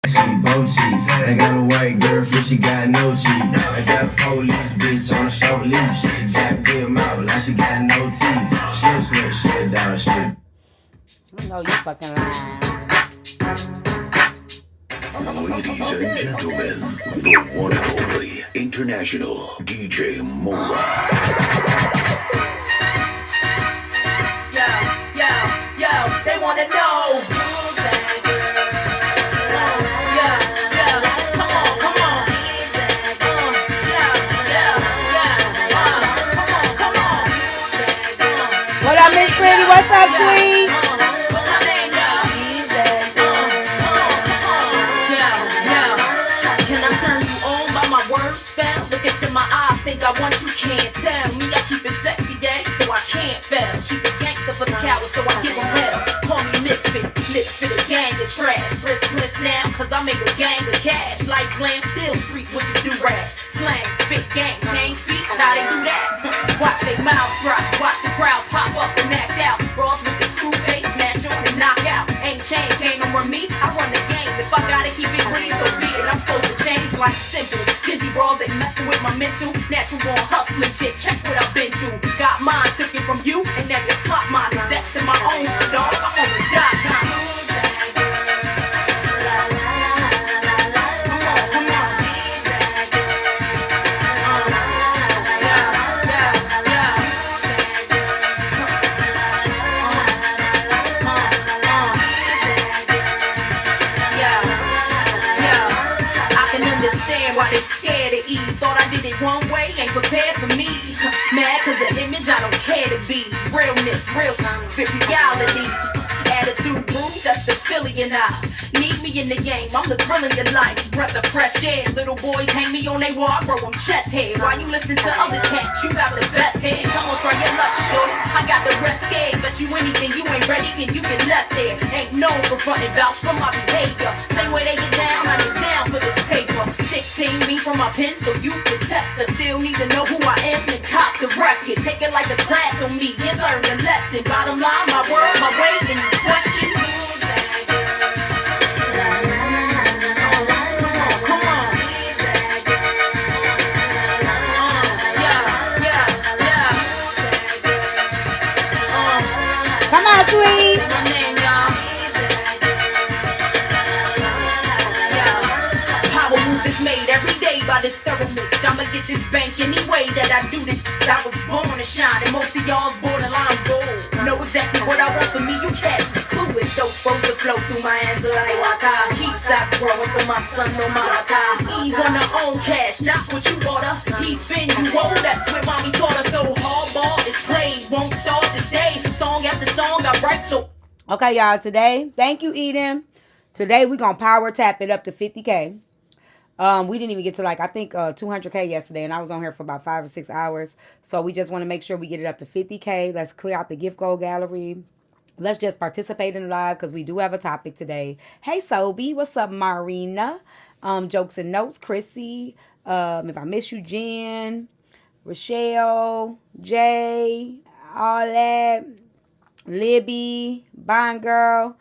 She boaty. I got a white girlfriend, she got no teeth. I got a police bitch on a short leash. She got good mouth, like she got no teeth. Shit down, shit. I know you fucking lying. Ladies and gentlemen, the one and only international DJ Mola. Yo, they wanna know who's that girl? Come on. Come on. What up, Miss Pretty? What's up, sweet? What's my name, y'all? Can I turn you on by my word spell? Look into my eyes, think I want you, can't tell me. I keep it sexy, daddy, so I can't fail. Keep it gangster for the cowards, so I give them hell. Call me misfit, lips for the gang of trash. Wrist bliss now, cause I make a gang of cash. Like glam, still street with the do-rag. Slang, spit, gang, change speech, how they do that? Watch they mouths drop, watch the crowds pop up and act out. Brawls with the screw face, smash on and knock out. Ain't chain, can't over me, I run the game. If I gotta keep it green, so be it. I'm supposed to change like simple. Dizzy brawls ain't messing with my mental. Natural born hustling shit, check what I've been through. Got mine, took it from you, and now you slot mine. That's in my own shit, dog. I'm on the .com. Why they scared to eat? Thought I did it one way, ain't prepared for me. Mad cause the image I don't care to be. Realness, real spit reality. Attitude rude, that's the Philly and I. Need me in the game, I'm the thrill in your life. Breath of fresh air, little boys hang me on they wall, I grow them chest hair. While you listen to other cats, you got the best hair. Come on, try your luck, shorty. I got the rest scared, bet you anything, you ain't ready and you get left there. Ain't known for frontin' vouch for my behavior. Same way they get down, I get down for this paper. 16 me from my pen, so you can test. I still need to know who I am and cop the record. Take it like a class on me and learn the lesson. Bottom line, my word, my way, and you question. Come on, sweet. Power moves is made every day by this thoroughness. I'ma get this bank any way that I do this. I was born to shine, and most of y'all's borderline gold. Know exactly what I want for me, you cats is clueless. Those supposed to flow through my hands like water. Keep stop growing for my son, no matter. Ease on her own cash, not what you order. He spin you old, that's what mommy taught her. So hardball is played, won't start today. Song after song I write so. Okay, y'all, today, thank you, Eden. Today, we're going to power tap it up to 50K. We didn't even get to, I think 200K yesterday, and I was on here for about 5 or 6 hours. So we just want to make sure we get it up to 50K. Let's clear out the gift goal gallery. Let's just participate in the live because we do have a topic today. Hey, Sobe. What's up, Marina? Jokes and Notes, Chrissy. If I miss you, Jen. Rochelle. Jay. All that. Libby. Bond Girl.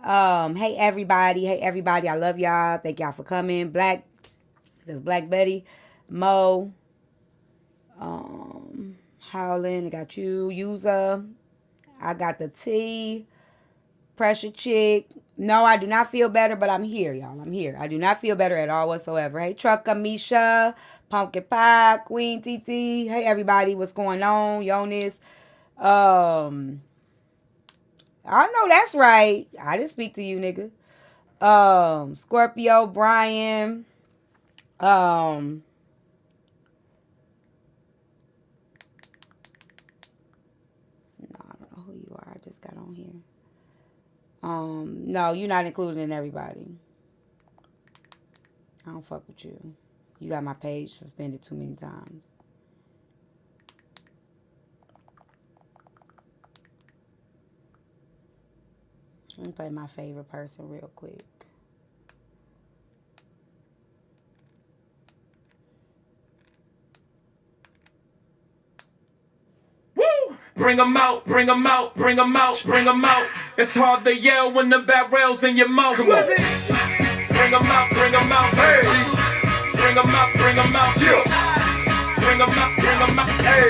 Hey, everybody. I love y'all. Thank y'all for coming. Black Betty. Mo. Howlin'. I got you. User. I got the T. Pressure Chick. No, I do not feel better, but I'm here, y'all. I'm here. I do not feel better at all whatsoever. Hey, Trucker, Misha. Pumpkin Pie. Queen TT. Hey, everybody. What's going on? Jonas. I know that's right. I didn't speak to you, nigga. Scorpio, Brian. I don't know who you are. I just got on here. No, you're not included in everybody. I don't fuck with you. You got my page suspended too many times. Let me play my favorite person real quick. Bring 'em out, bring 'em out, bring 'em out, bring 'em out. It's hard to yell when the barrel's in your mouth. Come on. bring 'em out, bring 'em out. Hey. Bring 'em out, bring 'em out. Yeah. Bring 'em out, bring 'em out. Hey.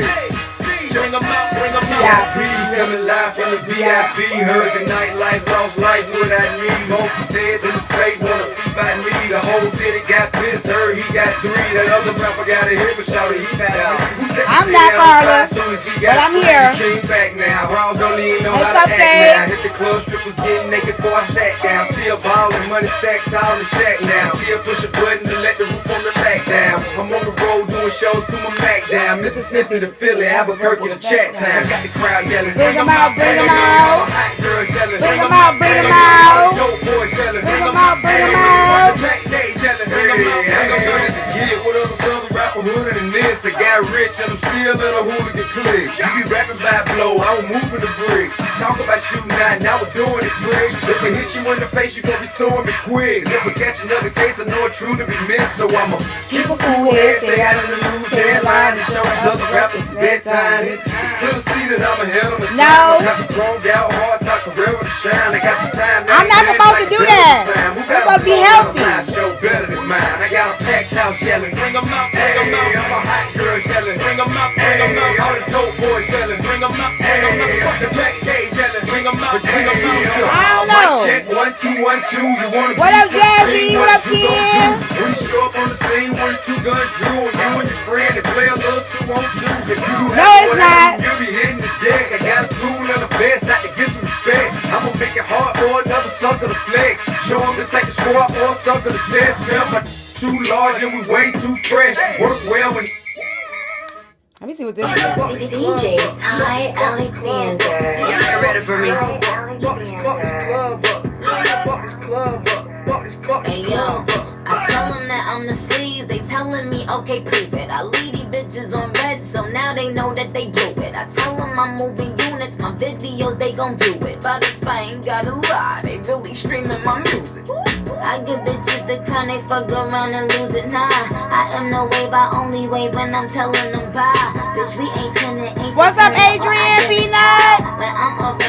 Bring 'em out, bring 'em out. VIP, coming live from the VIP. Heard the nightlife, lost life, what I need. Most dead in the state, wanna see by me. The whole city got pissed, heard he got 3. That other rapper got a hit, but shouted he got out. I'm not Carla, but I'm here. Came back now, Browns don't even know how to act Cupcake. now. Hit the club, strippers getting naked before I sat down. Still ballin', money stacked tall in the shack now. Still push a button to let the roof on the back down. I'm on the road doing shows through my Mac down. Mississippi to Philly, Albuquerque to Chat Town. Got the crowd yelling, Bring 'em out, bring 'em out. Hot girls yelling, Bring 'em out, bring 'em out. dope boys yelling, Bring 'em out, bring 'em out. Black day yelling, bring 'em out. I ain't gonna get what other southern rapper hooded than this. I got rich and I'm still in a hooligan clique. You be rapping by blow, I was moving the brick. Talk about shooting out, now we're doing it quick. If I hit you in the face, you gon' be suing me quick. If I catch another case, I know it's true to be missed. So I'ma keep a cool head, stay out of the news headline, and show these other rappers it's bedtime. It's clear to see that I'm ahead of the time. No. I got me thrown down hard, talk career with a shine. I got some time now. I'm not supposed to do that. We're We're supposed to be healthy. Show better than mine. I got a packed house yelling, Bring 'em out, bring 'em out. I'm a hot girl yelling, Bring 'em out, bring 'em out. all the dope boys yelling, Bring 'em out, bring 'em out. fuck the black day yelling, Bring 'em out, bring 'em out. I don't know. Check 1 2 1 2. You wanna What be up, Jazzy? What up, you gon' Kim? do? When you show up on the scene, 1 or 2 guns drew on you and your friend and play a little 2 on 2. If you do No, it's not. you'll be hitting the deck. I got a tool and a vest, I can get some respect. I'ma make it hard for another sucker to flex. Show 'em this ain't the squad or a sucker to test. Pimp, my too large and we way too fresh. Work well when Let me see what this is. DJ Ty Alexander. Y'all ready for me? Hey yo, I tell them that I'm the sleaze. They telling me, okay, prove it. I leave these bitches on red, so now they know that they do it. I tell them I'm moving units, my videos, they gon' view it. But if I ain't got a lie, they really streaming my music. I give bitches the kind they fuck around and lose it. Nah, I am no wave, I only wave when I'm telling them bye. Bitch, we ain't twinning, ain't What's up, Adrian Peanut?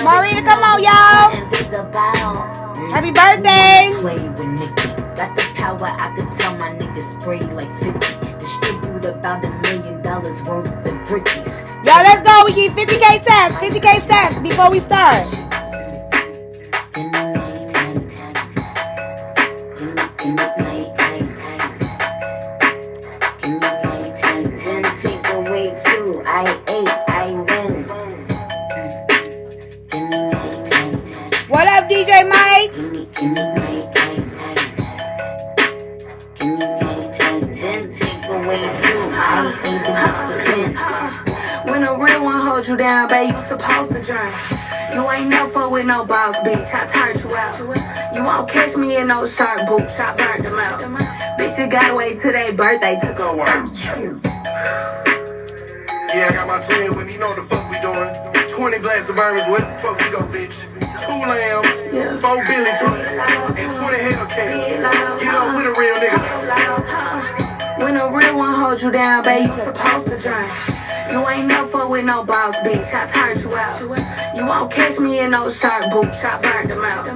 Marina, come on, y'all. Happy birthday. Play with Nicky, got the power, I could tell my niggas spray like 50. Distribute about $1 million worth of brickies. Y'all, let's go. We need 50K stats. 50K stats before we start. What up, DJ Mike? When a real one holds you down, babe, you supposed to drink. You ain't never with no boss, bitch. I turned you out. You won't catch me in no shark boots. I burnt them out. Bitch, you gotta wait till their birthday to go out. Yeah, I got my twin with me. You know what the fuck we doing. 20 glasses of bourbons. Where the fuck we go, bitch? 2 lambs, 4 Billy trucks, and 20 Hellcats. You know, with a real nigga. When a real one holds you down, babe, you supposed to drink. You ain't never with no boss, bitch. I turned you out. You won't catch me in no shark boots. I burnt them out.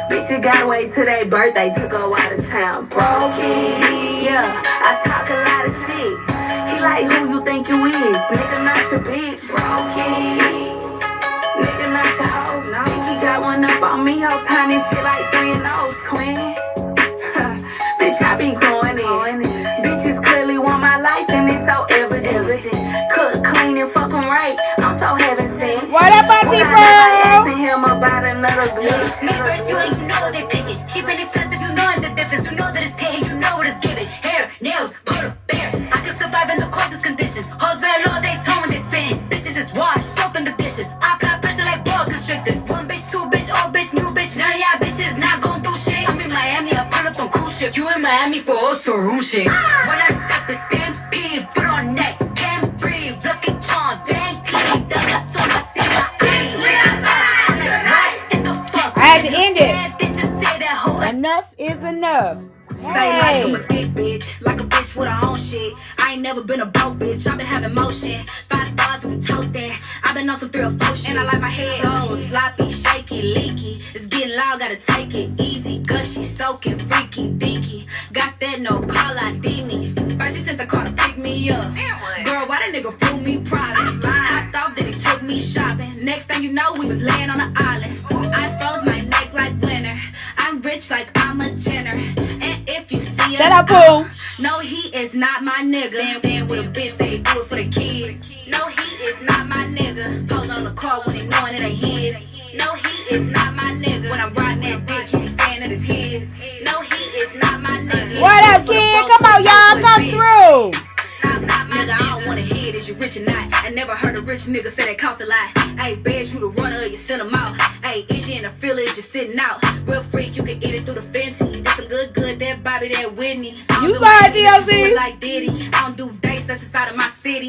Bitch, you gotta wait till their birthday to go out of town. Broken, yeah, I talk a lot of shit. He like who you think you is, nigga, not your bitch. Broken, nigga, not your hoe. No, he got one up on me, whole tiny shit like 3 and 0, twin. Bitch, I be going in. Bitches clearly want my life and it's so evident. Cook, clean, and fuck 'em right. I'm so heaven sent. What up, Auntie Bro? Asking him about another bitch. Niggas, you ain't, you know what they picking. Cheap and expensive, you know the difference. You know that it's hitting, you know what it's giving. Hair, nails, put a bear. I can survive in the coldest conditions. Hoes better all they tone when they spitting. Bitches just wash, soap in the dishes. I apply pressure like boa constrictors. 1 bitch, 2 bitch, old bitch, new bitch. None of y'all bitches not gon' do shit. I'm in Miami, I pull up on cruise ship. You in Miami for also room shit. When I step the stampede, put on neck, can't breathe. Look at John, Van Clean. That was so much in my eyes. In the fuck. I had to end it. They just say that hoe. Enough is enough. Say like I'm Hey. a big bitch, like a bitch with her own shit. I ain't never been a broke bitch, I've been having motion. 5 stars and toasted, I've been on some 3 or 4 shit. And I like my head so sloppy, shaky, leaky. It's getting loud, gotta take it easy. Gushy, soaking, freaky, deaky. that no call ID me. First he sent the car to pick me up. Girl, why that nigga flew me private? Hopped off, then he took me shopping. Next thing you know, we was laying on the island. I froze my neck like winter. I'm rich like I'm a Jenner. And if you see Shut up, Pooh. no, he is not my nigga. Stand with a bitch, they do it for the kid. No, he is not my nigga. Pose on the car when he knowing it ain't his. No, he is not my nigga. When I'm riding that dick, he be saying that it's his. No, he is not my nigga. What up, kid? Come on, y'all. Come through. Not nigga, I don't wanna hear it, is you rich or not? I never heard a rich nigga say that cost a lot. Hey, bears you the runner, you send them out. Hey, is you in the field, is you sitting out? Real freak, you can eat it through the Fenty. That's some good, that Bobby, that Whitney. You saw it, DLC. Like Diddy. I don't do dates, that's inside of my city.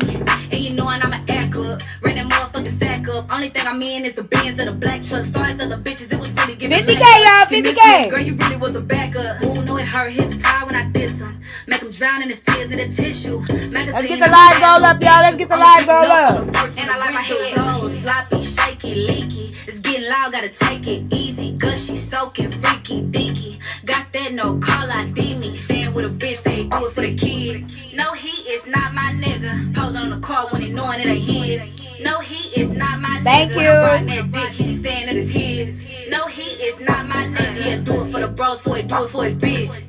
And you knowin' I'm an act up. Ran that motherfucking sack up. Only thing I'm in is the Benz of the black truck. Stories of the bitches, it was really giving 50K, y'all, 50K. Girl, you really was a backup. Ooh, know it hurt his pride when I diss him. Make him drown in his tears in the tissue. Let's get the live goal up, y'all. Let's get the live goal up. And I like my head low, sloppy, shaky, leaky. It's getting loud, gotta take it easy. Gushy, soaking, freaky, deaky. Got that no call ID me. Stand with a bitch, they do it for the kid. No, he is not my nigga. Posing on the car when he knowing it ain't his. No, he is not my nigga. Thank you. Riding that dick, he be saying that it's his. No, he is not my nigga. He'll do it for the bros, before he do it for his bitch.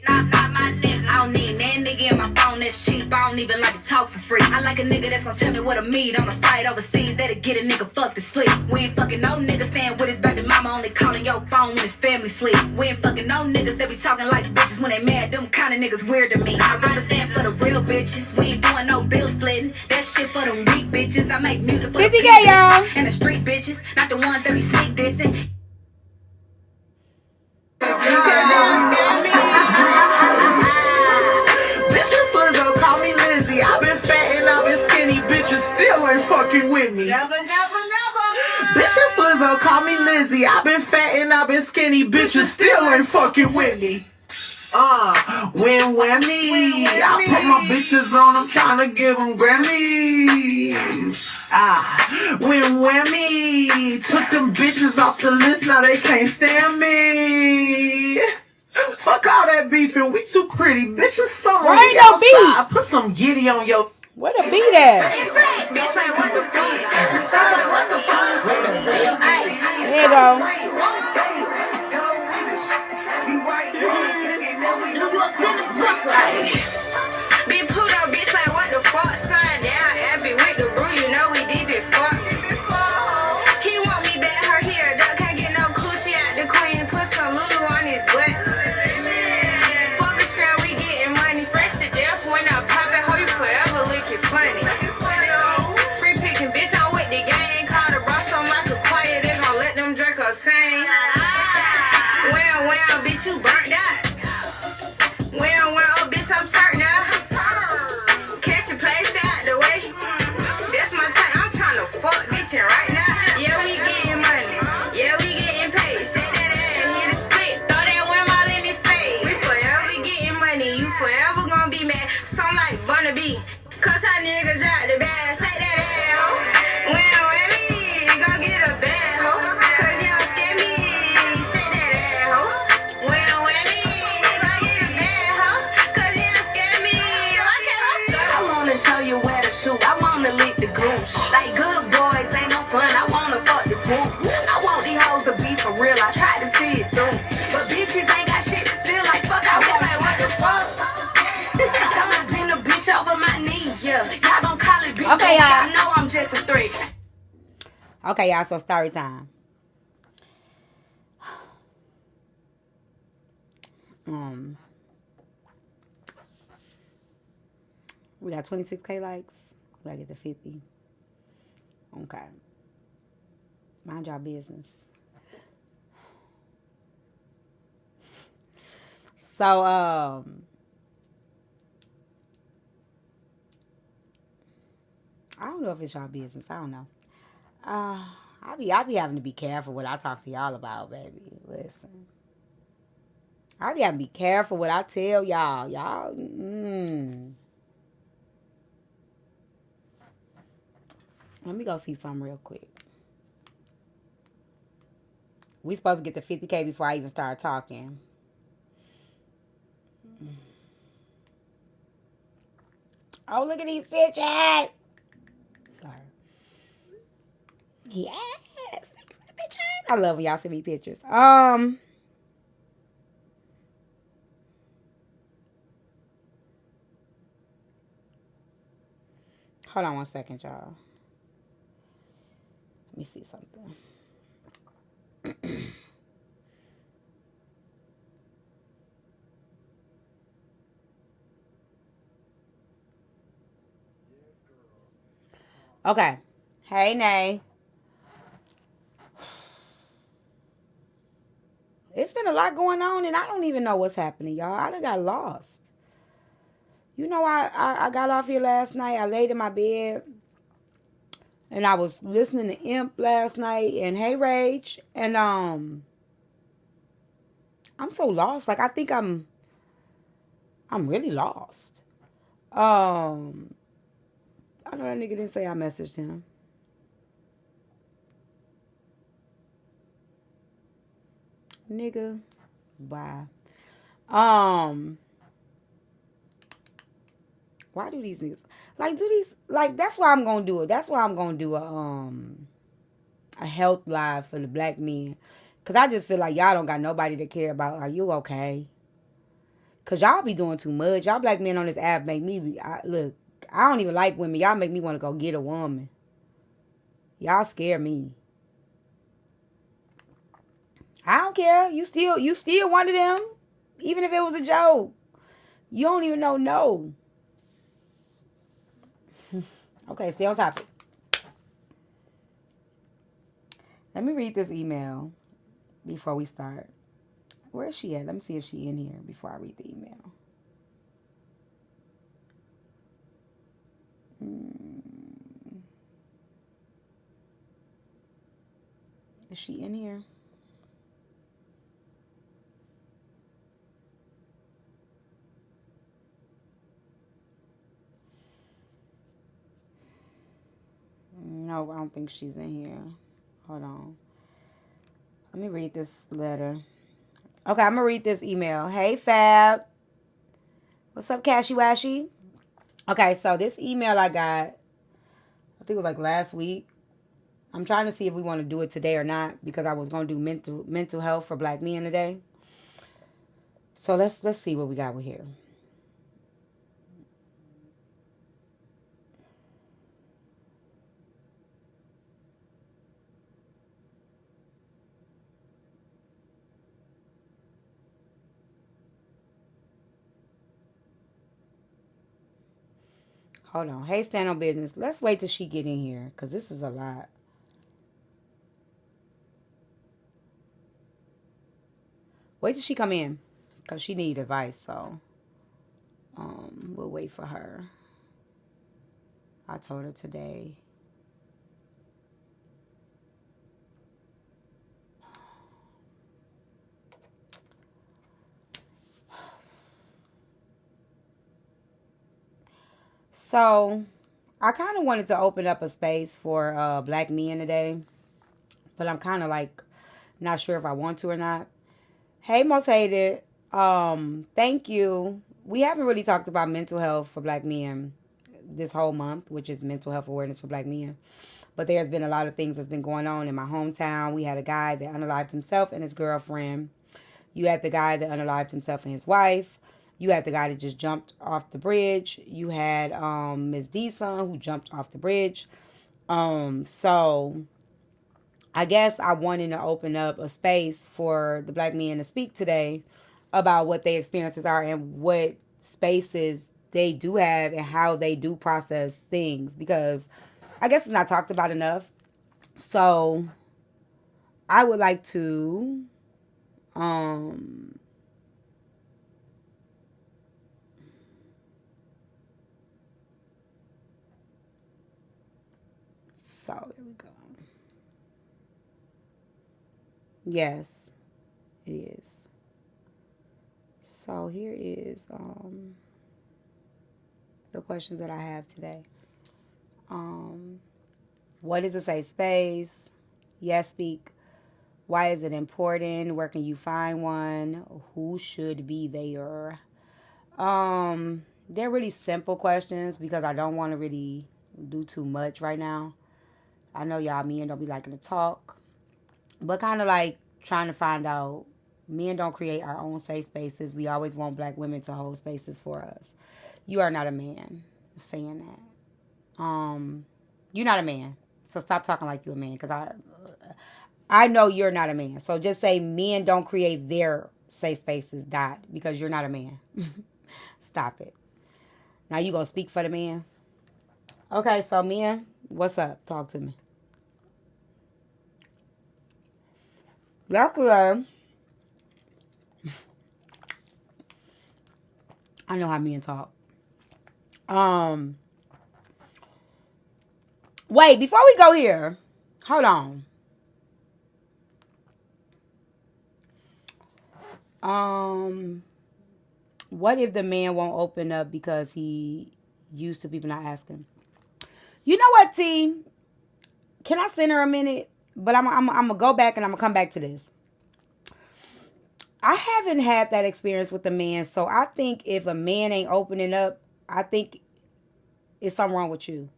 Not my nigga. I don't need that nigga in my phone that's cheap. I don't even like to talk for free. I like a nigga that's gonna tell me what I need on a fight overseas. That'll get a nigga fucked to sleep. We ain't fucking no niggas staying with his baby mama, only calling your phone when his family sleep. We ain't fucking no niggas that be talking like bitches when they mad. Them kind of niggas weird to me. I rather stand for the real bitches. We ain't doing no bill splitting. That shit for them weak bitches. I make music for 50K, the y'all. and the street bitches, not the ones that be sneak dissing. Bitches Lizzo, call me Lizzie. I've been fat and I've been skinny. Bitches still ain't fucking with me. Never. Bitches Lizzo, call me Lizzie. I've been fat and I've been skinny. Bitches still ain't fucking with me. Win whammy. I put my bitches on, I'm trying to give them Grammys. Win whammy. Took them bitches off the list, now they can't stand me. Fuck all that beefing, we too pretty. Bitches so on Where the ain't no beef? outside. Put some giddy on your... Where the beat at? Bitch, like what the fuck? Bitch, like what the fuck? There you go. Big Pluto, bitch, like what the fuck? Sign down, Abby with the brew, you know we deep it fuck. He want me back, her here, duck can't get no coochie out the queen, put some Lulu on his butt. Fuck a scram, we getting money, fresh to death when I pop it, hoe you forever looking funny. Free picking, bitch, I'm with the gang, call the boss on like a quiet, they gon' let them drink or sing. Well, bitch, you burnt out. Well, bitch, I'm turned out. Catch a place out the way. That's my time. I'm trying to fuck bitchin' right now. Yeah, we getting money. Yeah, we getting paid. Shake that ass, hit a split. Throw that worm all in his face. We forever getting money. You forever gonna be mad. Some like Bunny B. Cause how niggas drop the bag. Shake that ass, ho. Well, we gon' get a bag, ho. Cause you don't scare me. Shake that ass, ho. Well, we gon' get a bag, ho. Cause you don't scare me. Okay, what's up? I wanna show you where to shoot. I wanna lick the goose. Like good boys ain't no fun. I wanna fuck the swoop. I want these hoes to be for real. I tried to see it through. But bitches ain't got shit to steal. Like fuck, I was like, what the fuck? Tell my pin a bitch over my knees, yeah. Y'all gon' call it bitch. Okay, y'all. I know I'm just a threat. Okay, y'all, so story time. We got 26K likes. We gotta get to 50. Okay. Mind y'all business. So, I don't know if it's y'all business. I don't know. I be having to be careful what I talk to y'all about, baby. Listen. I be having to be careful what I tell y'all. Y'all, Let me go see something real quick. We supposed to get to 50K before I even start talking. Oh, look at these pictures. Sorry. Yes. Thank you for the pictures. I love when y'all send me pictures. Hold on one second, y'all. Let me see something. Okay. Hey, Nay. It's been a lot going on, and I don't even know what's happening, y'all. I done got lost. You know, I got off here last night. I laid in my bed, and I was listening to Imp last night, and Hey Rage, and I'm so lost. Like, I think I'm really lost. I know that nigga didn't say I messaged him. Nigga, bye. Why do these niggas that's why I'm gonna do it. That's why I'm gonna do a health live for the black men. Cause I just feel like y'all don't got nobody to care about. Are you okay? Cause y'all be doing too much. Y'all black men on this app make me look, I don't even like women. Y'all make me want to go get a woman. Y'all scare me. I don't care. You still one of them. Even if it was a joke. You don't even know no. Okay, stay on topic. Let me read this email before we start. Where is she at? Let me see if she's in here before I read the email. Is she in here? No, I don't think she's in here. Hold on. Let me read this letter. Okay, I'm going to read this email. Hey, Fab. What's up, Cashy Washy? Okay, so this email I got, I think it was like last week. I'm trying to see if we want to do it today or not because I was going to do mental health for black men today. So let's see what we got with here. Hold on. Hey, stand on business. Let's wait till she get in here because this is a lot. Wait till she come in because she need advice. So we'll wait for her. I told her today. So I kind of wanted to open up a space for black men today, but I'm kind of like not sure if I want to or not. Hey, Most Hated. Thank you. We haven't really talked about mental health for black men this whole month, which is mental health awareness for black men. But there's been a lot of things that's been going on in my hometown. We had a guy that unalived himself and his girlfriend. You had the guy that unalived himself and his wife. You had the guy that just jumped off the bridge. You had Ms. D-Son who jumped off the bridge. So I guess I wanted to open up a space for the black men to speak today about what their experiences are and what spaces they do have and how they do process things, because I guess it's not talked about enough. So I would like to so there we go. Yes, it is. So here is the questions that I have today. What is a safe space? Yes, speak. Why is it important? Where can you find one? Who should be there? They're really simple questions because I don't want to really do too much right now. I know y'all men don't be liking to talk, but kind of like trying to find out. Men don't create our own safe spaces. We always want black women to hold spaces for us. You are not a man. I'm saying that. You're not a man. So stop talking like you're a man, because I know you're not a man. So just say men don't create their safe spaces, because you're not a man. Stop it. Now you gonna speak for the man? Okay, so men, what's up? Talk to me. Luckily, I know how men talk. Wait, before we go here, hold on. What if the man won't open up because he used to people not asking? You know what, T? Can I send her a minute? But I'm gonna go back and I'm gonna come back to this. I haven't had that experience with a man, so I think if a man ain't opening up, I think it's something wrong with you.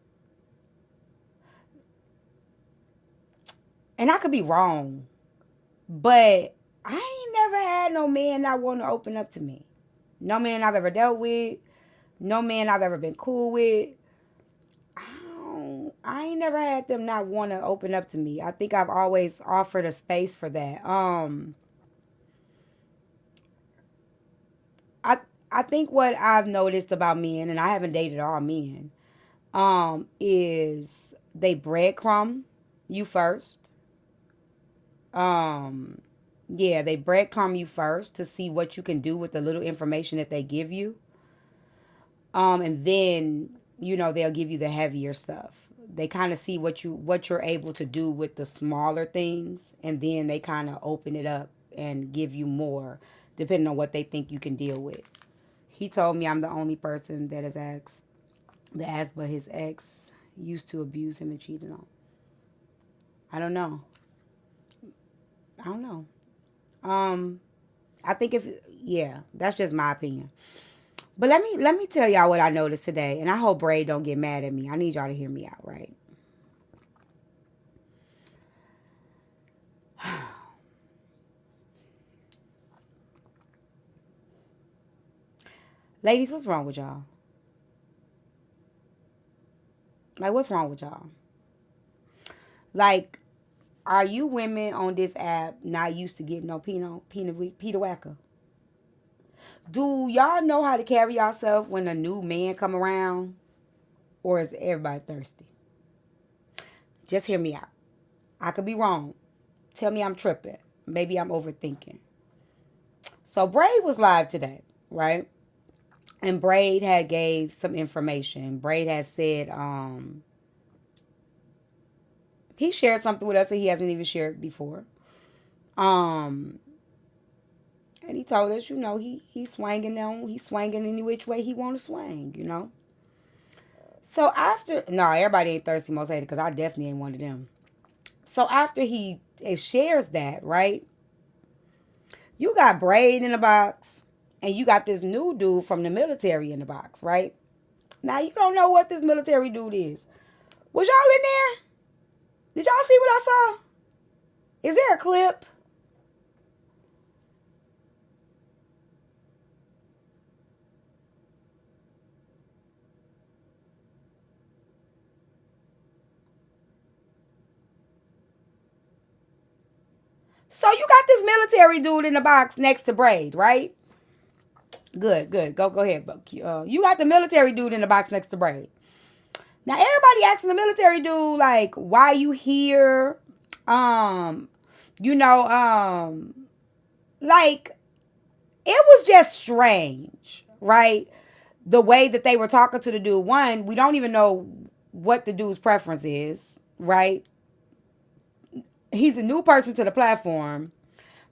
And I could be wrong, but I ain't never had no man not want to open up to me. No man I've ever dealt with, no man I've ever been cool with. I ain't never had them not want to open up to me. I think I've always offered a space for that. I think what I've noticed about men, and I haven't dated all men, is they breadcrumb you first. Yeah, they breadcrumb you first to see what you can do with the little information that they give you. And then, they'll give you the heavier stuff. They kind of see what you're able to do with the smaller things, and then they kind of open it up and give you more, depending on what they think you can deal with. He told me I'm the only person that has asked, but his ex used to abuse him and cheated on. I don't know. I think that's just my opinion. But let me tell y'all what I noticed today, and I hope Braid don't get mad at me. I need y'all to hear me out, right? Ladies, what's wrong with y'all? Like, what's wrong with y'all? Like, are you women on this app not used to getting no Peter Wacker? Do y'all know how to carry yourself when a new man come around? Or is everybody thirsty? Just hear me out. I could be wrong. Tell me I'm tripping. Maybe I'm overthinking. So Braid was live today, right? And Braid had gave some information. Braid had said, he shared something with us that he hasn't even shared before. And he told us, he's swinging them. He's swinging any which way he want to swing, So after, no, everybody ain't thirsty most hated, because I definitely ain't one of them. So after he shares that, right? You got Braid in the box. And you got this new dude from the military in the box, right? Now, you don't know what this military dude is. Was y'all in there? Did y'all see what I saw? Is there a clip? So you got this military dude in the box next to Braid, right? Good. Go ahead. You got the military dude in the box next to Braid. Now everybody asking the military dude, like, why you here? Like, it was just strange, right? The way that they were talking to the dude. One, we don't even know what the dude's preference is, right? He's a new person to the platform.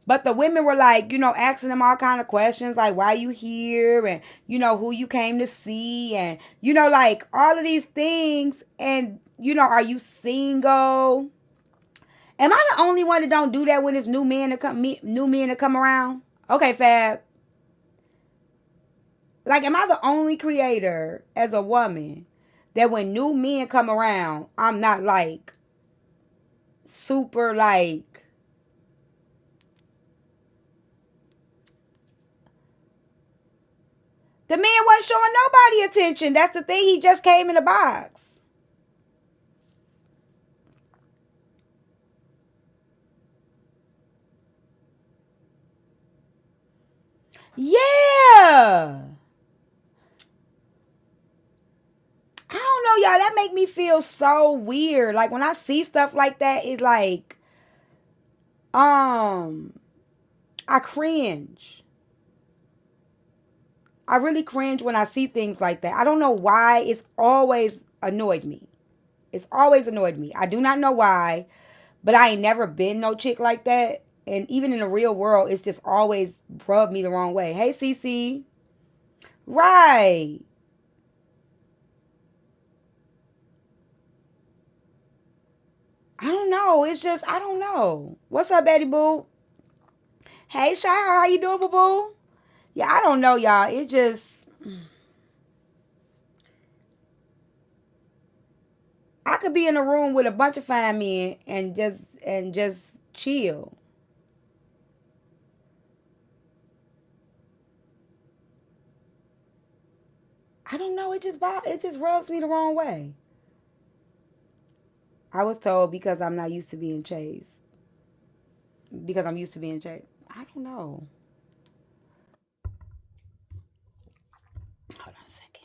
But the women were like, asking him all kind of questions, like, why you here? And, who you came to see? And, like, all of these things. And, are you single? Am I the only one that don't do that when it's new men to come around? Okay, Fab. like, am I the only creator as a woman that when new men come around, I'm not like super like the man wasn't showing nobody attention. That's the thing. He just came in the box. Yeah. I don't know, y'all. That make me feel so weird. Like when I see stuff like that, it's like, I cringe. I really cringe when I see things like that. I don't know why. It's always annoyed me. It's always annoyed me. I do not know why, but I ain't never been no chick like that. And even in the real world, it's just always rubbed me the wrong way. Hey, Cece. Right. I don't know. It's just, I don't know. What's up, Betty Boo? Hey, Shah, how you doing, boo boo? Yeah, I don't know, y'all. It just, I could be in a room with a bunch of fine men and just chill. I don't know. It just rubs me the wrong way. I was told because I'm not used to being chased. Because I'm used to being chased. I don't know. Hold on a second.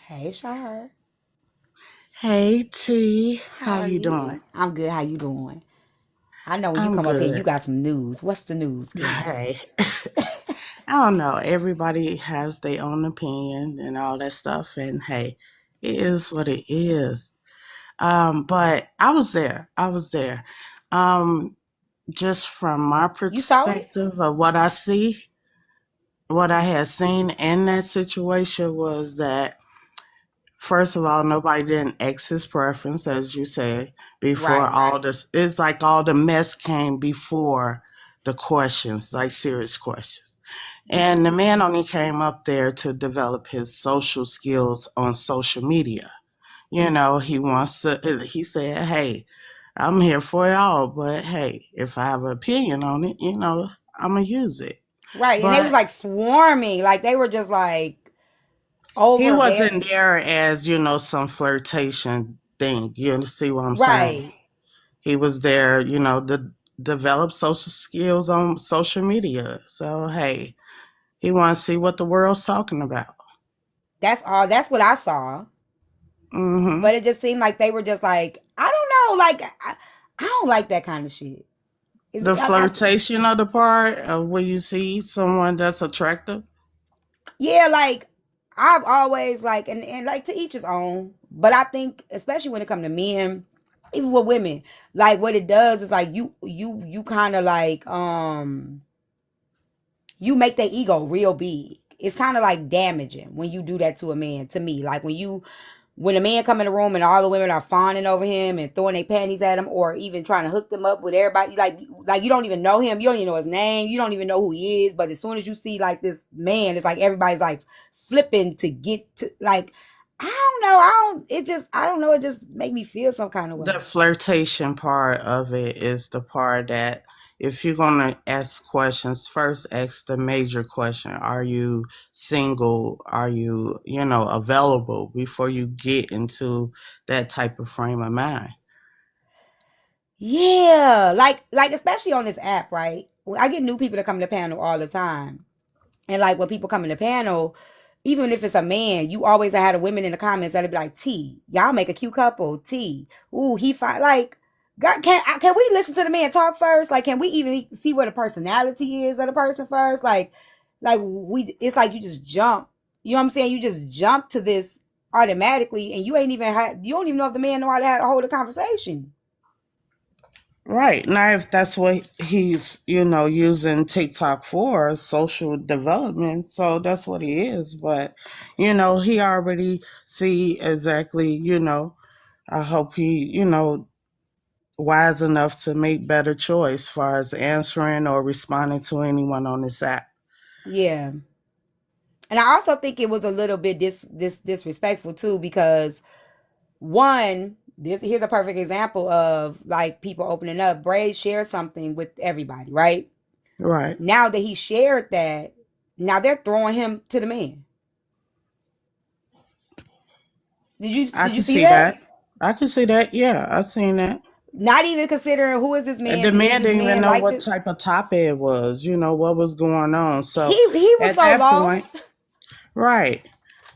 Hey, Shah. Hey T, How how are you you? doing? I'm good. How you doing? I know when you I'm come up here, you good. got some news. What's the news, girl? Hey, I don't know. Everybody has their own opinion and all that stuff, and hey, it is what it is. But I was there. I was there. Um, just from my You saw it? perspective of what I see, what I had seen in that situation was that first of all, nobody didn't X his preference, as you said, before Right. all this. It's like all the mess came before the questions, like serious questions. And the man only came up there to develop his social skills on social media. He wants to, he said, hey, I'm here for y'all, but hey, if I have an opinion on it, I'm going to use it. Right. And they was But like swarming. Like they were just like he over there. wasn't there as, some flirtation thing. You see what I'm saying? Right. He was there, to develop social skills on social media. So, hey, he wants to see what the world's talking about. That's all. That's what I saw. Hmm. But it just seemed like they were just like, I don't know. Like, I don't like that kind of shit. Is The it, flirtation of the part of where you see someone that's attractive. yeah, like I've always like and like to each his own. But I think especially when it comes to men, even with women, like what it does is like you kind of like you make their ego real big. It's kind of like damaging when you do that to a man. To me, like when a man come in the room and all the women are fawning over him and throwing their panties at him, or even trying to hook them up with everybody, like you don't even know him, you don't even know his name, you don't even know who he is. But as soon as you see like this man, it's like everybody's like flipping to get to like. I don't know. I don't. It just. I don't know. It just make me feel some kind of The way. flirtation part of it is the part that if you're going to ask questions, first ask the major question. Are you single? Are you, available before you get into that type of frame of mind? Yeah, like especially on this app, right? I get new people that come to the panel all the time. And like when people come in the panel, even if it's a man, you always had a women in the comments that'd be like, "T, y'all make a cute couple." T, ooh, he fine. Like, God, can we listen to the man talk first? Like, can we even see what the personality is of the person first? Like it's like you just jump. You know what I'm saying? You just jump to this automatically, and you don't even know if the man know how to hold a conversation. Right. Now, if that's what he's, using TikTok for, social development, so that's what he is. But, he already see exactly, I hope he, wise enough to make better choice as far as answering or responding to anyone on this app. Yeah. And I also think it was a little bit disrespectful too, because one, here's a perfect example of like people opening up. Braid shared something with everybody, right? Right. Now that he shared that, now they're throwing him to the man. I Did you can see see that? that. I can see that. Yeah, I seen that. Not even considering who is this The man? Is man this didn't even man know like what this? type of topic it was, what was going on. So He was at so that lost. point, right.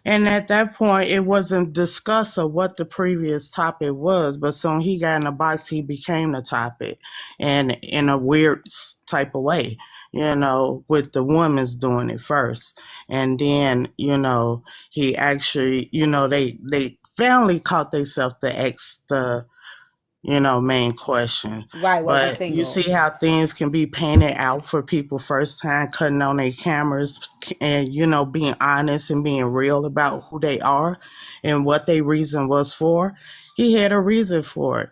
And at that point, it wasn't discussed of what the previous topic was, but soon he got in the box, he became the topic, and in a weird type of way, with the women's doing it first, and then he actually, they finally caught themselves to ask the main question. Right, was he But you single? see how things can be painted out for people first time cutting on their cameras and, being honest and being real about who they are and what their reason was for. He had a reason for it.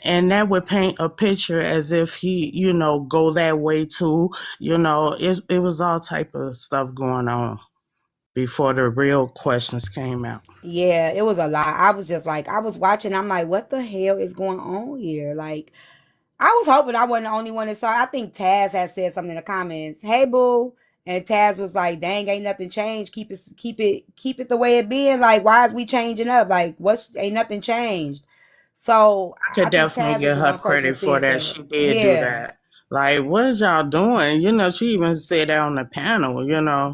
And that would paint a picture as if he, go that way too. It was all type of stuff going on before the real questions came out. Yeah, it was a lot. I was just like, I was watching. I'm like, what the hell is going on here? Like, I was hoping I wasn't the only one that saw. I think Taz had said something in the comments. Hey, boo. And Taz was like, "Dang, ain't nothing changed. Keep it the way it been. Like, why is we changing up? Like, ain't nothing changed." So I I could think definitely Taz was give the her one person that credit for said that. that. She did do Yeah, that. Like, what is y'all doing? She even said that on the panel.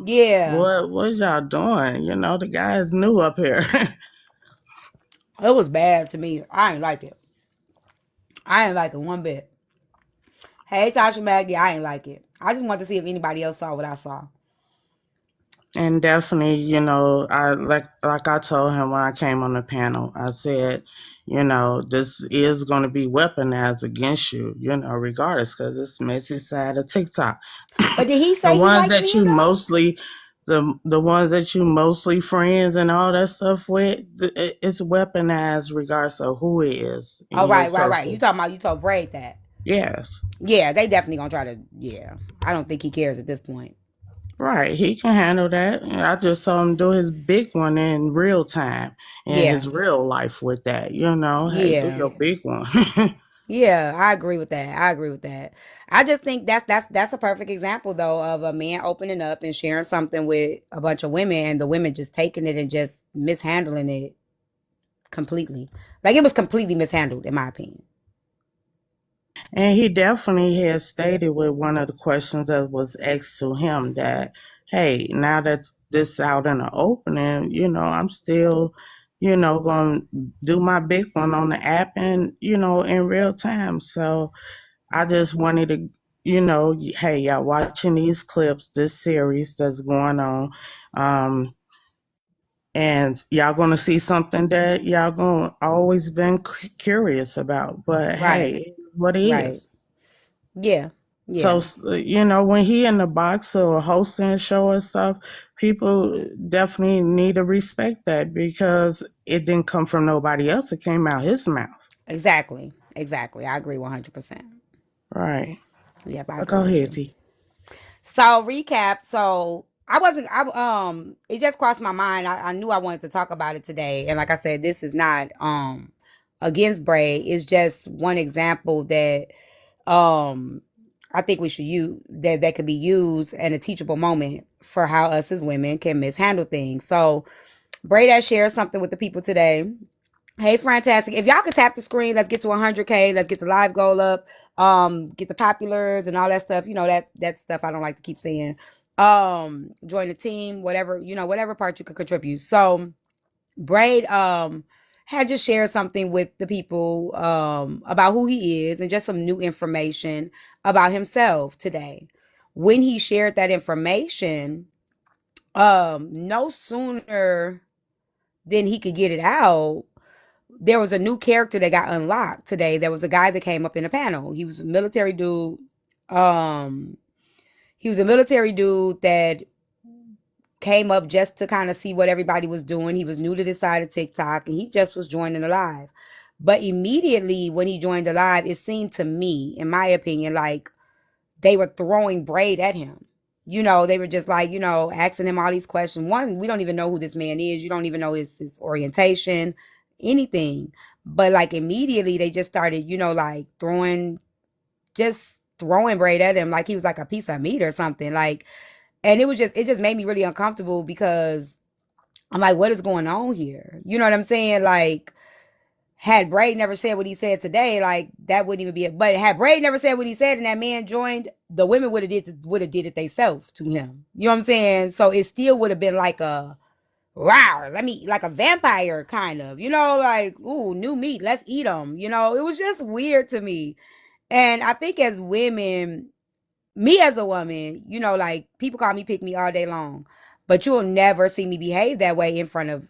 yeah. What is y'all doing? The guy is new up here. It was bad to me. I ain't like it. I ain't like it one bit. Hey, Tasha Maggie, I ain't like it. I just wanted to see if anybody else saw what I saw. And definitely, I like I told him when I came on the panel, I said, this is going to be weaponized against you, regardless, because it's messy side of TikTok. But did he the say he ones liked that me you though? mostly, the ones that you mostly friends and all that stuff with, it's weaponized regardless of who it is Oh, in your right. circle. You told Braid that. Yes. Yeah, they definitely gonna try to. Yeah, I don't think he cares at this point. Right, he can handle that. I just saw him do his big one in real time in Yeah, his real life with that. Hey, do yeah, your big one. yeah. I agree with that. I agree with that. I just think that's a perfect example though of a man opening up and sharing something with a bunch of women, and the women just taking it and just mishandling it completely. Like it was completely mishandled, in my opinion. And he definitely has stated with one of the questions that was asked to him that, hey, now that this out in the opening, I'm still, going to do my big one on the app and, in real time. So I just wanted to, hey, y'all watching these clips, this series that's going on. And y'all gonna see something that y'all gonna always been curious about. But Right, hey, what it right. is. Yeah, yeah. So when he in the box or hosting a show and stuff, people definitely need to respect that because it didn't come from nobody else. It came out his mouth. Exactly, exactly. I agree 100%. Right. Yep, I But agree go with ahead, you. T. So recap. So I wasn't. It just crossed my mind. I knew I wanted to talk about it today, and like I said, this is not against Braid. It's just one example that um I think we should use that could be used and a teachable moment for how us as women can mishandle things. So Braid has shared something with the people today. Hey, fantastic. If y'all could tap the screen, let's get to 100K. Let's get the live goal up. Get the populars and all that stuff. That stuff I don't like to keep saying. Join the team, whatever, whatever part you could contribute. So Braid had just shared something with the people about who he is and just some new information about himself today. When he shared that information, no sooner than he could get it out, there was a new character that got unlocked today. There was a guy that came up in a panel. He was a military dude. Um, he was a military dude that came up just to kind of see what everybody was doing. He was new to this side of TikTok and he just was joining the live. But immediately when he joined the live, it seemed to me, in my opinion, like they were throwing Braid at him. They were just like, asking him all these questions. One, we don't even know who this man is. You don't even know his orientation, anything. But like immediately they just started, like throwing Braid at him like he was like a piece of meat or something. Like, and it just made me really uncomfortable because I'm like, what is going on here? You know what I'm saying? Like, had Braid never said what he said today, like that wouldn't even be it. But had Braid never said what he said and that man joined, the women would have did it themselves to him. You know what I'm saying? So it still would have been like a wow, like a vampire kind of, like ooh, new meat, let's eat them. It was just weird to me. And I think as women, me as a woman, like people call me pick me all day long, but you'll never see me behave that way in front of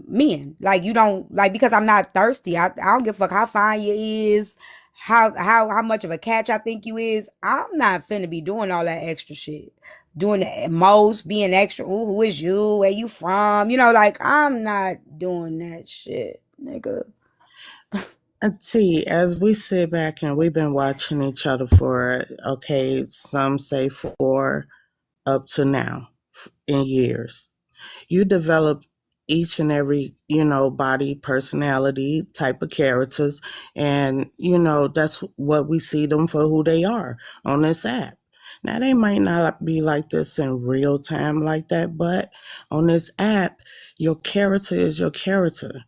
men. Like you don't like because I'm not thirsty. I don't give a fuck how fine you is, how much of a catch I think you is. I'm not finna be doing all that extra shit. Doing the most, being extra. Ooh, who is you? Where you from? Like I'm not doing that shit, nigga. And see, as we sit back and we've been watching each other for, okay, some say 4 up to now in years. You develop each and every, body, personality, type of characters. And, that's what we see them for who they are on this app. Now, they might not be like this in real time like that, but on this app, your character is your character.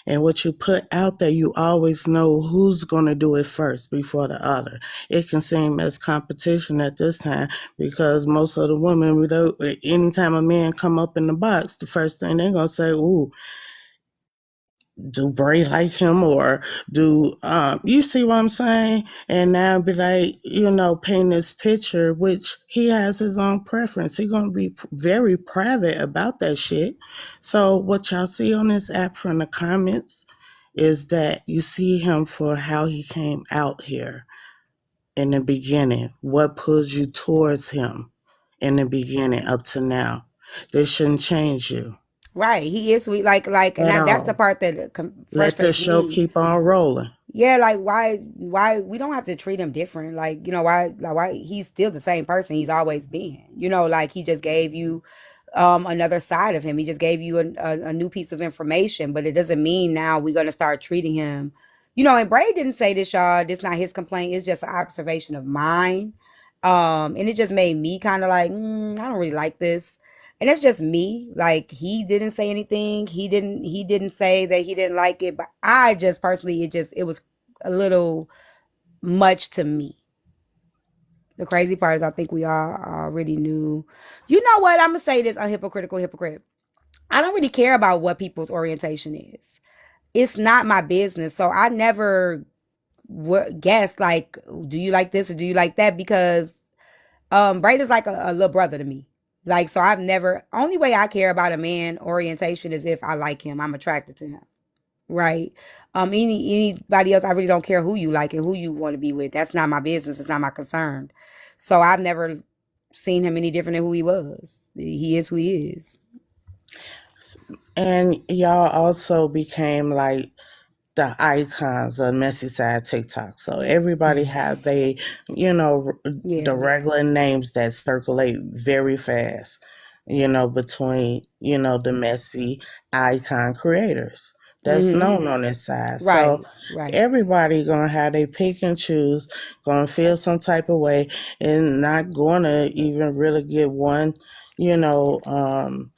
And what you put out there, you always know who's going to do it first before the other. It can seem as competition at this time because most of the women, anytime a man come up in the box, the first thing they're going to say, ooh, do Bray like him or do you see what I'm saying? And now be like, paint this picture, which he has his own preference. He's gonna be very private about that shit. So what y'all see on this app from the comments is that you see him for how he came out here in the beginning, what pulls you towards him in the beginning up to now. This shouldn't change you Right, he is sweet. Like, and at that's the all. part that Let the frustrates show me. keep on rolling. Yeah, like why we don't have to treat him different. Like, why he's still the same person he's always been. Like he just gave you another side of him. He just gave you a new piece of information, but it doesn't mean now we're gonna start treating him. And Braid didn't say this, y'all. This not his complaint. It's just an observation of mine. And it just made me kind of like, I don't really like this. And it's just me. Like he didn't say anything. He didn't say that he didn't like it. But I just personally, it was a little much to me. The crazy part is I think we all already knew. You know what? I'm gonna say this unhypocritical hypocrite. I don't really care about what people's orientation is. It's not my business. So I never guess like, do you like this or do you like that? Because Braid is like a little brother to me. Like, so I've never, only way I care about a man orientation is if I like him, I'm attracted to him. Right. Anybody else, I really don't care who you like and who you want to be with. That's not my business. It's not my concern. So I've never seen him any different than who he was. He is who he is. And y'all also became like the icons of Messy Side TikTok. So everybody have the Yeah. regular names that circulate very fast, between, the messy icon creators that's Mm-hmm. known on this side. So Right. Right. everybody gonna have they pick and choose, gonna feel some type of way and not gonna even really get one, you know, um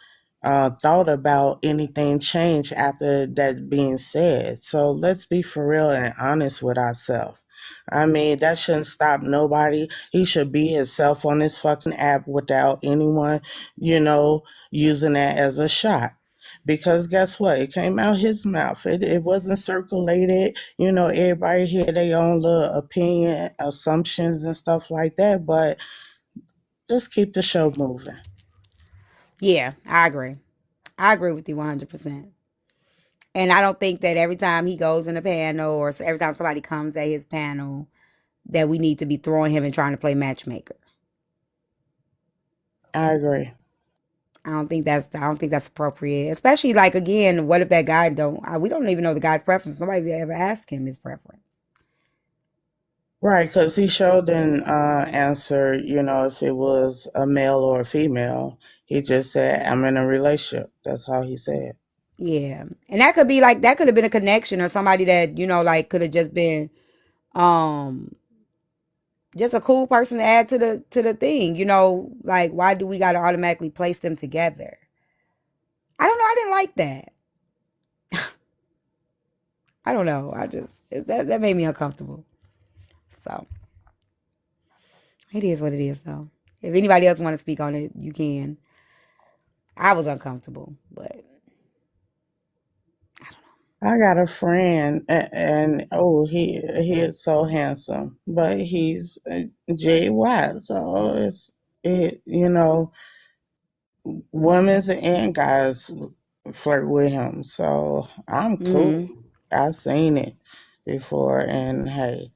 thought about anything change after that being said. So let's be for real and honest with ourselves. I mean, that shouldn't stop nobody. He should be himself on this fucking app without anyone, using that as a shot. Because guess what? It came out his mouth. It wasn't circulated. Everybody had their own little opinion, assumptions, and stuff like that. But just keep the show moving. Yeah, I agree. I agree with you 100%. And I don't think that every time he goes in a panel or every time somebody comes at his panel that we need to be throwing him and trying to play matchmaker. I agree. I don't think that's appropriate. Especially like again, what if that guy don't? We don't even know the guy's preference. Nobody ever asked him his preference. Right, because he sure didn't answer, if it was a male or a female. He just said, I'm in a relationship. That's how he said. Yeah, and that could be like that could have been a connection or somebody that like could have just been um just a cool person to add to the thing. Like why do we got to automatically place them together? I don't know. I didn't like that. I don't know. That made me uncomfortable. So it is what it is, though. If anybody else want to speak on it, you can. I was uncomfortable, but I got a friend, and oh, he is so handsome, but he's JY, so women and guys flirt with him, so I'm cool. mm-hmm. I've seen it before, and hey,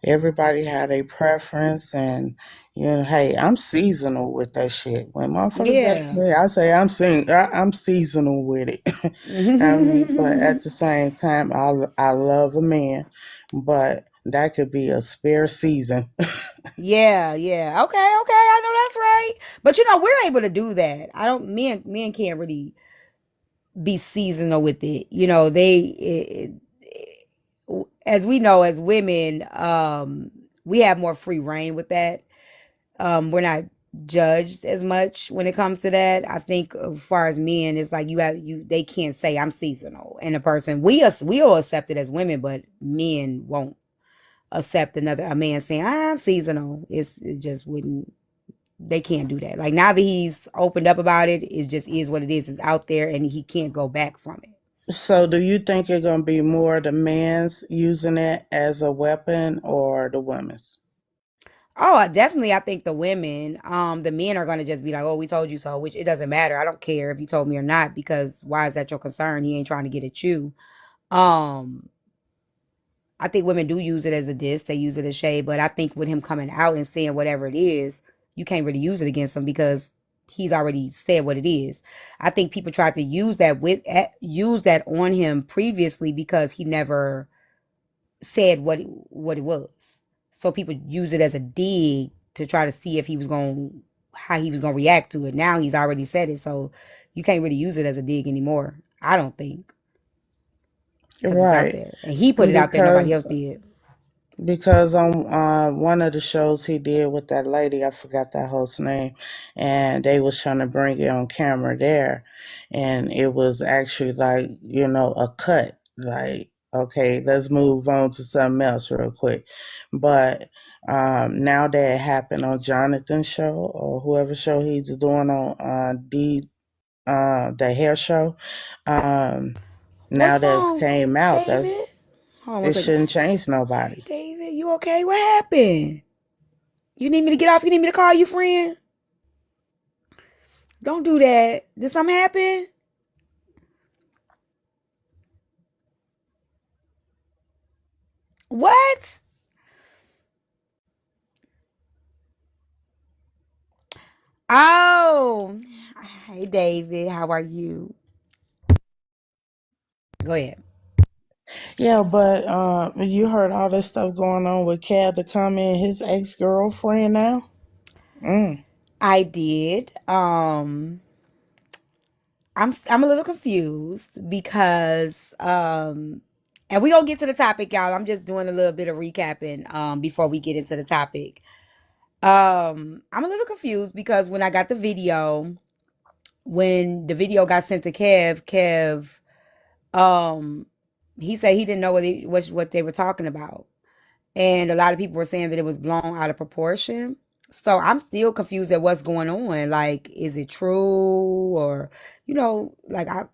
everybody had a preference, and hey, I'm seasonal with that shit. When motherfuckers ask Yeah. me, I say I'm seasonal with it. I mean, but at the same time, I love a man, but that could be a spare season. Yeah, yeah. Okay, okay. I know that's right. But we're able to do that. I don't. Men can't really be seasonal with it. As we know, as women, we have more free reign with that. We're not judged as much when it comes to that. I think as far as men, it's like they can't say I'm seasonal, and a person we'll accept it as women, but men won't accept a man saying I'm seasonal. It just wouldn't. They can't do that. Like now that he's opened up about it, it just is what it is. It's out there, and he can't go back from it. So, do you think it's gonna be more the men's using it as a weapon or the women's? Oh, definitely. I think the men are going to just be like, "Oh, we told you so," which it doesn't matter. I don't care if you told me or not because why is that your concern? He ain't trying to get at you. Um, I think women do use it as a diss. They use it as shade, but I think with him coming out and saying whatever it is, you can't really use it against him because he's already said what it is. I think people tried to use that on him previously because he never said what it was. So people use it as a dig to try to see if he was going how he was going to react to it. Now he's already said it, so you can't really use it as a dig anymore. I don't think because it's out Right, there, and he put it out there. Nobody because else did. on one of the shows he did with that lady, I forgot that host's name, and they was trying to bring it on camera there, and it was actually like a cut. Like, okay, let's move on to something else real quick. But now that it happened on Jonathan's show or whoever show he's doing on the hair show, um, now What's that's wrong, came out, David? that's Hold on one it second. shouldn't change Hey, nobody. David, you okay? What happened? You need me to get off? You need me to call you, friend? Don't do that. Did something happen? What? Oh, hey, David. How are you? Go ahead. Yeah, but you heard all this stuff going on with Cad the comment, his ex girlfriend now. Mm. I did. I'm a little confused because and we gonna get to the topic, y'all. I'm just doing a little bit of recapping before we get into the topic. I'm a little confused because when the video got sent to Kev, um, he said he didn't know what they were talking about, and a lot of people were saying that it was blown out of proportion. So I'm still confused at what's going on. Like, is it true or, like I.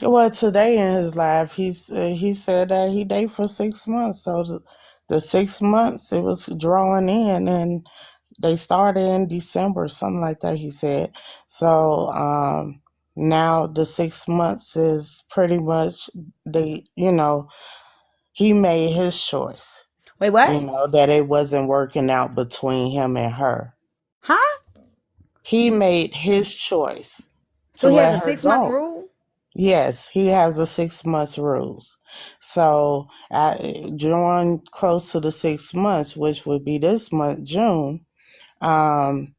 Well, today in his life, he said that he dated for 6 months. So the 6 months it was drawing in, and they started in December, something like that. He said so. Now the 6 months is pretty much he made his choice. Wait, what? That it wasn't working out between him and her. Huh? He made his choice So to he has let a her 6-month go. rule? Yes, he has a 6 months rules. So during close to the 6 months, which would be this month, June, um,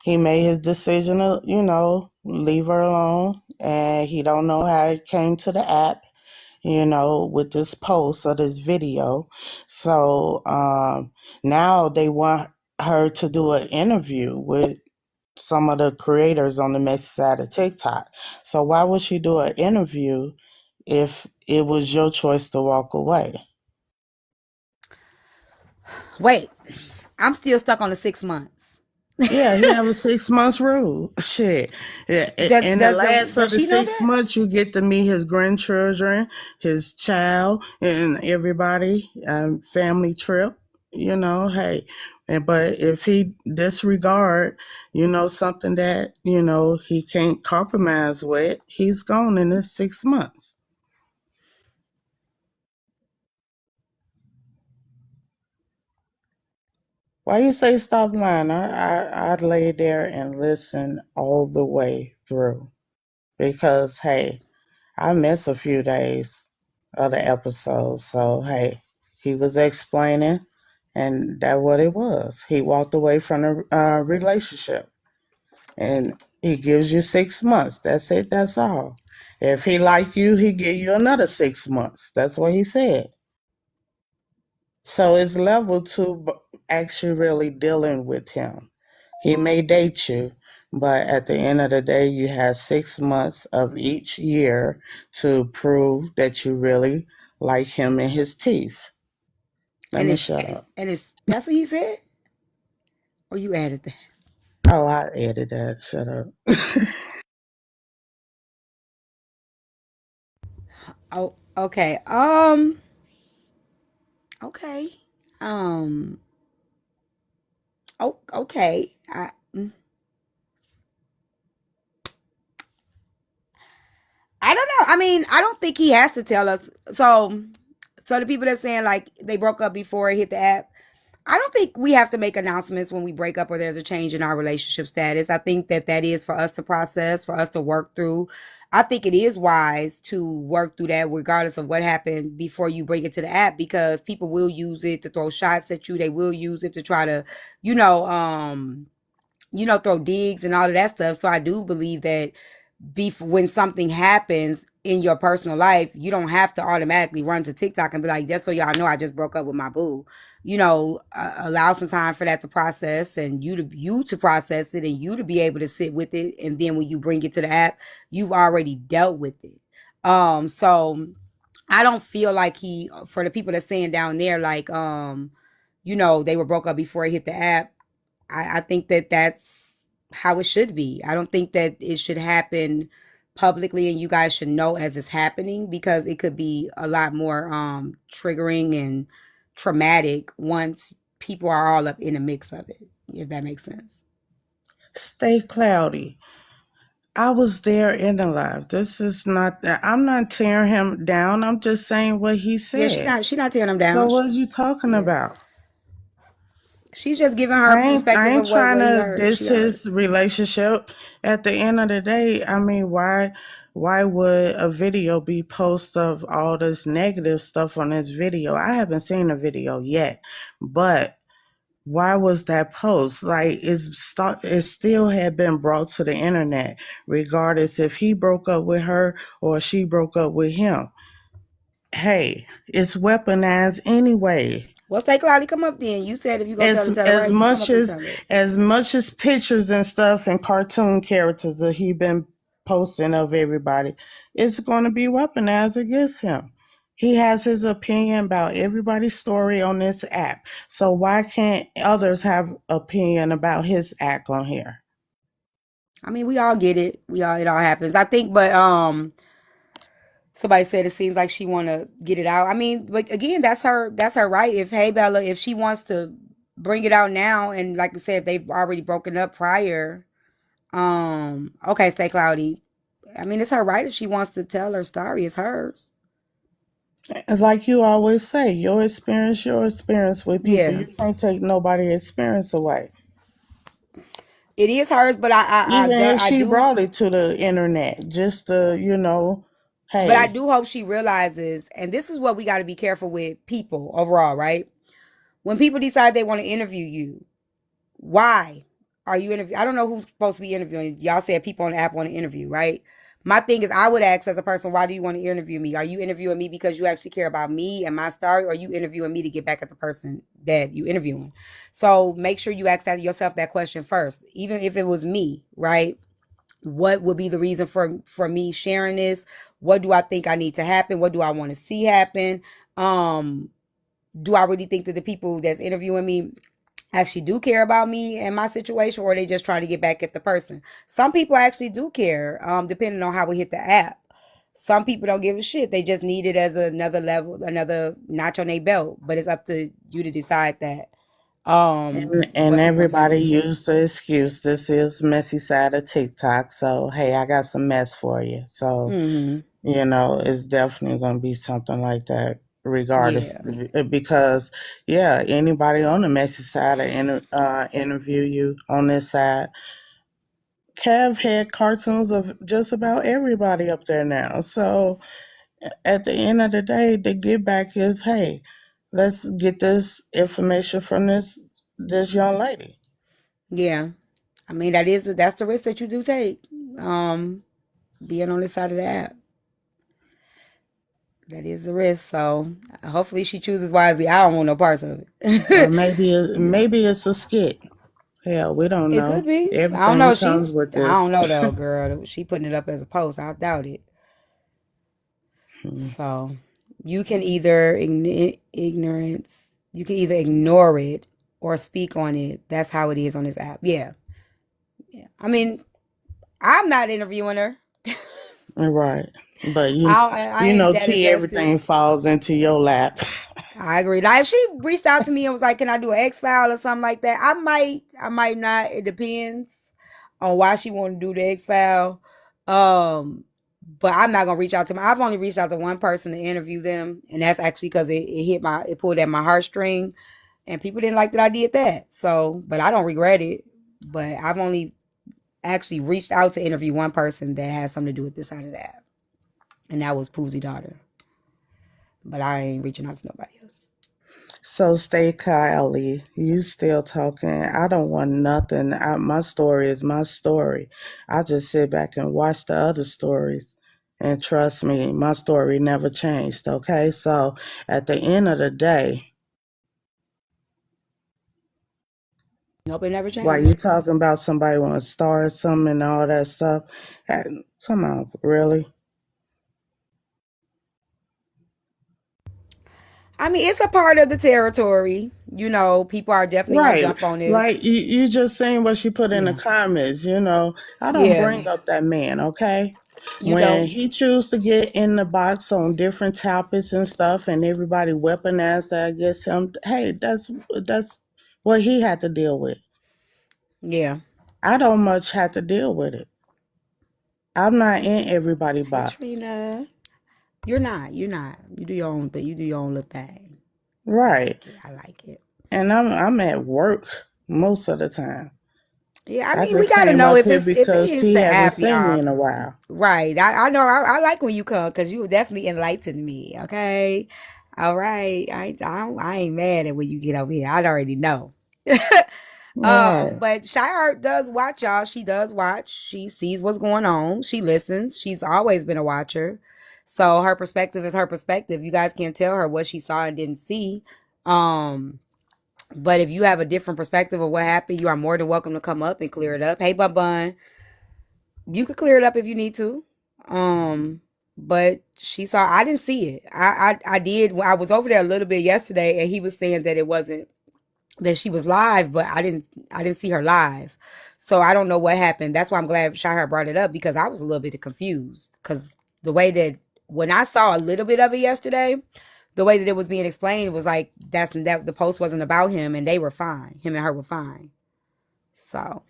he made his decision to, leave her alone, and he don't know how it came to the app, with this post or this video. So now they want her to do an interview with some of the creators on the messy side of TikTok. So why would she do an interview if it was your choice to walk away? Wait, I'm still stuck on the 6 months. Yeah, he have a 6 months rule. Shit. Yeah, in the last of Does the she know 6 months, you get to meet his grandchildren, his child, and everybody. Family trip. Hey. But if he disregard, something that he can't compromise with, he's gone in this 6 months. Why you say stop lying? I lay there and listen all the way through because hey. I missed a few days of the episodes, so hey, he was explaining, and that what it was. He walked away from the relationship, and he gives you 6 months. That's it. That's all. If he like you, he give you another 6 months. That's what he said. So it's level two actually really dealing with him. He may date you, but at the end of the day, you have 6 months of each year to prove that you really like him and his teeth. Let and me it's shut up. and it's that's what he said? Or you added that? Oh, I added that. Shut up. Oh, okay. Okay. Um okay. I don't know. I mean, I don't think he has to tell us. So the people that saying like they broke up before it hit the app, I don't think we have to make announcements when we break up or there's a change in our relationship status. I think that is for us to process, for us to work through. I think it is wise to work through that regardless of what happened before you bring it to the app because people will use it to throw shots at you. They will use it to try to, you know, um, throw digs and all of that stuff. So I do believe that when something happens in your personal life, you don't have to automatically run to TikTok and be like, just so y'all know, I just broke up with my boo. Allow some time for that to process and you to process it and you to be able to sit with it. And then when you bring it to the app, you've already dealt with it. So I don't feel like for the people that's saying down there, like, they were broke up before it hit the app. I think that that's how it should be. I don't think that it should happen publicly and you guys should know as it's happening because it could be a lot more triggering and traumatic once people are all up in the mix of it, if that makes sense. Stay cloudy. I was there in the live. This is not. I'm not tearing him down. I'm just saying what he Yeah, said. she not tearing them So down. what are you talking Yeah. about? She's just giving her I perspective ain't of what trying he to heard. diss She heard. his relationship. At the end of the day, I mean, why would a video be post of all this negative stuff on this video? I haven't seen the video yet, but why was that post? Like, it still had been brought to the internet, regardless if he broke up with her or she broke up with him. Hey, it's weaponized anyway. Well, say Cloudy, come up then. You said if you gonna as tell it as right, you come much up and as tell it. as much as pictures and stuff and cartoon characters that he been posting of everybody, it's going to be weaponized against him. He has his opinion about everybody's story on this app, so why can't others have opinion about his act on here? I mean, we all get it. It all happens. I think, but somebody said it seems like she want to get it out. I mean, but again, that's her right. If Hey Bella, if she wants to bring it out now, and like I said, they've already broken up prior. Okay, Stay Cloudy. I mean, it's her right if she wants to tell her story. It's hers. Like you always say, your experience with people. Yeah. You can't take nobody's experience away. It is hers, but Even if I she do, brought it to the internet, just to, but I hey, do hope she realizes, and this is what we got to be careful with people overall, right? When people decide they want to interview you, why are you interviewing? I don't know who's supposed to be interviewing. Y'all said people on the app want to interview, right? My thing is, I would ask as a person, why do you want to interview me? Are you interviewing me because you actually care about me and my story, or are you interviewing me to get back at the person that you interviewing? So make sure you ask that yourself that question first, even if it was me, right? What would be the reason for me sharing this? What do I think I need to happen? What do I want to see happen? Um, do I really think that the people that's interviewing me actually do care about me and my situation, or are they just trying to get back at the person? Some people actually do care, depending on how we hit the app. Some people don't give a shit. They just need it as another level, another notch on their belt. But it's up to you to decide that. and What people want to everybody interview you for. used the excuse, this is messy side of TikTok. So, hey, I got some mess for you. So, Mm-hmm. it's definitely going to be something like that, regardless. Yeah. Because, yeah, anybody on the messy side of interview you on this side. Kev had cartoons of just about everybody up there now. So, at the end of the day, the give back is, hey, let's get this information from this young lady. Yeah. I mean, that's the risk that you do take. Um, Being on this side of the app. That is the risk. So hopefully she chooses wisely. I don't want no parts of Or it. You know. maybe it's a skit. Hell, we don't It could know. be. I don't Everything know. comes with I don't this. know though, girl. She putting it up as a post. I doubt it. Hmm. So you can either ignorance. You can either ignore it or speak on it. That's how it is on this app. Yeah. Yeah. I mean, I'm not interviewing her. Right. But I ain't that T, invested. everything falls into your lap. I agree. Now, if she reached out to me and was like, "Can I do an X file or something like that?" I might not. It depends on why she want to do the X file. But I'm not gonna reach out to them. I've only reached out to one person to interview them, and that's actually because it pulled at my heartstring, and people didn't like that I did that. So, but I don't regret it. But I've only actually reached out to interview one person that has something to do with this side of that, and that was Poozy daughter. But I ain't reaching out to nobody else. So stay Kylie. You still talking. I don't want nothing. My story is my story. I just sit back and watch the other stories. And trust me, my story never changed. Okay. So at the end of the day, Nope, it never while you changed. talking about somebody want to start something and all that stuff, hey, come on, really? I mean, it's a part of the territory. You know, people are definitely gonna Right. jump on Like this. you just saying what she put in the Yeah, comments, I don't yeah. bring up that man, okay? You When don't. he choose to get in the box on different topics and stuff and everybody weaponized that against him, hey, that's what he had to deal with. Yeah. I don't much have to deal with it. I'm not in everybody Hey, box. Trina. You're not. You're not. You do your own thing. You do your own little thing. I Right. like it. I like it. And I'm at work most of the time. Yeah, I I mean, we just gotta came know up if here it because is T the hasn't app, seen me y'all. in a while. Right. I know. I like when you come because you definitely enlighten me. Okay. All right. I ain't mad at when you get over here. I already know. Right. But Shire does watch, y'all. She does watch. She sees what's going on. She listens. She's always been a watcher. So her perspective is her perspective. You guys can't tell her what she saw and didn't see. Um, but if you have a different perspective of what happened, you are more than welcome to come up and clear it up. Hey, Bun Bun, you could clear it up if you need to. Um, but she saw. I didn't see it. I did. I was over there a little bit yesterday, and he was saying that it wasn't that she was live, but I didn't see her live. So I don't know what happened. That's why I'm glad Shahar brought it up because I was a little bit confused because the way that when I saw a little bit of it yesterday, the way that it was being explained was like that the post wasn't about him and they were fine. Him and her were fine. So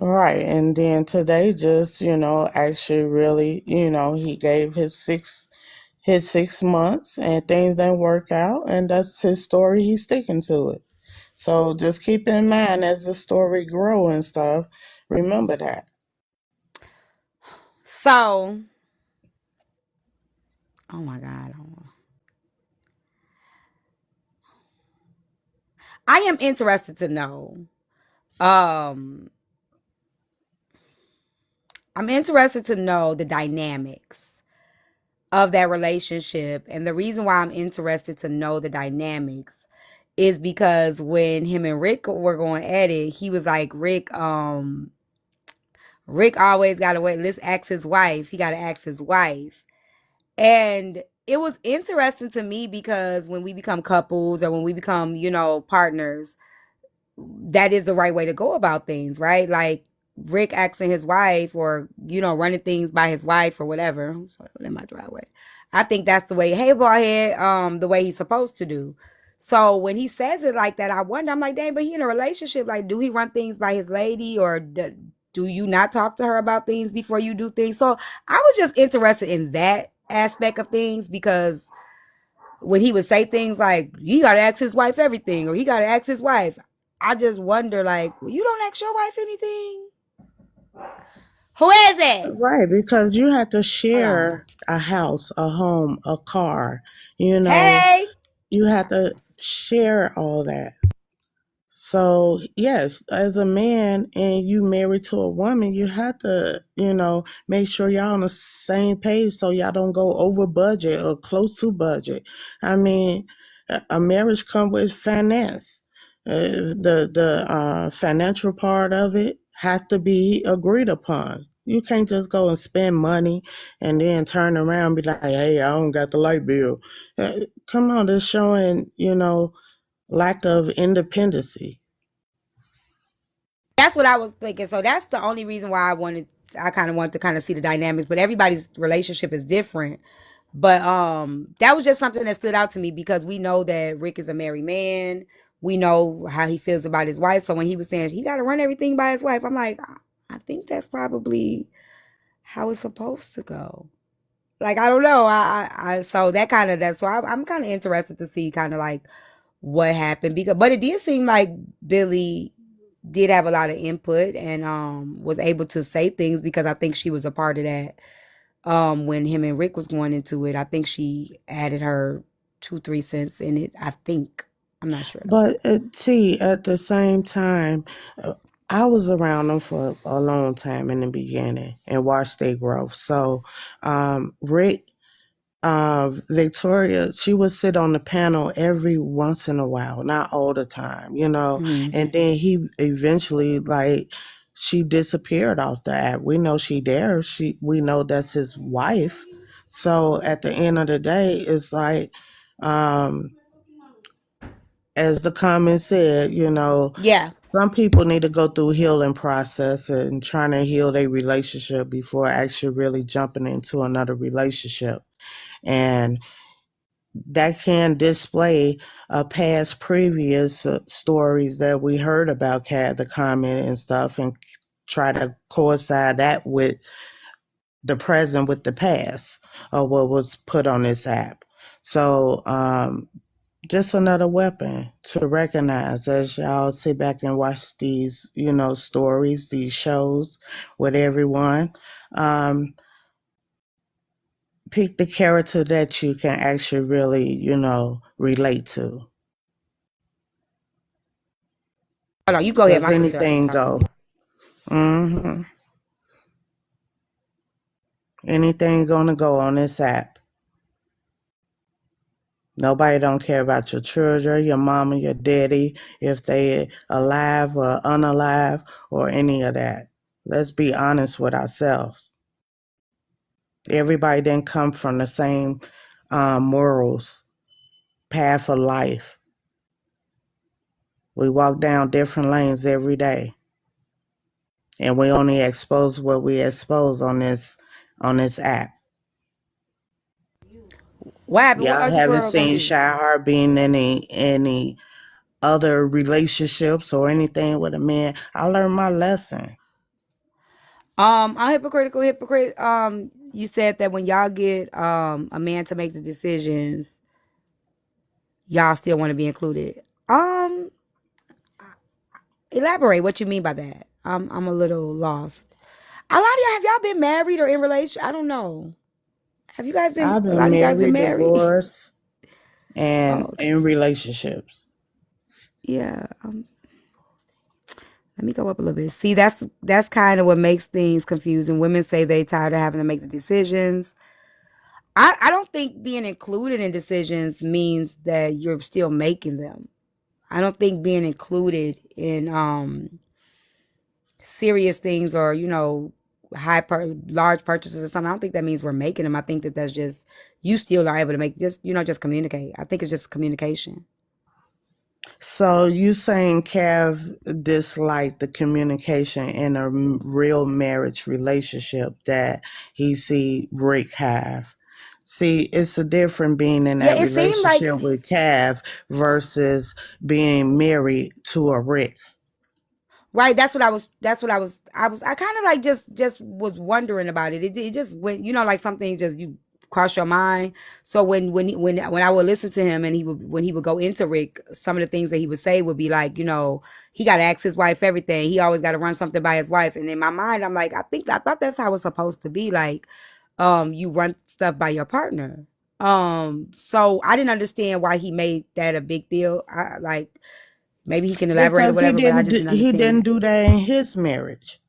Right. And then today just, actually really, he gave his 6 months and things didn't work out and that's his story. He's sticking to it. So just keep in mind as the story grow and stuff, Remember that. So, oh my God. I am interested to know. Um, I'm interested to know the dynamics of that relationship. And the reason why I'm interested to know the dynamics is because when him and Rick were going at it, he was like, Rick always gotta wait. Let's ask his wife. He gotta ask his wife. And it was interesting to me because when we become couples or when we become, partners, that is the right way to go about things, right? Like Rick asking his wife or, running things by his wife or whatever. So in my driveway. I think that's the way, hey, boyhead, the way he's supposed to do. So when he says it like that, I wonder, I'm like, dang, but he in a relationship. Like, do he run things by his lady or do you not talk to her about things before you do things? So I was just interested in that aspect of things because when he would say things like, he got to ask his wife everything or he got to ask his wife, I just wonder, like, well, you don't ask your wife anything? Who is it? Right, because you have to Hold on. share a house, a home, a car. You know, Hey. you have Sorry, that's to my sister. share all that. So, yes, as a man and you married to a woman, you have to, make sure y'all on the same page so y'all don't go over budget or close to budget. I mean, a marriage comes with finance. The financial part of it has to be agreed upon. You can't just go and spend money and then turn around and be like, hey, I don't got the light bill. Come on, that's showing, lack of independency. That's what I was thinking. So that's the only reason why I kind of wanted to kind of see the dynamics, but everybody's relationship is different. But that was just something that stood out to me because we know that Rick is a married man. We know how he feels about his wife. So when he was saying he got to run everything by his wife, I'm like, I think that's probably how it's supposed to go. Like I don't know. So that kind of that's so I'm kind of interested to see kind of like what happened because but it did seem like Billy did have a lot of input and was able to say things because I think she was a part of that when him and Rick was going into it. I think she added her 2-3 cents in it. I think I'm not sure though. But see, at the same time, I was around them for a long time in the beginning and watched their growth. So, Rick, Victoria, she would sit on the panel every once in a while, not all the time, Mm-hmm. And then he eventually, like, she disappeared off the app. We know she there. We know that's his wife. So at the end of the day, it's like, um, as the comment said, Yeah. some people need to go through healing process and trying to heal their relationship before actually really jumping into another relationship. And that can display past previous stories that we heard about Cat, the comment and stuff, and try to coincide that with the present with the past or what was put on this app. So just another weapon to recognize as y'all sit back and watch these, stories, these shows with everyone. Um, Pick the character that you can actually really, relate to. Hold on, you go ahead. Because My sister anything talking. go. hmm Anything gonna go on this app. Nobody don't care about your children, your mama, your daddy, if they alive or unalive or any of that. Let's be honest with ourselves. Everybody didn't come from the same morals, path of life. We walk down different lanes every day, and we only expose what we expose on this app. What happened? What Y'all other haven't girl gonna seen be? Shah being any other relationships or anything with a man. I learned my lesson. I'm hypocritical. Hypocrite. You said that when y'all get a man to make the decisions, y'all still want to be included. Um, Elaborate what you mean by that. I'm a little lost. A lot of y'all, have y'all been married or in relation? I don't know. Have you guys been? I've A lot been of you guys been married, married? divorced, Oh, and okay. in relationships. Yeah. Let me go up a little bit. See, that's kind of what makes things confusing. Women say they tired of having to make the decisions. I don't think being included in decisions means that you're still making them. I don't think being included in serious things or large purchases or something. I don't think that means we're making them. I think that that's just you still are able to make just communicate. I think it's just communication. So you saying Kev disliked the communication in a real marriage relationship that he see Rick have? See, it's a different being in Yeah, that it seemed like relationship with Kev versus being married to a Rick. right. I kind of like just was wondering about it. It just went, like something just you cross your mind. So when I would listen to him and when he would go into Rick, some of the things that he would say would be like, he got to ask his wife everything. He always got to run something by his wife. And in my mind, I'm like, I thought that's how it's supposed to be. Like, you run stuff by your partner. So I didn't understand why he made that a big deal. I like maybe he can elaborate or Because whatever, but I just didn't he understand didn't that. do that in his marriage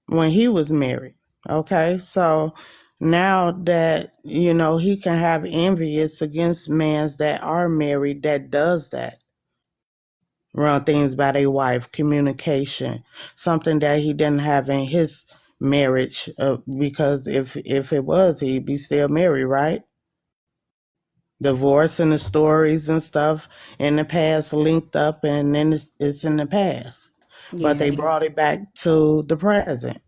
when he was married. Okay, so now that he can have envious against mans that are married that does that, run things by their wife, communication, something that he didn't have in his marriage. Because if it was, he'd be still married, right? Divorce and the stories and stuff in the past linked up, and then it's in the past. But they Yeah. brought it back to the present.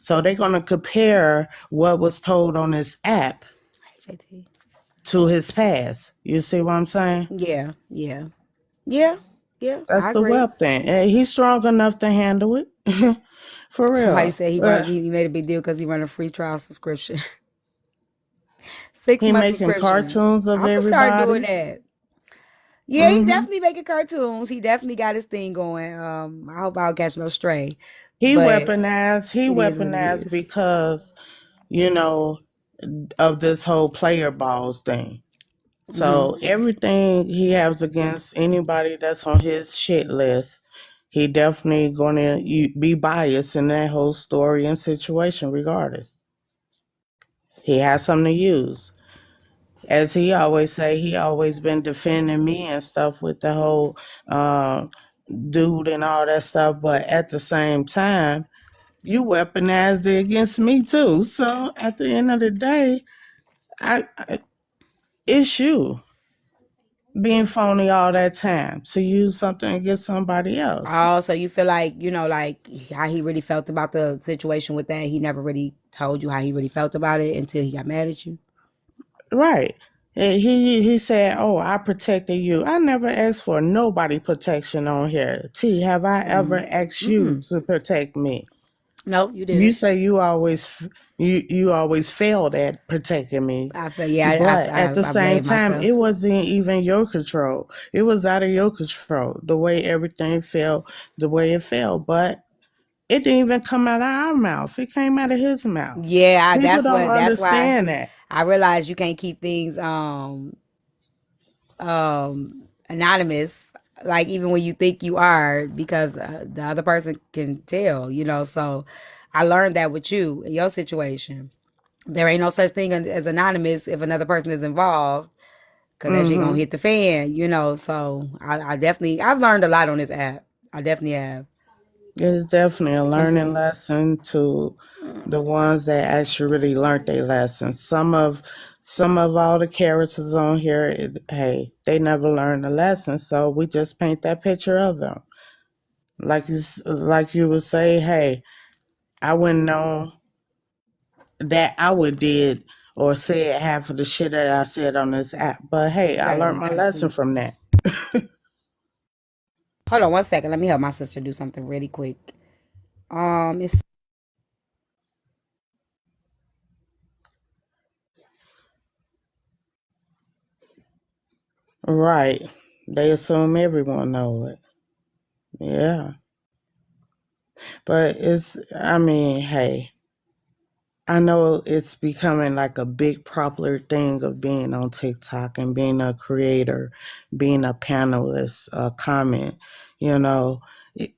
So they're going to compare what was told on this app Hey, JT. to his past. You see what I'm saying? Yeah, yeah, yeah, yeah. That's I the agree. web thing. And he's strong enough to handle it. For Somebody real. said he made a big deal because he run a free trial subscription, six He month making subscription. cartoons of I'm gonna start doing everybody. that. Yeah, he Hmm. definitely making cartoons. He definitely got his thing going. I hope I don't catch no stray, He but weaponized. He it is what it weaponized is. because you know of this whole player balls thing. Hmm. So everything he has against anybody that's on his shit list, he definitely gonna be biased in that whole story and situation. Regardless, he has something to use. As he always say, he always been defending me and stuff with the whole uh, dude and all that stuff. But at the same time, you weaponized it against me too. So at the end of the day, I it's you being phony all that time to use something against somebody else. Oh, so you feel like like how he really felt about the situation with that. He never really told you how he really felt about it until he got mad at you. Right. He said, "Oh, I protected you. I never asked for nobody protection on here. T, have I ever asked you Mm-mm. to protect me? No, you You didn't. say you always failed at protecting me, I feel yeah. but at the I same blame time, myself. it wasn't even your control. It was out of your control. The way everything fell, the way it fell, but it didn't even come out of our mouth. It came out of his mouth. Yeah, People don't that's why understand that. I realized you can't keep things anonymous, like even when you think you are, because the other person can tell, so I learned that with you in your situation. There ain't no such thing as anonymous if another person is involved, because that shit gonna Hmm. hit the fan, so I definitely I've learned a lot on this app. I definitely have. It's definitely a I'm learning saying. lesson to the ones that actually really learned their lessons. Some of all the characters on here, hey, they never learned a lesson, so we just paint that picture of them. Like you would say, hey, I wouldn't know that I would did or said half of the shit that I said on this app, but hey, You I gotta learned my lesson complete. from that. Hold on 1 second. Let me help my sister do something really quick. It's Right? They assume everyone know it. Yeah. But I mean, hey, I know it's becoming like a big popular thing of being on TikTok and being a creator, being a panelist, a comment. You know,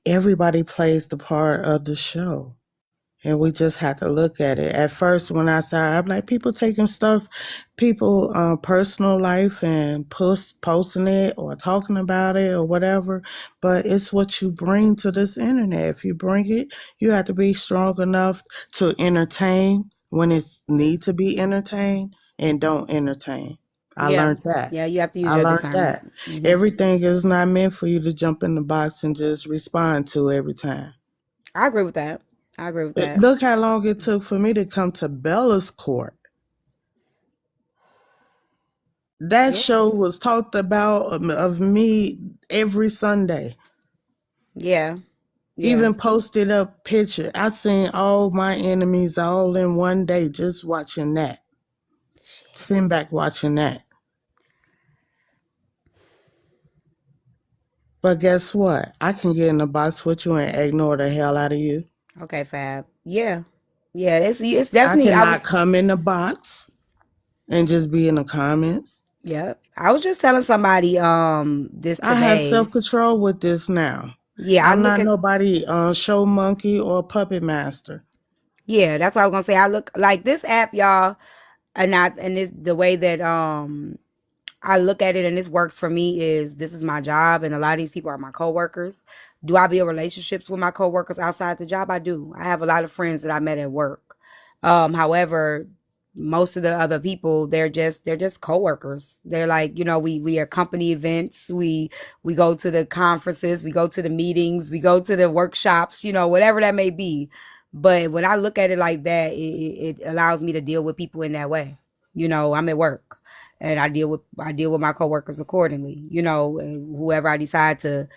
everybody plays the part of the show. And we just have to look at it. At first, when I saw, I'm like, people taking stuff, people personal life and posting it or talking about it or whatever. But it's what you bring to this internet. If you bring it, you have to be strong enough to entertain when it's need to be entertained and don't entertain. I Yeah. learned that. Yeah, you have to use I your learned that. discernment. Hmm. Everything is not meant for you to jump in the box and just respond to every time. I agree with that. I agree with that. Look how long it took for me to come to Bella's court. That Yeah. show was talked about of me every Sunday. Yeah. Yeah. Even posted up picture. I seen all my enemies all in one day just watching that. Sitting back watching that. But guess what? I can get in the box with you and ignore the hell out of you. Okay, Fab. Yeah. Yeah, it's I definitely I was cannot come in the box and just be in the comments. yeah. I was just telling somebody this I have today. self-control with this now. Yeah, I I'm look not at nobody show monkey or puppet master. yeah, that's what I was gonna say. I look like this app, y'all, and this the way that I look at it and this works for me is this is my job and a lot of these people are my coworkers. Do I build relationships with my coworkers outside the job? I do. I have a lot of friends that I met at work. However, most of the other people they're just coworkers. They're like, we are company events. We go to the conferences, we go to the meetings, we go to the workshops, whatever that may be. But when I look at it like that, it allows me to deal with people in that way. I'm at work and I deal with my coworkers accordingly. And whoever I decide to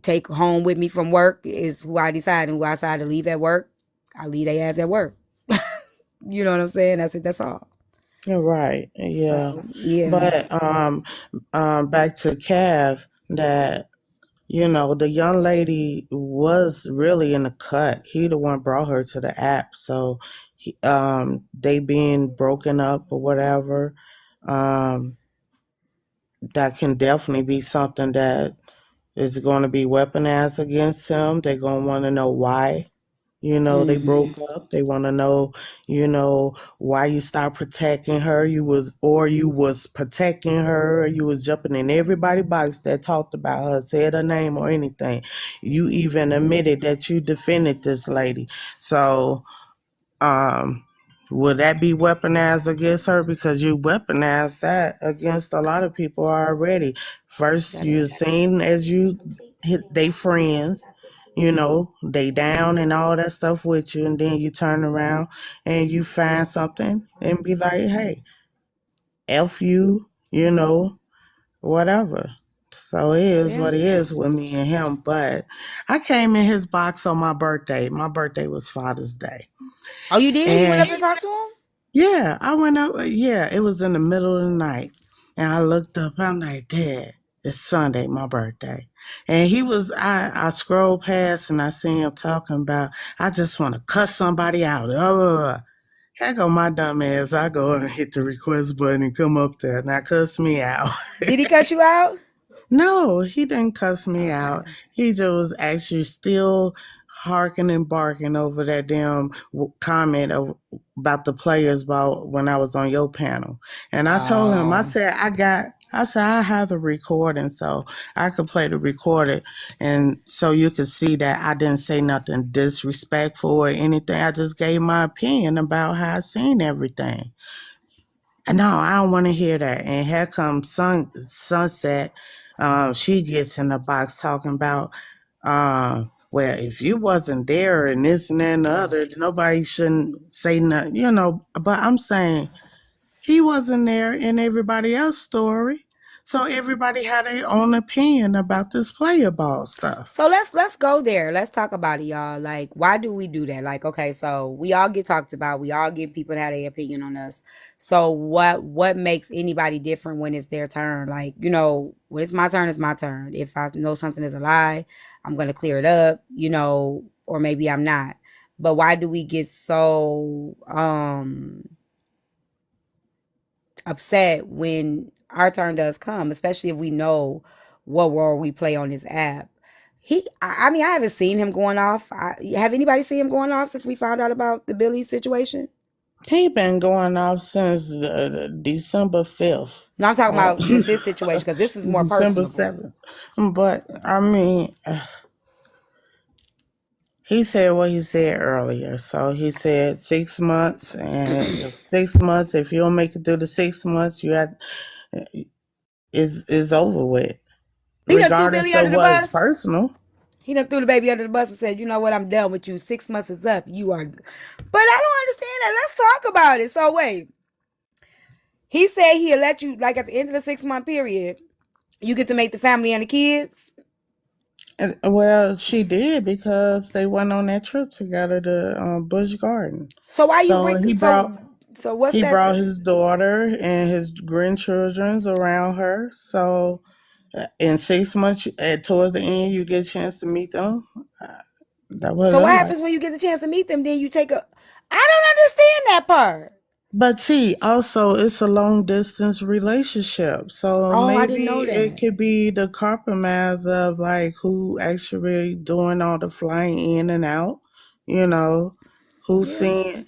take home with me from work is who I decide, and who I decide to leave at work, I leave their ass at work. You know what I'm saying? That's it. That's all. You're right. Yeah. So yeah, But back to Cav, that the young lady was really in the cut. He the one brought her to the app. So they being broken up or whatever, um that can definitely be something that is going to be weaponized against him. They're going to want to know why. They hmm broke up. They want to know, why you stopped protecting her. You was protecting her. Or you was jumping in everybody's box that talked about her, said her name or anything. You even admitted that you defended this lady. So, um, will that be weaponized against her? Because you weaponized that against a lot of people already. First, gotta you seen as you hit they friends, they down and all that stuff with you, and then you turn around and you find something and be like, hey, F you, whatever. So it is yeah. what it is with me and him. But I came in his box on my birthday. My birthday was Father's Day. Oh, you did? You went And up and talked to him? yeah, I went up. Yeah, it was in the middle of the night. And I looked up. I'm like, Dad, it's Sunday, my birthday. And I scrolled past and I seen him talking about, I just want to cuss somebody out. Here go my dumb ass. I go and hit the request button and come up there. Now cuss me out. Did he cut you out? No, he didn't cuss me out. Okay. He just was actually still harking and barking over that damn comment about the players about when I was on your panel. And I told him, Oh, I said, I have the recording so I could play the recording and so you could see that I didn't say nothing disrespectful or anything. I just gave my opinion about how I seen everything. No, I don't want to hear that. And here comes Sunset. She gets in the box talking about, well, if you wasn't there and this and that and the other, nobody shouldn't say nothing, But I'm saying he wasn't there in everybody else's story. So everybody had their own opinion about this player ball stuff. so let's go there. Let's talk about it, y'all. Like, why do we do that? Like, okay, so we all get talked about. We all get people that have their opinion on us. So what makes anybody different when it's their turn? Like, when it's my turn, it's my turn. If I know something is a lie, I'm gonna clear it up. or maybe I'm not. But why do we get so upset when our turn does come, especially if we know what role we play on this app? I mean, I haven't seen him going off. Have anybody seen him going off since we found out about the Billy situation? He been going off since December 5th. No, I'm talking about with this situation because this is more December personable. 7th. But, I mean, he said what he said earlier. So he said 6 months, and if 6 months, if you don't make it through the 6 months, you have is over with, He done threw regardless Billy under of the what's bus. personal. He done threw the baby under the bus and said, "You know what? I'm done with you. 6 months is up. You are." But I don't understand that. Let's talk about it. So wait, he said he'll let you, like, at the end of the 6 month period, you get to make the family and the kids. And, well, she did because they went on that trip together to Busch Garden. So why you So bring? he So brought so what's he that? brought his daughter and his grandchildrens around her. So in 6 months, towards the end, you get a chance to meet them. That was So I what like. happens when you get the chance to meet them? Then you take a. I don't understand that part. But T, also it's a long distance relationship. So Oh, I didn't maybe know it that. could be the compromise of like who actually doing all the flying in and out, you know, who's Yeah.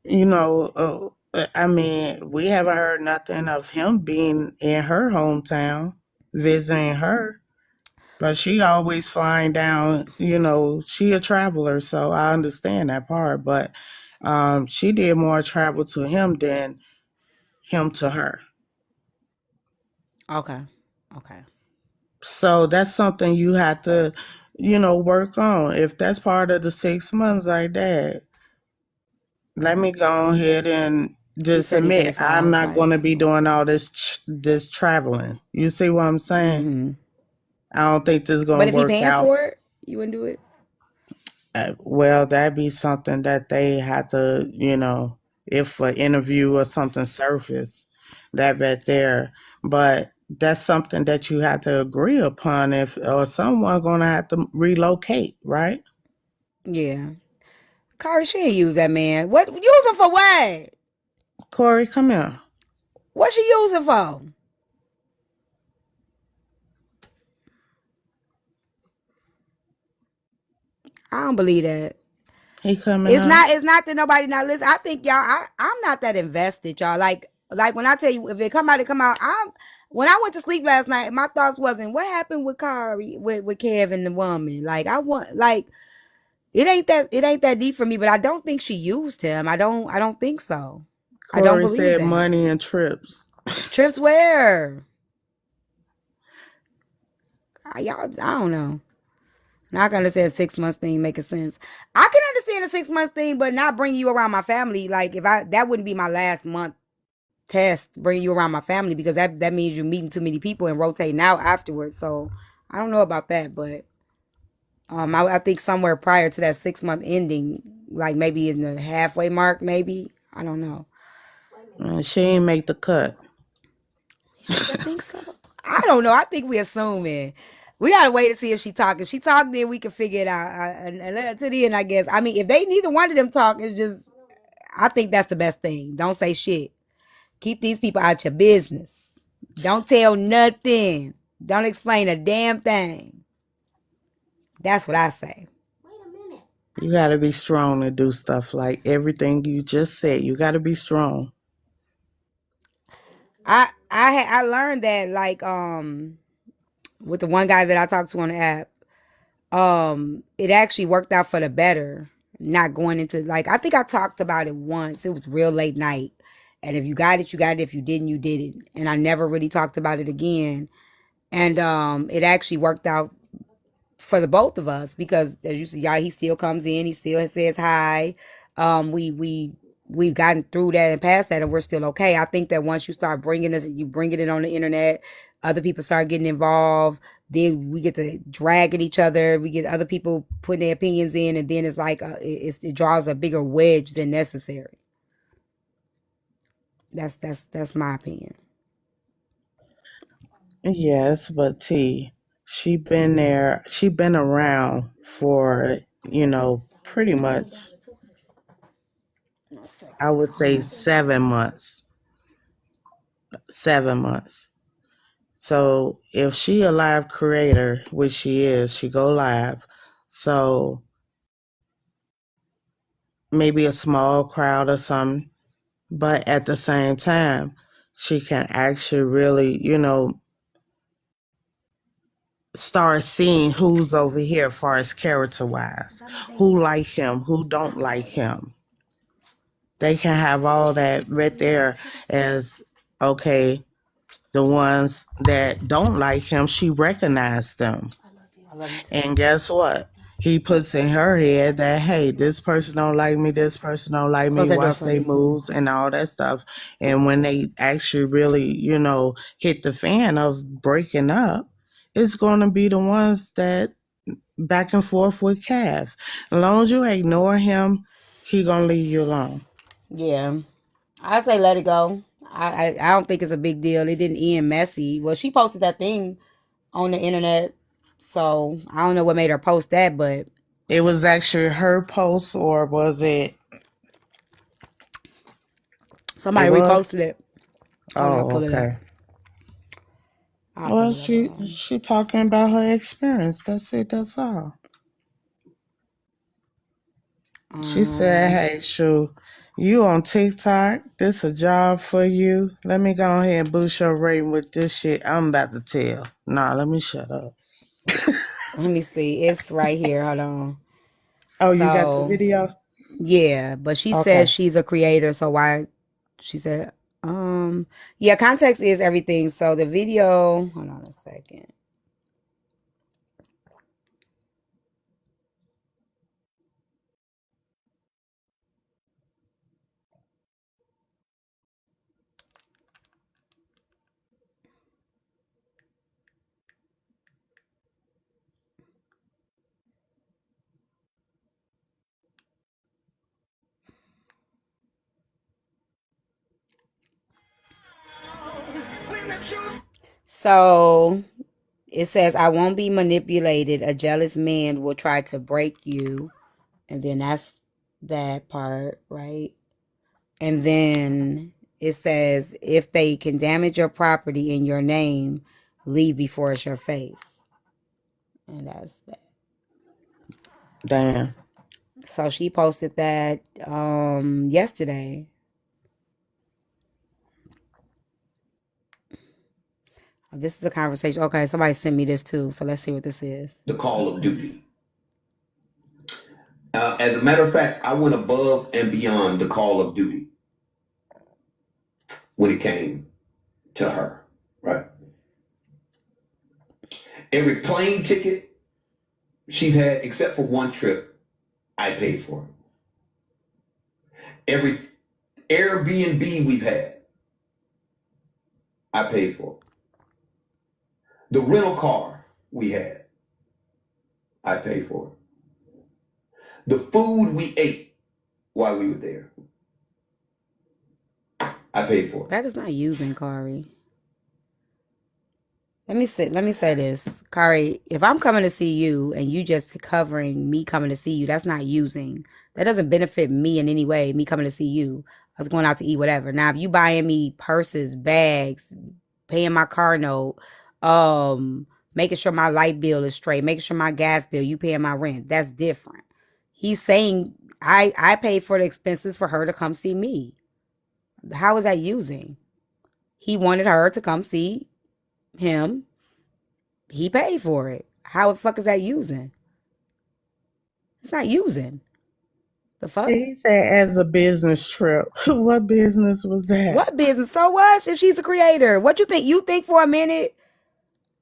seeing, I mean, we haven't heard nothing of him being in her hometown visiting her. But she always flying down, she a traveler, so I understand that part. But she did more travel to him than him to her. Okay. Okay. So that's something you have to, work on. If that's part of the 6 months like that, let me go ahead and He just said he admit paid for all I'm her not going to flights. be doing all this traveling. You see what I'm saying? Mm-hmm. I don't think this is But going to if he work paying out. for it, you wouldn't do it. Well, that'd be something that they had to, if an interview or something surface, that right there. But that's something that you have to agree upon if or someone gonna have to relocate, right? Yeah. Kari, she ain't use that man. What use him for what? Corey, come here. What she use him for? I don't believe that. He coming It's up. not. It's not that nobody not listen. I think y'all. I'm not that invested, y'all. Like when I tell you, if they come out, they come out. When I went to sleep last night, my thoughts wasn't what happened with Kari, with Kevin the woman. Like I want, like it ain't that deep for me. But I don't think she used him. I don't think so. I don't Corey believe said that. money and trips. Trips where? Y'all, I don't know. Now I can understand 6 months thing making sense. I can understand the 6 months thing, but not bring you around my family. Like if I that wouldn't be my last month test, bringing you around my family because that means you're meeting too many people and rotating out afterwards. So I don't know about that, but I think somewhere prior to that 6 month ending, like maybe in the halfway mark, maybe I don't know. And she ain't make the cut. I think so. I don't know. I think we assuming. We gotta wait to see if she talk. If she talk, then we can figure it out. And to the end, I guess. I mean, if they neither one of them talk, it's just. I think that's the best thing. Don't say shit. Keep these people out your business. Don't tell nothing. Don't explain a damn thing. That's what I say. You gotta be strong to do stuff like everything you just said. You gotta be strong. I learned that like with the one guy that I talked to on the app. It actually worked out for the better. Not going into like I think I talked about it once. It was real late night. And if you got it, you got it. If you didn't, you didn't. And I never really talked about it again. And it actually worked out for the both of us because as you see, y'all, he still comes in, he still says hi. We've gotten through that and past that, and we're still okay. I think that once you start bringing this, you bringing it on the internet, other people start getting involved. Then we get to drag at each other. We get other people putting their opinions in, and then it's like it draws a bigger wedge than necessary. That's my opinion. Yes, but T, she been there. She been around for pretty much, I would say 7 months. 7 months. So if she a live creator, which she is, she go live. So maybe a small crowd or something. But at the same time, she can actually really, start seeing who's over here as far as character wise. Who like him, who don't like him. They can have all that right there as, okay, the ones that don't like him, she recognized them. And guess what? He puts in her head that, hey, this person don't like me, this person don't like me, watch their moves and all that stuff. And when they actually really, hit the fan of breaking up, it's going to be the ones that back and forth with Cav. As long as you ignore him, he going to leave you alone. Yeah. I'd say let it go. I don't think it's a big deal. It didn't end messy. Well, she posted that thing on the internet, so I don't know what made her post that, but it was actually her post, or was it somebody reposted it? Oh, okay. Well, she talking about her experience. That's it. That's all. She said, "Hey, Shu, you on TikTok? This a job for you? Let me go ahead and boost your rating with this shit I'm about to tell." Nah, let me shut up. Let me see. It's right here. Hold on. Oh, you got the video? Yeah, but she says she's a creator, so why? She said, yeah, context is everything. So the video, hold on a second. So it says, I won't be manipulated. A jealous man will try to break you. And then that's that part, right? And then it says, if they can damage your property in your name, leave before it's your face. And that's that. Damn. So she posted that yesterday. This is a conversation. Okay, somebody sent me this too. So let's see what this is. The Call of Duty. As a matter of fact, I went above and beyond the Call of Duty when it came to her, right? Every plane ticket she's had, except for one trip, I paid for. Every Airbnb we've had, I paid for. The rental car we had, I paid for. The food we ate while we were there, I paid for. That is not using, Kari. Let me say this, Kari. If I'm coming to see you and you just covering me coming to see you, that's not using. That doesn't benefit me in any way. Me coming to see you, I was going out to eat, whatever. Now, if you buying me purses, bags, paying my car note, making sure my light bill is straight, making sure my gas bill, you paying my rent, that's different. He's saying I paid for the expenses for her to come see me. How is that using? He wanted her to come see him. He paid for it. How the fuck is that using? It's not using. The fuck? He said as a business trip. What business was that? What business? So what if she's a creator? What you think? You think for a minute,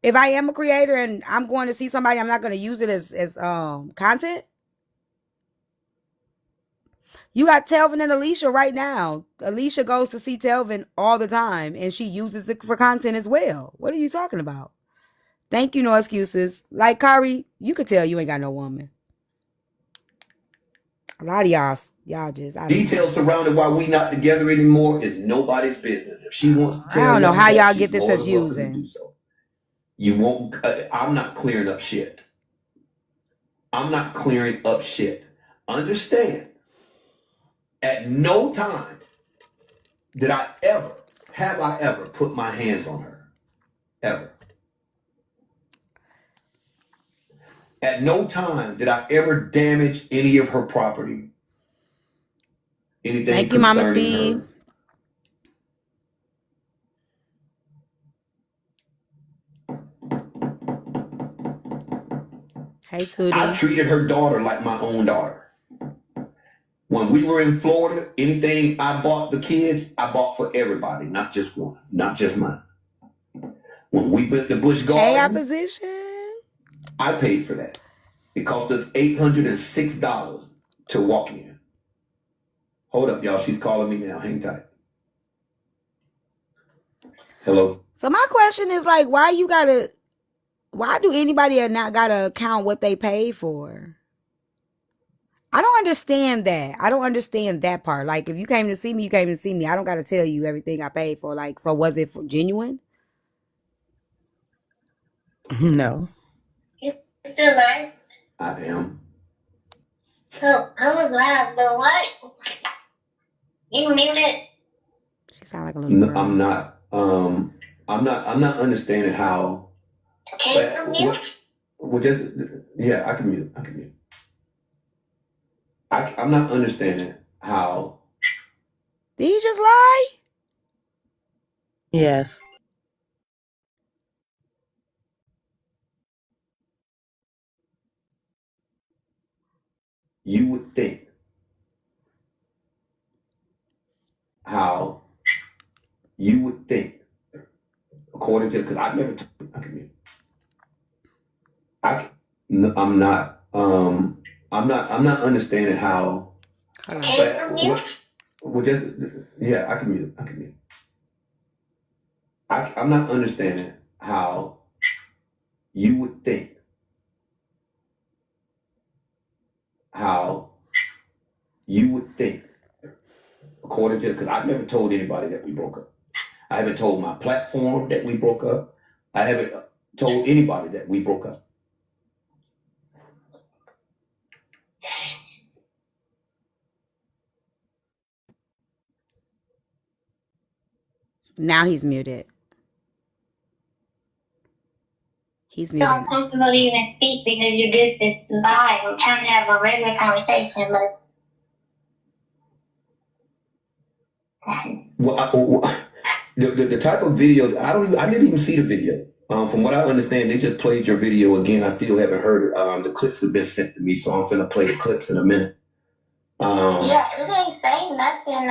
if I am a creator and I'm going to see somebody, I'm not going to use it as content? You got Telvin and Alicia right now. Alicia goes to see Telvin all the time, and she uses it for content as well. What are you talking about? Thank you, no excuses. Like, Kari, you could tell you ain't got no woman. A lot of y'all just... Details surrounding why we not together anymore is nobody's business. If she wants to tell I don't know how y'all she's get this more as than welcome to using. do so. You won't... I'm not clearing up shit. I'm not clearing up shit. Understand, at no time have I ever put my hands on her. Ever. At no time did I ever damage any of her property. Anything Thank you, Mama concerning C. her. Hey, Tootie. I treated her daughter like my own daughter. When we were in Florida, anything I bought the kids, I bought for everybody, not just one, not just mine. When we built the Busch Hey, Gardens, opposition. I paid for that. It cost us $806 to walk in. Hold up, y'all. She's calling me now. Hang tight. Hello? So my question is like, why do anybody not gotta count what they paid for? I don't understand that. I don't understand that part. Like, if you came to see me, you came to see me. I don't gotta tell you everything I paid for. Like, so was it genuine? No. You still live? I am. So I was live, but what? You muted? She sound like a little girl. I'm not. I'm not understanding how. Can you mute? Yeah, I can mute. I'm not understanding how. Did he just lie? Yes. You would think how you would think, according to, because I've never told you, I can mute. I'm not understanding how. Can you mute? I can mute. I'm not understanding how you would think, according to, because I've never told anybody that we broke up. I haven't told my platform that we broke up. I haven't told anybody that we broke up. Now he's muted. He's So muted. uncomfortable to even speak because you did this live. I'm trying to have a regular conversation, but The type of video, I didn't even see the video. From what I understand, they just played your video again. I still haven't heard it. The clips have been sent to me, so I'm finna play the clips in a minute. yeah, it ain't say nothing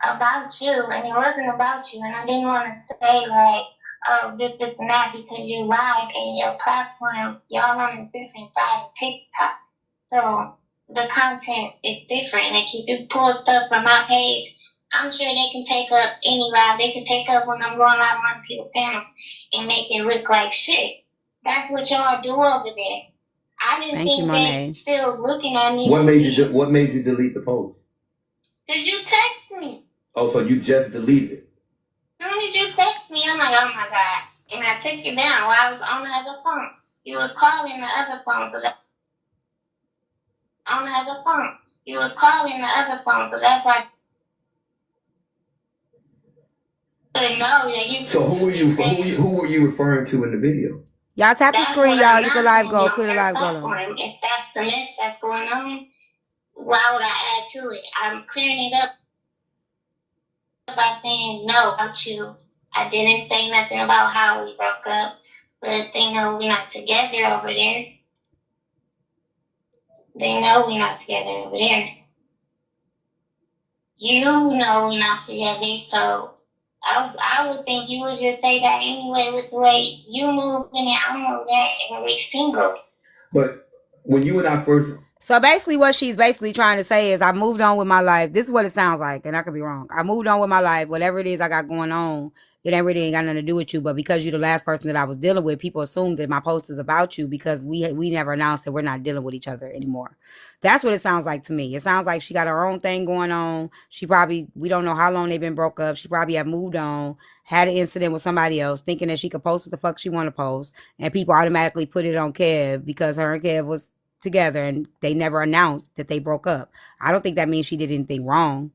about you, and it wasn't about you, and I didn't want to say like, oh, this, and that, because you live and your platform, y'all on a different side of TikTok, so the content is different. Like if you pull stuff from my page, I'm sure they can take up any live. They can take up when I'm going live on people's panels and make it look like shit. That's what y'all do over there. I didn't think they still looking at me. What made you delete the post? Did you text me? Oh, so you just deleted it? As soon as you text me, I'm like, oh my God. And I took it down while I was on the other phone. You was calling the other phone, so that on the other phone. You was calling the other phone, so that's why. No, yeah, you. So who were you referring to in the video? Y'all tap the screen, y'all. Get the live go. Clear the live go. If that's the mess that's going on, why would I add to it? I'm clearing it up by saying no about you. I didn't say nothing about how we broke up, but they know we're not together over there. They know we're not together over there. You know we're not together, so I would think you would just say that anyway with the way you move and I know that and we're single. But when you and I first... So basically what she's basically trying to say is I moved on with my life. This is what it sounds like, and I could be wrong. I moved on with my life. Whatever it is I got going on, it ain't really ain't got nothing to do with you. But because you're the last person that I was dealing with, people assume that my post is about you because we never announced that we're not dealing with each other anymore. That's what it sounds like to me. It sounds like she got her own thing going on. We don't know how long they've been broke up. She probably have moved on, had an incident with somebody else, thinking that she could post what the fuck she want to post. And people automatically put it on Kev because her and Kev was together, and they never announced that they broke up. I don't think that means she did anything wrong.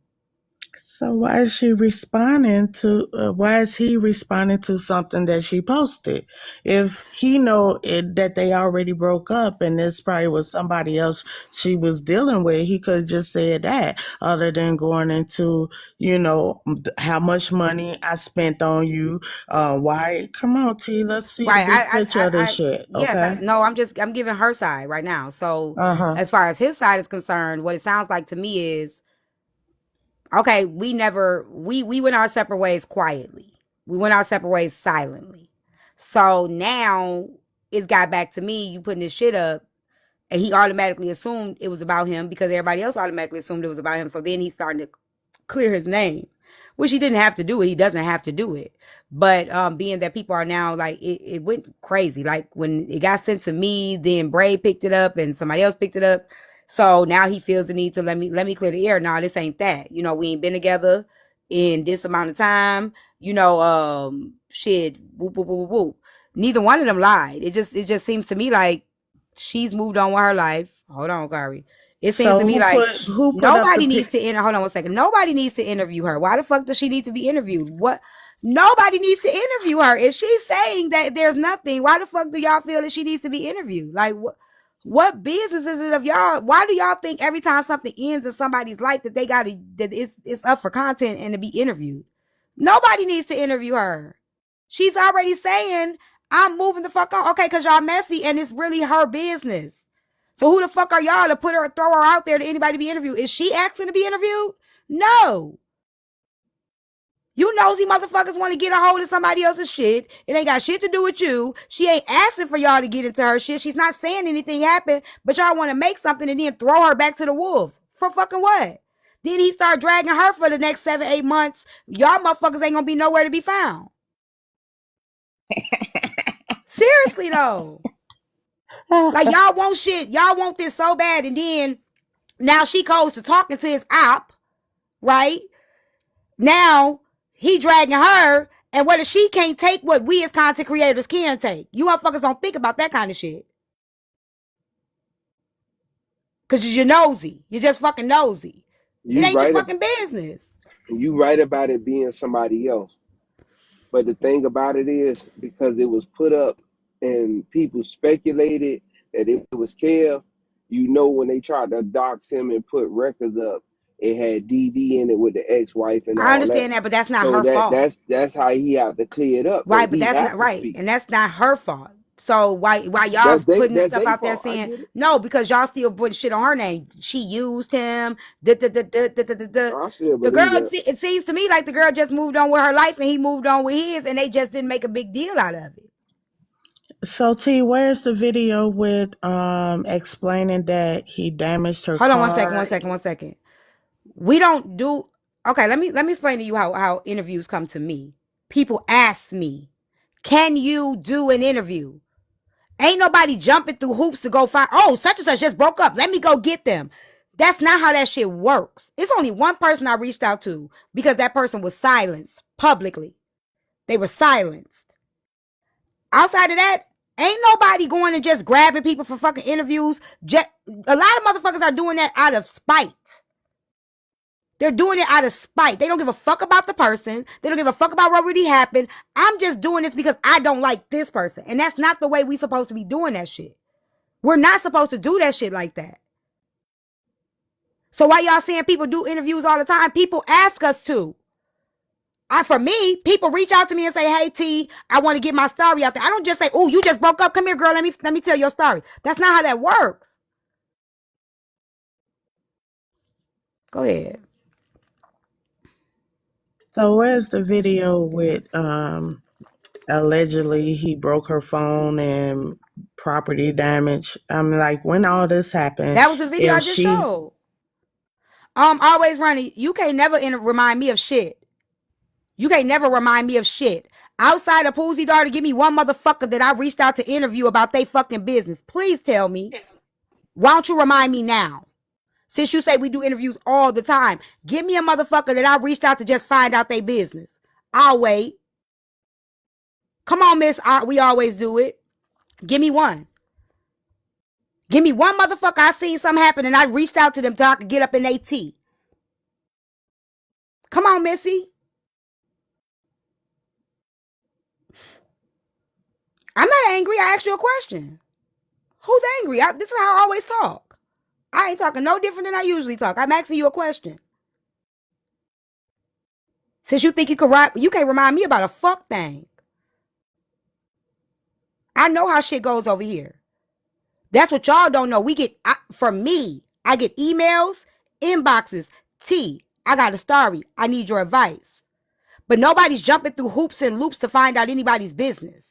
So why is she responding to? Why is he responding to something that she posted? If he know that they already broke up and this probably was somebody else she was dealing with, he could just said that, other than going into how much money I spent on you. Why? Come on, T. Let's see the Right. big picture of this shit. Yes. Okay. No, I'm giving her side right now. So Uh-huh. as far as his side is concerned, what it sounds like to me is, okay, we went our separate ways quietly. We went our separate ways silently. So now it's got back to me, you putting this shit up, and he automatically assumed it was about him because everybody else automatically assumed it was about him. So then he's starting to clear his name, which he didn't have to do it. He doesn't have to do it. But being that people are now like, it went crazy. Like when it got sent to me, then Braid picked it up and somebody else picked it up. So now he feels the need to let me clear the air. No, this ain't that. You know, we ain't been together in this amount of time. You know, shit, whoop, whoop, whoop, whoop. Neither one of them lied. It just seems to me like she's moved on with her life. Hold on, Kari. It seems So to me who like put up nobody the needs to hold on one second. Nobody needs to interview her. Why the fuck does she need to be interviewed? What? Nobody needs to interview her. If she's saying that there's nothing, why the fuck do y'all feel that she needs to be interviewed? Like what business is it of y'all? Why do y'all think every time something ends in somebody's life that it's up for content and to be interviewed? Nobody needs to interview her. She's already saying, I'm moving the fuck on. Okay, because y'all messy and it's really her business. So who the fuck are y'all to throw her out there to anybody to be interviewed? Is she asking to be interviewed? No. You nosy motherfuckers want to get a hold of somebody else's shit. It ain't got shit to do with you. She ain't asking for y'all to get into her shit. She's not saying anything happened, but y'all want to make something and then throw her back to the wolves. For fucking what? Then he start dragging her for the next 7-8 months. Y'all motherfuckers ain't gonna be nowhere to be found. Seriously though. Like y'all want shit. Y'all want this so bad. And then now she goes to talking to his op, right? Now he dragging her, and whether she can't take what we as content creators can take. You motherfuckers don't think about that kind of shit. Cause you're nosy. You're just fucking nosy. It ain't your fucking business. You right about it being somebody else. But the thing about it is, because it was put up and people speculated that it was Kev, you know, when they tried to dox him and put records up, it had DB in it with the ex-wife and all that. I understand that, but that's not her fault. That's how he had to clear it up. Right, but that's not right. And that's not her fault. So why y'all putting this stuff out there saying no, because y'all still putting shit on her name. She used him. The girl, it seems to me like the girl just moved on with her life and he moved on with his, and they just didn't make a big deal out of it. So T, where's the video with explaining that he damaged her car? Hold on one second. We don't do okay, let me explain to you how interviews come to me. People ask me, can you do an interview? Ain't nobody jumping through hoops to go find, such and such just broke up. Let me go get them. That's not how that shit works. It's only one person I reached out to because that person was silenced publicly. They were silenced. Outside of that, ain't nobody going and just grabbing people for fucking interviews. A lot of motherfuckers are doing that out of spite. They're doing it out of spite. They don't give a fuck about the person. They don't give a fuck about what really happened. I'm just doing this because I don't like this person. And that's not the way we supposed to be doing that shit. We're not supposed to do that shit like that. So why y'all saying people do interviews all the time? People ask us to. For me, people reach out to me and say, hey, T, I want to get my story out there. I don't just say, oh, you just broke up. Come here, girl. Let me tell your story. That's not how that works. Go ahead. So where's the video with allegedly he broke her phone and property damage? I'm like, when all this happened? That was the video I just showed. Always running. You can't never remind me of shit. You can't never remind me of shit. Outside of Poozy Daughter, give me one motherfucker that I reached out to interview about they fucking business. Please tell me. Why don't you remind me now? Since you say we do interviews all the time, give me a motherfucker that I reached out to just find out their business. I'll wait. Come on, miss. We always do it. Give me one. Give me one motherfucker I seen something happen and I reached out to them till I could get up in AT. Come on, Missy. I'm not angry. I asked you a question. Who's angry? This is how I always talk. I ain't talking no different than I usually talk. I'm asking you a question. Since you think you can't remind me about a fuck thing. I know how shit goes over here. That's what y'all don't know. From me, I get emails, inboxes. I got a story. I need your advice. But nobody's jumping through hoops and loops to find out anybody's business.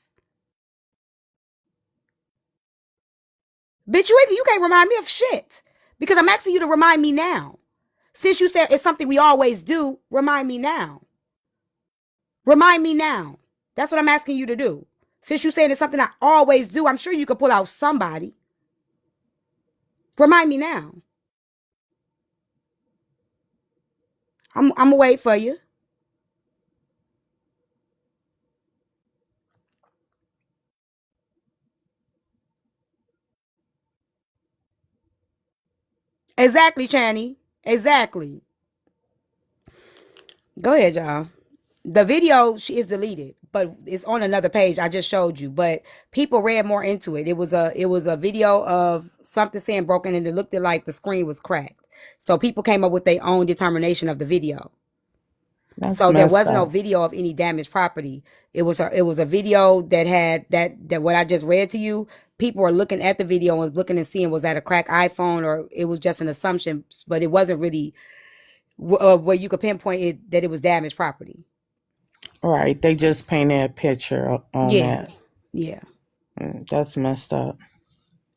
Bitch, you can't remind me of shit. Because I'm asking you to remind me now. Since you said it's something we always do, remind me now. Remind me now. That's what I'm asking you to do. Since you saying it's something I always do, I'm sure you could pull out somebody. Remind me now. I'm gonna wait for you. Exactly, Channy. Exactly. Go ahead, y'all. The video is deleted, but it's on another page I just showed you. But people read more into it. It was a video of something saying broken, and it looked like the screen was cracked. So people came up with their own determination of the video. That's So there messed was no up. video of any damaged property. It was a video that had that what I just read to you. People were looking at the video and looking and seeing was that a cracked iPhone or it was just an assumption, but it wasn't really where you could pinpoint it that it was damaged property. Right. They just painted a picture on Yeah, that. yeah, That's messed up.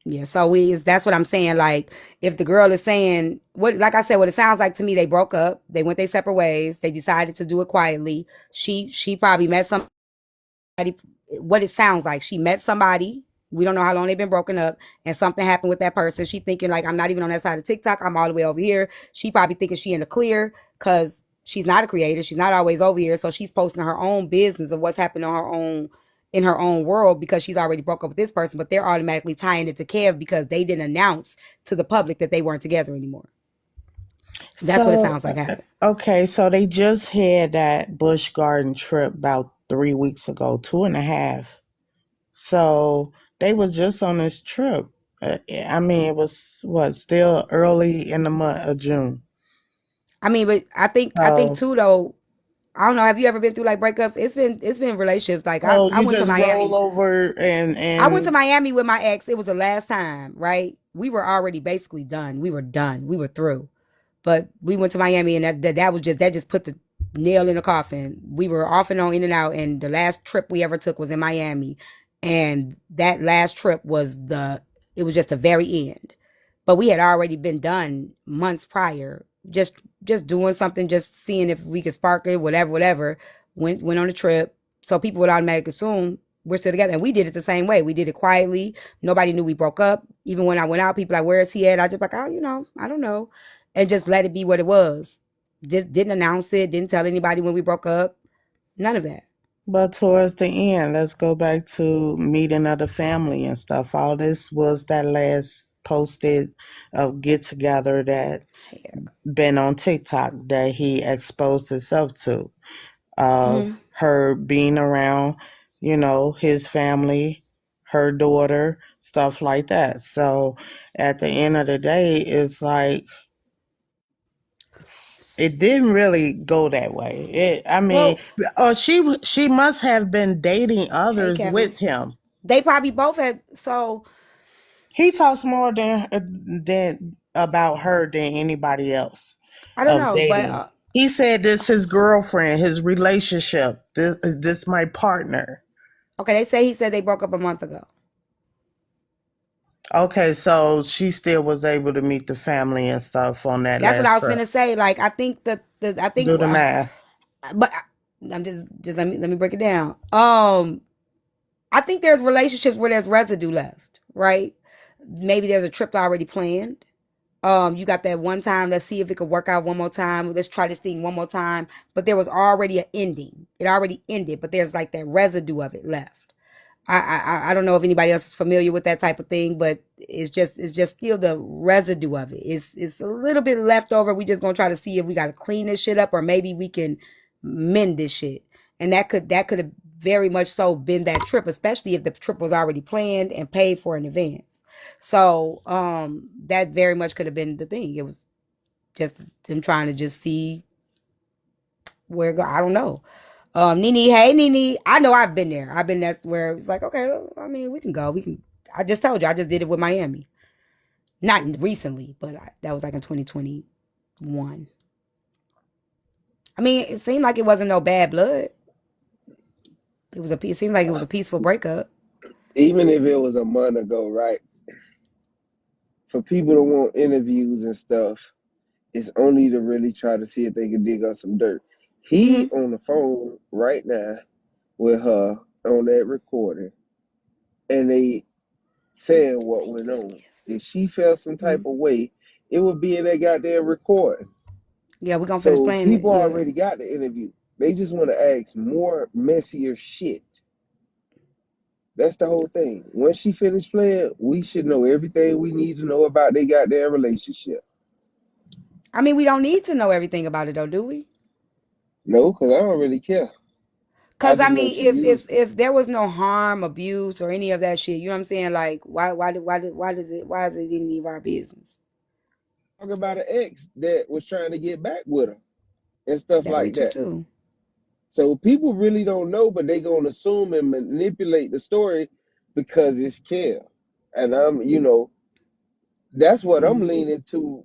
yeah. So that's what I'm saying. Like if the girl is saying like I said, what it sounds like to me, they broke up, they went their separate ways, they decided to do it quietly. She probably met somebody. What it sounds like, she met somebody. We don't know how long they've been broken up, and something happened with that person. She thinking like, I'm not even on that side of TikTok. I'm all the way over here. She probably thinking she in the clear because she's not a creator. She's not always over here, so she's posting her own business of what's happening on in her own world because she's already broke up with this person. But they're automatically tying it to Kev because they didn't announce to the public that they weren't together anymore. That's what it So, sounds like happened. okay, so they just had that Busch Garden trip about 3 weeks ago, 2.5. So they was just on this trip. I mean, it was still early in the month of June. I mean, but I think So, too though. I don't know. Have you ever been through like breakups? It's been relationships. Like so I you went to just roll Miami. over I went to and Miami with my ex. It was the last time, right? We were already basically done. We were done. We were through. But we went to Miami, and that just put the nail in the coffin. We were off and on, in and out, and the last trip we ever took was in Miami, and that last trip it was just the very end. But we had already been done months prior, just doing something, just seeing if we could spark it, whatever. Went on a trip, so people would automatically assume we're still together, and we did it the same way. We did it quietly. Nobody knew we broke up. Even when I went out, people like, "Where is he at?" I just like, "Oh, I don't know," and just let it be what it was. Just didn't announce it. Didn't tell anybody when we broke up. None of that. but towards the end, let's go back to meeting of the family and stuff. All this was that last posted of get together that been on TikTok that he exposed himself to, of her being around, his family, her daughter, stuff like that. So at the end of the day, it's like it didn't really go that way. I mean, Well, she must have been dating hey others Kevin, with him. they probably both had. So He talks more than about her than anybody else I don't of know, but dating. He said this his girlfriend, his relationship. This my partner. okay. He said they broke up a month ago. Okay, so she still was able to meet the family and stuff on that That's what I last was trip. gonna say. Like I think I think, Do the math. but I'm just let me break it down. I think there's relationships where there's residue left, right? Maybe there's a trip already planned. You got that one time. Let's see if it could work out one more time. Let's try this thing one more time. But there was already an ending. It already ended, but there's like that residue of it left. I don't know if anybody else is familiar with that type of thing, but it's just still the residue of it. It's a little bit left over. We just gonna try to see if we gotta clean this shit up or maybe we can mend this shit. And that could have very much so been that trip, especially if the trip was already planned and paid for in advance. So that very much could have been the thing. It was just them trying to just see where go. I don't know. Nene, hey Nene, I know I've been there. I've been there where it's like, okay, I mean, we can go. We can. I just told you, I just did it with Miami. Not recently, but that was like in 2021. I mean, it seemed like it wasn't no bad blood. It seemed like it was a peaceful breakup. Even if it was a month ago, right? For people to want interviews and stuff, it's only to really try to see if they can dig up some dirt. He on the phone right now with her on that recording, and they saying what went on. If she felt some type of way, it would be in that goddamn recording. Yeah, we're gonna finish playing people it. Yeah. already got the interview. They just want to ask more messier shit. That's the whole thing. Once she finished playing, we should know everything we need to know about their goddamn relationship. I mean, we don't need to know everything about it though, do we? No, because I don't really care. Because I mean, if there was no harm, abuse, or any of that shit, you know what I'm saying? Like, why is it any of our business? Talk about an ex that was trying to get back with her and stuff like that. Too. So people really don't know, but they gonna assume and manipulate the story because it's care. And that's what I'm leaning to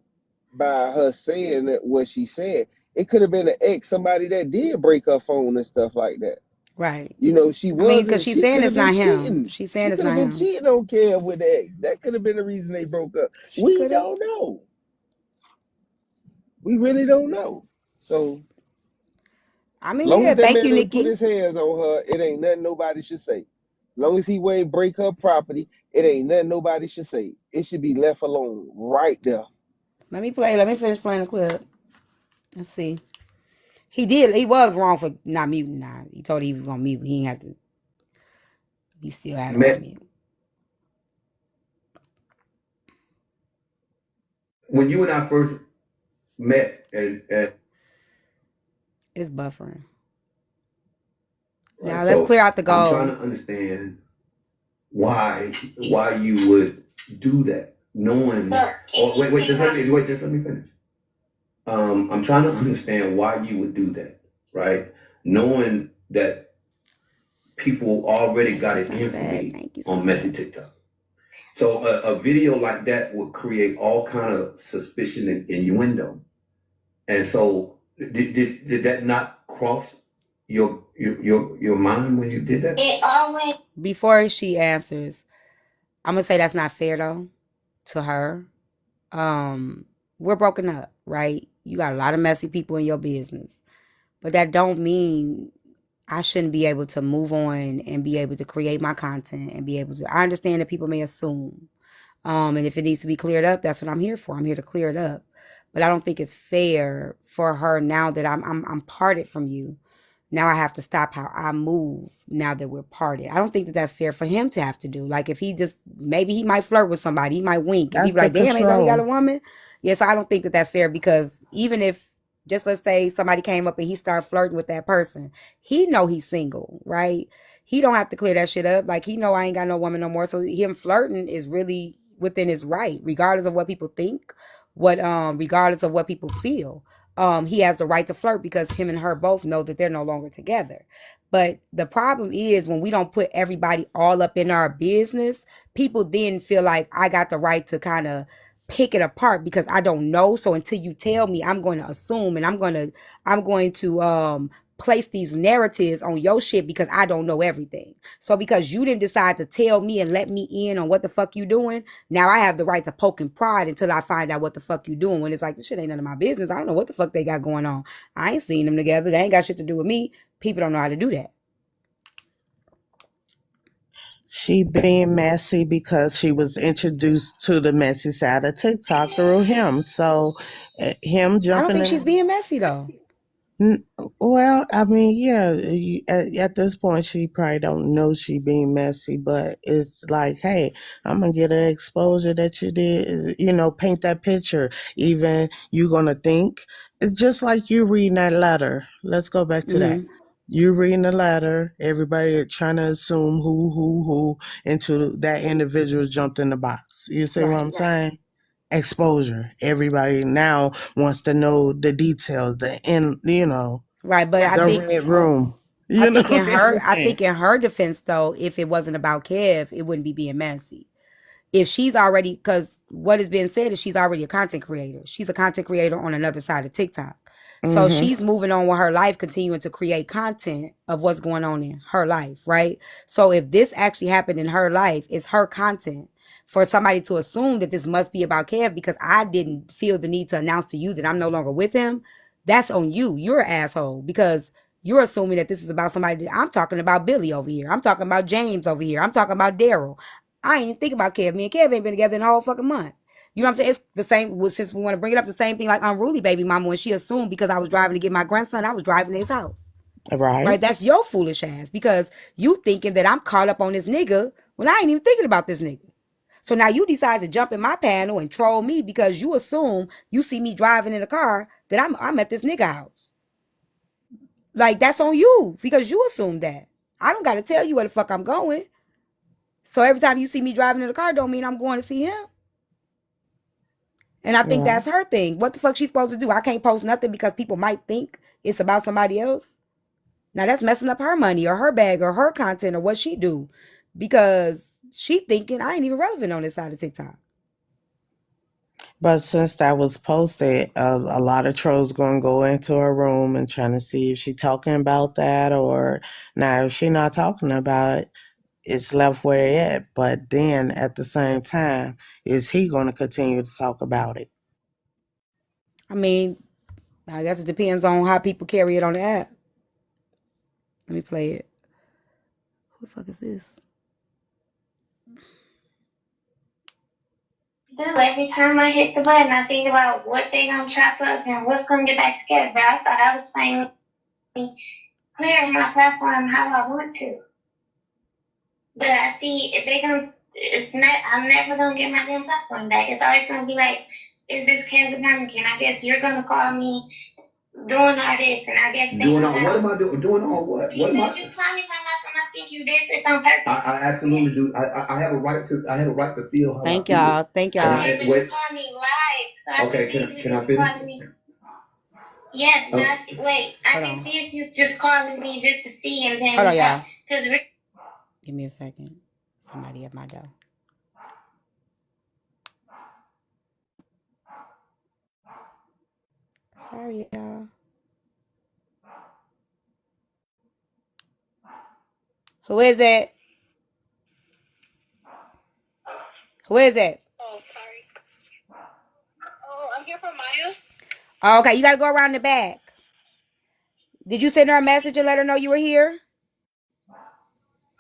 by her saying that what she said. It could have been an ex, somebody that did break her phone and stuff like that. Right. She was. I mean, because she's saying it's not him. Cheating. She's saying it's not him. She could have been cheating on Kev with the ex. That could have been the reason they broke up. We don't know. We really don't know. So, I mean, long as that thank man you, don't Nikki. put his hands on her, it ain't nothing nobody should say. Long as he won't break her property, it ain't nothing nobody should say. It should be left alone right there. Let me finish playing the clip. Let's see. He was wrong for not muting. Now he told he was gonna mute. He ain't have to. He still had to mute. When you and I first met, and it's buffering. Now let's clear out the goal. I'm trying to understand why you would do that, knowing. Oh, wait, just let me finish. I'm trying to understand why you would do that, right? Knowing that people already got it in for me on messy TikTok. So a video like that would create all kind of suspicion and innuendo. And so did that not cross your mind when you did that? Before she answers, I'm gonna say that's not fair though to her. We're broken up, right? You got a lot of messy people in your business, but that don't mean I shouldn't be able to move on and be able to create my content and be able to. I understand that people may assume, and if it needs to be cleared up, that's what I'm here for. I'm here to clear it up. But I don't think it's fair for her now that I'm parted from you. Now I have to stop how I move now that we're parted. I don't think that that's fair for him to have to do. Like if maybe he might flirt with somebody, he might wink, and be like, damn, ain't nobody got a woman? Yes, I don't think that that's fair because even if, just let's say somebody came up and he started flirting with that person, he know he's single, right? He don't have to clear that shit up. Like he know I ain't got no woman no more. So him flirting is really within his right, regardless of what people think, regardless of what people feel. He has the right to flirt because him and her both know that they're no longer together. But the problem is when we don't put everybody all up in our business, people then feel like I got the right to kind of pick it apart because I don't know. So until you tell me, I'm going to assume and I'm going to place these narratives on your shit because I don't know everything. So because you didn't decide to tell me and let me in on what the fuck you doing, now I have the right to poke and prod until I find out what the fuck you doing. When it's like, this shit ain't none of my business. I don't know what the fuck they got going on. I ain't seen them together. They ain't got shit to do with me. People don't know how to do that. She being messy because she was introduced to the messy side of TikTok through him. So him jumping I don't think she's being messy though. Well, I mean, yeah, at this point, she probably don't know she being messy, but it's like, hey, I'm gonna get an exposure that you did, paint that picture. Even you gonna think it's just like you reading that letter. Let's go back to that. You reading the letter, everybody trying to assume who into that individual jumped in the box. You see what Right. I'm saying? Exposure. Everybody now wants to know the details, Right, but the red room. I You know think in her I everything. think in her defense though, if it wasn't about Kev, it wouldn't be being messy. If she's already, because what is being said is she's already a content creator. She's a content creator on another side of TikTok. So Hmm. she's moving on with her life, continuing to create content of what's going on in her life, right? So if this actually happened in her life, it's her content. For somebody to assume that this must be about Kev because I didn't feel the need to announce to you that I'm no longer with him, that's on you. You're an asshole because you're assuming that this is about somebody. I'm talking about Billy over here. I'm talking about James over here. I'm talking about Daryl. I ain't think about Kev. Me and Kev ain't been together in a whole fucking month. You know what I'm saying? It's the same. Well, since we want to bring it up, the same thing like Unruly Baby Mama when she assumed because I was driving to get my grandson, I was driving to his house. Right? Right. That's your foolish ass because you thinking that I'm caught up on this nigga when I ain't even thinking about this nigga. So now you decide to jump in my panel and troll me because you assume you see me driving in a car that I'm at this nigga house. Like that's on you because you assume that. I don't got to tell you where the fuck I'm going. So every time you see me driving in the car don't mean I'm going to see him. And I think Right. that's her thing. What the fuck she supposed to do? I can't post nothing because people might think it's about somebody else. Now that's messing up her money or her bag or her content or what she do. Because she thinking I ain't even relevant on this side of TikTok. But since that was posted, a lot of trolls gonna go into her room and trying to see if she talking about that or now if she not talking about it, it's left where it at. But then at the same time, is he gonna continue to talk about it? I mean, I guess it depends on how people carry it on the app. Let me play it. Who the fuck is this? Dude, every time I hit the button, I think about what they gonna chop up and what's gonna get back together. But I thought I was finally clearing my platform how I want to. But I see if they gonna, it's not. I'm never gonna get my damn platform back. It's always gonna be like, is this Candy Pumpkin? I guess you're gonna call me doing all this, and I guess they Doing all what am I doing? Doing all what? What am I? You call me something I think you did this on purpose. I absolutely do. I have a right to. I have a right to feel how Thank I feel. y'all. Thank y'all. And Wait. you call me live. So Okay, can I finish? Yes, Oh. wait. I Hold can on. see if you just calling me just to see and then Hold on, y'all. because Give me a second. Somebody at my door. Sorry, y'all. Who is it? Who is it? Oh, sorry. Oh, I'm here from Maya. Oh, okay, you gotta go around the back. Did you send her a message and let her know you were here?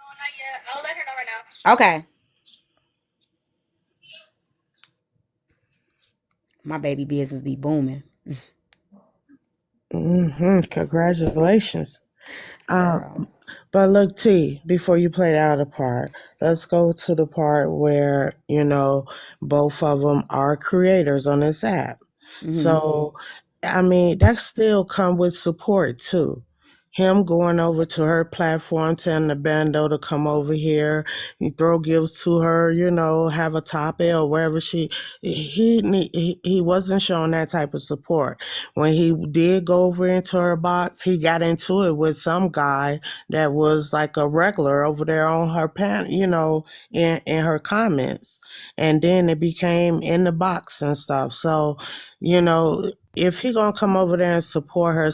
Oh, not yet. I'll let her know right now. Okay. My baby business be booming. Congratulations. Girl. But look, T, before you play the other part, let's go to the part where, both of them are creators on this app. Mm-hmm. So, I mean, that still come with support too. Him going over to her platform, telling the bando to come over here, you throw gifts to her, have a topic or wherever he wasn't showing that type of support. When he did go over into her box, he got into it with some guy that was like a regular over there on her in her comments. And then it became in the box and stuff. So, if he gonna come over there and support her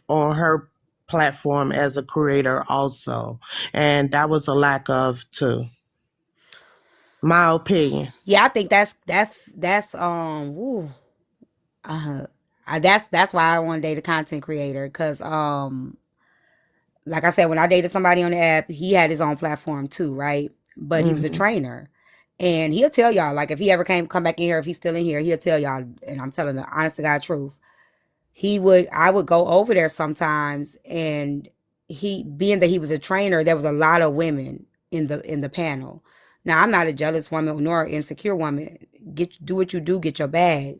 on her platform as a creator also. And that was a lack of too. My opinion. Yeah, I think that's woo. That's why I want to date a content creator because like I said, when I dated somebody on the app, he had his own platform too, right? But he was a trainer. And he'll tell y'all, like if he ever come back in here, if he's still in here, he'll tell y'all, and I'm telling the honest to God truth. I would go over there sometimes, and he, being that he was a trainer, there was a lot of women in the panel. Now, I'm not a jealous woman nor an insecure woman. Do what you do, get your bag.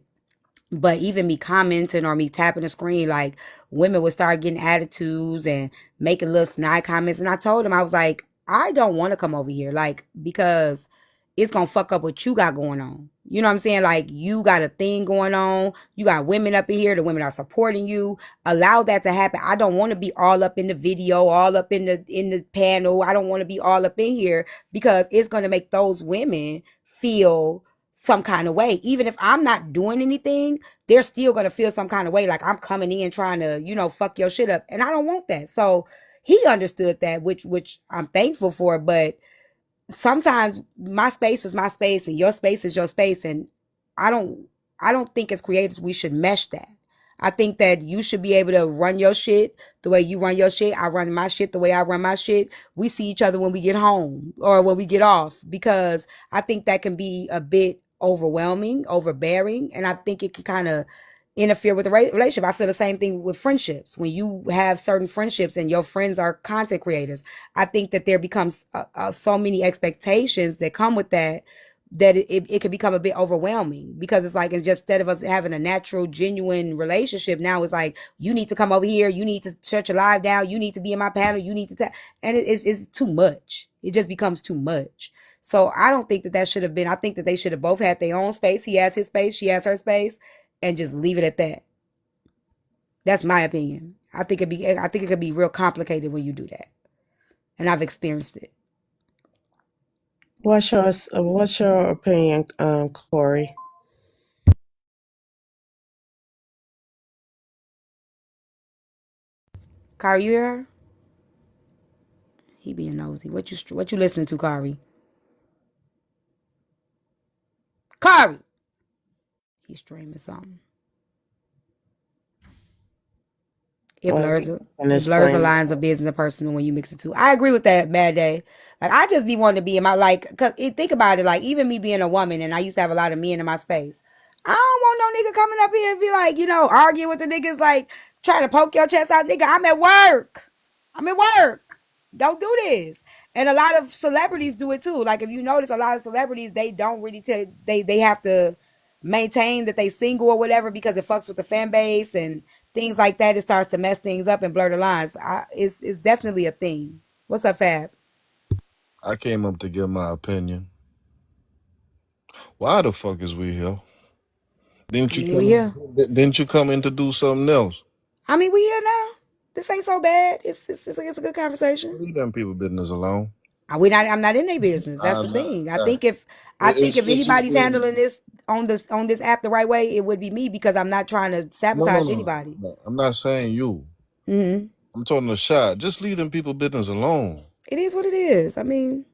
But even me commenting or me tapping the screen, like, women would start getting attitudes and making little snide comments. And I told him, I was like, I don't want to come over here, like, because it's gonna fuck up what you got going on. You know what I'm saying? Like, you got a thing going on. You got women up in here. The women are supporting you. Allow that to happen. I don't want to be all up in the video, all up in the panel. I don't want to be all up in here because it's gonna make those women feel some kind of way. Even if I'm not doing anything, they're still gonna feel some kind of way. Like I'm coming in trying to, fuck your shit up. And I don't want that. So he understood that, which I'm thankful for. But sometimes my space is my space and your space is your space. And I don't I don't think as creators we should mesh that. I think that you should be able to run your shit the way you run your shit. I run my shit the way I run my shit. We see each other when we get home or when we get off, because I think that can be a bit overwhelming, overbearing, and I think it can kind of interfere with the relationship. I feel the same thing with friendships. When you have certain friendships and your friends are content creators, I think that there becomes so many expectations that come with that, that it can become a bit overwhelming, because it's like, it's just, instead of us having a natural, genuine relationship, now it's like, you need to come over here, you need to shut your live down, you need to be in my panel, you need to and it's too much. It just becomes too much. So I don't think that should have been. I think that they should have both had their own space. He has his space, she has her space, and just leave it at that. That's my opinion. I think it could be real complicated when you do that, and I've experienced it. What's your opinion, Corey? Kari, you here? He being nosy. What you listening to, Kari? Kari! He's streaming something. It blurs the lines of business and personal when you mix the two. I agree with that, Mad Day. Like, I just be wanting to be in my, like, cause think about it, like, even me being a woman, and I used to have a lot of men in my space. I don't want no nigga coming up here and be like, arguing with the niggas, like, trying to poke your chest out. Nigga, I'm at work. Don't do this. And a lot of celebrities do it too. Like, if you notice, a lot of celebrities, they don't really they have to maintain that they single or whatever, because it fucks with the fan base and things like that. It starts to mess things up and blur the lines. It's definitely a thing. What's up, Fab? I came up to give my opinion. Why the fuck is we here? Didn't you come in to do something else? I mean, we here now. This ain't so bad. It's a good conversation. Leave them people business alone. I'm not in their business. That's the thing. I think if anybody's handling this on this app the right way, it would be me, because I'm not trying to sabotage anybody. No, I'm not saying you. Mm-hmm. I'm talking to Shah. Just leave them people business alone. It is what it is. I mean,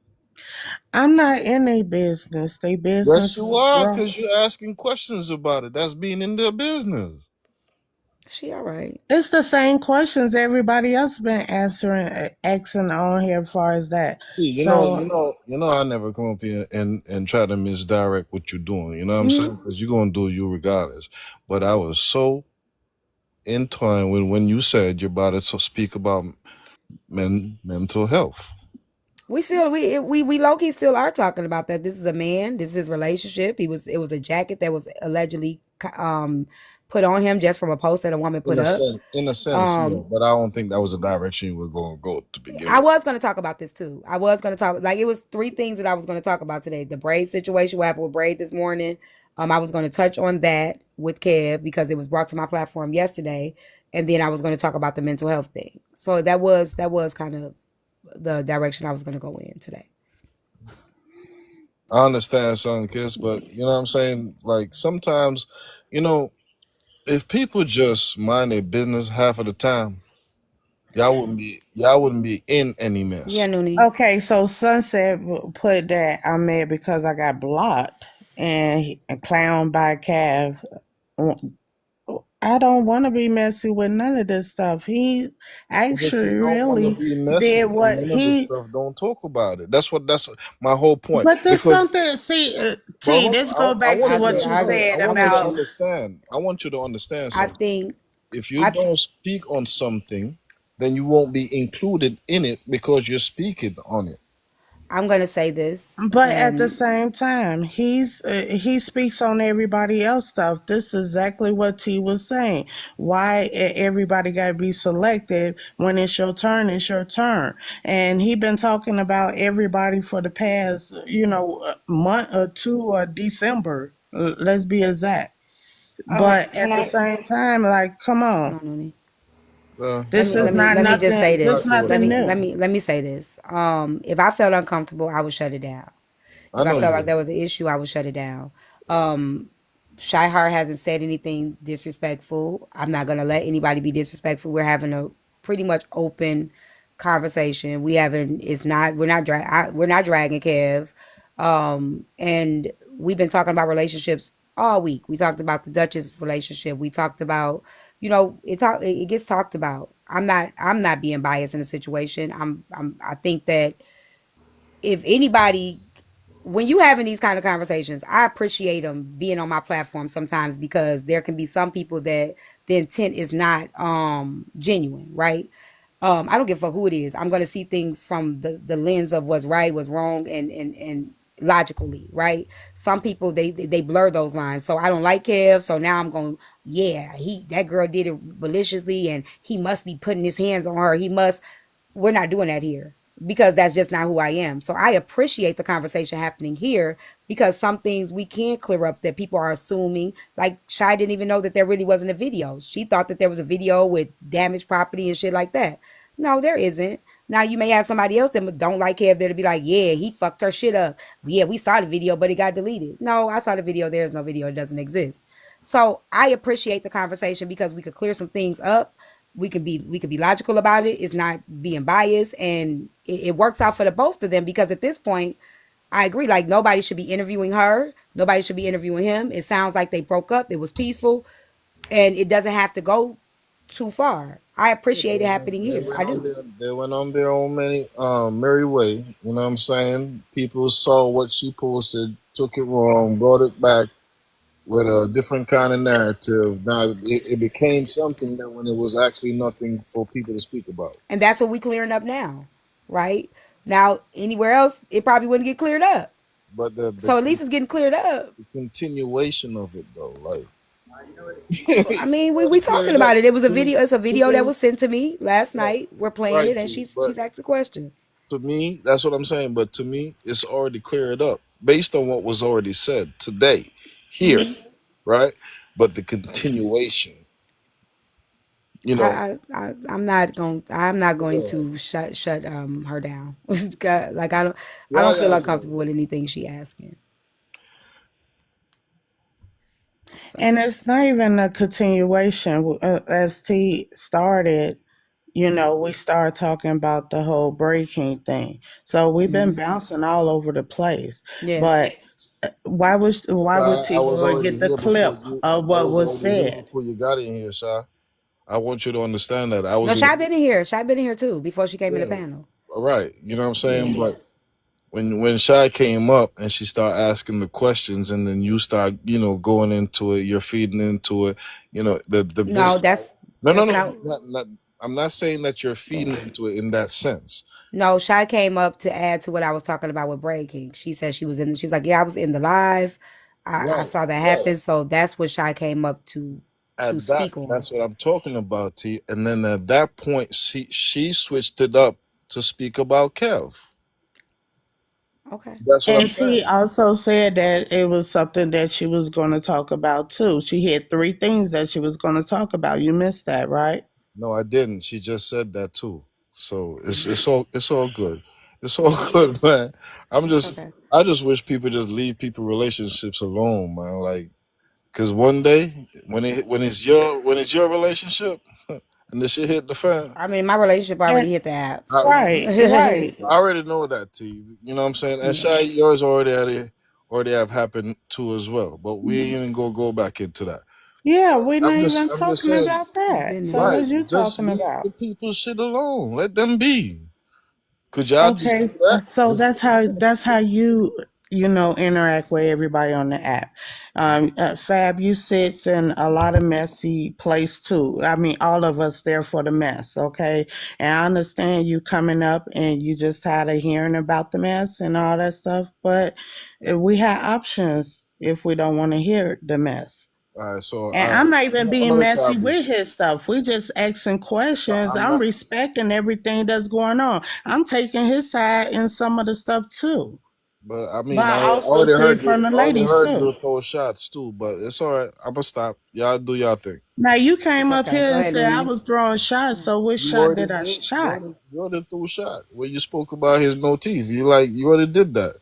I'm not in their business. They business. Yes, you are, because you're asking questions about it. That's being in their business. She all right. It's the same questions everybody else been asking on here as far as that. See, I never come up here and try to misdirect what you're doing. You know what I'm saying? Because you're gonna do you regardless. But I was so entwined when you said you're about to speak about mental health. We low key still are talking about that. This is a man. This is his relationship. It was a jacket that was allegedly put on him just from a post that a woman put up. In a sense, yeah, but I don't think that was the direction you were going to go to begin with. I was going to talk about this too. I was going to talk, like, it was 3 things that I was going to talk about today. The Braid situation, what happened with Braid this morning. I was going to touch on that with Kev because it was brought to my platform yesterday, and then I was going to talk about the mental health thing. So that was kind of the direction I was going to go in today. I understand, son, Kiss, but you know what I'm saying? Like, sometimes, if people just mind their business half of the time, y'all wouldn't be in any mess. Yeah, Noonie. Okay, so Sunset put that I'm mad because I got blocked and clowned by Cav. I don't want to be messy with none of this stuff. He actually really did what he. Stuff, don't talk about it. That's my whole point. But there's something. See, T. Let's go back to what you said about. I want you to understand. I think If you I don't speak on something, then you won't be included in it because you're speaking on it. I'm gonna say this, But at the and same time, he speaks on everybody else stuff. This is exactly what T was saying. Why everybody got to be selective when it's your turn? It's your turn. And he been talking about everybody for the past, month or two or December. Let's be exact. But can at the I same time, like, come hold on, on, Noni. this is not Let me just say nothing. This this. nothing new. Let me say this. If I felt uncomfortable, I would shut it down. I If I know felt like you. there was an issue, I would shut it down. Shy Heart hasn't said anything disrespectful. I'm not gonna let anybody be disrespectful. We're having a pretty much open conversation. We haven't. It's not. We're not dragging Kev. And we've been talking about relationships all week. We talked about the Duchess relationship. We talked about, it gets talked about. I'm not being biased in the situation. I think that if anybody, when you having these kind of conversations, I appreciate them being on my platform sometimes, because there can be some people that the intent is not genuine, right? I don't give a fuck who it is. I'm gonna see things from the lens of what's right, what's wrong, and logically, right? Some people they blur those lines. So I don't like Kev. So now I'm going, yeah, that girl did it maliciously, and he must be putting his hands on her. He must. We're not doing that here, because that's just not who I am. So I appreciate the conversation happening here, because some things we can clear up that people are assuming. Like Shy didn't even know that there really wasn't a video. She thought that there was a video with damaged property and shit like that. No, there isn't. Now you may have somebody else that don't like Kev that'll be like, yeah, he fucked her shit up. Yeah, we saw the video, but it got deleted. No, I saw the video. There's no video. It doesn't exist. So I appreciate the conversation, because we could clear some things up. We could be logical about it. It's not being biased, and it works out for the both of them, because at this point, I agree. Like, nobody should be interviewing her. Nobody should be interviewing him. It sounds like they broke up. It was peaceful, and it doesn't have to go too far. I appreciate it happening They here. went I on do. their they went on their own many merry way. You know what I'm saying? People saw what she posted, took it wrong, brought it back with a different kind of narrative. Now it became something that when it was actually nothing for people to speak about. And that's what we clearing up now, right? Now, anywhere else, it probably wouldn't get cleared up. But So at least it's getting cleared up. the continuation of it though, like I mean, you we already talking cleared up. about it. It was a To me, video. It's a to video that me, was sent to me last right, night. We're playing it, right, and T. she's asking questions. To me, that's what I'm saying. But to me, it's already cleared up based on what was already said today, here, right? But the continuation, you know, I'm not going yeah, to shut her down. Like, I yeah, don't feel yeah, uncomfortable with anything she asking. And So it's not even a continuation. As T started, we started talking about the whole breaking thing. So we've been bouncing all over the place. yeah. But why would I T was go and already get the here before clip you. of I what was was already here said? before you got in here, Shah. I want you to understand that I No, was in. Shy been in here. Shy been in here too before she came in the Yeah, panel. all right. You know what I'm saying? Yeah. But when Shy came up and she started asking the questions, and then you start, going into it, you're feeding into it. The No, business. No, no, that's no. not. I'm not saying that you're feeding into it in that sense. No, Shy came up to add to what I was talking about with Braid King. She said she was in. She was like, "Yeah, I was in the live. I Right, saw that right. happen." So that's what Shy came up to speak on. That's what I'm talking about, T. And then at that point, she switched it up to speak about Kev. Okay. That's what I'm And T saying. also said that it was something that she was going to talk about too. She had three things that she was going to talk about. You missed that, right? No, I didn't. She just said that too. So it's all good. It's all good, man. It's okay. I just wish people just leave people relationships alone, man. Like, cause one day when it's your relationship and the shit hit the fan, I mean, my relationship already And hit the app, I, so right, right. I already know that, T. You know what I'm saying? And yeah. Shy, yours already have happened too as well. But we ain't even gonna go back into that. Yeah, we're not even I'm just talking saying, about We've that. been So there. right? what you Just talking leave about? the people shit alone. Let them be. Could y'all just Okay, do that? so that's how you interact with everybody on the app. Fab, you sits in a lot of messy place too. I mean, all of us there for the mess, okay? And I understand you coming up and you just tired of hearing about the mess and all that stuff, but we have options if we don't want to hear the mess. All right, so And I'm not even I'm being gonna let y'all messy be. with his stuff. We just asking No, questions. I'm I'm not. respecting everything that's going on. I'm taking his side in some of the stuff too. But I But mean, I I also already see heard it you. from the I already ladies heard too. you throw shots too. But it's all right. I'm gonna stop. Y'all do y'all thing. Now you It's came up okay. here Go and ahead, said I Nunu. was throwing shots. So which You shot already did I did. shot? You already threw a shot when you spoke about his no teeth. You already did that.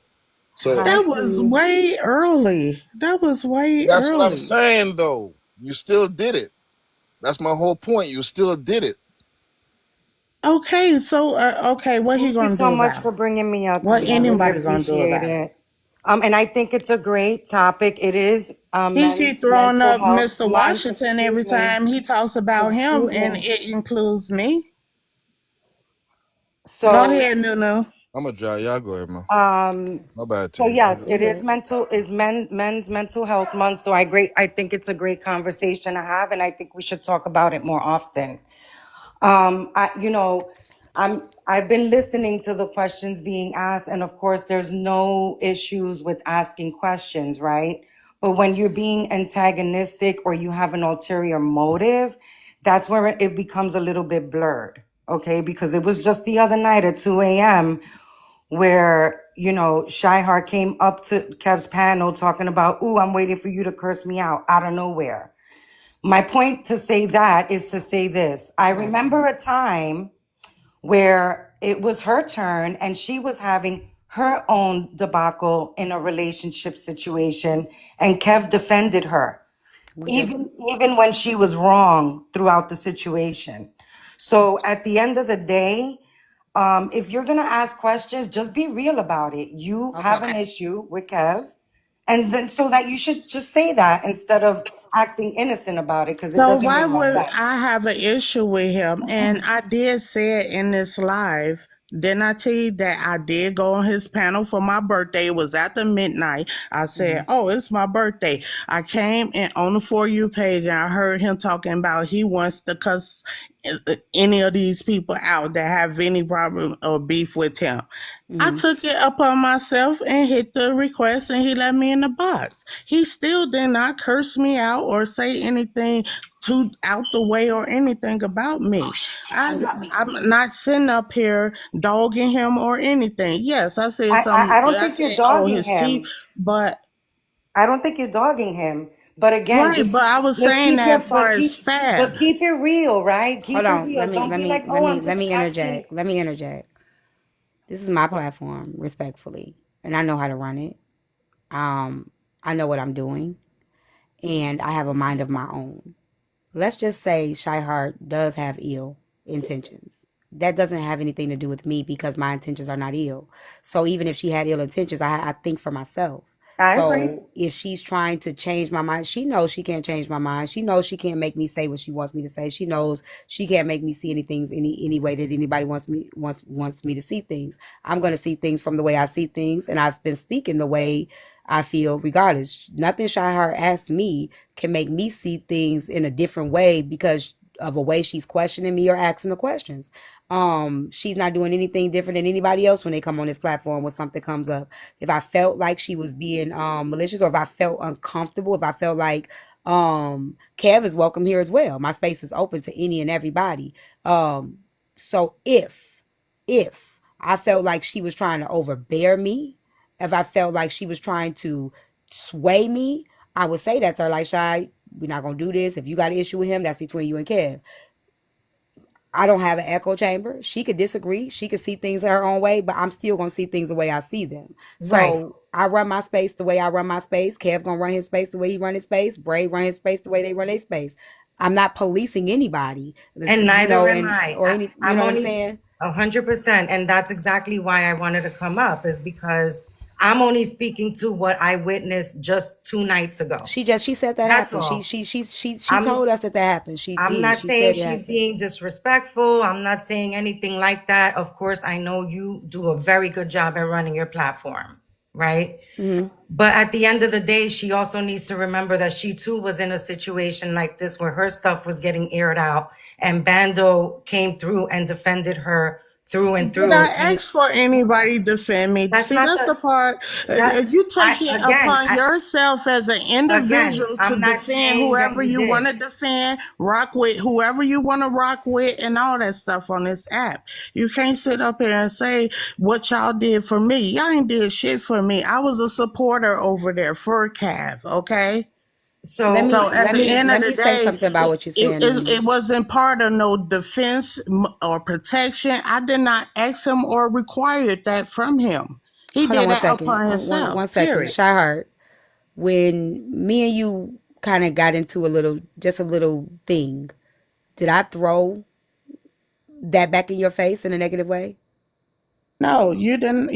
So Hi, That was P. way early. That was way that's what I'm early. saying, though. You still did it. That's my whole point. You still did it. Okay, so okay, what he Thank you gonna so do much about for it? bringing me up, What P. I really anybody gonna do appreciate about it? it. And I think it's a great topic. It is He keep Men's throwing Mental up Health Mr. Month. Washington every Excuse me. time he talks about him, Excuse and me. it includes me. Go So, ahead, Nunu. I'm gonna try. Y'all go ahead, man. um, My bad, so T. yes, You it is good? Men's Mental Health Month. So I think it's a great conversation to have, and I think we should talk about it more often. You know, I've been listening to the questions being asked, and of course, there's no issues with asking questions, right? But when you're being antagonistic or you have an ulterior motive, that's where it becomes a little bit blurred, okay? Because it was just the other night at 2 a.m. where, Shy came up to Kev's panel talking about, "Ooh, I'm waiting for you to curse me out of nowhere." My point to say that is to say this. I remember a time where it was her turn and she was having her own debacle in a relationship situation, and Kev defended her, We just even when she was wrong throughout the situation. So at the end of the day, if you're gonna ask questions, just be real about it. You okay. have an issue with Kev, and then so that you should just say that instead of acting innocent about it, because it So doesn't why make would I sense. have an issue with him? And I did say it in this live. Didn't I tell you that I did go on his panel for my birthday? It was after midnight. I said, "Oh, it's my birthday." I came and on the For You page and I heard him talking about he wants to cuss any of these people out that have any problem or beef with him. I took it upon myself and hit the request, and he let me in the box. He still did not curse me out or say anything too out the way or anything about me. I'm not sitting up here dogging him or anything. Yes, I said I some. don't I think you're said, "Oh, dogging his teeth," him. but I don't think you're dogging him. But again, right. But I was just saying keep that your far as but Fab. keep it real, right? Hold Keep it on. real. Don't be like, "Oh, I'm Let just me asking." interject. Let me interject. This is my platform, respectfully, and I know how to run it. Um, I know what I'm doing, and I have a mind of my own. Let's just say Shy Heart does have ill intentions. That doesn't have anything to do with me because my intentions are not ill. So even if she had ill intentions, I think for myself. I agree. So if she's trying to change my mind, she knows she can't change my mind. She knows she can't make me say what she wants me to say. She knows she can't make me see anything any way that anybody wants me to see things. I'm gonna see things from the way I see things, and I've been speaking the way I feel regardless. Nothing Shy Heart asked me can make me see things in a different way because of a way she's questioning me or asking the questions. She's not doing anything different than anybody else when they come on this platform when something comes up. If I felt like she was being malicious, or if I felt uncomfortable, if I felt like Kev is welcome here as well. My space is open to any and everybody. So if I felt like she was trying to overbear me, if I felt like she was trying to sway me, I would say that to her, like, Shy, we're not gonna do this. If you got an issue with him, that's between you and Kev. I don't have an echo chamber. She could disagree. She could see things her own way, but I'm still gonna see things the way I see them. Right. So I run my space the way I run my space. Kev gonna run his space the way he run his space. Braid run his space the way they run their space. I'm not policing anybody. And neither am And I. or any, you I'm know what I'm only saying? 100%. And that's exactly why I wanted to come up, is because I'm only speaking to what I witnessed just 2 nights ago. She said that That's happened. all. She I'm told us that happened. She I'm did. not She saying said it she's happened. being disrespectful. I'm not saying anything like that. Of course, I know you do a very good job at running your platform. right? But at the end of the day, she also needs to remember that she too was in a situation like this where her stuff was getting aired out, and Bando came through and defended her through and Did through. I And ask for anybody to defend me? that's See, not that's the part. You take it upon yourself as an individual to I'm not defend saying that whoever you you want to did. defend, rock with whoever you want to rock with, and all that stuff on this app. You can't sit up here and say what y'all did for me. Y'all ain't did shit for me. I was a supporter over there for Cav, okay? Let So me So at let the me end of let the me say day, something about what you're saying to me. it wasn't part of no defense or protection. I did not ask him or required that from him. He Hold on did one that second. upon One himself, one second. period. Shy Heart. When me and you kind of got into just a little thing, did I throw that back in your face in a negative way? No, you didn't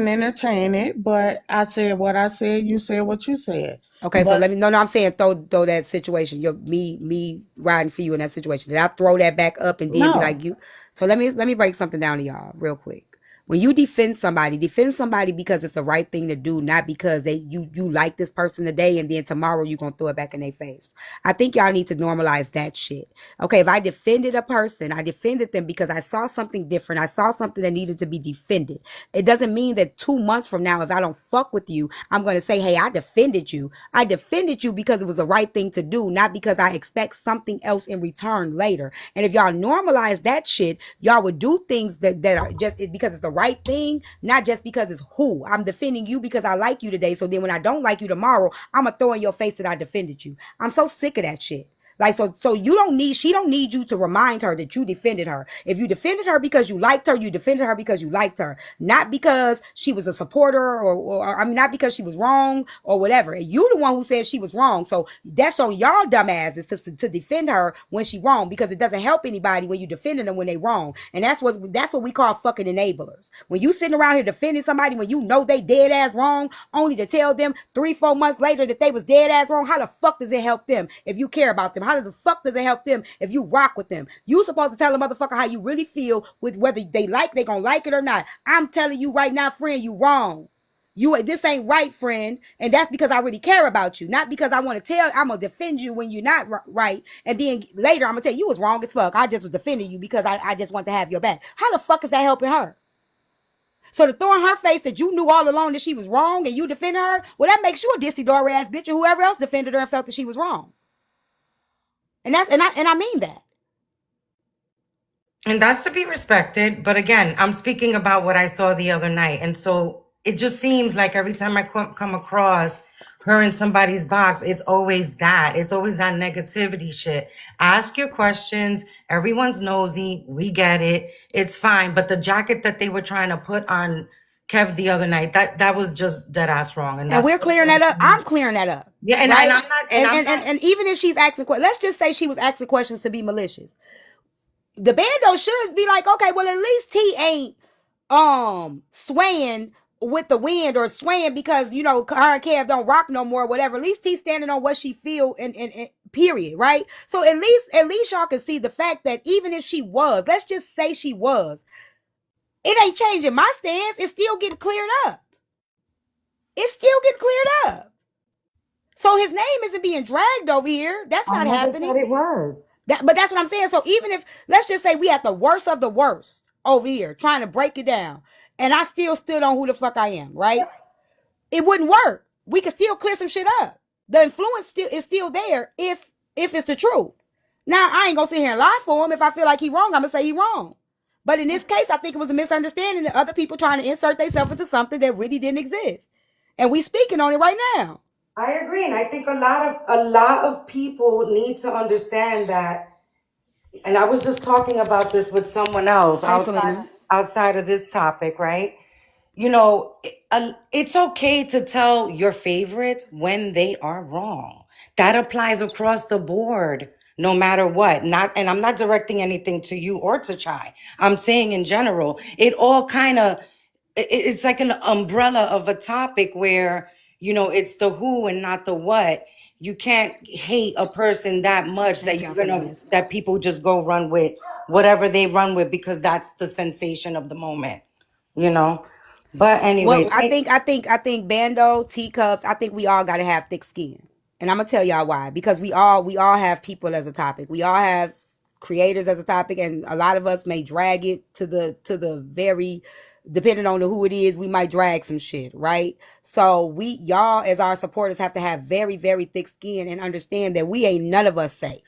entertain it, but I said what I said, you said what you said. Okay, so But let me. No, I'm saying throw that situation. Me riding for you in that situation. Did I throw that back up and then be no. like you? So let me break something down to y'all real quick. When you defend somebody because it's the right thing to do, not because you like this person today and then tomorrow you're gonna throw it back in their face. I think y'all need to normalize that shit. Okay, if I defended a person, I defended them because I saw something different. I saw something that needed to be defended. It doesn't mean that 2 months from now, if I don't fuck with you, I'm gonna say, hey, I defended you. I defended you because it was the right thing to do, not because I expect something else in return later. And if y'all normalize that shit, y'all would do things that are just because it's the right thing, not just because it's who. I'm defending you because I like you today. So then when I don't like you tomorrow, I'm gonna throw in your face that I defended you. I'm so sick of that shit. Like, so she don't need you to remind her that you defended her. If you defended her because you liked her, you defended her because you liked her, not because she was a supporter or I mean, not because she was wrong or whatever. And you the one who said she was wrong. So that's on y'all dumbasses to defend her when she wrong, because it doesn't help anybody when you defending them when they wrong. And that's what we call fucking enablers. When you sitting around here defending somebody when you know they dead ass wrong, only to tell them 3-4 months later that they was dead ass wrong, how the fuck does it help them if you care about them? How the fuck does it help them if you rock with them? You supposed to tell a motherfucker how you really feel with whether they gonna like it or not. I'm telling you right now, friend, you wrong. This ain't right, friend, and that's because I really care about you, not because I'm gonna defend you when you're not right, and then later I'm gonna tell you was wrong as fuck. I just was defending you because I just want to have your back. How the fuck is that helping her? So to throw in her face that you knew all along that she was wrong and you defended her, well, that makes you a dissy door ass bitch, or whoever else defended her and felt that she was wrong. And I mean that. And that's to be respected. But again, I'm speaking about what I saw the other night. And so it just seems like every time I come across her in somebody's box, it's always that. It's always that negativity shit. Ask your questions. Everyone's nosy. We get it. It's fine. But the jacket that they were trying to put on Kev the other night, that was just dead ass wrong. And we're clearing that up. I'm clearing that up. Yeah, and, right? and I'm not. And even if she's asking questions, let's just say she was asking questions to be malicious. The bando should be like, okay, well, at least he ain't swaying with the wind or swaying because, you know, her and Kev don't rock no more or whatever. At least he's standing on what she feel and period, right? So at least y'all can see the fact that even if she was, let's just say she was, it ain't changing my stance. It's still getting cleared up. It's still getting cleared up. So his name isn't being dragged over here. That's not happening. I never said it was. But that's what I'm saying. So even if, let's just say we had the worst of the worst over here trying to break it down, and I still stood on who the fuck I am, right? It wouldn't work. We could still clear some shit up. The influence is still there if it's the truth. Now, I ain't gonna sit here and lie for him. If I feel like he wrong, I'm gonna say he wrong. But in this case, I think it was a misunderstanding of other people trying to insert themselves into something that really didn't exist. And we speaking on it right now. I agree, and I think a lot of people need to understand that. And I was just talking about this with someone else outside of this topic, right? You know, it's okay to tell your favorites when they are wrong. That applies across the board, no matter what. And I'm not directing anything to you or to Chai. I'm saying in general, it all kind of, it's like an umbrella of a topic where, you know, it's the who and not the what. You can't hate a person that much that people just go run with whatever they run with because that's the sensation of the moment, you know? But anyway, Well, I think Bando, teacups, I think we all gotta have thick skin. And I'm gonna tell y'all why. Because we all have people as a topic. We all have creators as a topic, and a lot of us may drag it to the very, depending on who it is, we might drag some shit, right? So y'all as our supporters have to have very, very thick skin and understand that we ain't none of us safe.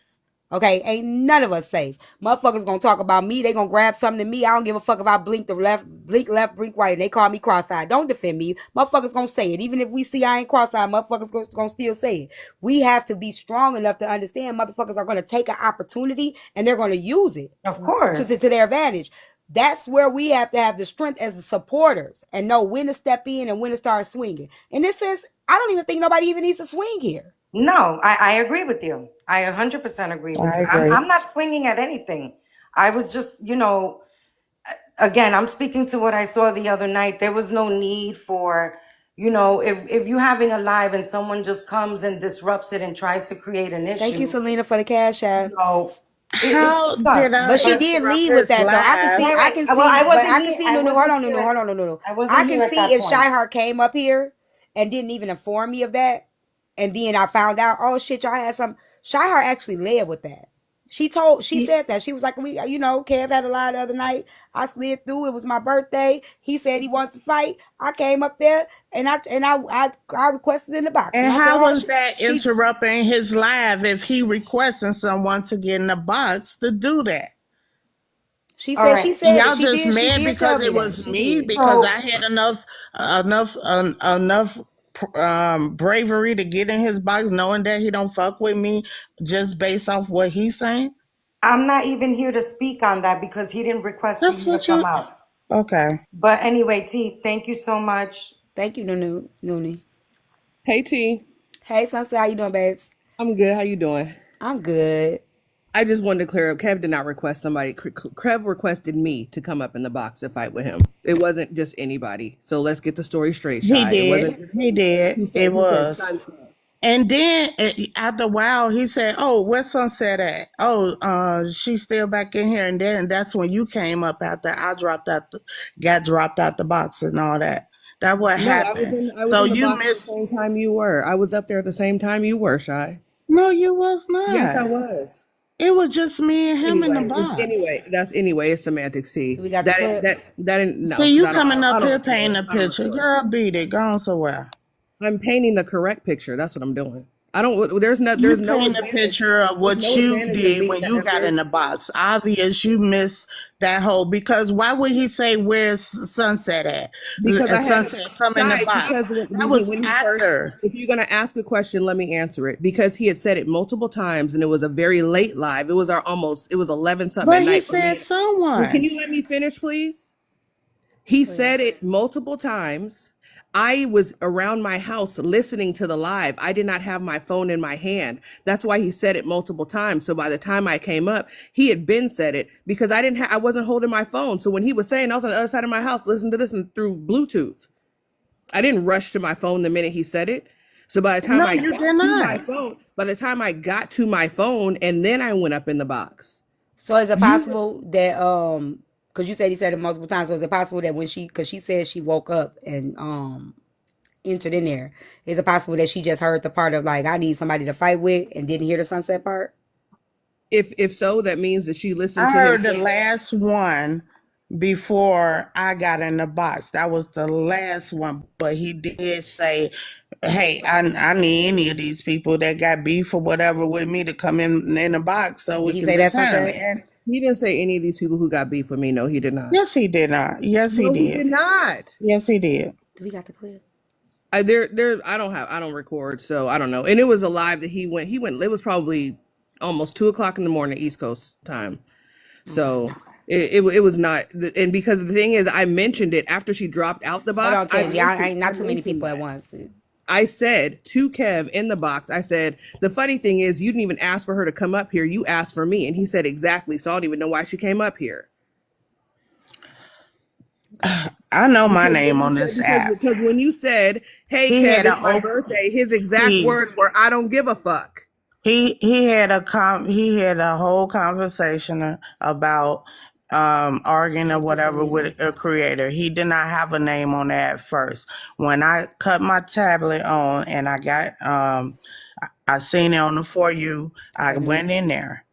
Okay, ain't none of us safe. Motherfuckers gonna talk about me. They gonna grab something to me. I don't give a fuck if I blink left, blink right, and they call me cross-eyed. Don't defend me. Motherfuckers gonna say it. Even if we see I ain't cross-eyed, motherfuckers gonna still say it. We have to be strong enough to understand motherfuckers are gonna take an opportunity and they're gonna use it of course. to their advantage. That's where we have to have the strength as the supporters and know when to step in and when to start swinging. In this sense, I don't even think nobody even needs to swing here. No, I agree with you. I 100% agree with I you. agree. I'm not swinging at anything. I was just, again, I'm speaking to what I saw the other night. There was no need for, if you're having a live and someone just comes and disrupts it and tries to create an issue. Thank you, Selena, for the cash app. How did I But she did interrupt leave with his that though. I can see. live? I can see. Well, I but wasn't I can here- see. I No, no, wasn't hold on, no, no, here- hold on, no, no, no. I wasn't I here can at see that if point. Shyheart came up here and didn't even inform me of that, and then I found out, oh shit, y'all had some. Shyheart actually led with that. She said that. She was like, Kev had a lie the other night. I slid through. It was my birthday. He said he wanted to fight. I came up there and I requested in the box. And I said, how oh, was that interrupting his live if he requesting someone to get in the box to do that? She All said right. she said Y'all it. She just did. She mad did tell because me it that. was She me did. because I had enough bravery to get in his box, knowing that he don't fuck with me just based off what he's saying. I'm not even here to speak on that because he didn't request for That's you to what come you. out. Okay. But anyway, T, thank you so much. Thank you, Noonie. Hey T, Hey, Sunset, how you doing, babes? I'm good. How you doing? I'm good. I just wanted to clear up. Kev did not request somebody. Kev requested me to come up in the box to fight with him. It wasn't just anybody. So let's get the story straight, He Shy. It did. wasn't just He did. He It said was. sunset. And then after a while, he said, "Oh, where's Sunset at? Oh, she's still back in here." And then that's when you came up after I got dropped out the box and all that. That what No, happened. I was So in the you box at the missed. same time you were. I was up there at the same time you were, Shy. No, you was Yes, I not. was. It was just me and him in the box. It's semantics. Do T. we got the clip? That didn't no, See, because you I coming up don't here record. painting a I don't picture. record. Girl, beat it. Gone somewhere. I'm painting the correct picture. That's what I'm doing. I don't. There's no. You There's no paint a advantage. picture of There's what no you advantage in did me. when you got in There's the box. Obvious you missed that whole because why would he say where's Sunset at? because I had Sunset come in the Shy. box. Because That was when he first, after. if you're gonna ask a question, let me answer it. Because he had said it multiple times, and it was a very late live. It was it was 11 something at But he night for said me. Well, can someone. you let me finish, please? He said it multiple times. I was around my house listening to the live. I did not have my phone in my hand. That's why he said it multiple times. So by the time I came up, he had been said it because I wasn't holding my phone. So when he was saying, I was on the other side of my house listening to this and through Bluetooth. I didn't rush to my phone the minute he said it. So by the time No, I you got did to my not. phone, and then I went up in the box. So is it You possible that because you said he said it multiple times, so is it possible that because she said she woke up and entered in there, is it possible that she just heard the part of like I need somebody to fight with and didn't hear the sunset part? If so, that means that she listened I to him heard the say that. last one before I got in the box. That was the last one. But he did say, hey, I need any of these people that got beef or whatever with me to come in the box so Did we he can say that, just handle it. sunset? And He didn't say any of these people who got beef with me. No, he did not. yes, he did not. Yes, he No, he did. did not. Yes, he did. Do we got the clip? I don't record, so I don't know. And it was a live that he went, it was probably almost 2 o'clock in the morning, East Coast time. So it was not, and because the thing is, I mentioned it after she dropped out the Hold box. on, Tangy. I ain't not too many people at once. I said to Kev in the box, I said, the funny thing is, you didn't even ask for her to come up here. You asked for me. And he said, exactly. So I don't even know why she came up here. I know my name on this app. Because when you said, hey, He Kev, had it's a my op- birthday, his exact he words were, I don't give a fuck. he had a whole conversation about arguing or Thank you, whatever with Selena. a creator. He did not have a name on that at first. When I cut my tablet on and I got I seen it on the For You, I went in there.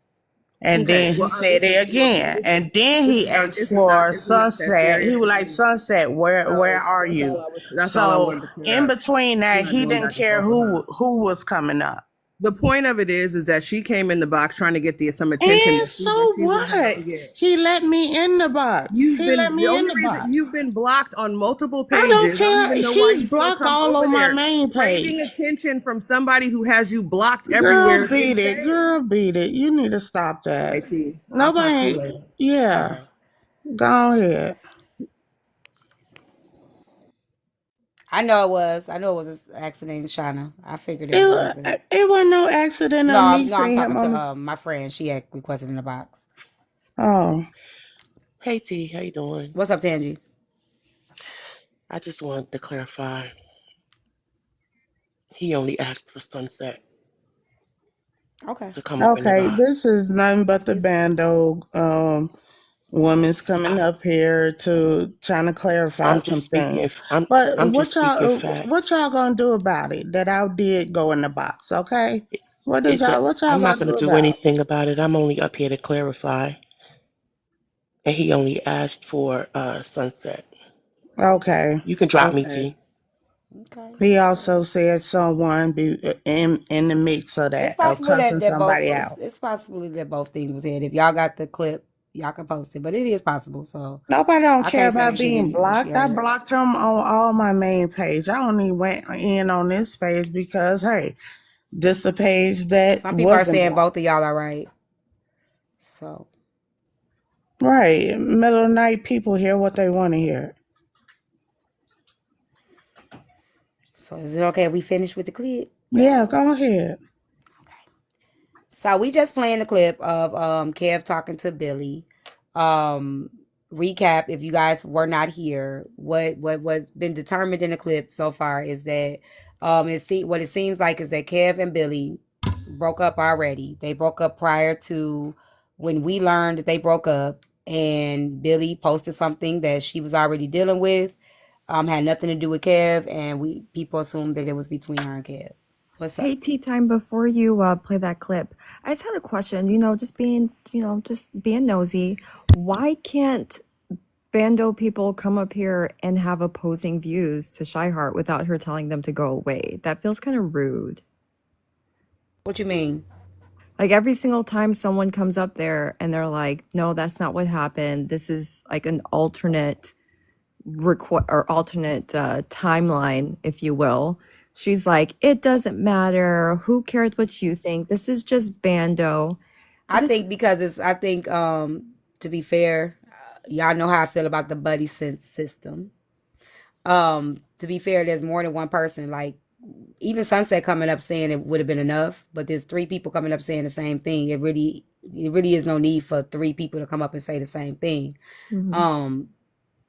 And Okay. then he Well, said listen. it Well, see, again. And then this he is not. asked This is not. for This is not. That's Sunset. very He was like, strange. Sunset, where So are you? that's all I So wanted to clear in up. between We're that, not he going didn't back and care forth with her. who was coming up. The point of it is that she came in the box trying to get some attention And that so she's not what? going to get. He let me in the box. He let The me in only the reason box. you've been blocked on multiple I don't pages. I don't care. even know why He's you still blocked come all over on my there. main Craving page. attention from somebody who has you blocked Girl, everywhere is beat it. insane. Girl, beat it. You need to stop All that. right, T. I'll talk to you Nobody. later. All Yeah. right. Go ahead. I know it was. I know it was an accident, Shauna. I figured it was an accident. It wasn't no accident of me No, I'm seeing talking him on the. to my friend. She had requested in the box. Oh. Hey T, how you doing? What's up, Tangy? I just wanted to clarify. He only asked for Sunset Okay. to come up in the Okay, box. this is nothing but the bando woman's coming up here to trying to clarify I'm some just speaking. things. But I'm just speaking fact. what y'all gonna do about it? That I did go in the box, okay? What y'all I'm not gonna going do to do about anything about it. I'm only up here to clarify. And he only asked for Sunset. it? Okay. You can drop me, Okay. T. Okay. He also said someone be in the mix of It's that of possible cussing that both. somebody out. It's possible that both things was said. If y'all got the clip, y'all can post it. But it is possible. So Nobody don't I care can't say about what she being didn't. What she blocked. I heard. blocked him on all my main page. I only went in on this page because hey, this a page that Some people are wasn't saying blocked. both of y'all are right. So Right. Middle of the night people hear what they want to hear. So is it okay if we finish with the clip? Yeah, go ahead. So we just playing the clip of Kev talking to Billy. Recap, if you guys were not here, what's been determined in the clip so far is that what it seems like is that Kev and Billy broke up already. They broke up prior to when we learned that they broke up, and Billy posted something that she was already dealing with. Had nothing to do with Kev, and people assumed that it was between her and Kev. What's up? Hey, Tea Time, before you play that clip, I just had a question, just being nosy. Why can't Bando people come up here and have opposing views to Shy Heart without her telling them to go away? That feels kind of rude. What you mean? Like every single time someone comes up there and they're like, no, that's not what happened. This is like an alternate timeline, if you will. She's like, it doesn't matter. Who cares what you think? This is just Bando. I think to be fair, y'all know how I feel about the buddy sense system. To be fair, there's more than one person. Like even Sunset coming up saying it would have been enough, but there's three people coming up saying the same thing. It really is no need for three people to come up and say the same thing. Mhm.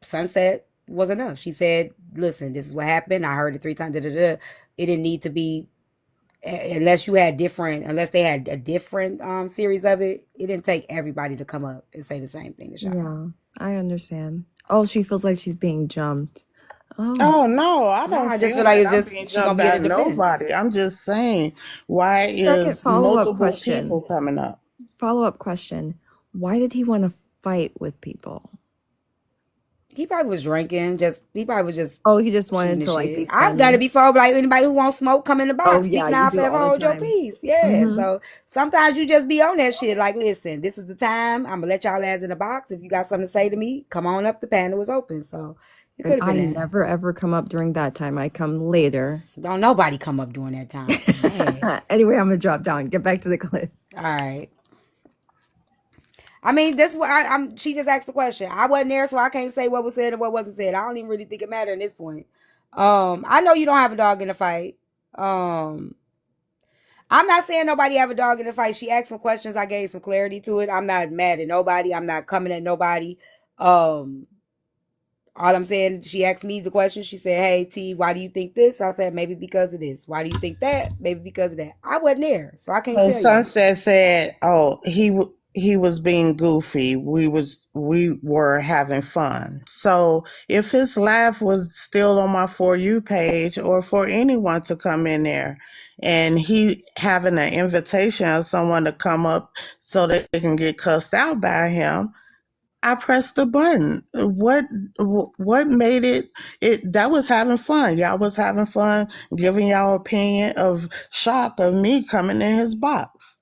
Sunset was enough. She said, "Listen, this is what happened. I heard it 3 times. It didn't need to be unless they had a different series of it. It didn't take everybody to come up and say the same thing to Shah. Yeah, I understand. Oh, she feels like she's being jumped. Oh no, I No, don't I just feel feel like that it's I'm just being she gonna jumped be by in the defense. nobody. I'm just saying, why Second is follow-up multiple people question. coming up? Follow-up question. Why did he want to fight with people? He probably was drinking. He probably was just. Oh, he just shooting wanted the to like be shit. I've done it funny. before. Like anybody who wants smoke, come in the Oh box. Speak yeah, now, you do forever all the hold your time. peace. Yeah. Mhm. So sometimes you just be on that shit. Like, listen, this is the time. I'm gonna let y'all ass in the box. If you got something to say to me, come on up. The panel is open. So it could And have I been that. never ever come up during that time. I come later. Don't nobody come up during that time. So bad. Anyway, I'm gonna drop down. Get back to the clip. All right. I mean, this what I'm. She just asked the question. I wasn't there, so I can't say what was said and what wasn't said. I don't even really think it mattered at this point. I know you don't have a dog in the fight. I'm not saying nobody have a dog in the fight. She asked some questions. I gave some clarity to it. I'm not mad at nobody. I'm not coming at nobody. All I'm saying, she asked me the question. She said, "Hey T, why do you think this?" I said, "Maybe because of this." Why do you think that? Maybe because of that. I wasn't there, so I can't So tell you. Sunset said, "Oh, he was being goofy. We were having fun. So if his laugh was still on my For You page, or for anyone to come in there and he having an invitation of someone to come up so that they can get cussed out by him, I pressed the button. What made it that was having fun. Y'all was having fun giving y'all opinion of shock of me coming in his box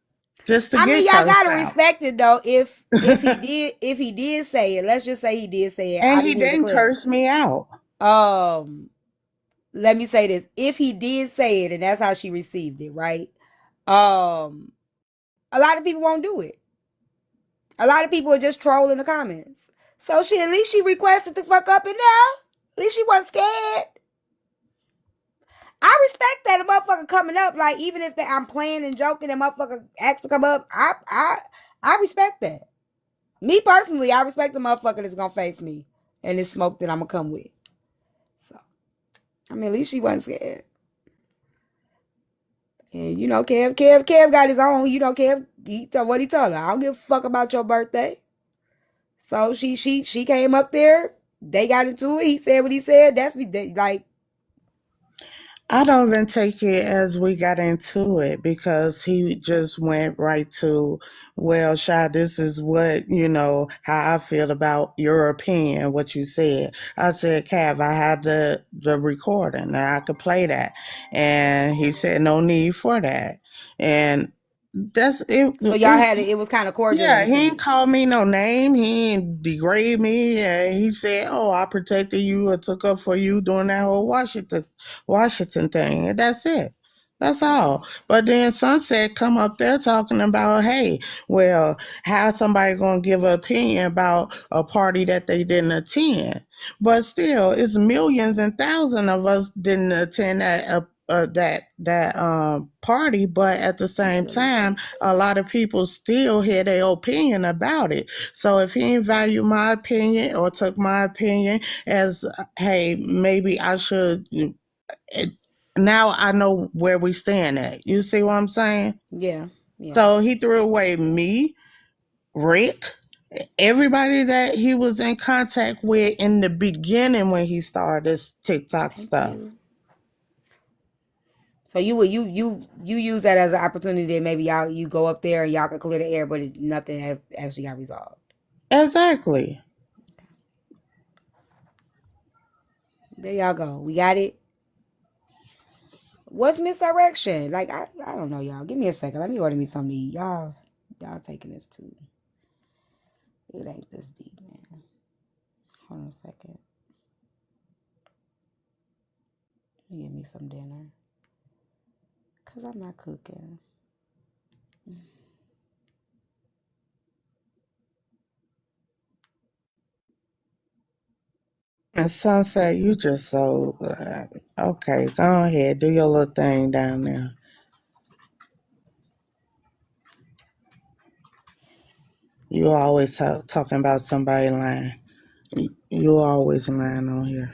just to I mean, get y'all cussed gotta out. respect it though. If he did say it, let's just say he did say it. And I he didn't hear the didn't clip. curse me out. Um, Let me say this: if he did say it, and that's how she received it, right? Um, a lot of people won't do it. A lot of people are just trolling the comments. So at least she requested to fuck up in there. At least she wasn't scared. I respect that a motherfucker coming up. Like, even if I'm playing and joking and motherfucker asks to come up, I respect that. Me personally, I respect the motherfucker that's gonna face me and this smoke that I'm gonna come with. So I mean, at least she wasn't scared. And Kev got his own. Kev, what he told her. I don't give a fuck about your birthday. So she came up there. They got into it. He said what he said. That's me. Like, I don't even take it as we got into it, because he just went right to, well, Shah, this is how I feel about your opinion, what you said. I said, Cav, I had the recording and I could play that. And he said, no need for that. And that's it. so y'all had it. It was kind of cordial in Yeah, a he ain't sense. called me no name. He ain't degrade me. He said, "Oh, I protected you or took up for you during that whole Washington thing." And that's it. That's Okay. all. But then Sunset come up there talking about, hey, well, how somebody gonna give an opinion about a party that they didn't attend? But still, it's millions and thousands of us didn't attend that party. But at the same time, a lot of people still had their opinion about it. So if he didn't value my opinion or took my opinion as, hey, maybe I should, it, now I know where we stand at. You see what I'm saying? Yeah. Yeah. So he threw away me, Rick, everybody that he was in contact with in the beginning when he started this TikTok Thank stuff. you. So you use that as an opportunity that maybe you go up there and y'all can clear the air, but nothing actually got resolved. Exactly. There y'all go. We got it. What's misdirection? Like, I don't know, y'all. Give me a second. Let me order me something to eat. Y'all taking this too. It ain't this deep, man. Hold on a second. Let me get me some dinner. Cause I'm not cooking. And Sunset, you just so okay. Go ahead, do your little thing down there. You always talking about somebody lying. You always lying on here.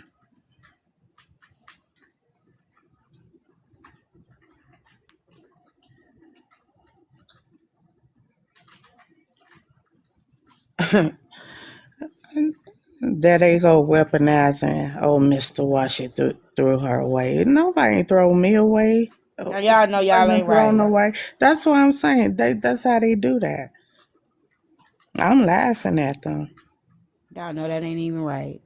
There they go weaponizing. Oh, Mr. Washington threw her away. Nobody throw me away. Now y'all know y'all Wasn't ain't thrown right. away. That's what I'm saying. That's how they do that. I'm laughing at them. Y'all know that ain't even right.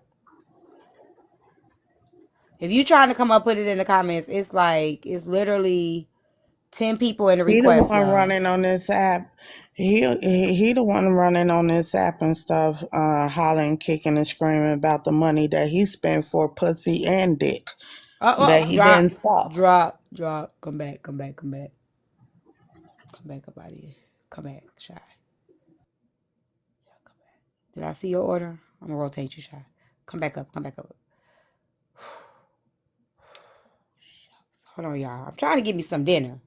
If you trying to come up, put it in the comments. It's literally 10 people in the He the request, one y'all. running on this app. He the one running on this app and stuff, hollering, kicking, and screaming about the money that he spent for pussy and dick that he Drop, didn't fuck. drop. Come back. Come back up out of here. Come back, Shy. Come back. Did I see your order? I'm gonna rotate you, Shy. Come back up. Hold on, y'all. I'm trying to get me some dinner.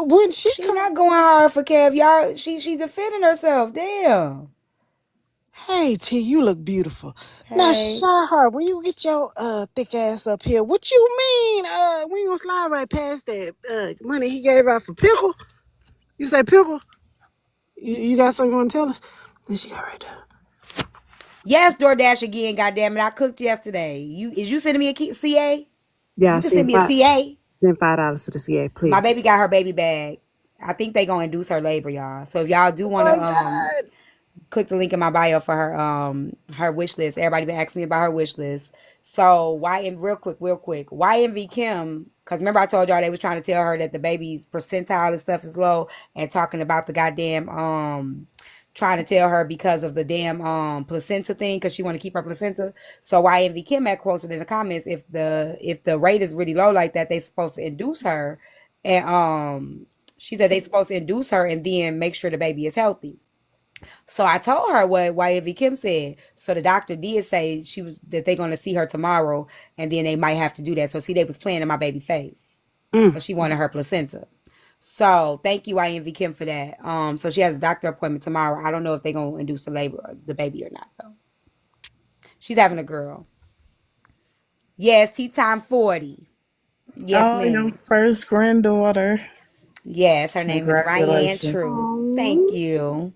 When she She come, not going hard for Kev, y'all. She defending herself. Damn. Hey T, you look beautiful. Now Hey. Shahar, when you get your thick ass up here, what you mean? We gonna slide right past that money he gave out for pickle? You say pickle? You got something you wanna tell us? Then she got right there. Yes, DoorDash again, goddamn it. I cooked yesterday. You sending me a CA? Yeah, You can send me a CA. send $5 to the CA, My please. baby got her baby bag. I think they gonna induce her labor, y'all. So if y'all do Oh wanna my God. click the link in my bio for her wish list. Everybody been asking me about her wish list. So real quick, YMV Kim, because remember I told y'all they was trying to tell her that the baby's percentile and stuff is low, and talking about the goddamn trying to tell her because of the damn placenta thing, because she want to keep her placenta. So YMV Kim had quoted in the comments, if the rate is really low like that, they supposed to induce her, and she said they supposed to induce her and then make sure the baby is healthy. So I told her what YFV Kim said. So the doctor did say that they're gonna see her tomorrow, and then they might have to do that. So see, they was playing in my baby face because she wanted her placenta. So thank you, YMV Kim, for that. So she has a doctor appointment tomorrow. I don't know if they're gonna induce the labor the baby or not though. She's having a girl. Yes, tea time 40. Yes, Oh, your ma'am. first granddaughter. Yes, her name is Ryan Congratulations. True. Thank Oh, you.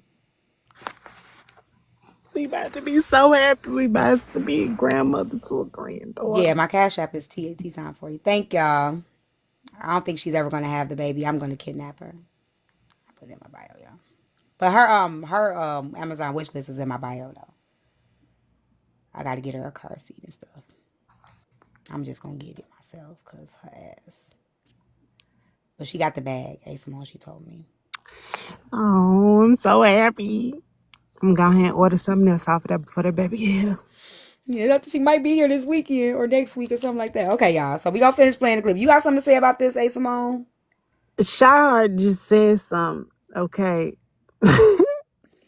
we about to be so happy. We about to be grandmother to a Yeah, granddaughter. my cash app is tea time 40. Thank y'all. I don't think she's ever gonna have the baby. I'm gonna kidnap her. I put it in my bio, y'all. But her Amazon wish list is in my bio though. I gotta get her a car seat and stuff. I'm just gonna get it myself because her ass. But she got the bag. A Simone, she told me. Oh, I'm so happy. I'm going ahead and order something else off of that before that baby get here. Yeah, she might be here this weekend or next week or something like that. Okay, y'all. So we gonna finish playing the clip. You got something to say about this, A Simone? Shahar just said something. Okay.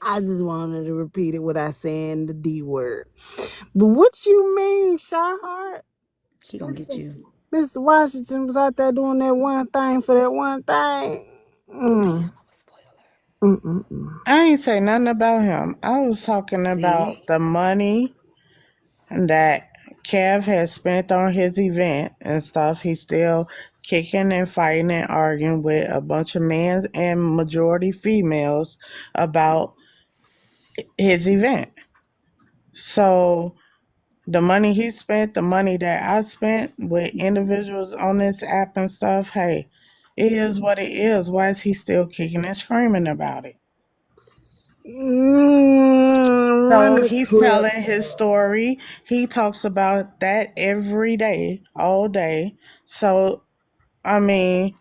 I just wanted to repeat it without saying the D word. But what you mean, Shahar? He gonna get you. Mr. Washington was out there doing that one thing for that one thing. Mm. Mm-mm-mm. I ain't say nothing about him. I was talking See? about the money that Kev has spent on his event and stuff. He's still kicking and fighting and arguing with a bunch of men and majority females about his event. So the money he spent, the money that I spent with individuals on this app and stuff, hey, it is what it is. Why is he still kicking and screaming about it? Run So the he's clip. telling his story. He talks about that every day, all day. So, I mean,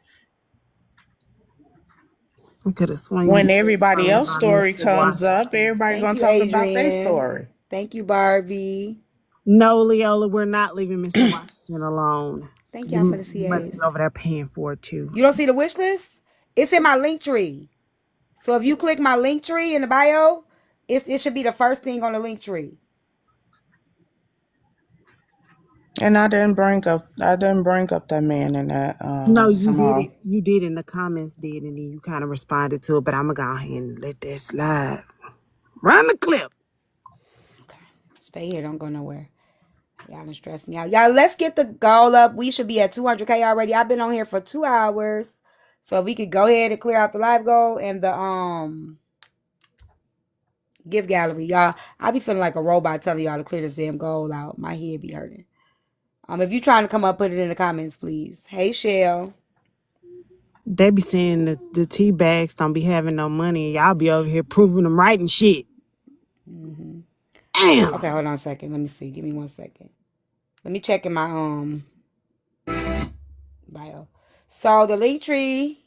I could have sworn you when said everybody something else's about story Mr. comes up, Washington. everybody Thank gonna you, talk about their Adrian. story. Thank you, Barbie. No, Leola, we're not leaving Mr. Washington alone. Thank y'all for You, the you must CAs. be over there paying for it too. You don't see the wish list? It's in my link tree. So if you click my link tree in the bio, it should be the first thing on the link tree. And I didn't bring up that man in that No, you did Simone. it. You did in the comments, did, and then you kind of responded to it. But I'm gonna go ahead and let that slide. Run the clip. Okay. Stay here. Don't go nowhere. Y'all done stress me out. Y'all, let's get the goal up. We should be at 200K already. I've been on here for 2 hours. So we could go ahead and clear out the live goal and the gift gallery. Y'all, I be feeling like a robot telling y'all to clear this damn goal out. My head be hurting. If you trying to come up, put it in the comments, please. Hey, Shell. They be saying that the tea bags don't be having no money. Y'all be over here proving them right and shit. Mm-hmm. Okay, Damn. hold on a second. Let me see. Give me 1 second. Let me check in my bio. So the link tree.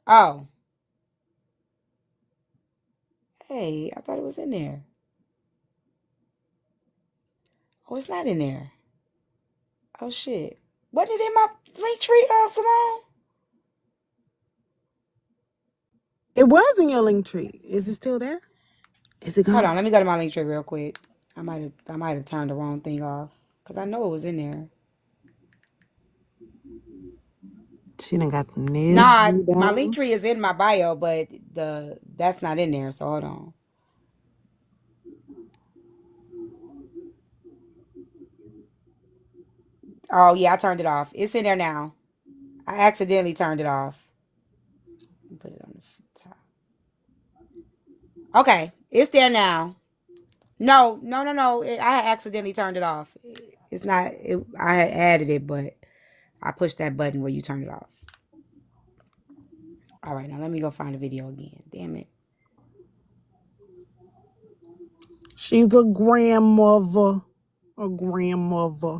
Oh, hey, I thought it was in there. Oh, it's not in there. Oh shit. Wasn't it in my link tree, Simone? It was in your link tree. Is it still there? Is it Hold gone? on, let me go to my link tree real quick. I might have turned the wrong thing off. Cause I know it was in there. She done got the Nah, nails my link down. tree is in my bio, but that's not in there. So hold on. Oh yeah, I turned it off. It's in there now. I accidentally turned it off. Put it on the top. Okay, it's there now. No, no, no, no. I accidentally turned it off. It's not. I had added it, but I pushed that button where you turn it off. All right, now let me go find the video again. Damn it. She's a grandmother. A grandmother.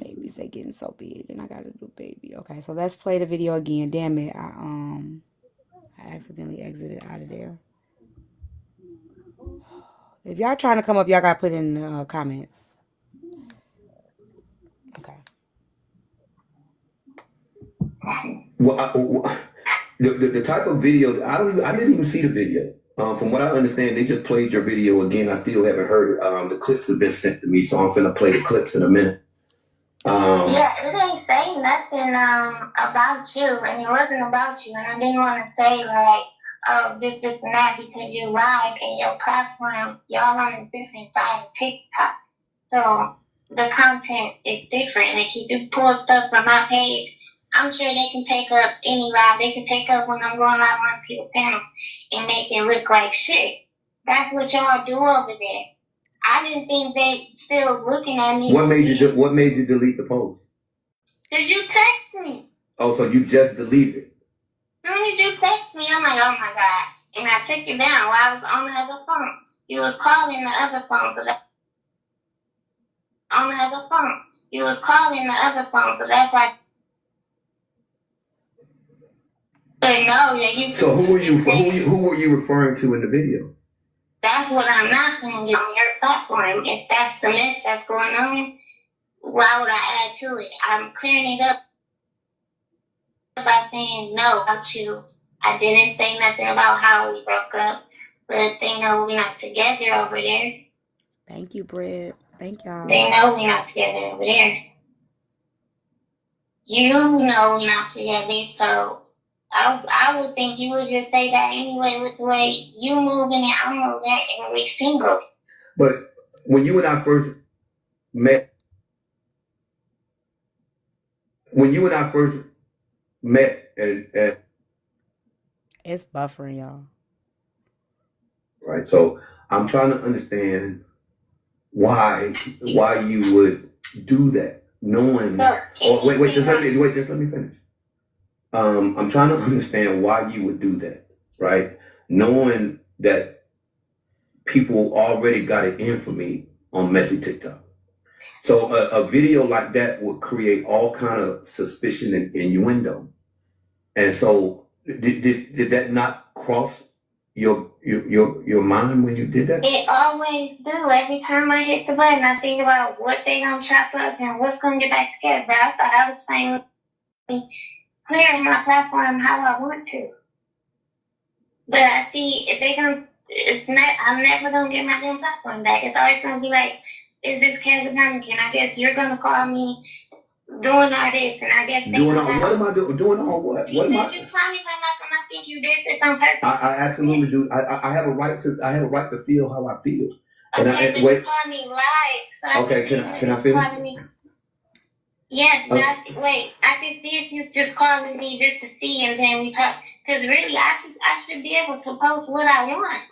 Babies, they getting so big, and I gotta do baby. Okay, so let's play the video again. Damn it, I accidentally exited out of there. If y'all trying to come up, y'all gotta put in the comments. Okay. Well, the type of video I didn't even see the video. From what I understand, they just played your video again. I still haven't heard it. The clips have been sent to me, so I'm finna play the clips in a minute. Yeah, it ain't saying nothing about you, and it wasn't about you. And I didn't want to say like, oh, this, and that, because you're live and your platform, y'all on a different side of TikTok. So the content is different. Like if you pull stuff from my page, I'm sure they can take up any live. They can take up when I'm going live on people's panels and make it look like shit. That's what y'all do over there. I didn't think they still looking at me. What made you delete the post? Did you text me? Oh, so you just deleted it? As soon as you text me, I'm like, oh my God. And I took it down while I was on the other phone. You was calling the other phone, so that on the other phone. You was calling the other phone, so that's like. But no, yeah, you. So who were you referring to in the video? That's what I'm not going to do on your platform. If that's the mess that's going on, why would I add to it? I'm clearing it up by saying no about you. I didn't say nothing about how we broke up, but they know we're not together over there. Thank you, Bread. Thank y'all. They know we're not together over there. You know we're not together, so I would think you would just say that anyway with the way you moving and I'm moving and we single. But when you and I first met, and it's buffering, y'all. Right, so I'm trying to understand why you would do that, knowing. Wait, just let me finish. I'm trying to understand why you would do that, right? Knowing that people already got it in for me on messy TikTok. So a video like that would create all kind of suspicion and innuendo. And so did that not cross your mind when you did that? It always do. Every time I hit the button, I think about what they gonna chop up and what's gonna get back together. But I thought I was finally clearing my platform how I want to. But I see if they gonna, I'm never gonna get my damn platform back. It's always gonna be like, is this Kevin Huntington? I guess you're gonna call me doing all this, and I guess doing all what am I doing? Doing all what? What am I? You call me something, I think you did this on purpose. I absolutely do. I have a right to feel how I feel. And okay, but you call me live. So okay, can I finish? Yes, wait. I can see if you just calling me just to see, and then we talk. Because really, I should be able to post what I want.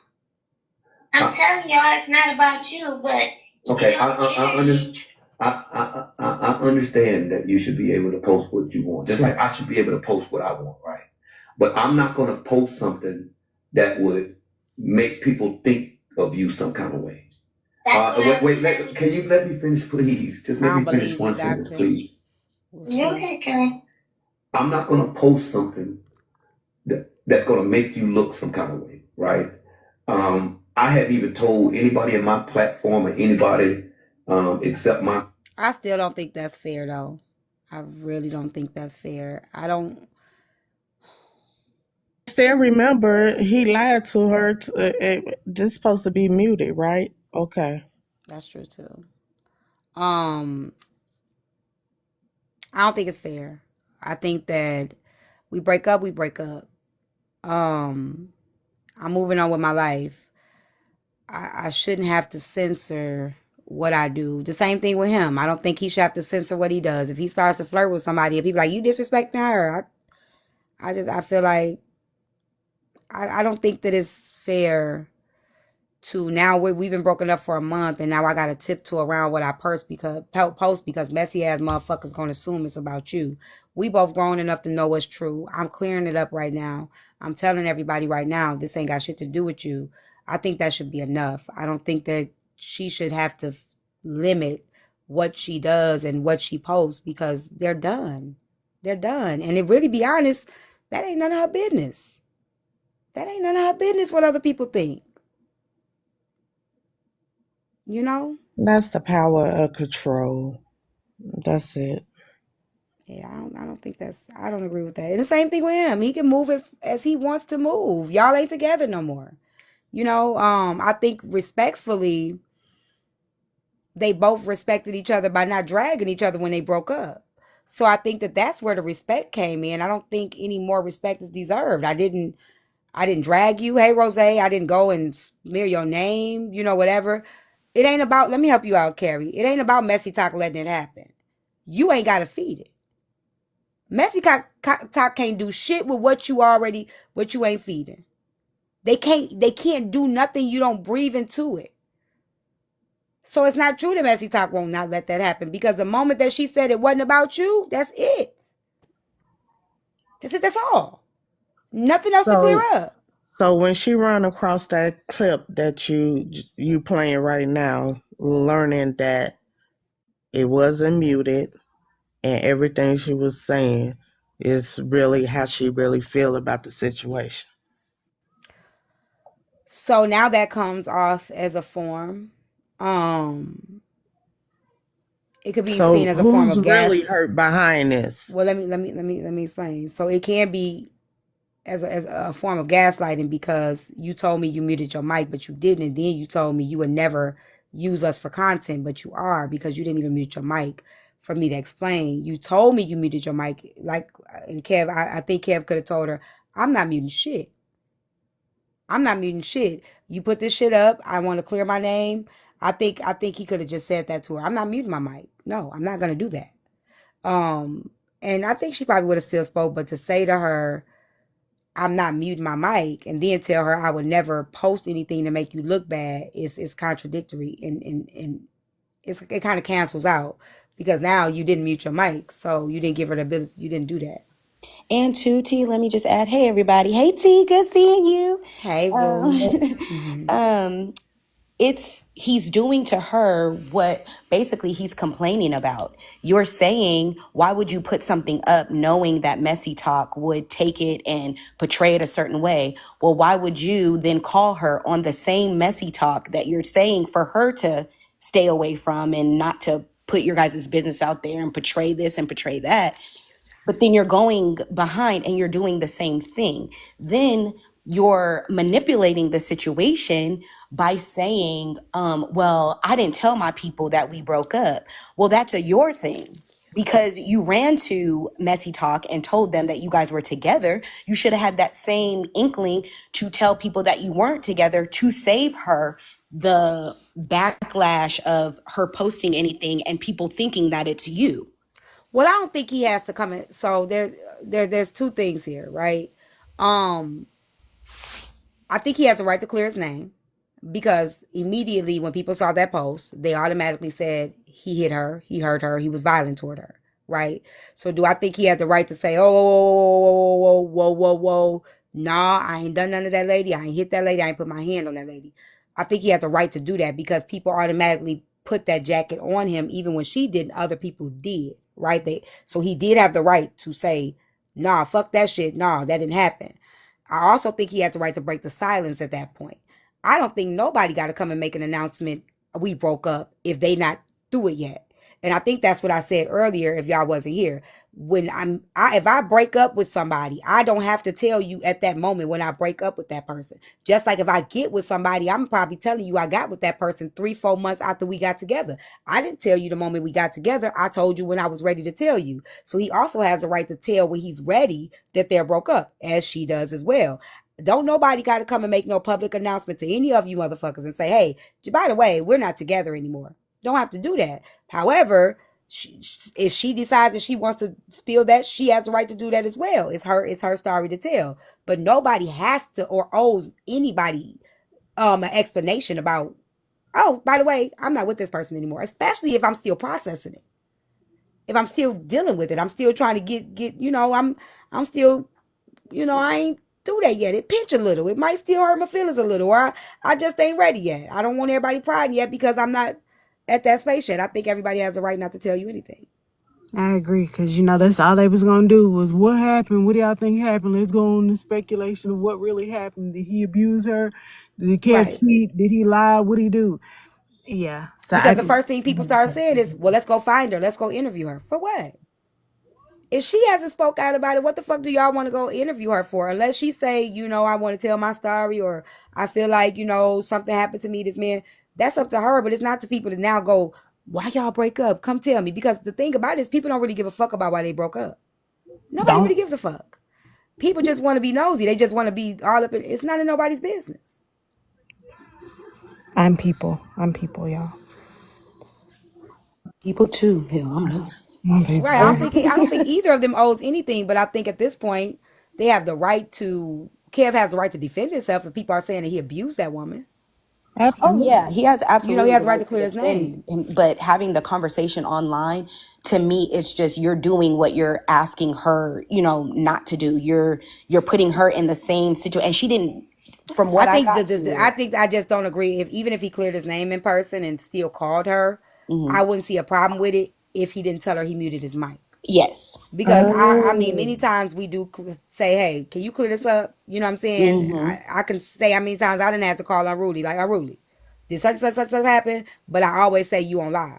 I'm telling y'all, it's not about you, but okay, I understand that you should be able to post what you want, just like I should be able to post what I want, right? But I'm not going to post something that would make people think of you some kind of way. Can you let me finish, please? Just let me finish one sentence, please. Okay. I'm not going to post something that's going to make you look some kind of way, right? I haven't even told anybody in my platform or anybody except my. I still don't think that's fair, though. I really don't think that's fair. I don't. Still remember he lied to her. This supposed to be muted, right? Okay. That's true too. I don't think it's fair. I think that we break up, we break up. I'm moving on with my life. I shouldn't have to censor what I do. The same thing with him. I don't think he should have to censor what he does. If he starts to flirt with somebody and people like, you disrespecting her, I feel like I don't think that it's fair to now we've been broken up for a month and now I got to tiptoe around what I post because messy ass motherfuckers gonna assume it's about you. We both grown enough to know what's true. I'm clearing it up right now. I'm telling everybody right now this ain't got shit to do with you. I think that should be enough. I don't think that she should have to limit what she does and what she posts because they're done. They're done. And to really be honest, that ain't none of her business. That ain't none of her business what other people think. You know? That's the power of control. That's it. Yeah, I don't think I don't agree with that. And the same thing with him. He can move as he wants to move. Y'all ain't together no more. You know, I think respectfully, they both respected each other by not dragging each other when they broke up. So I think that that's where the respect came in. I don't think any more respect is deserved. I didn't drag you. Hey, Rose, I didn't go and smear your name, you know, whatever. It ain't about, let me help you out, Carrie. It ain't about messy talk letting it happen. You ain't got to feed it. Messy talk can't do shit with what you ain't feeding. They can't do nothing you don't breathe into it. So it's not true that messy talk won't not let that happen because the moment that she said it wasn't about you, that's it. That's it. That's all. Nothing else to clear So up. so when she run across that clip that you playing right now, learning that it wasn't muted and everything she was saying is really how she really feel about the situation. So now that comes off as a form. It could be So seen as a form who's of really gas. hurt behind this? Well, let me explain. So it can be as a form of gaslighting because you told me you muted your mic, but you didn't, and then you told me you would never use us for content, but you are because you didn't even mute your mic for me to explain. You told me you muted your mic, like and Kev. I think Kev could have told her, "I'm not muting shit. I'm not muting shit. You put this shit up. I want to clear my name." I think he could have just said that to her. I'm not muting my mic. No, I'm not gonna do that. And I think she probably would have still spoke, but to say to her, I'm not muting my mic and then tell her I would never post anything to make you look bad is contradictory and it kind of cancels out because now you didn't mute your mic, so you didn't give her the ability, you didn't do that. And to T, let me just add, hey everybody, hey T, good seeing you. Hey boo. Mm-hmm. He's doing to her what basically he's complaining about. You're saying, why would you put something up knowing that messy talk would take it and portray it a certain way? Well, why would you then call her on the same messy talk that you're saying for her to stay away from and not to put your guys' business out there and portray this and portray that? But then you're going behind and you're doing the same thing. Then you're manipulating the situation by saying, well, I didn't tell my people that we broke up. Well, that's your thing. Because you ran to Messy Talk and told them that you guys were together. You should have had that same inkling to tell people that you weren't together to save her the backlash of her posting anything and people thinking that it's you. Well, I don't think he has to come in. So there's two things here, right? Um, I think he has a right to clear his name because immediately when people saw that post, they automatically said he hit her, he hurt her, he was violent toward her, right? So do I think he had the right to say, oh, whoa, whoa, whoa, whoa, whoa, nah, I ain't done none of that lady, I ain't hit that lady, I ain't put my hand on that lady. I think he had the right to do that because people automatically put that jacket on him, even when she didn't, other people did, right? So he did have the right to say, nah, fuck that shit, nah, that didn't happen. I also think he had the right to break the silence at that point. I don't think nobody got to come and make an announcement we broke up if they not through it yet. And I think that's what I said earlier if y'all wasn't here. When if I break up with somebody, I don't have to tell you at that moment when I break up with that person. Just like if I get with somebody, I'm probably telling you I got with that person 3-4 months after we got together. I didn't tell you the moment we got together. I told you when I was ready to tell you. So he also has the right to tell when he's ready that they're broke up, as she does as well. Don't nobody got to come and make no public announcement to any of you motherfuckers and say, hey, by the way, we're not together anymore. Don't have to do that. However, if she decides that she wants to spill that, she has the right to do that as well. It's her story to tell. But nobody has to or owes anybody an explanation about, oh, by the way, I'm not with this person anymore, especially if I'm still processing it. If I'm still dealing with it, I'm still trying to get I'm still, I ain't do that yet. It pinch a little. It might still hurt my feelings a little, or I just ain't ready yet. I don't want everybody prying yet because I'm not at that space yet. I think everybody has the right not to tell you anything. I agree, because, that's all they was going to do was what happened? What do y'all think happened? Let's go on the speculation of what really happened. Did he abuse her? Did he cheat? Did he lie? What did he do? Yeah. So because the first thing people start saying is, well, let's go find her. Let's go interview her. For what? If she hasn't spoke out about it, what the fuck do y'all want to go interview her for? Unless she say, I want to tell my story, or I feel like, something happened to me, this man, that's up to her. But it's not to people to now go, why y'all break up? Come tell me. Because the thing about it is people don't really give a fuck about why they broke up. Nobody really gives a fuck. People just want to be nosy. They just want to be all up in, it's not in nobody's business. I'm people, y'all. People too. Hell, I'm nosy. Right. I don't think either of them owes anything, but I think at this point they have the right to. Kev has the right to defend himself if people are saying that he abused that woman. Absolutely. Oh yeah, he has absolutely. He has the the right to clear his name. But having the conversation online, to me, it's just you're doing what you're asking her, not to do. You're putting her in the same situation, and she didn't. From what I think I just don't agree. Even if he cleared his name in person and still called her, I wouldn't see a problem with it if he didn't tell her he muted his mic. Yes. Because I mean, many times we do say, hey, can you clear this up? You know what I'm saying? I can say how many times I didn't have to call unruly. Like, unruly. Did such happen? But I always say you on live.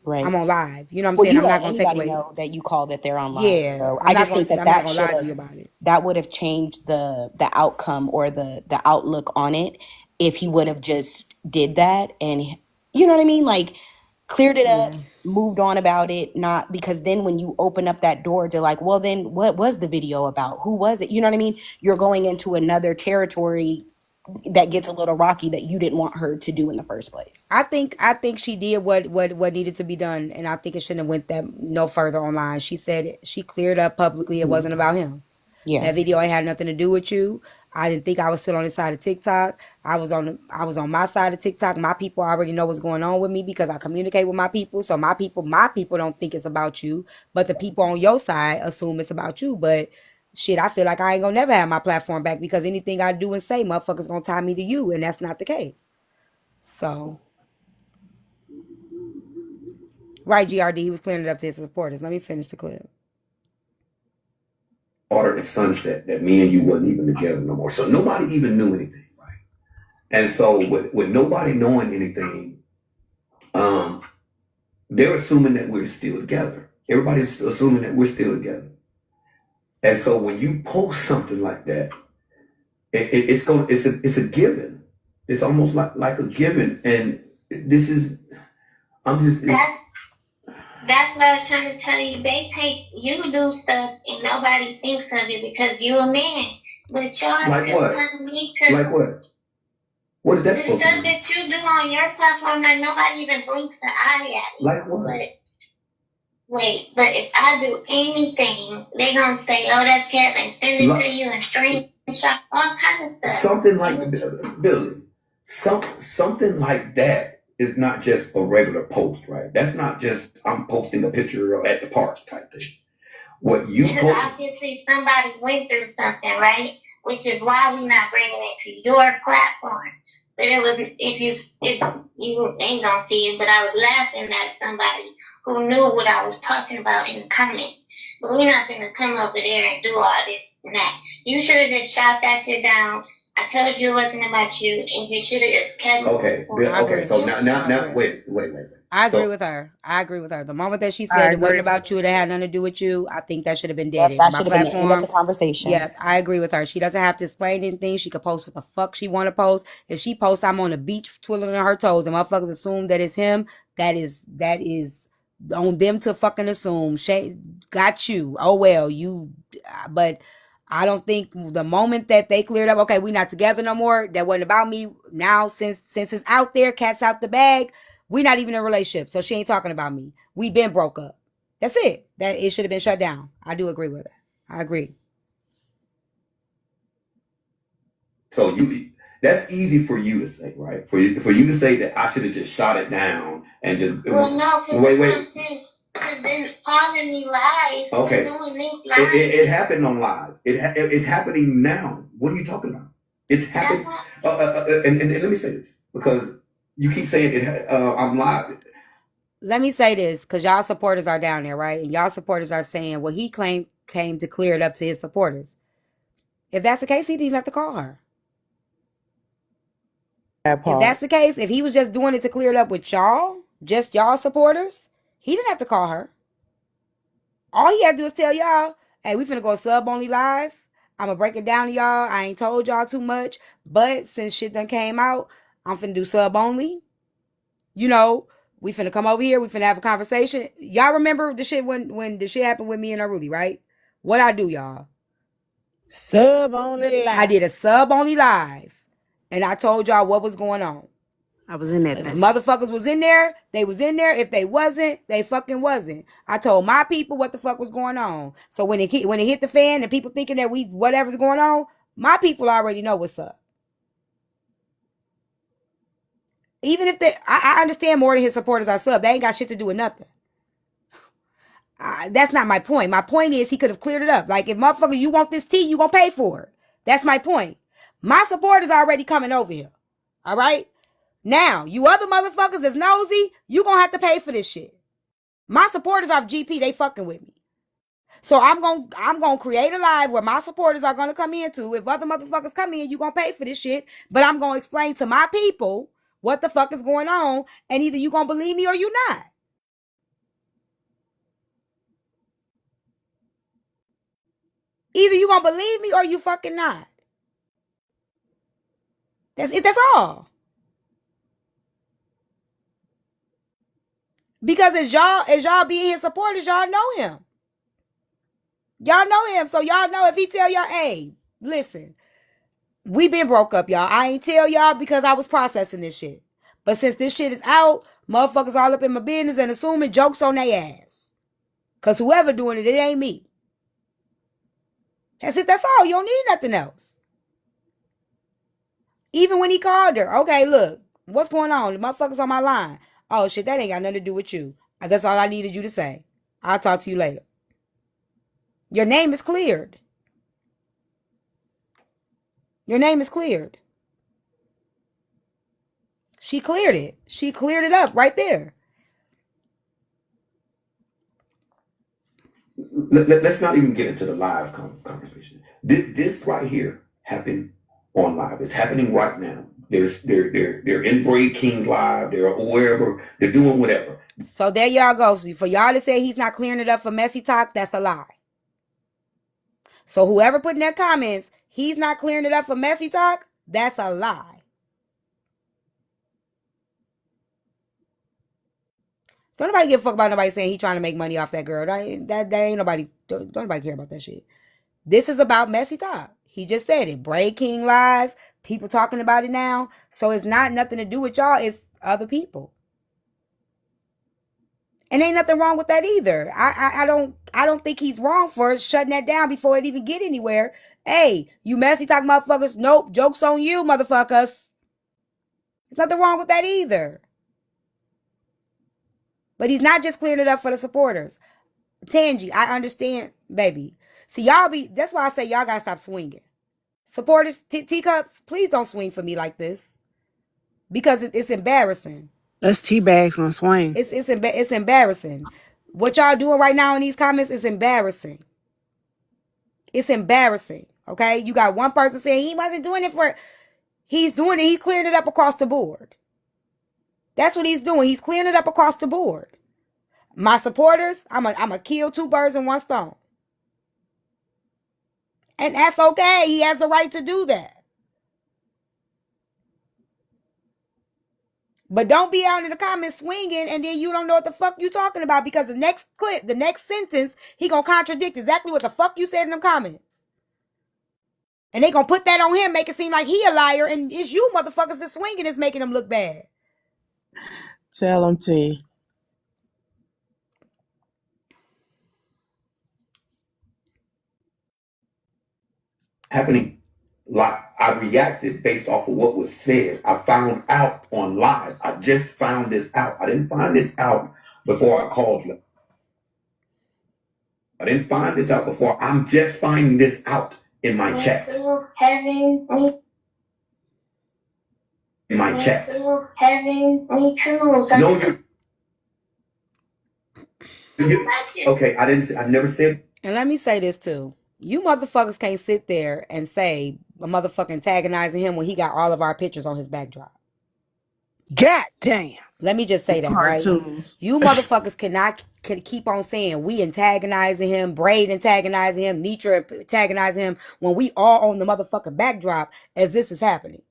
Right. I'm on live. You know what I'm saying? I'm not going to take away. Know that you call that they're on live. Yeah. So I just think I'm not going to lie to you about it. That would have changed the outcome or the outlook on it if he would have just did that and, you know what I mean? Like, cleared it up, moved on about it, not because then when you open up that door to like, well, then what was the video about? Who was it? You know what I mean? You're going into another territory that gets a little rocky that you didn't want her to do in the first place. I think she did what needed to be done, and I think it shouldn't have went that no further online. She said she cleared up publicly. It wasn't about him. Yeah, that video ain't had nothing to do with you. I didn't think I was still on the side of TikTok. I was on my side of TikTok. My people already know what's going on with me because I communicate with my people. So my people don't think it's about you, but the people on your side assume it's about you. But shit, I feel like I ain't gonna never have my platform back because anything I do and say, motherfuckers gonna tie me to you, and that's not the case. So, right, GRD, he was clearing it up to his supporters. Let me finish the clip. Order at sunset that me and you wasn't even together no more. So nobody even knew anything, right? And so with nobody knowing anything, they're assuming that we're still together. Everybody's assuming that we're still together. And so when you post something like that, it's a given. It's almost like a given. And that's what I was trying to tell you. You do stuff and nobody thinks of it because you're a man. But y'all like still what? telling me to. Like what? What is that supposed to mean? The stuff that you do on your platform, like nobody even blinks an eye at it. Like what? But if I do anything, they gonna say, "Oh, that's Kevin." Send it to you and screenshot all kinds of stuff. Something like Billy. Something like that is not just a regular post, right? That's not just I'm posting a picture at the park type thing. What you because obviously somebody went through something, right? Which is why we're not bringing it to your platform. But it was if you ain't gonna see it, but I was laughing at somebody who knew what I was talking about in the comments. But we're not gonna come over there and do all this and that. You should have just shot that shit down. I told you it wasn't about you, and you should have just kept. Okay, so now, wait. I agree So with her. I agree with her. The moment that she I said it wasn't agree. about you, it had nothing to do with you, I think that should have been Yep, deaded. that My should have been the end of the platform, conversation. yep, I agree with her. She doesn't have to explain anything. She could post what the fuck she want to post. If she posts, I'm on the beach twiddling her toes, and motherfuckers assume that it's him. That is on them to fucking assume. Shay got you. Oh well, you. But I don't think the moment that they cleared up, okay, we not together no more. That wasn't about me. Now since it's out there, cat's out the bag. We not even in a relationship, so she ain't talking about me. We been broke up. That's it. That it should have been shut down. I do agree with that. I agree. so that's easy for you to say, right? For you to say that I should have just shot it down and just Well, no, because wait. she's been calling me live. Okay. Doing this live. It happened on live. It's happening now. What are you talking about? It's happened. And let me say this because you keep saying it. I'm live. Let me say this, because y'all supporters are down there, right? And y'all supporters are saying, well, he came to clear it up to his supporters. If that's the case, he didn't even have to call her. That If part. that's the case, if he was just doing it to clear it up with y'all, just y'all supporters, he didn't have to call her. All he had to do is tell y'all, hey, we finna go sub only live. I'm gonna break it down to y'all. I ain't told y'all too much, but since shit done came out, I'm finna do sub only. You know, we finna come over here. We finna have a conversation. Y'all remember the shit when the shit happened with me and Rudy, right? What I do, y'all? Sub only live. I did a sub only live, and I told y'all what was going on. I was in that If thing. motherfuckers was in there, they was in there. If they wasn't, they fucking wasn't. I told my people what the fuck was going on. So when it hit the fan and people thinking that whatever's going on, my people already know what's up. Even if I understand more than his supporters are sub. They ain't got shit to do with nothing. That's not my point. My point is he could have cleared it up. Like if motherfucker, you want this tea, you gonna pay for it. That's my point. My supporters are already coming over here. All right. Now, you other motherfuckers that's nosy, you gonna have to pay for this shit. My supporters are GP, they fucking with me. So I'm gonna create a live where my supporters are gonna come in too. If other motherfuckers come in, you gonna pay for this shit. But I'm gonna explain to my people what the fuck is going on, and either you gonna believe me or you not. Either you gonna believe me or you fucking not. That's it. That's all. Because as y'all being his supporters, y'all know him. Y'all know him, so y'all know if he tell y'all, hey, listen, we been broke up, y'all. I ain't tell y'all because I was processing this shit. But since this shit is out, motherfuckers all up in my business and assuming jokes on their ass. Cause whoever doing it, it ain't me. That's it. That's all. You don't need nothing else. Even when he called her, okay, look, what's going on? The motherfuckers on my line. Oh shit, that ain't got nothing to do with you. That's all I needed you to say. I'll talk to you later. Your name is cleared. Your name is cleared. She cleared it. She cleared it up right there. Let's not even get into the live conversation. This right here happened on live. It's happening right now. They're in Braid King's live. They're wherever. They're doing whatever. So there y'all go. So for y'all to say he's not clearing it up for messy talk, that's a lie. So whoever put in their comments, he's not clearing it up for messy talk, that's a lie. Don't nobody give a fuck about nobody saying he trying to make money off that girl. That ain't nobody. Don't nobody care about that shit. This is about messy talk. He just said it. Braid King live. People talking about it now. So it's not nothing to do with y'all. It's other people. And ain't nothing wrong with that either. I don't think he's wrong for shutting that down before it even get anywhere. Hey, you messy talk motherfuckers. Nope, joke's on you, motherfuckers. There's nothing wrong with that either. But he's not just clearing it up for the supporters. Tangi, I understand, baby. See, that's why I say y'all gotta stop swinging. Supporters, teacups, please don't swing for me like this. Because it's embarrassing. That's T-Bags on swing. It's embarrassing. What y'all doing right now in these comments is embarrassing. It's embarrassing, okay? You got one person saying he wasn't doing it for... He's doing it. He cleared it up across the board. That's what he's doing. He's clearing it up across the board. My supporters, I'm a kill two birds in one stone. And that's okay. He has a right to do that. But don't be out in the comments swinging and then you don't know what the fuck you talking about, because the next clip, the next sentence, he gonna contradict exactly what the fuck you said in them comments. And they gonna put that on him, make it seem like he a liar, and it's you motherfuckers that swinging is making him look bad. Tell him, T. Happening like I reacted based off of what was said. I found out on live. I just found this out. I didn't find this out before I called you. I didn't find this out before. I'm just finding this out in my chat. Kevin, me. In my chat. Kevin, me too. No, you. Okay, I never said. And let me say this too. You motherfuckers can't sit there and say a motherfucker antagonizing him when he got all of our pictures on his backdrop. God damn. Let me just say that, Cartoons. right? You motherfuckers can keep on saying we antagonizing him, Braid antagonizing him, Nitra antagonizing him, when we all on the motherfucking backdrop as this is happening.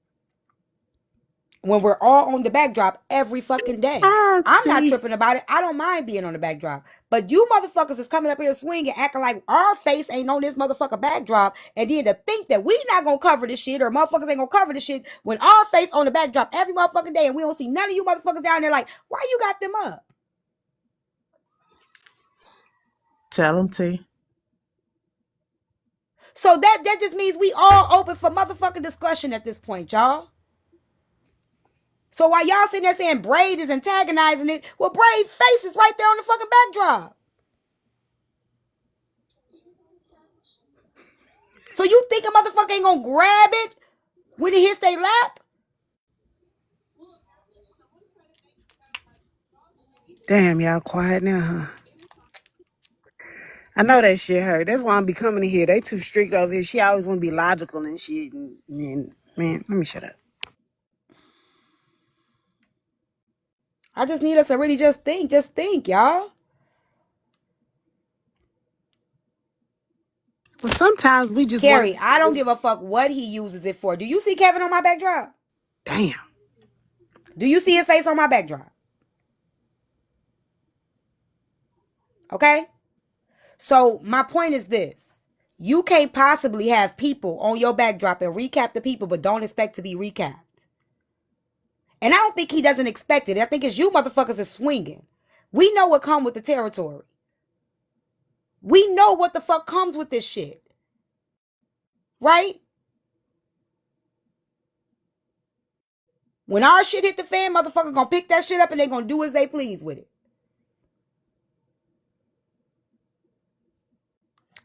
When we're all on the backdrop every fucking day. I'm not tripping about it. I don't mind being on the backdrop. But you motherfuckers is coming up here swinging, acting like our face ain't on this motherfucker backdrop, and then to think that we not gonna cover this shit, or motherfuckers ain't gonna cover this shit when our face on the backdrop every motherfucking day, and we don't see none of you motherfuckers down there like, why you got them up? Tell him, T. So that just means we all open for motherfucking discussion at this point, y'all. So while y'all sitting there saying Braid is antagonizing it, well, Braid's face is right there on the fucking backdrop. So you think a motherfucker ain't gonna grab it when it hits their lap? Damn, y'all quiet now, huh? I know that shit hurt. That's why I'm be coming in here. They too strict over here. She always want to be logical and shit. And man, let me shut up. I just need us to really just think, y'all. Well, sometimes we just Carrie, I don't give a fuck what he uses it for. Do you see Kevin on my backdrop? Damn. Do you see his face on my backdrop? Okay? So my point is this. You can't possibly have people on your backdrop and recap the people, but don't expect to be recapped. And I don't think he doesn't expect it. I think it's you motherfuckers is swinging. We know what comes with the territory. We know what the fuck comes with this shit. Right? When our shit hit the fan, motherfucker gonna pick that shit up and they gonna do as they please with it.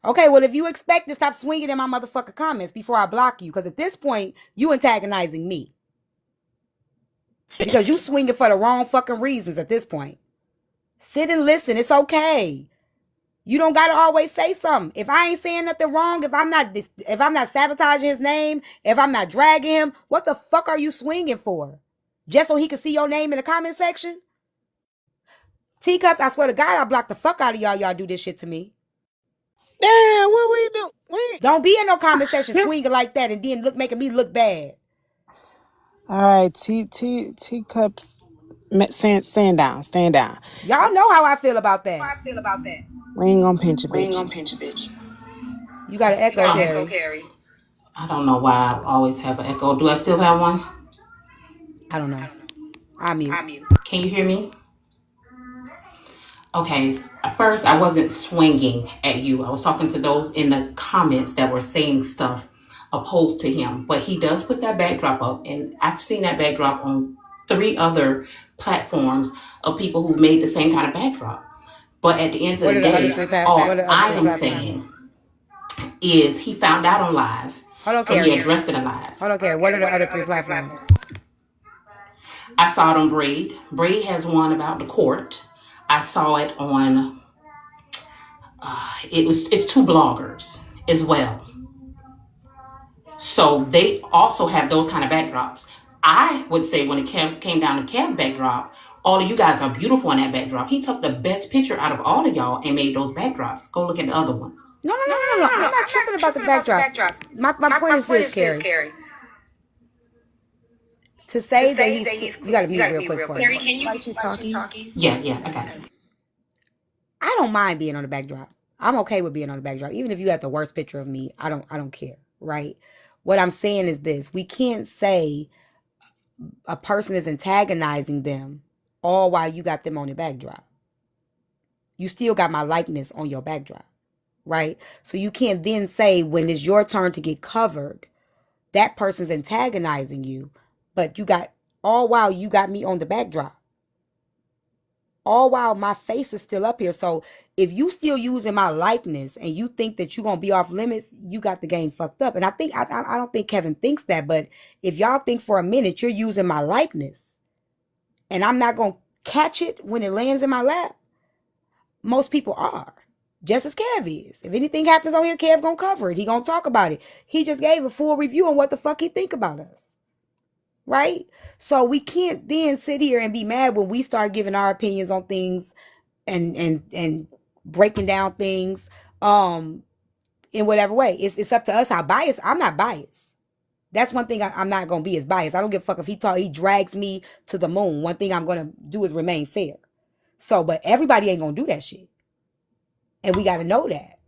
Okay, well, if you expect to stop swinging in my motherfucking comments before I block you, because at this point, you antagonizing me. Because you swinging for the wrong fucking reasons at this point. Sit and listen. It's okay. You don't gotta always say something. If I ain't saying nothing wrong, if I'm not sabotaging his name, if I'm not dragging him, what the fuck are you swinging for? Just so he can see your name in the comment section? Teacups, I swear to God, I block the fuck out of y'all. Y'all do this shit to me. Damn, what we do? Don't be in no comment section swinging like that and then making me look bad. All right, teacups. Stand down. Y'all know how I feel about that. We ain't gonna pinch a bitch. You got an echo, Carrie. I don't know why I always have an echo. Do I still have one? I don't know. I'm mute. Can you hear me? Okay, at first I wasn't swinging at you. I was talking to those in the comments that were saying stuff opposed to him. But he does put that backdrop up, and I've seen that backdrop on 3 other platforms of people who've made the same kind of backdrop. But at the end of the day, all I am saying is he found out on live, so he addressed it on live. Hold on, Carrie. What are the other 3 platforms? I saw it on Braid. Braid has one about the court. I saw it on, it's 2 bloggers as well. So they also have those kind of backdrops. I would say when it came down to Kev's backdrop, all of you guys are beautiful in that backdrop. He took the best picture out of all of y'all and made those backdrops. Go look at the other ones. No. I'm not tripping about the backdrops. My point is this, Carrie. To say that he's you gotta mute real quick for Carrie, me. can you While she's talking. Yeah, I got it. I don't mind being on the backdrop. I'm okay with being on the backdrop. Even if you got the worst picture of me, I don't care, right? What I'm saying is this. We can't say a person is antagonizing them all while you got them on the backdrop. You still got my likeness on your backdrop, right? So you can't then say when it's your turn to get covered, that person's antagonizing you, but you got all while you got me on the backdrop. All while my face is still up here. So if you still using my likeness and you think that you're gonna be off limits, you got the game fucked up. And I don't think Kevin thinks that, but if y'all think for a minute you're using my likeness and I'm not gonna catch it when it lands in my lap, most people are. Just as Kev is. If anything happens on here, Kev gonna cover it. He gonna talk about it. He just gave a full review on what the fuck he think about us. Right? So we can't then sit here and be mad when we start giving our opinions on things and breaking down things in whatever way. It's up to us how biased. I'm not biased. That's one thing I'm not gonna be as biased. I don't give a fuck if he drags me to the moon. One thing I'm gonna do is remain fair. So, but everybody ain't gonna do that shit. And we gotta know that.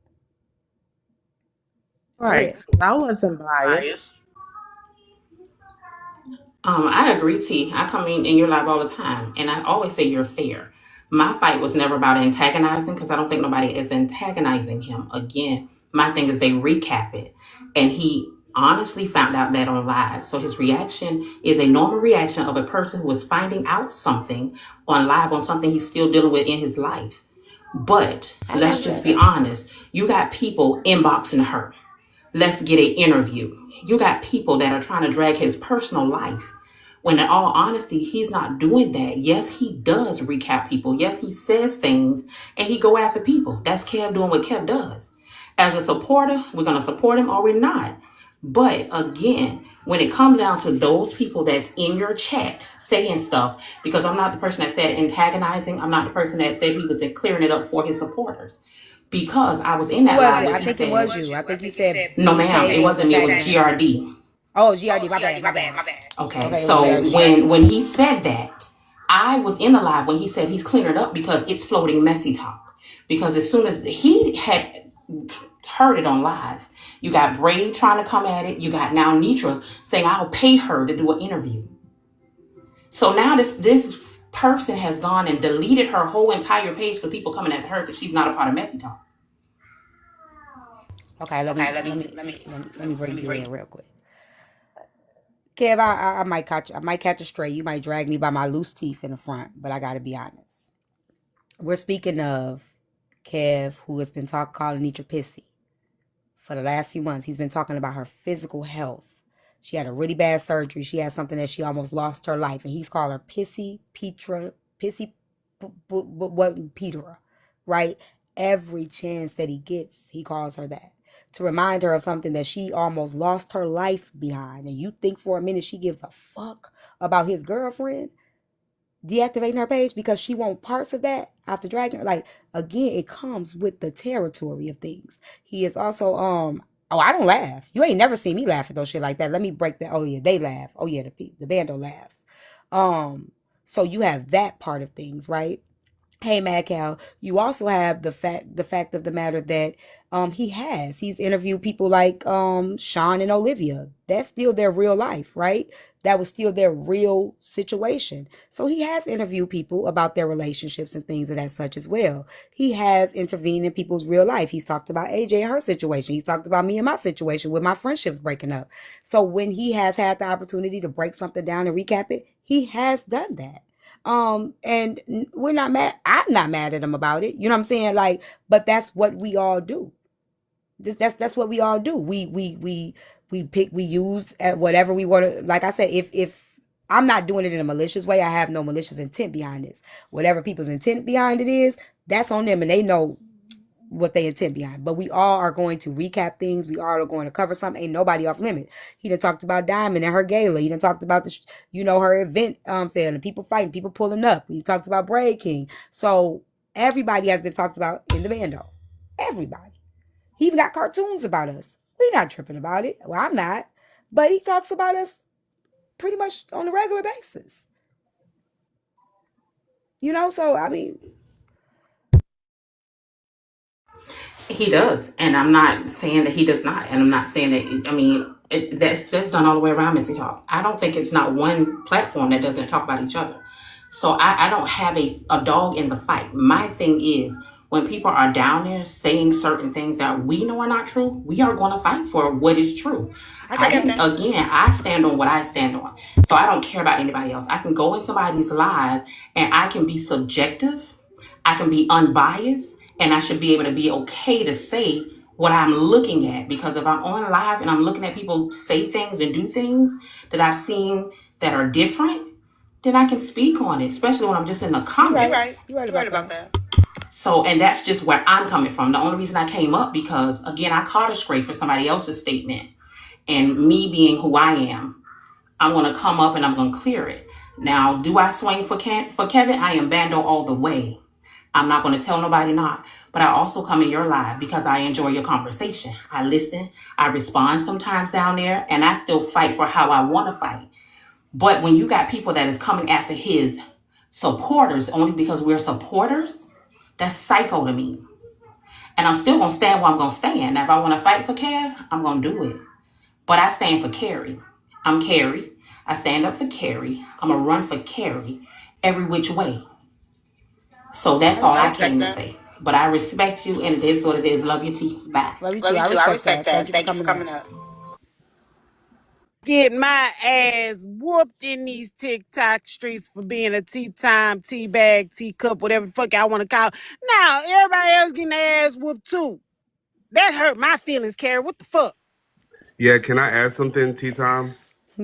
Right. I wasn't biased. I agree, T. I come in your life all the time, and I always say you're fair. My fight was never about antagonizing because I don't think nobody is antagonizing him. Again, my thing is they recap it, and he honestly found out that on live. So his reaction is a normal reaction of a person who is finding out something on live on something he's still dealing with in his life. But let's just be honest. You got people inboxing her. Let's get an interview. You got people that are trying to drag his personal life. When in all honesty, he's not doing that. Yes, he does recap people. Yes, he says things and he go after people. That's Kev doing what Kev does. As a supporter, we're going to support him or we're not. But again, when it comes down to those people that's in your chat saying stuff, because I'm not the person that said antagonizing. I'm not the person that said he was clearing it up for his supporters. Because I was in that live. I think it was you. I think you said no, ma'am. It wasn't me. It was GRD. Oh, GRD. My bad. Okay, so when he said that, I was in the live when he said he's clearing it up because it's floating messy talk. Because as soon as he had heard it on live, you got Braid trying to come at it. You got now Nitra saying I'll pay her to do an interview. So now this person has gone and deleted her whole entire page for people coming at her because she's not a part of messy talk. Okay, let me bring you in real quick. Kev, I might catch a stray. You might drag me by my loose teeth in the front, but I gotta be honest. We're speaking of Kev, who has been calling Nitra pissy for the last few months. He's been talking about her physical health. She had a really bad surgery. She had something that she almost lost her life, and he's called her Petra, right? Every chance that he gets, he calls her that to remind her of something that she almost lost her life behind. And you think for a minute she gives a fuck about his girlfriend deactivating her page because she wants parts of that after dragging her? Like, again, it comes with the territory of things. He is also I don't laugh. You ain't never seen me laugh at those shit like that. Let me break that. Oh yeah, they laugh. Oh yeah, the bando laughs. So you have that part of things, right? Hey, Mad Cow, you also have the fact of the matter that he's interviewed people like Sean and Olivia. That's still their real life, right? That was still their real situation. So he has interviewed people about their relationships and things of that such as well. He has intervened in people's real life. He's talked about AJ and her situation. He's talked about me and my situation with my friendships breaking up. So when he has had the opportunity to break something down and recap it, he has done that. And we're not mad. I'm not mad at him about it. You know what I'm saying? Like, but that's what we all do. That's what we all do. We use at whatever we want to. Like I said, if I'm not doing it in a malicious way, I have no malicious intent behind this. Whatever people's intent behind it is, that's on them, and they know what they intent behind. But we all are going to recap things. We all are going to cover something. Ain't nobody off limit. He done talked about Diamond and her gala. He done talked about her event failing, people fighting, people pulling up. He talked about Braid King. So everybody has been talked about in the bando. Everybody. He even got cartoons about us. We not tripping about it. Well, I'm not. But he talks about us pretty much on a regular basis. So I mean, He does, and I'm not saying that he does not, and I'm not saying that. I mean, that's done all the way around Missy Talk. I don't think it's not one platform that doesn't talk about each other. So I don't have a dog in the fight. My thing is when people are down there saying certain things that we know are not true, we are going to fight for what is true. I stand on what I stand on. So I don't care about anybody else. I can go in somebody's live and I can be subjective. I can be unbiased, and I should be able to be okay to say what I'm looking at. Because if I'm on live and I'm looking at people say things and do things that I've seen that are different, then I can speak on it, especially when I'm just in the comments. You're right about that. So, and that's just where I'm coming from. The only reason I came up, because again, I caught a stray for somebody else's statement, and me being who I am, I'm going to come up and I'm going to clear it. Now, do I swing for Kevin? I am bando all the way. I'm not going to tell nobody not, but I also come in your live because I enjoy your conversation. I listen, I respond sometimes down there, and I still fight for how I want to fight. But when you got people that is coming after his supporters only because we're supporters, that's psycho to me. And I'm still going to stand where I'm going to stand. Now, if I want to fight for Kev, I'm going to do it. But I stand for Carrie. I'm Carrie. I stand up for Carrie. I'm going to run for Carrie every which way. So that's all I came to say. But I respect you, and it is what it is. Love you, T. Bye. Love you too. I respect that. Thank you for coming up. Get my ass whooped in these TikTok streets for being a tea time, tea bag, tea cup, whatever the fuck I want to call it. Now, everybody else getting their ass whooped too. That hurt my feelings, Carrie. What the fuck? Yeah, can I add something, Tea Time?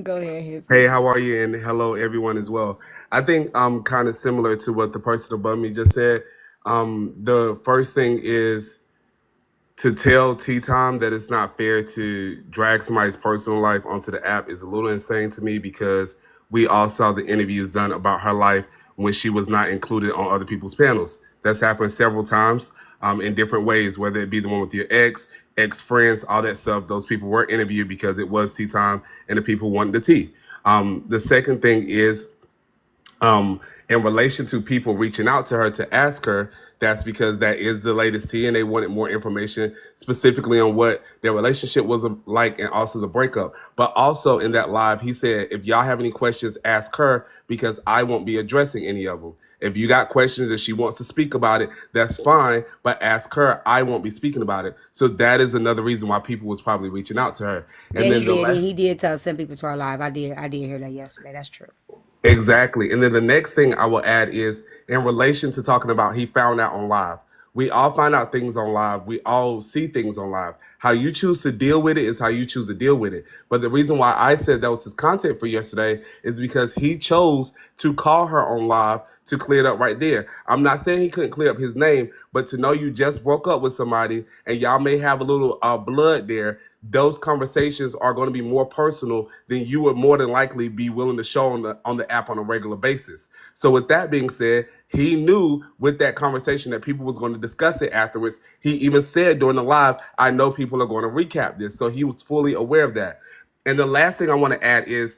Go ahead. Hey, how are you? And hello, everyone, as well. I think kind of similar to what the person above me just said. The first thing is to tell Tea Time that it's not fair to drag somebody's personal life onto the app is a little insane to me, because we all saw the interviews done about her life when she was not included on other people's panels. That's happened several times in different ways, whether it be the one with your ex friends, all that stuff. Those people were interviewed because it was Tea Time and the people wanted the tea. The second thing is, in relation to people reaching out to her to ask her, that's because that is the latest tea and they wanted more information specifically on what their relationship was like and also the breakup. But also in that live, he said, if y'all have any questions, ask her, because I won't be addressing any of them. If you got questions and she wants to speak about it, that's fine, but ask her. I won't be speaking about it. So that is another reason why people was probably reaching out to her. And Yeah, he did send people to our live. I did hear that yesterday. That's true. Exactly. And then the next thing I will add is in relation to talking about he found out on live. We all find out things on live. We all see things on live. How you choose to deal with it is how you choose to deal with it. But the reason why I said that was his content for yesterday is because he chose to call her on live to clear it up right there. I'm not saying he couldn't clear up his name, but to know you just broke up with somebody and y'all may have a little blood there, those conversations are going to be more personal than you would more than likely be willing to show on the app on a regular basis. So with that being said, he knew with that conversation that people was going to discuss it afterwards. He even said during the live, I know people are going to recap this. So he was fully aware of that. And the last thing I want to add is,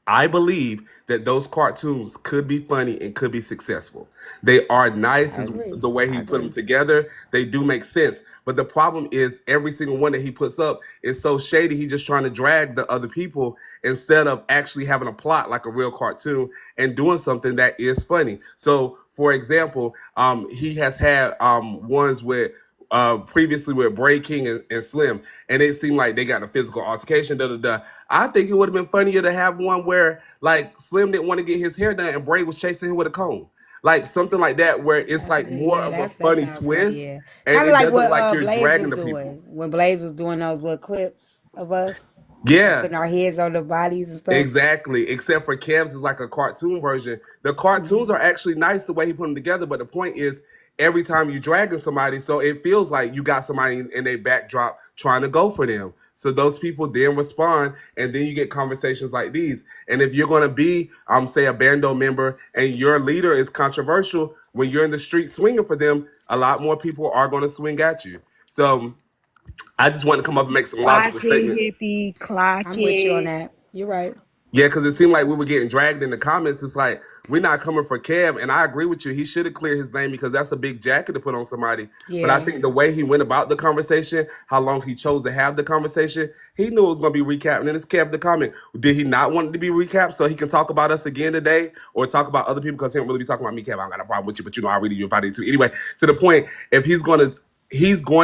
I believe that those cartoons could be funny and could be successful. They are nice the way he put them together. They do make sense. But the problem is every single one that he puts up is so shady. He's just trying to drag the other people instead of actually having a plot like a real cartoon and doing something that is funny. So, for example, he has had ones with previously with Braid King and Slim, and it seemed like they got a physical altercation. I think it would have been funnier to have one where like Slim didn't want to get his hair done and Braid was chasing him with a comb. Like something like that, where it's like more of a funny twist. Yeah. And kind of like what you're Blaze dragging was the doing. people. When Blaze was doing those little clips of us. Yeah. Putting our heads on the bodies and stuff. Exactly. Except for Kev's is like a cartoon version. The cartoons are actually nice the way he put them together, but the point is, every time you dragging somebody, so it feels like you got somebody in a backdrop trying to go for them. So those people then respond, and then you get conversations like these. And if you're going to be, say, a bando member, and your leader is controversial, when you're in the street swinging for them, a lot more people are going to swing at you. So I just want to come up and make some Clock logical statements. it, hippie, clock I'm with you on it. that. You're right. Yeah, because it seemed like we were getting dragged in the comments. It's like, we're not coming for Kev. And I agree with you. He should have cleared his name because that's a big jacket to put on somebody. But I Yeah. think the way he went about the conversation, how long he chose to have the conversation, he knew it was going to be recapped. And then it's Kev the comment. Did he not want it to be recapped so he can talk about us again today or talk about other people? Because he don't really be talking about me, Kev. I don't got a problem with you, but you know, I really you if I did too. Anyway, to the point, if he's going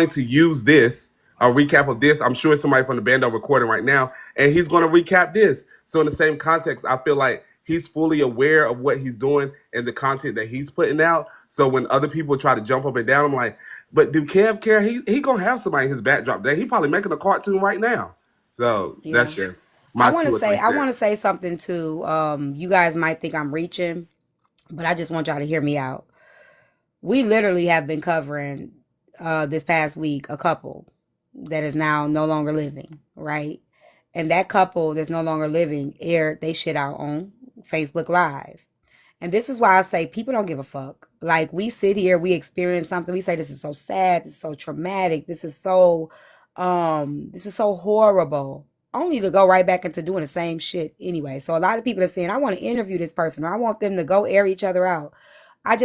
to use this, a recap of this. I'm sure somebody from the band are recording right now, and he's going to recap this. So in the same context, I feel like he's fully aware of what he's doing and the content that he's putting out. So when other people try to jump up and down, I'm like, but do Kev care? He gonna have somebody in his backdrop there. He probably making a cartoon right now. So Yeah. that's just I my want 2 to or 3 say, I cents. want to say something too. You guys might think I'm reaching, but I just want y'all to hear me out. We literally have been covering this past week a couple that is now no longer living, right? And that couple that's no longer living aired they shit out on Facebook Live. And this is why I say people don't give a fuck. Like, we sit here, we experience something, we say this is so sad, this is so traumatic, this is so horrible. Only to go right back into doing the same shit anyway. So a lot of people are saying, I want to interview this person, or I want them to go air each other out. I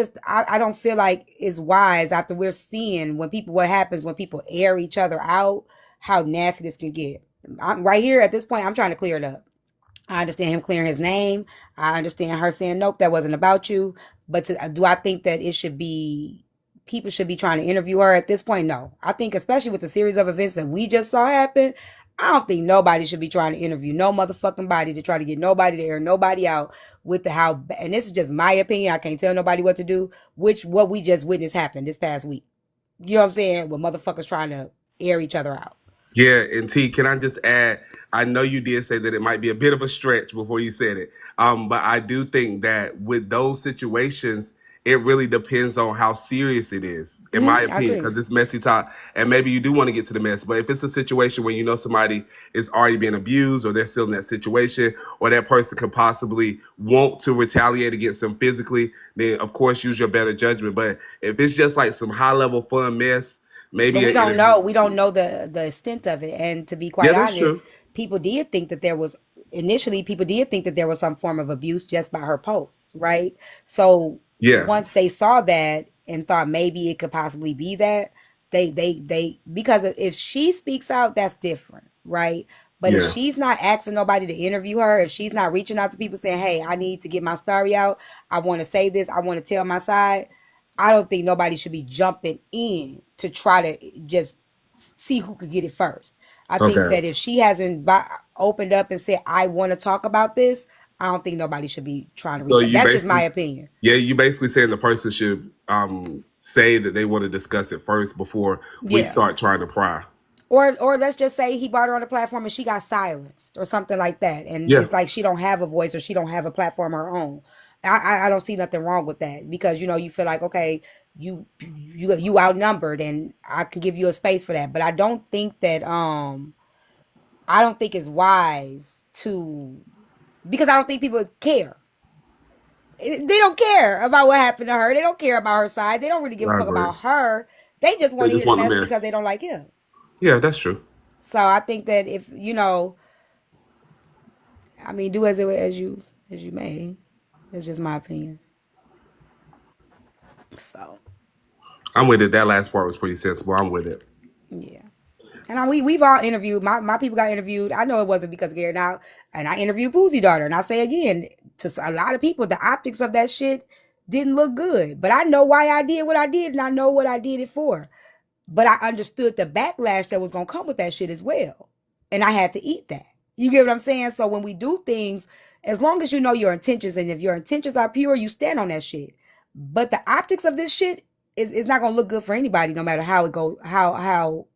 don't feel like it's wise after we're seeing what happens when people air each other out, how nasty this can get. I'm right here at this point, I'm trying to clear it up. I understand him clearing his name. I understand her saying, nope, that wasn't about you. But do I think that people should be trying to interview her at this point? No. I think especially with the series of events that we just saw happen, I don't think nobody should be trying to interview no motherfucking body to try to get nobody to air nobody out with and this is just my opinion. I can't tell nobody what to do, what we just witnessed happen this past week. You know what I'm saying? With motherfuckers trying to air each other out. Yeah, and T, can I just add? I know you did say that it might be a bit of a stretch before you said it, but I do think that with those situations, it really depends on how serious it is, in my I opinion, agree. because it's messy talk, and maybe you do want to get to the mess. But if it's a situation where you know somebody is already being abused, or they're still in that situation, or that person could possibly want to retaliate against them physically, then of course use your better judgment. But if it's just like some high level fun mess, But maybe we an don't interview. know. We don't know the extent of it. And to be Yeah, quite that's honest, true. people did think that there was some form of abuse just by her posts, right? So Yeah, once they saw that and thought maybe it could possibly be that, because if she speaks out, that's different, right? But if yeah. she's not asking nobody to interview her, if she's not reaching out to people saying, hey, I need to get my story out, I want to say this, I want to tell my side, I don't think nobody should be jumping in to try to just see who could get it first. I think Okay. that if she hasn't opened up and said, I want to talk about this, I don't think nobody should be trying to So reach out. you That's just my basically, opinion. yeah, you basically saying the person should say that they want to discuss it first before we Yeah. start trying to pry. Or let's just say he brought her on the platform and she got silenced or something like that. And Yeah. it's like she don't have a voice or she don't have a platform of her own. I don't see nothing wrong with that because, you feel like, okay, you outnumbered and I can give you a space for that. But I don't think it's wise because I don't think people care. They don't care about what happened to her. They don't care about her side. They don't really give a I fuck agree. about her. They just They want to just hear the want a mess mess. because they don't like him. Yeah, that's true. So I think that if do as you may. That's just my opinion. So I'm with it. That last part was pretty sensible. I'm with it. yeah. And we've all interviewed. My people got interviewed. I know it wasn't because of Gary now. And I interviewed Boozy daughter. And I say again, to a lot of people, the optics of that shit didn't look good. But I know why I did what I did, and I know what I did it for. But I understood the backlash that was gonna come with that shit as well. And I had to eat that. You get what I'm saying? So when we do things, as long as you know your intentions, and if your intentions are pure, you stand on that shit. But the optics of this shit is not gonna look good for anybody, no matter how it goes, how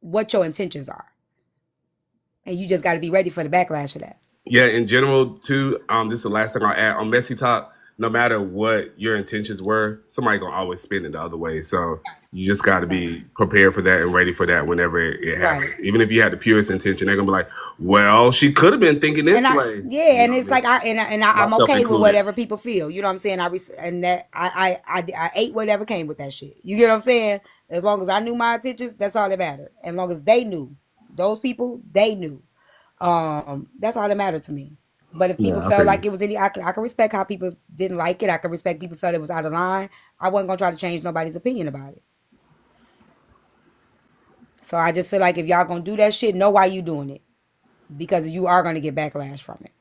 what your intentions are. And you just got to be ready for the backlash of that. Yeah, in general, too, this is the last thing I'll add on Messy Talk. no matter what your intentions were, somebody gonna always spin it the other way. So you just got to be prepared for that and ready for that whenever it happens. Right. Even if you had the purest intention, they're gonna be like, "Well, she could have been thinking this And way." yeah, You and know what I it's mean? like I'm Myself okay with included. whatever people feel. You know what I'm saying? And that I ate whatever came with that shit. You get what I'm saying? As long as I knew my intentions, that's all that mattered. As long as they knew, those people, they knew. That's all that mattered to me. But if people Yeah, I felt feel like you. it was I can respect how people didn't like it. I can respect people felt it was out of line. I wasn't gonna try to change nobody's opinion about it. So I just feel like if y'all gonna do that shit, know why you doing it, because you are gonna get backlash from it.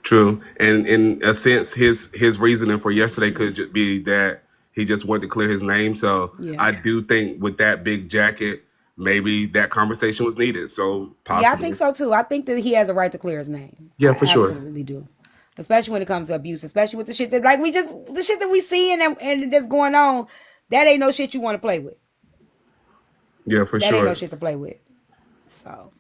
True, and in a sense, his reasoning for yesterday could just be that he just wanted to clear his name. So Yeah. I do think with that big jacket, maybe that conversation was needed. So Yeah, I think possibly, so too. I think that he has a right to clear his name. yeah, I for sure. absolutely do. Especially when it comes to abuse, especially with the shit that the shit that we see and that's going on, that ain't no shit you want to play with. Yeah, for That ain't no sure. shit to play with. So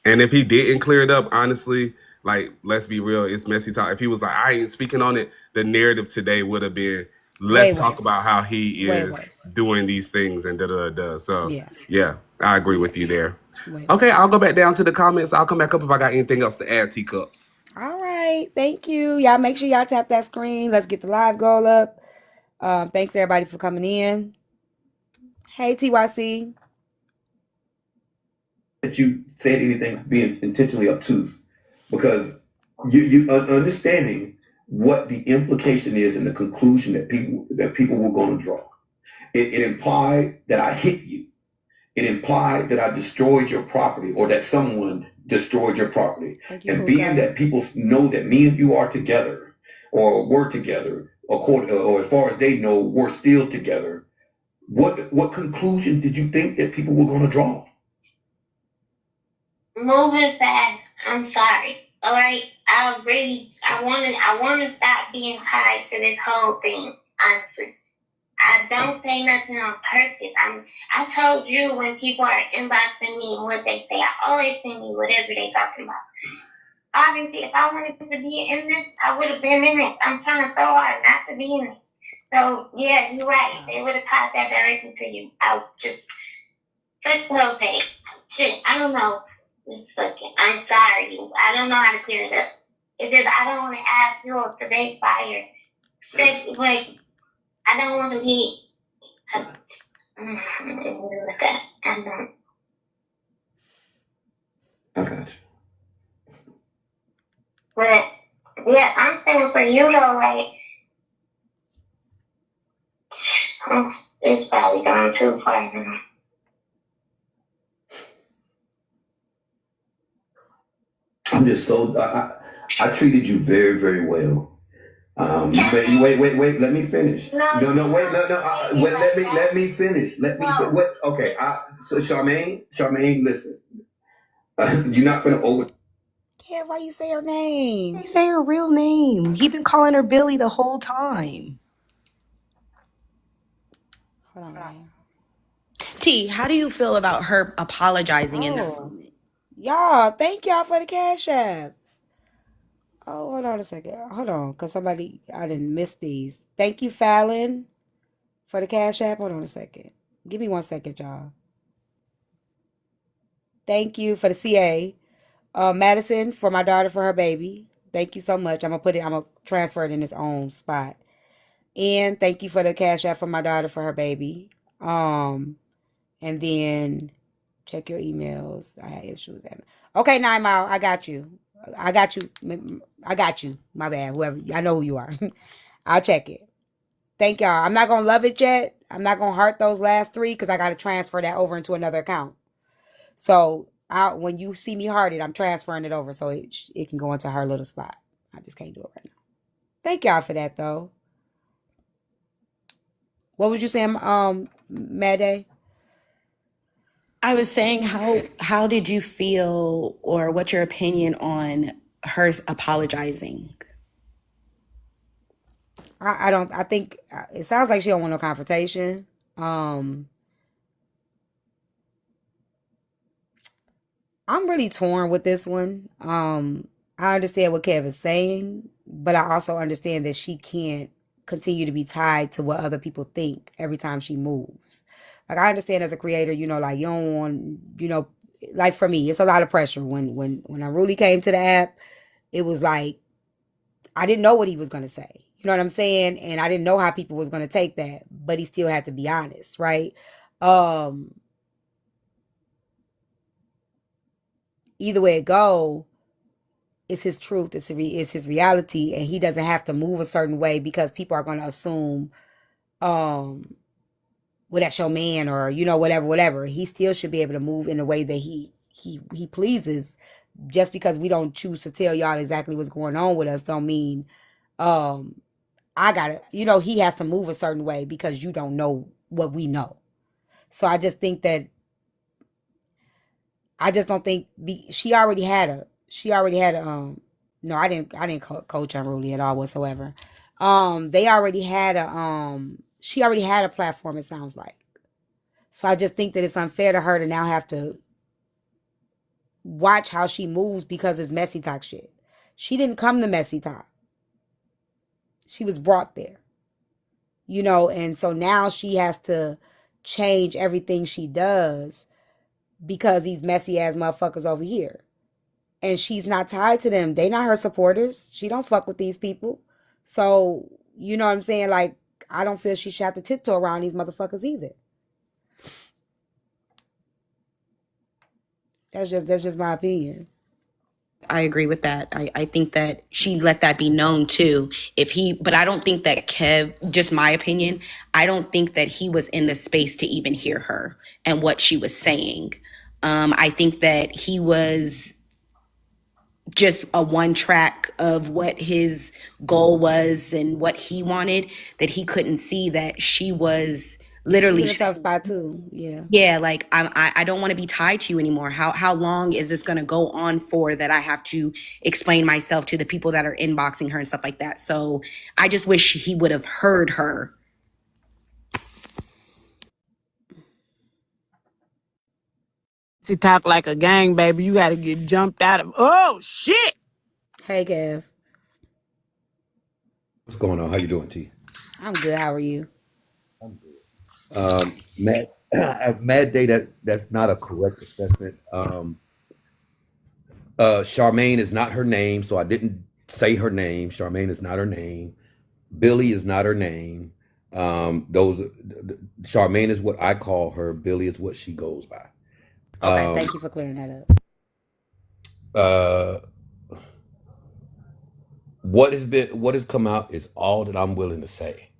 And if he didn't clear it up, honestly, like let's be real, it's messy talk. If he was like, I ain't speaking on it, the narrative today would have been, way let's talk worse. about how he Way is worse. doing these things and da da da. So Yeah. yeah, I agree Yeah. with you there. Way Okay, worse. I'll go back down to the comments. I'll come back up if I got anything else to add, teacups. All right. Thank you. Y'all make sure y'all tap that screen. Let's get the live goal up. Thanks everybody for coming in. Hey TYC. That you said anything being intentionally obtuse, because you understanding what the implication is and the conclusion that people were going to draw. It implied that I hit you. It implied that I destroyed your property or that someone destroyed your property. And being that people know that me and you are together or were together, or as far as they know, we're still together. What conclusion did you think that people were going to draw? Moving fast. I'm sorry. All right. I want to stop being tied to this whole thing. Honestly, I don't say nothing on purpose. I told you when people are inboxing me what they say. I always send you whatever they talking about. Obviously, if I wanted to be in this, I would have been in it. I'm trying to throw hard not to be in it. So yeah, you're right. They would have tied that directly to you. I just click low page. Shit, I don't know. Just fucking. I'm sorry. I don't know how to clear it up. It's just I don't want to add fuel to their fire. Like I don't want to be. I don't. I got you. But yeah, I'm saying for you though, like it's probably gone too far now. I'm just so I treated you very, very well. Wait. Let me finish. No. Wait. Let me finish. What? Okay. So Charmaine, listen. You're not gonna over. Yeah, why you say her name? Say her real name. He been calling her Billy the whole time. Hold on, man. T, how do you feel about her apologizing in that moment? Y'all, thank y'all for the cash apps. Oh, hold on a second. Hold on, because I didn't miss these. Thank you, Fallon, for the cash app. Hold on a second. Give me 1 second, y'all. Thank you for the CA. Madison, for my daughter, for her baby. Thank you so much. I'm gonna transfer it in its own spot. And thank you for the cash app for my daughter, for her baby. And then check your emails. I had issues. Okay, 9 Mile, I got you. I got you. My bad. Whoever, I know who you are. I'll check it. Thank y'all. I'm not gonna love it yet. I'm not gonna heart those last 3 because I gotta transfer that over into another account. So when you see me hearted, I'm transferring it over so it can go into her little spot. I just can't do it right now. Thank y'all for that though. What was you saying, Mad Day? I was saying, how did you feel, or what's your opinion on her apologizing? I think it sounds like she don't want no confrontation. I'm really torn with this one. I understand what Kev is saying, but I also understand that she can't continue to be tied to what other people think every time she moves. Like I understand as a creator, like you don't want, like for me, it's a lot of pressure. When I really came to the app, it was like I didn't know what he was gonna say. You know what I'm saying? And I didn't know how people was gonna take that, but he still had to be honest, right? Um, Either way it go, it's his truth. It's his reality, and he doesn't have to move a certain way because people are gonna assume, well, that's your man, or whatever. He still should be able to move in a way that he pleases. Just because we don't choose to tell y'all exactly what's going on with us, don't mean um I gotta, he has to move a certain way because you don't know what we know. So I just don't think she already had a, no, I didn't coach Unruly at all whatsoever. They already had she already had a platform, it sounds like. So I just think that it's unfair to her to now have to watch how she moves because it's messy talk shit. She didn't come to messy talk. She was brought there. And so now she has to change everything she does because these messy ass motherfuckers over here. And she's not tied to them. They not her supporters. She don't fuck with these people. So, you know what I'm saying? Like, I don't feel she should have to tiptoe around these motherfuckers either. That's just my opinion. I agree with that. I think that she let that be known too. But I don't think that Kev, just my opinion, I don't think that he was in the space to even hear her and what she was saying. I think that he was just a one track of what his goal was and what he wanted, that he couldn't see that she was literally in a tough spot too. Yeah. yeah, like I don't want to be tied to you anymore. How long is this going to go on for that I have to explain myself to the people that are inboxing her and stuff like that? So I just wish he would have heard her. She talk like a gang, baby. You got to get jumped out of. Oh shit! Hey, Kev. What's going on? How you doing, T? I'm good. How are you? I'm good. Mad day. That's not a correct assessment. Charmaine is not her name, so I didn't say her name. Charmaine is not her name. Billy is not her name. Charmaine is what I call her. Billy is what she goes by. Okay, thank you for clearing that up. What has come out is all that I'm willing to say.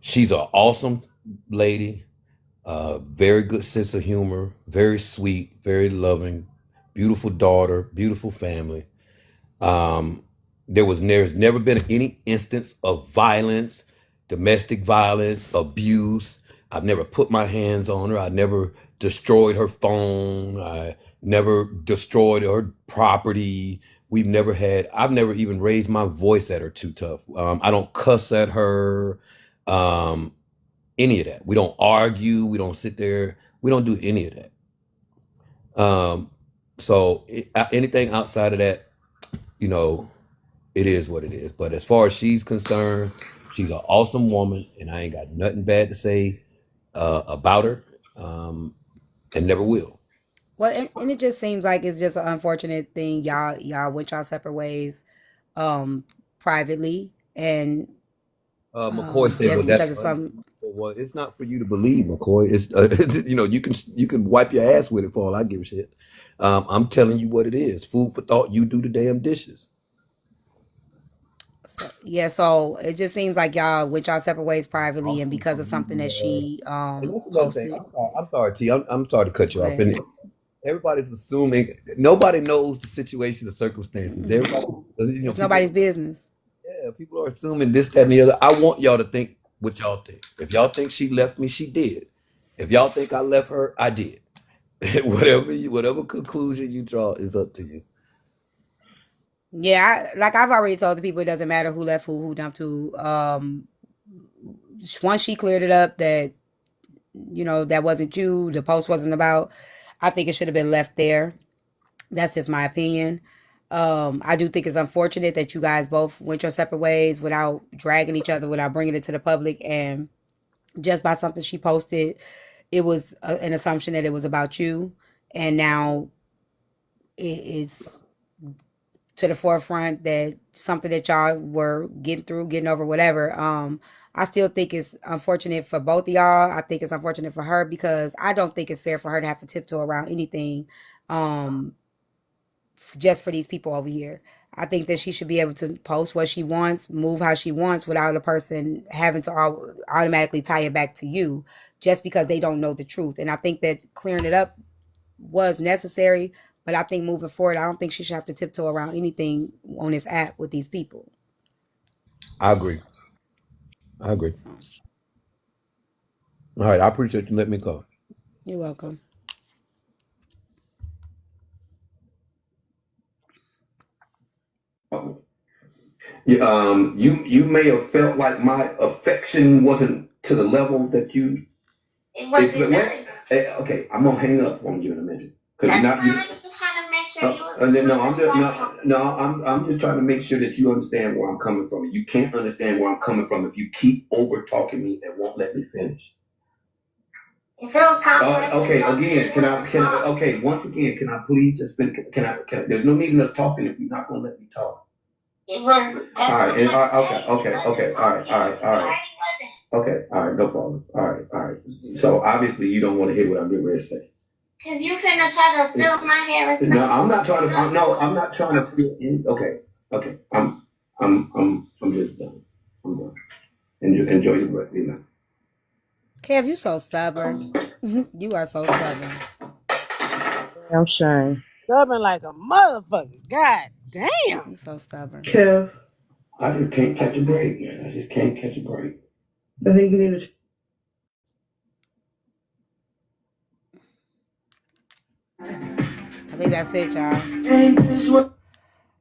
She's an awesome lady. Very good sense of humor, very sweet, very loving, beautiful daughter, beautiful family. There's never been any instance of violence, domestic violence, abuse. I've never put my hands on her. I never destroyed her phone. I never destroyed her property. I've never even raised my voice at her too tough. I don't cuss at her. Any of that. We don't argue. We don't sit there. We don't do any of that. So anything outside of that, it is what it is. But as far as she's concerned, she's an awesome woman, and I ain't got nothing bad to say about her, and never will. Well, and it just seems like it's just an unfortunate thing. Y'all went y'all separate ways, privately, and McCoy said, just "Well, that's because of some. well, it's not for you to believe, McCoy. It's you can wipe your ass with it for all I give a shit. I'm telling you what it is. Food for thought. You do the damn dishes." So it just seems like y'all went y'all separate ways privately, and because of something that she And that's another thing. posted. I'm sorry, T. I'm sorry to cut you Go off. ahead. And everybody's assuming nobody knows the situation, the circumstances. Everybody, It's people, nobody's business. yeah, people are assuming this, that, and the other. I want y'all to think what y'all think. If y'all think she left me, she did. If y'all think I left her, I did. Whatever conclusion you draw is up to you. Yeah, like I've already told the people, it doesn't matter who left who dumped who. Once she cleared it up that that wasn't you, the post wasn't about. I think it should have been left there. That's just my opinion. I do think it's unfortunate that you guys both went your separate ways without dragging each other, without bringing it to the public, and just by something she posted, it was an assumption that it was about you, and now it's to the forefront that something that y'all were getting through, getting over, whatever. I still think it's unfortunate for both of y'all. I think it's unfortunate for her because I don't think it's fair for her to have to tiptoe around anything. Just for these people over here. I think that she should be able to post what she wants, move how she wants without a person having to automatically tie it back to you just because they don't know the truth. And I think that clearing it up was necessary, but I think moving forward, I don't think she should have to tiptoe around anything on this app with these people. I agree. I agree. All right, I appreciate you letting me go. You're welcome. You may have felt like my affection wasn't to the level that you. It wasn't good. Okay, I'm gonna hang up on you in a minute because you're not. That's fine. I'm just trying to make sure you was. No, I'm just trying to make sure that you understand where I'm coming from. You can't understand where I'm coming from if you keep over talking me and won't let me finish. If it was complex, Okay, again, okay, once again, can I please just finish? There's no need in us talking if you're not gonna let me talk. It was. All right, okay, all right. Okay, all right, no problem. All right. So obviously you don't want to hear what I'm getting ready to say. Cause you finna try to fill my hair with. No, I'm not trying to. I'm not trying to feel any. Okay. I'm just done. I'm done. Enjoy your breath, you know. Kev, you so stubborn. You are so stubborn. I'm shame. Stubborn like a motherfucker. God damn. You so stubborn. Kev, I just can't catch a break, man. I just can't catch a break. I think you need to. I think that's it, y'all.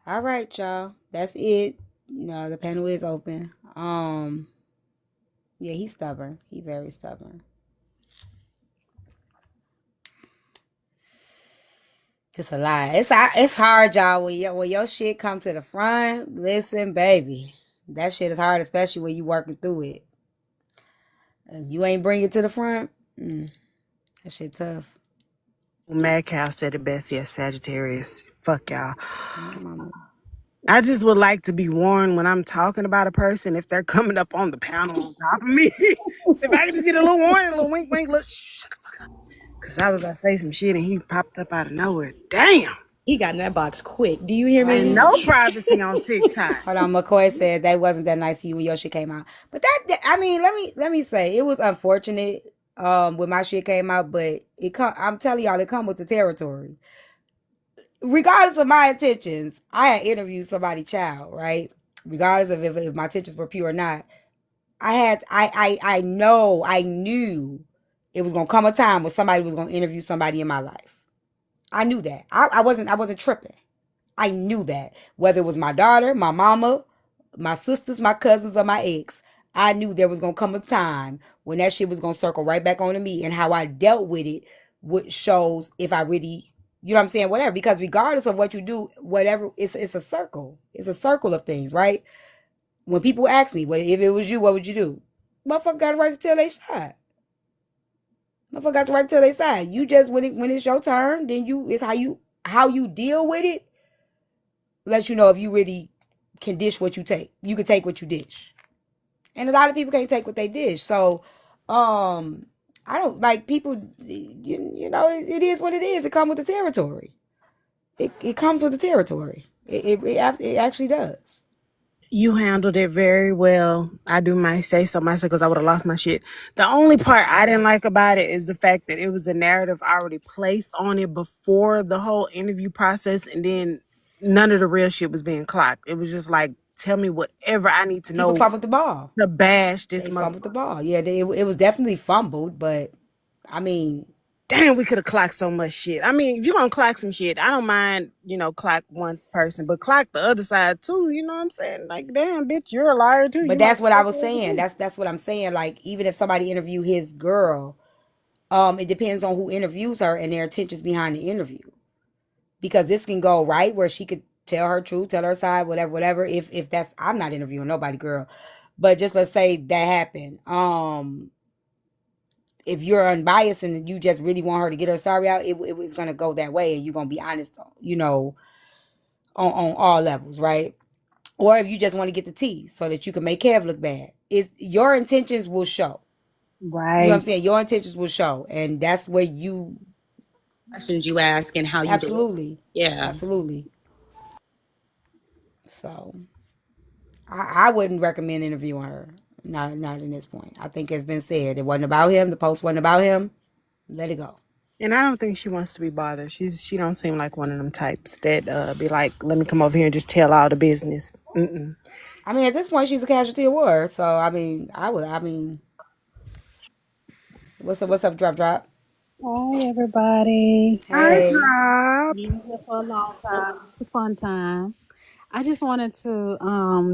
All right, y'all. That's it. No, the panel is open. Yeah, he's stubborn. He very stubborn. Just a lie. It's hard, y'all. When your shit come to the front, listen, baby, that shit is hard, especially when you working through it. If you ain't bring it to the front, that shit tough. Mad Cow said it best. Yes, Sagittarius. Fuck y'all. My mama. I just would like to be warned when I'm talking about a person if they're coming up on the panel on top of me. If I can just get a little warning, a little wink, look, shut the fuck up. Because I was about to say some shit and he popped up out of nowhere. Damn. He got in that box quick. Do you hear me? Ain't no privacy on TikTok. Hold on, McCoy said they wasn't that nice to you when your shit came out. But I mean, let me say it was unfortunate when my shit came out, but I'm telling y'all, it come with the territory. Regardless of my intentions, I had interviewed somebody's child, right? Regardless of if my intentions were pure or not. I knew it was gonna come a time when somebody was gonna interview somebody in my life. I knew that. I wasn't tripping. I knew that. Whether it was my daughter, my mama, my sisters, my cousins, or my ex, I knew there was gonna come a time when that shit was gonna circle right back onto me, and how I dealt with it shows if I really, you know what I'm saying, whatever. Because regardless of what you do, whatever, it's a circle. It's a circle of things, right? When people ask me, "What if it was you? What would you do?" Motherfucker got the right to tell their side. Motherfucker got the right to tell their side. You just when it's your turn, then it's how you deal with it. Lets you know if you really can dish what you take. You can take what you dish, and a lot of people can't take what they dish. So, I don't like people. You know, it is what it is. It comes with the territory. It comes with the territory. It actually does. You handled it very well. I do might say so myself because I would have lost my shit. The only part I didn't like about it is the fact that it was a narrative already placed on it before the whole interview process, and then none of the real shit was being clocked. It was just like, tell me whatever I need to know. People fumbled the ball. To bash this They fumbled the ball. Yeah, it was definitely fumbled, but I mean, damn, we could have clocked so much shit. I mean, if you're gonna clock some shit, I don't mind, clock one person, but clock the other side too, you know what I'm saying? Like, damn, bitch, you're a liar too. But that's what I was saying. That's what I'm saying. Like, even if somebody interview his girl, it depends on who interviews her and their intentions behind the interview. because this can go right where she could tell her truth, tell her side, whatever. If that's, I'm not interviewing nobody, girl, but just let's say that happened. If you're unbiased and you just really want her to get her story out, it was gonna go that way, and you're gonna be honest, on all levels, right? Or if you just want to get the tea so that you can make Kev look bad, your intentions will show. You know what I'm Right. saying? Your intentions will show, and that's where you Questions you ask and how you deliver. absolutely, Yeah. absolutely. So I wouldn't recommend interviewing her. Not in this point. I think it's been said. It wasn't about him. The post wasn't about him. Let it go. And I don't think she wants to be bothered. She don't seem like one of them types that be like, let me come over here and just tell all the business. Mm-mm. I mean, at this point, she's a casualty of war. So I mean, I mean, what's up? What's up? Drop. Hi everybody. Hi, Hey. Drop. Been here for a long time. It's a fun time. I just wanted to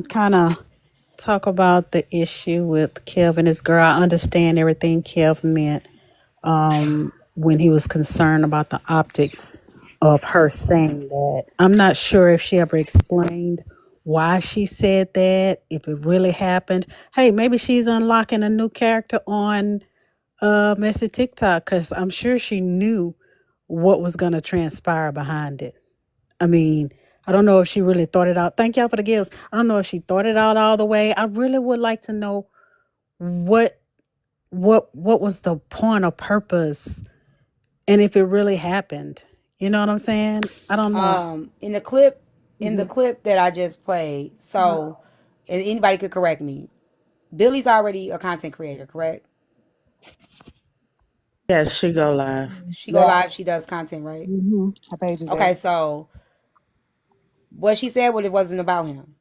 kind of talk about the issue with Kev and his girl. I understand everything Kev meant when he was concerned about the optics of her saying that. I'm not sure if she ever explained why she said that, if it really happened. Hey, maybe she's unlocking a new character on Messy TikTok, because I'm sure she knew what was going to transpire behind it. I mean, I don't know if she really thought it out. Thank y'all for the gifts. I don't know if she thought it out all the way. I really would like to know what was the point or purpose, and if it really happened. You know what I'm saying? I don't know. In the clip, Mhm. that I just played. So, and anybody could correct me. Billy's already a content creator, correct? Yes, she go live. She go Yeah. live. She does content, right? Her page is there. Okay, so what she said, what it wasn't about him.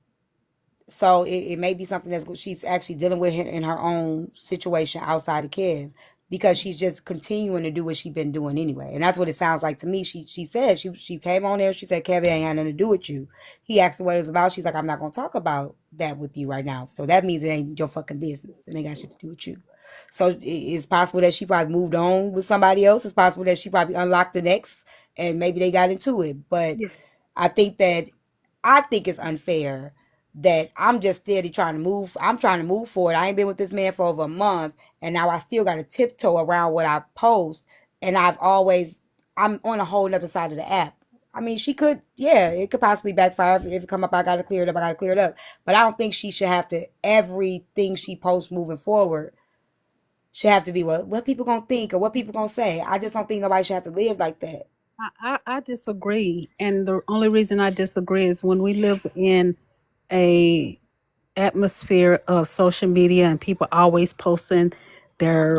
So it may be something that's she's actually dealing with in her own situation outside of Kev, because she's just continuing to do what she's been doing anyway, and that's what it sounds like to me. She said she came on there. She said Kevin ain't had nothing to do with you. He asked her what it was about. She's like, I'm not gonna talk about that with you right now. So that means it ain't your fucking business. It ain't got shit to do with you. So it's possible that she probably moved on with somebody else. It's possible that she probably unlocked the next, and maybe they got into it. But Yeah. I think that I think it's unfair that I'm just steady trying to move. I'm trying to move forward. I ain't been with this man for over a month, and now I still got to tiptoe around what I post. And I'm on a whole other side of the app. I mean, she could, yeah, it could possibly backfire if it come up. I got to clear it up. I got to clear it up. But I don't think she should have to, everything she posts moving forward should have to be what people gonna think or what people gonna say. I just don't think nobody should have to live like that. I disagree, and the only reason I disagree is when we live in a atmosphere of social media and people always posting their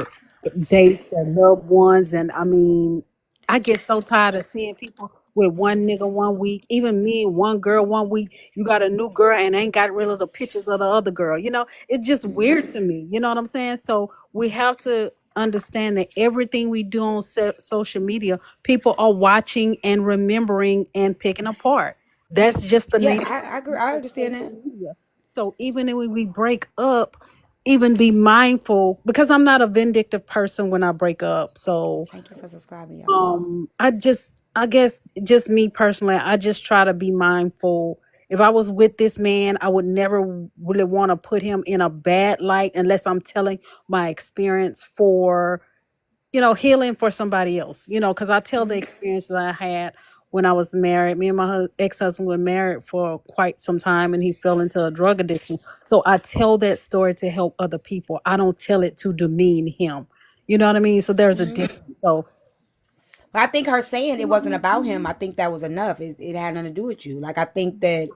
dates, their loved ones. And I mean, I get so tired of seeing people with one nigga one week, even me, one girl one week. You got a new girl and ain't got rid of the pictures of the other girl. You know, it's just weird to me. You know what I'm saying? So we have to understand that everything we do on social media, people are watching and remembering and picking apart. That's just the Yeah, nature I agree. I of understand social that. media. So even if we break up, even be mindful, because I'm not a vindictive person when I break up. So Thank you for subscribing, y'all. I guess just me personally, I just try to be mindful. If I was with this man, I would never really want to put him in a bad light unless I'm telling my experience for, healing for somebody else, because I tell the experience that I had when I was married. Me and my ex-husband were married for quite some time, and he fell into a drug addiction. So I tell that story to help other people. I don't tell it to demean him. You know what I mean? So there's a difference. So But I think her saying it wasn't about him, I think that was enough. It had nothing to do with you. Like, I think that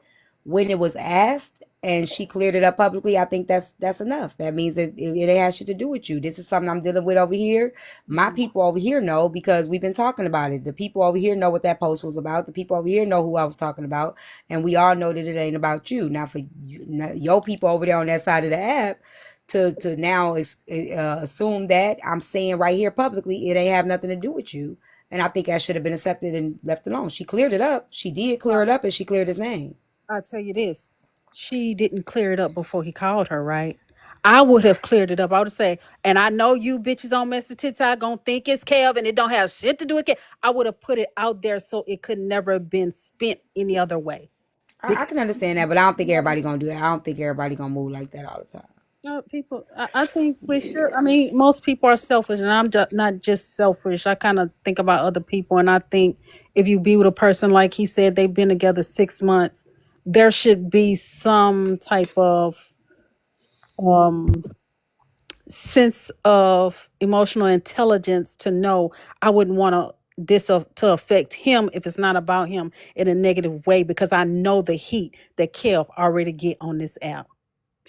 when it was asked and she cleared it up publicly, I think that's enough. That means that it ain't had shit to do with you. This is something I'm dealing with over here. My people over here know because we've been talking about it. The people over here know what that post was about. The people over here know who I was talking about, and we all know that it ain't about you. Now, for you, now, your people over there on that side of the app to now assume that I'm saying right here publicly, it ain't have nothing to do with you. And I think that should have been accepted and left alone. She cleared it up. She did clear it up, and she cleared his name. I'll tell you this. She didn't clear it up before he called her, right? I would have cleared it up. I would say, and I know you bitches on Messy TikTok gonna think it's Kev and it don't have shit to do with Kev. I would have put it out there so it could never have been spent any other way. I can understand that, but I don't think everybody gonna do that. I don't think everybody gonna move like that all the time. People, I think we should. I mean, most people are selfish, and I'm not just selfish. I kind of think about other people, and I think if you be with a person like he said, they've been together 6 months, there should be some type of um sense of emotional intelligence to know I wouldn't want to affect him if it's not about him in a negative way, because I know the heat that Kev already get on this app.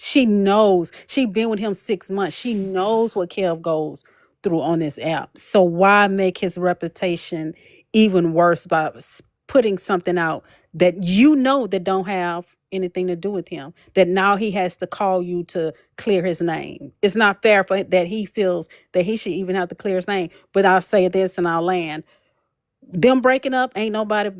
She knows. She been with him 6 months. She knows what Kev goes through on this app. So why make his reputation even worse by putting something out that you know that don't have anything to do with him? That now he has to call you to clear his name. It's not fair for that he feels that he should even have to clear his name. But I'll say this and I'll land. Them breaking up ain't nobody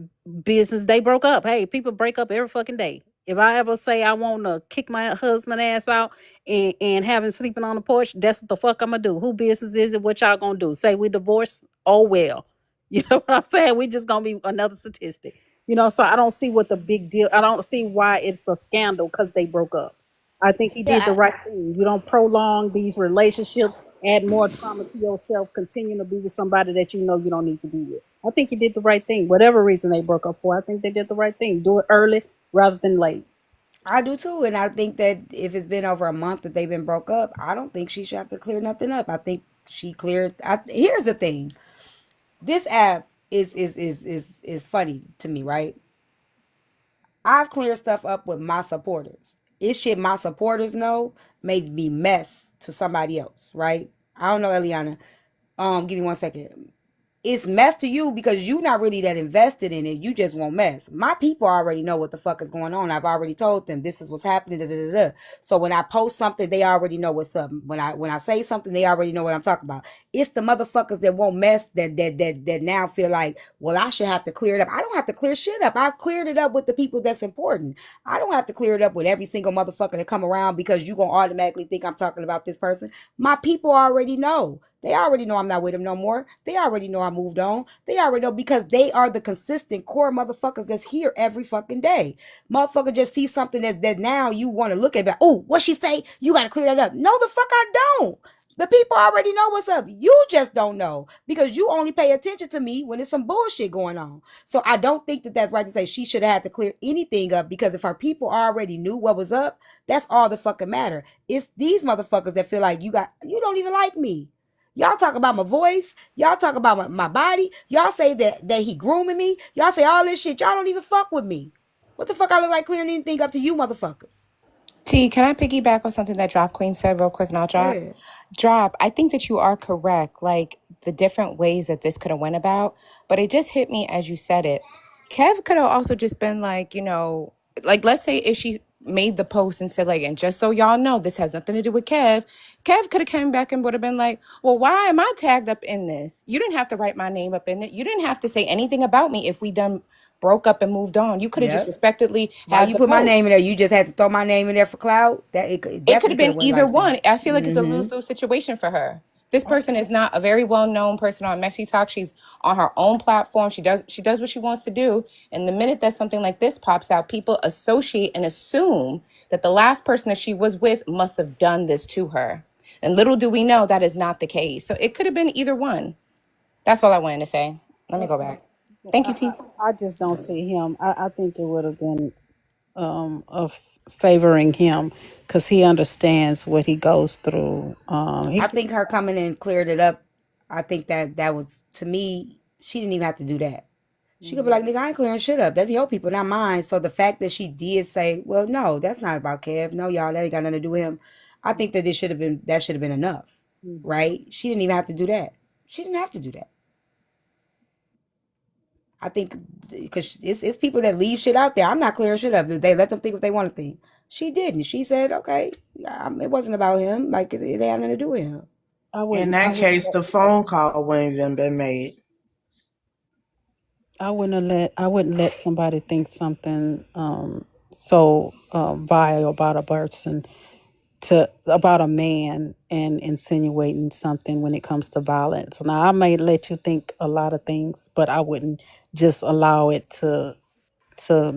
business. They broke up. Hey, people break up every fucking day. If I ever say I want to kick my husband ass out and have him sleeping on the porch, that's what the fuck I'm gonna do. Who business is it? What y'all gonna do? Say we divorced? Oh well. You know what I'm saying? We just gonna be another statistic. So I don't see what the big deal. I don't see why it's a scandal because they broke up. I think he did the Yeah, right thing. You don't prolong these relationships, add more trauma to yourself, continue to be with somebody that you know you don't need to be with. I think he did the right thing. Whatever reason they broke up for, I think they did the right thing. Do it early rather than late. I do too, and I think that if it's been over a month that they've been broke up, I don't think she should have to clear nothing up. I think she cleared. Here's the thing: this app is funny to me, right? I've cleared stuff up with my supporters. It's shit my supporters know made me mess to somebody else, right? I don't know, Eliana. Give me 1 second. It's mess to you because you're not really that invested in it. You just won't mess. My people already know what the fuck is going on. I've already told them this is what's happening. Da, da, da, da. So when I post something, they already know what's up. When I say something, they already know what I'm talking about. It's the motherfuckers that won't mess that now feel like, well, I should have to clear it up. I don't have to clear shit up. I've cleared it up with the people that's important. I don't have to clear it up with every single motherfucker that come around because you gonna automatically think I'm talking about this person. My people already know. They already know I'm not with him no more. They already know I moved on. They already know because they are the consistent core motherfuckers that's here every fucking day. Motherfucker just see something that now you want to look at. Oh, what she say? You got to clear that up. No, the fuck I don't. The people already know what's up. You just don't know because you only pay attention to me when there's some bullshit going on. So I don't think that that's right to say she should have had to clear anything up because if her people already knew what was up, that's all the fucking matter. It's these motherfuckers that feel like you don't even like me. Y'all talk about my voice. Y'all talk about my body. Y'all say that he grooming me. Y'all say all this shit. Y'all don't even fuck with me. What the fuck I look like clearing anything up to you motherfuckers? T, can I piggyback on something that Drop Queen said real quick and I'll Go drop? ahead. Drop, I think that you are correct, like the different ways that this could have went about, but it just hit me as you said it. Kev could have also just been like, like let's say if she made the post and said like, and just so y'all know, this has nothing to do with Kev. Kev could have come back and would have been like, well, why am I tagged up in this? You didn't have to write my name up in it. You didn't have to say anything about me if we done broke up and moved on. You could have just Yep. respectedly Why had you the put my name in post. there? You just had to throw my name in there for clout? That it It could definitely have could been have went either like that. one. I feel like it's a Mm-hmm. lose-lose situation for her. This person is not a very well-known person on Mexi Talk. She's on her own platform. She does what she wants to do. And the minute that something like this pops out, people associate and assume that the last person that she was with must have done this to her. And little do we know that is not the case. So it could have been either one. That's all I wanted to say. Let me go back. Thank you, T. I just don't see him. I think it would have been of favoring him because he understands what he goes through. I think her coming in cleared it up. I think that was, to me, she didn't even have to do that. She could be like, nigga, I ain't clearing shit up. That's your people, not mine. So the fact that she did say, well, no, that's not about Kev. No, y'all, that ain't got nothing to do with him. I think that that should have been enough, right? She didn't even have to do that. She didn't have to do that. I think because it's people that leave shit out there. I'm not clearing shit up. They let them think what they want to think. She didn't. She said, okay, it wasn't about him. Like it had nothing to do with him. I In wouldn't. that case, the phone call wouldn't even been made. I wouldn't let somebody think something so vile about a person to about a man and insinuating something when it comes to violence. Now, I may let you think a lot of things, but I wouldn't just allow it to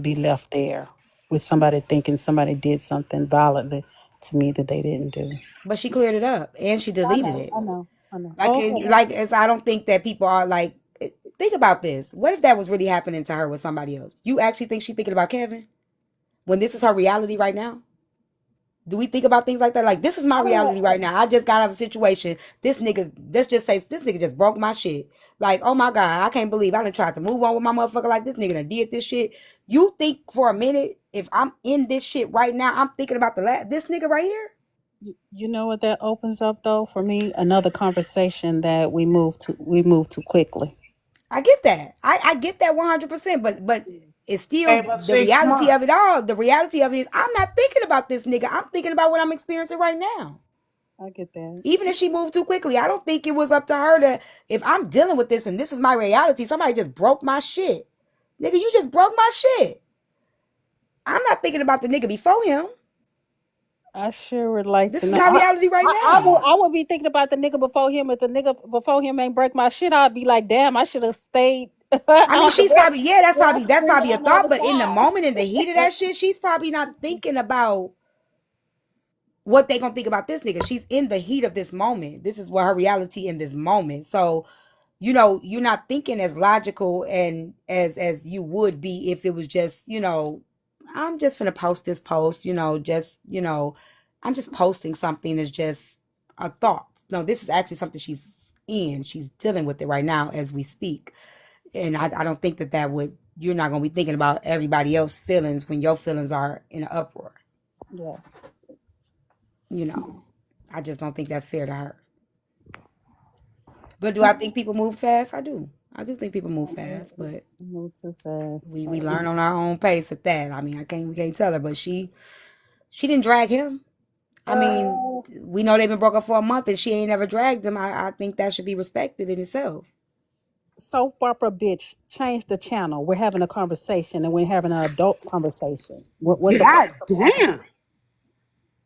be left there with somebody thinking somebody did something violently to me that they didn't do. But she cleared it up and she I deleted know, it. I know, I know. Like, Okay. I don't think that people are like. Think about this. What if that was really happening to her with somebody else? You actually think she's thinking about Kevin when this is her reality right now? Do we think about things like that? Like, this is my reality right now. I just got out of a situation. This nigga, let's just say, this nigga just broke my shit. Like, oh my God, I can't believe I done tried to move on with my motherfucker like this nigga done did this shit. You think for a minute, if I'm in this shit right now, I'm thinking about this nigga right here? You know what that opens up though for me? Another conversation that we move too quickly. I get that. I get that 100%. But it's still Gave up the 6 reality months. of it all. The reality of it is I'm not thinking about this nigga. I'm thinking about what I'm experiencing right now. I get that. Even if she moved too quickly, I don't think it was up to her to, if I'm dealing with this and this is my reality, somebody just broke my shit. Nigga, you just broke my shit. I'm not thinking about the nigga before him. I sure would like This to is know. my reality right now. I would be thinking about the nigga before him. If the nigga before him ain't break my shit, I'd be like, damn, I should have stayed I mean, on the she's probably, yeah, that's screen probably a on the thought, other but in the side. moment, in the heat of that shit, she's probably not thinking about what they gonna think about this nigga. She's in the heat of this moment. This is what her reality in this moment. So, you're not thinking as logical and as you would be if it was just, I'm just gonna post this post, I'm just posting something that's just a thought. No, this is actually something she's dealing with it right now as we speak. And I don't think that would, you're not gonna be thinking about everybody else's feelings when your feelings are in an uproar. Yeah. I just don't think that's fair to her. But do I think people move fast? I do. I do think people move fast, but Move too fast. we learn on our own pace at that. I mean, we can't tell her, but she didn't drag him. I mean, we know they've been broke up for a month and she ain't never dragged him. I think that should be respected in itself. Soap opera bitch, change the channel. We're having a conversation and we're having an adult conversation. What the fuck God is the problem? damn.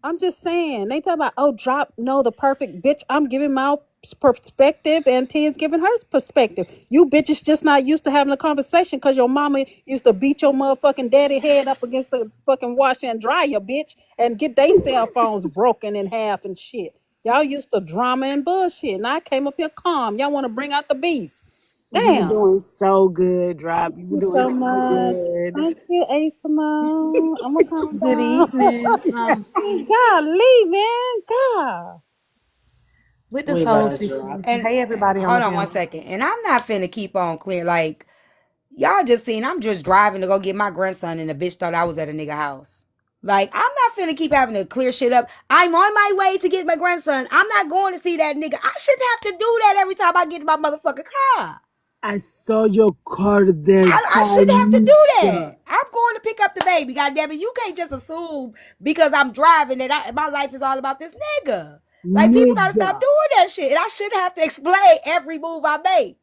I'm just saying. They talk about the perfect bitch. I'm giving my perspective and Tia's giving her perspective. You bitches just not used to having a conversation because your mama used to beat your motherfucking daddy head up against the fucking washer and dryer, bitch, and get their cell phones broken in half and shit. Y'all used to drama and bullshit, and I came up here calm. Y'all want to bring out the beast. You were Damn. doing so good, Drop. You Thank were you doing so so much. good. Thank you, A Simone. I'm gonna calm Good down. evening, T. Golly, man. God. With this We whole love Drop. situation. And Hey, everybody on the hold on one panel. second. And I'm not finna keep on clear. Like, y'all just seen, I'm just driving to go get my grandson and the bitch thought I was at a nigga house. Like, I'm not finna keep having to clear shit up. I'm on my way to get my grandson. I'm not going to see that nigga. I shouldn't have to do that every time I get in my motherfucking car. I saw your car there, I shouldn't have to do Tanisha. that. I'm going to pick up the baby. Goddamn it. You can't just assume because I'm driving that my life is all about this nigga. Like, people gotta stop Nigga. doing that shit. And I shouldn't have to explain every move I make.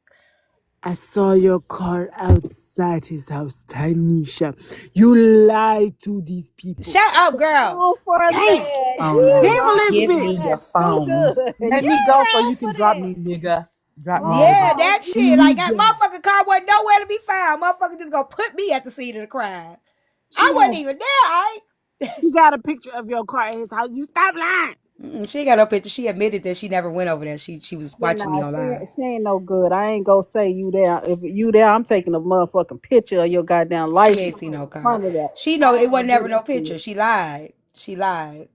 I saw your car outside his house, Tanisha. You lied to these people. Shut up, girl. Wrong for Damn. that. Phone You number. Damn, wrong Give for Elizabeth. me your that. Too phone. good. Let You me go so wrong you for can drop that. me, nigga. Drop me, Yeah, nigga. Oh, that shit. Like, that Nigga. motherfucking car wasn't nowhere to be found. Motherfucker just gonna put me at the scene of the crime. She I wasn't got, even there, I she got a picture of your car at his house. You stop lying. She ain't got no picture. She admitted that she never went over there. She was yeah, watching me nah, online. she ain't no good. I ain't gonna say you there. If you there, I'm taking a motherfucking picture of your goddamn She license ain't seen plate no in car. front of that. She know I it ain't wasn't gonna do never no that picture. shit. She lied. She lied.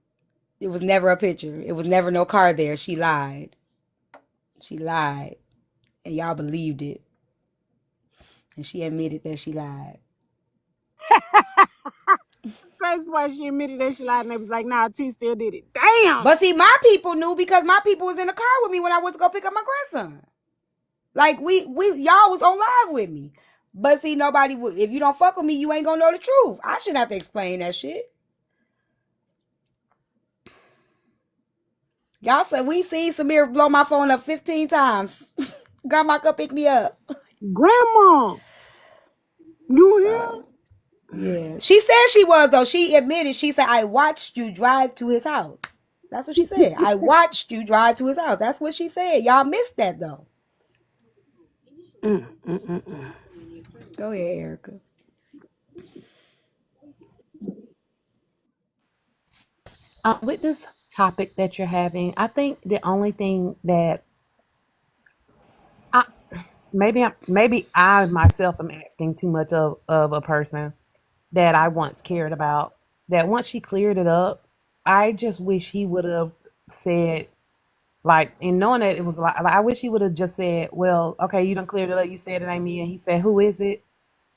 It was never a picture. It was never no car there. She lied. She lied. And y'all believed it. And she admitted that she lied. First of all, she admitted that she lied, and they was like, nah, T still did it. Damn. But see, my people knew because my people was in the car with me when I went to go pick up my grandson. Like, we y'all was on live with me. But see, nobody would. If you don't fuck with me, you ain't gonna know the truth. I shouldn't have to explain that shit. Y'all said we seen Samir blow my phone up 15 times. Grandma come pick me up. Grandma, you So, yeah. She said she was, though. She admitted, she said, I watched you drive to his house. That's what she said. I watched you drive to his house. That's what she said. Y'all missed that though. Go ahead, Erica. With this topic that you're having, I think the only thing that I maybe I myself am asking too much of a person that I once cared about. That once she cleared it up, I just wish he would have said, like, and knowing that it was like I wish he would have just said, "Well, okay, you done cleared it up. You said it ain't me." And he said, "Who is it?"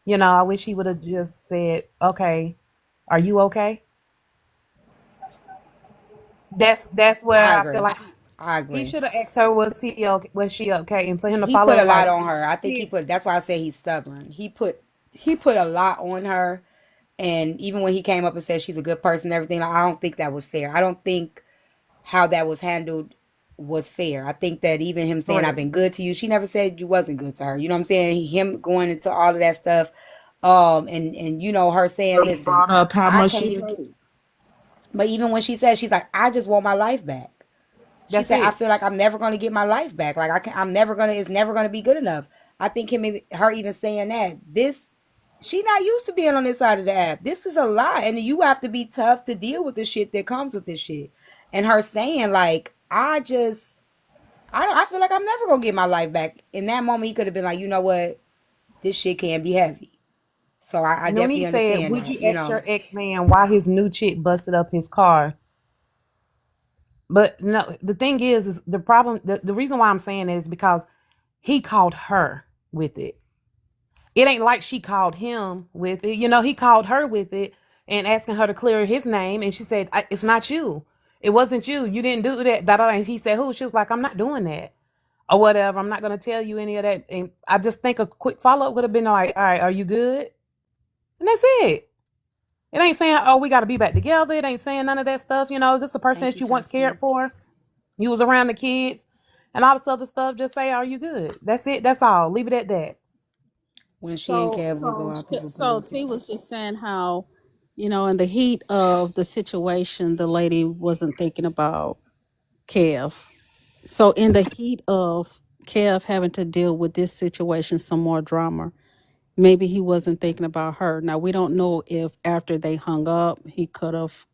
I wish he would have just said, "Okay, are you okay?" That's I where I feel agree. like I he agree. should have asked her, Was she okay?" And for him to He follow put a it lot like, on her. I think he put. That's why I say he's stubborn. He put a lot on her, and even when he came up and said she's a good person and everything, like, I don't think that was fair. I don't think how that was handled was fair. I think that even him saying I've correct. been good to you, she never said you wasn't good to her. You know what I'm saying? Him going into all of that stuff, and her saying, He "Listen, brought up how I much can't she even." paid. But even when she said, she's like, "I just want my life back." She That's said, "I it. feel like I'm never going to get my life back. Like I'm never gonna. It's never going to be good enough." I think her even saying that she not used to being on this side of the app. This is a lot, and you have to be tough to deal with the shit that comes with this shit. And her saying like, I don't. I feel like I'm never gonna get my life back. In that moment, he could have been like, you know what, this shit can be heavy. So I And when he definitely said, understand "Would that. you ask your ex man why his new chick busted up his car?" But no, the thing is the problem. The reason why I'm saying it is because he called her with it. It ain't like she called him with it. He called her with it and asking her to clear his name, and she said, "It's not you. It wasn't you. You didn't do that." And he said, "Who?" She was like, "I'm not doing that." Or whatever. I'm not going to tell you any of that. And I just think a quick follow up would have been like, "All right, are you good?" And that's it. It ain't saying, "Oh, we got to be back together." It ain't saying none of that stuff. This is a person Thank that you, you once cared Tustin. for. You was around the kids and all this other stuff. Just say, "Are you good?" That's it. That's all. Leave it at that. When she and So, Kev will go so, out, people put it so on T TikTok. was just saying how, in the heat of the situation, the lady wasn't thinking about Kev. So, in the heat of Kev having to deal with this situation, some more drama, maybe he wasn't thinking about her. Now, we don't know if after they hung up, he could have,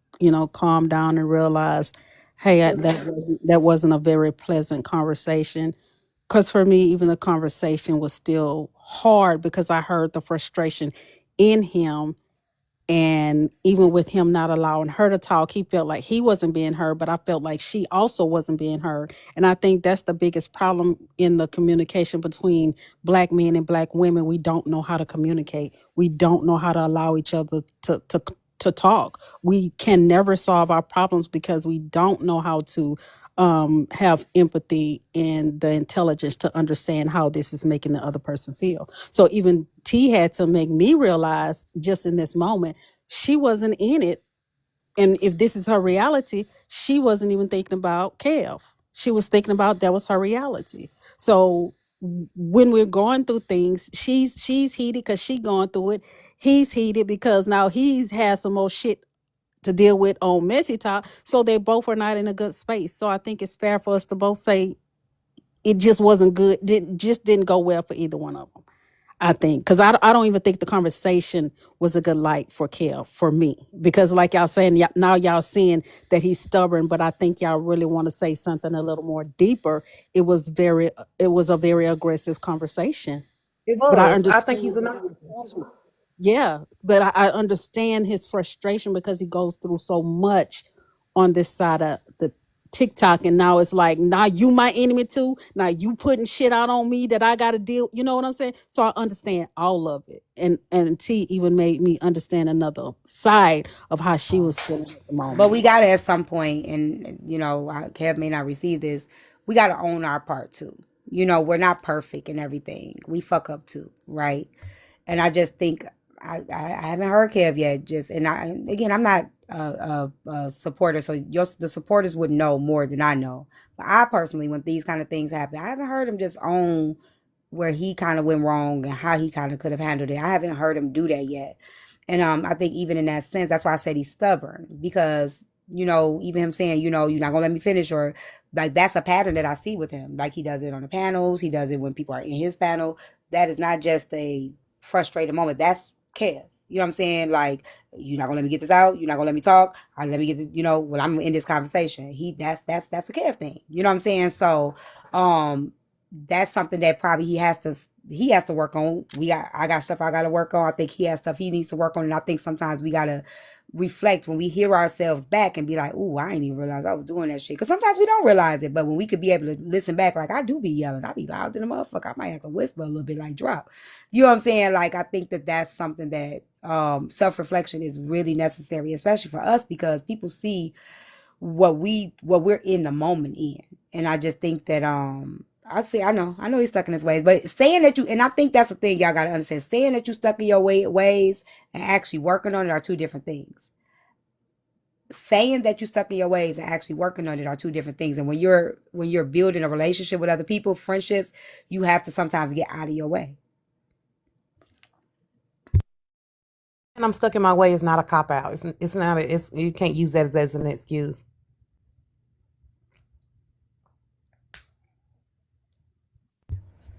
calmed down and realized, hey, that wasn't a very pleasant conversation. Because for me, even the conversation was still hard because I heard the frustration in him, and even with him not allowing her to talk, he felt like he wasn't being heard, but I felt like she also wasn't being heard. And I think that's the biggest problem in the communication between black men and black women. We don't know how to communicate. We don't know how to allow each other to talk. We can never solve our problems because we don't know how to have empathy and the intelligence to understand how this is making the other person feel. So even T had to make me realize just in this moment, she wasn't in it. And if this is her reality, she wasn't even thinking about Kev. She was thinking about that was her reality. So when we're going through things, she's heated because she going through it. He's heated because now he's had some more shit to deal with on Messy Talk. So they both are not in a good space. So I think it's fair for us to both say it just wasn't good. Just didn't go well for either one of them. I think because I don't even think the conversation was a good light for Kel for me, because like y'all saying, now y'all seeing that he's stubborn, but I think y'all really want to say something a little more deeper. It was a very aggressive conversation, It but I was. I think understand. he's a narcissist. Yeah, but I understand his frustration because he goes through so much on this side of the TikTok, and now it's like, now you my enemy too. Now you putting shit out on me that I got to deal. You know what I'm saying? So I understand all of it, and T even made me understand another side of how she was feeling at the But we moment. gotta at some point, and Kev may not receive this. We gotta own our part too. We're not perfect and everything. We fuck up too, right? And I just think I haven't heard Kev yet. Again, I'm not a supporter, so the supporters would know more than I know. But I personally, when these kind of things happen, I haven't heard him just own where he kind of went wrong and how he kind of could have handled it. I haven't heard him do that yet. And I think even in that sense, that's why I said he's stubborn, because even him saying, you're not gonna let me finish, or like that's a pattern that I see with him. Like he does it on the panels, he does it when people are in his panel. That is not just a frustrated moment. That's care. You know what I'm saying? Like, you're not gonna let me get this out. You're not gonna let me talk. Let me get when I'm in this conversation. That's a care thing. You know what I'm saying? So, that's something that probably he has to work on. I got stuff I gotta work on. I think he has stuff he needs to work on, and I think sometimes we gotta reflect when we hear ourselves back and be like, "Ooh, I didn't even realize I was doing that shit." Because sometimes we don't realize it, but when we could be able to listen back, like I do be yelling, I be loud to the motherfucker. I might have to whisper a little bit, like drop. You know what I'm saying? Like I think that that's something that self reflection is really necessary, especially for us, because people see what we're in the moment in, and I just think that I know he's stuck in his ways, but saying that and I think that's the thing y'all gotta understand. Saying that you stuck in your ways and actually working on it are two different things. Saying that you stuck in your ways and actually working on it are two different things. And when you're building a relationship with other people, friendships, you have to sometimes get out of your way. And I'm stuck in my way is not a cop out. It's not. You can't use that as an excuse.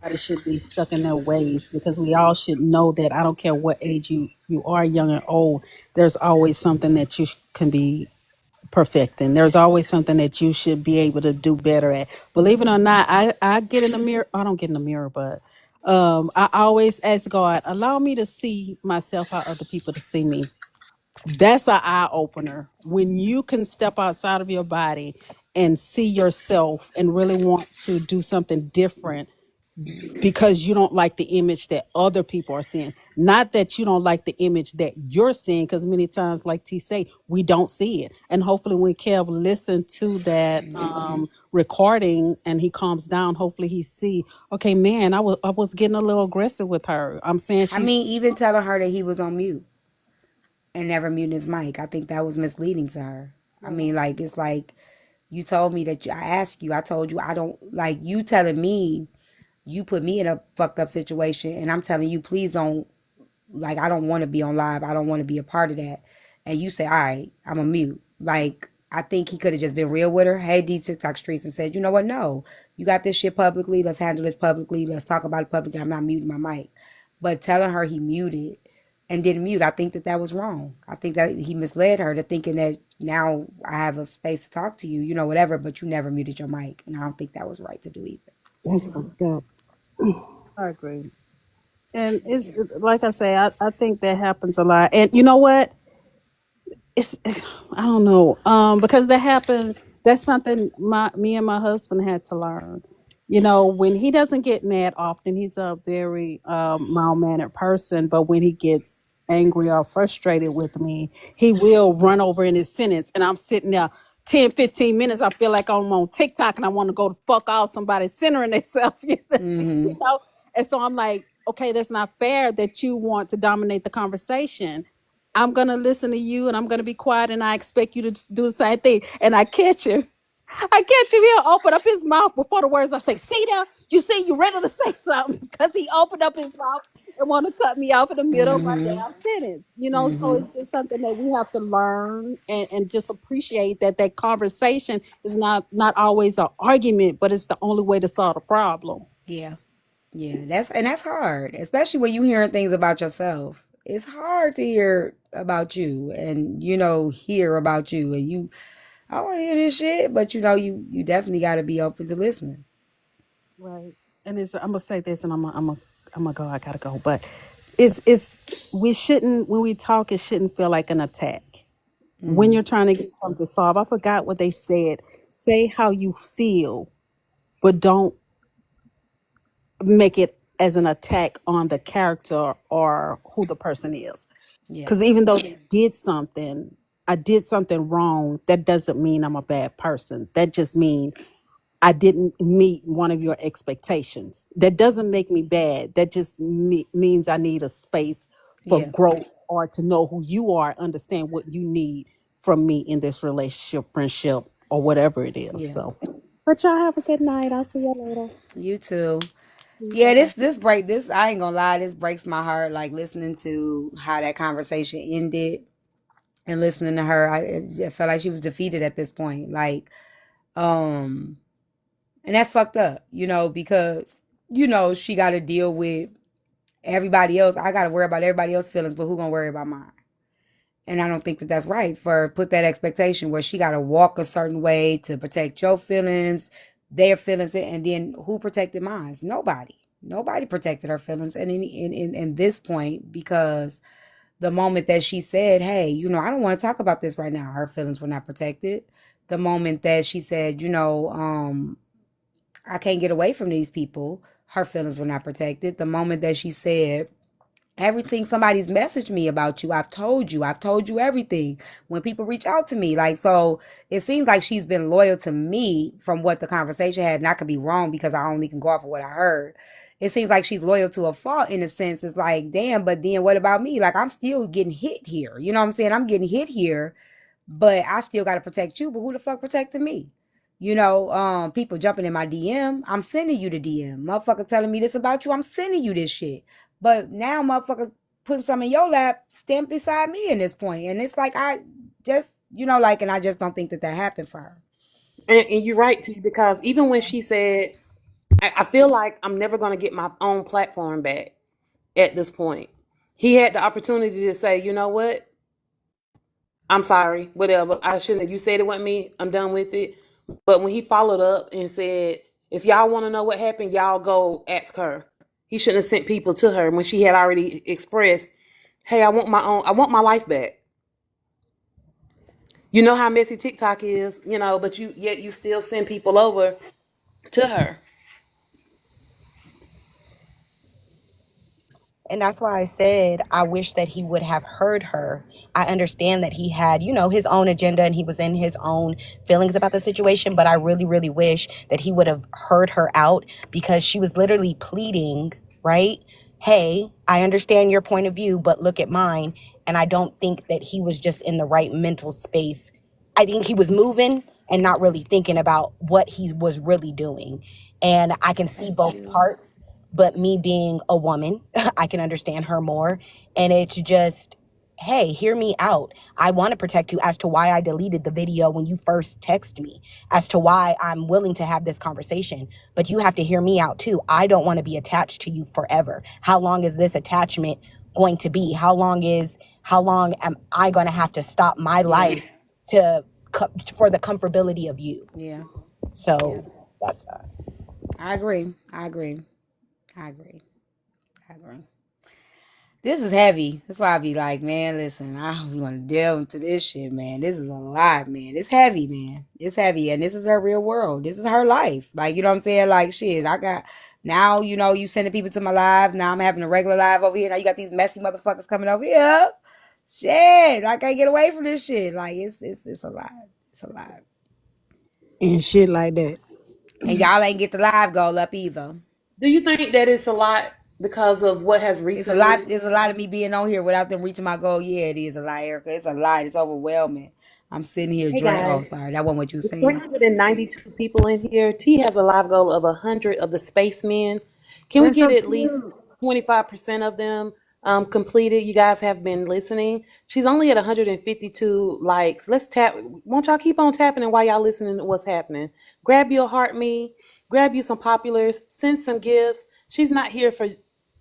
Everybody should be stuck in their ways, because we all should know that I don't care what age you are, young or old, there's always something that you can be perfecting. There's always something that you should be able to do better at. Believe it or not, I get in the mirror. I don't get in the mirror, but I always ask God, allow me to see myself how other people to see me. That's an eye opener when you can step outside of your body and see yourself and really want to do something different, because you don't like the image that other people are seeing. Not that you don't like the image that you're seeing, because many times, like T say, we don't see it. And hopefully when Kev listened to that recording and he calms down, hopefully he see, okay, man, I was getting a little aggressive with her. I'm saying I mean, even telling her that he was on mute and never muting his mic, I think that was misleading to her. I mean, like, it's like, you told me that I asked you, I told you I don't like you telling me you put me in a fucked up situation, and I'm telling you, please don't, like, I don't want to be on live. I don't want to be a part of that. And you say, all right, I'm a mute. Like, I think he could have just been real with her. Hey, D TikTok streets, and said, you know what? No, you got this shit publicly. Let's handle this publicly. Let's talk about it publicly. I'm not muting my mic. But telling her he muted and didn't mute, I think that was wrong. I think that he misled her to thinking that now I have a space to talk to you, whatever, but you never muted your mic. And I don't think that was right to do either. that's fucked up. I agree. And it's like I say, I think that happens a lot. And you know what? It's I don't know. Because that happened, that's something me and my husband had to learn. When he doesn't get mad often, he's a very mild-mannered person, but when he gets angry or frustrated with me, he will run over in his sentence, and I'm sitting there 10, 15 minutes. I feel like I'm on TikTok and I want to go to fuck off somebody centering themselves. Mm-hmm. And so I'm like, okay, that's not fair that you want to dominate the conversation. I'm going to listen to you and I'm going to be quiet, and I expect you to do the same thing. And I catch him. He'll open up his mouth before the words I say. See there? You see, you ready to say something, because he opened up his mouth and want to cut me off in the middle of my Mm-hmm. damn sentence. So Mm-hmm. it's just something that we have to learn, and just appreciate that conversation is not always an argument, but it's the only way to solve the problem. Yeah. Yeah, that's hard, especially when you hearing things about yourself. It's hard to hear about you and hear about you, and I want to hear this shit, but you definitely got to be open to listening. Right. And I'm gonna say this, and I'm gonna go. I gotta go. But it's we shouldn't, when we talk, it shouldn't feel like an attack. When Mm. you're trying to get something solved, I forgot what they said. Say how you feel, but don't make it as an attack on the character or who the person is. Yeah. Because even though I did something wrong, that doesn't mean I'm a bad person. That just means I didn't meet one of your expectations. That doesn't make me bad. That just means I need a space for Yeah. growth, or to know who you are, understand what you need from me in this relationship, friendship, or whatever it is. Yeah. So, but y'all have a good night. I'll see you later. You too. Bye Yeah, bye. this I ain't gonna lie, this breaks my heart, like listening to how that conversation ended. And listening to her, I felt like she was defeated at this point. Like, and that's fucked up, because she got to deal with everybody else. I got to worry about everybody else's feelings, but who gonna worry about mine? And I don't think that that's right for put that expectation where she got to walk a certain way to protect your feelings, their feelings, and then who protected mine? Nobody protected her feelings. And in this point, because the moment that she said, hey, I don't want to talk about this right now, her feelings were not protected. The moment that she said, I can't get away from these people, her feelings were not protected. The moment that she said, everything somebody's messaged me about you, I've told you everything. When people reach out to me, like, so it seems like she's been loyal to me from what the conversation had, and I could be wrong because I only can go off of what I heard. It seems like she's loyal to a fault in a sense. It's like, damn, but then what about me? Like, I'm still getting hit here. You know what I'm saying? I'm getting hit here, but I still got to protect you. But who the fuck protected me? People jumping in my DM. I'm sending you the DM. Motherfucker telling me this about you. I'm sending you this shit. But now motherfucker putting some in your lap, stand beside me in this point. And it's like, I just, and I just don't think that happened for her. And you're right, too, because even when she said, I feel like I'm never going to get my own platform back at this point. He had the opportunity to say, you know what? I'm sorry, whatever. I shouldn't have. You said it wasn't me. I'm done with it. But when he followed up and said, if y'all want to know what happened, y'all go ask her. He shouldn't have sent people to her when she had already expressed, hey, I want my life back. You know how messy TikTok is, but yet you still send people over to her. And that's why I said I wish that he would have heard her. I understand that he had, his own agenda and he was in his own feelings about the situation, but I really, really wish that he would have heard her out because she was literally pleading, right? Hey, I understand your point of view, but look at mine. And I don't think that he was just in the right mental space. I think he was moving and not really thinking about what he was really doing. And I can see Thank both you. parts. But me being a woman, I can understand her more. And it's just, hey, hear me out. I want to protect you as to why I deleted the video when you first text me, as to why I'm willing to have this conversation. But you have to hear me out too. I don't want to be attached to you forever. How long is this attachment going to be? How long am I going to have to stop my Yeah. life for the comfortability of you? Yeah. Yeah. So that's that. I agree. This is heavy. That's why I be like, man, listen, I don't want to delve into this shit, man. This is a lot, man. It's heavy, man. It's heavy. And this is her real world. This is her life. Like, you know what I'm saying? Like, shit, I got, now, you sending people to my live. Now I'm having a regular live over here. Now you got these messy motherfuckers coming over here. Shit, I can't get away from this shit. Like, it's a lot. It's a lot. And shit like that. And y'all ain't get the live goal up either. Do you think that it's a lot because of what has It's a lot. recently? There's a lot of me being on here without them reaching my goal. Yeah, it is a lot, Erica. It's a lot. It's overwhelming. I'm sitting here Hey drink. Oh, guys, sorry, that wasn't what you were there's saying. 392 people in here. T has a live goal of 100 of the spacemen. Can we That's get so at least cute. 25% of them completed? You guys have been listening. She's only at 152 likes. Let's tap. Won't y'all keep on tapping and while y'all listening to what's happening? Grab your heart me. Grab you some populars. Send some gifts. She's not here for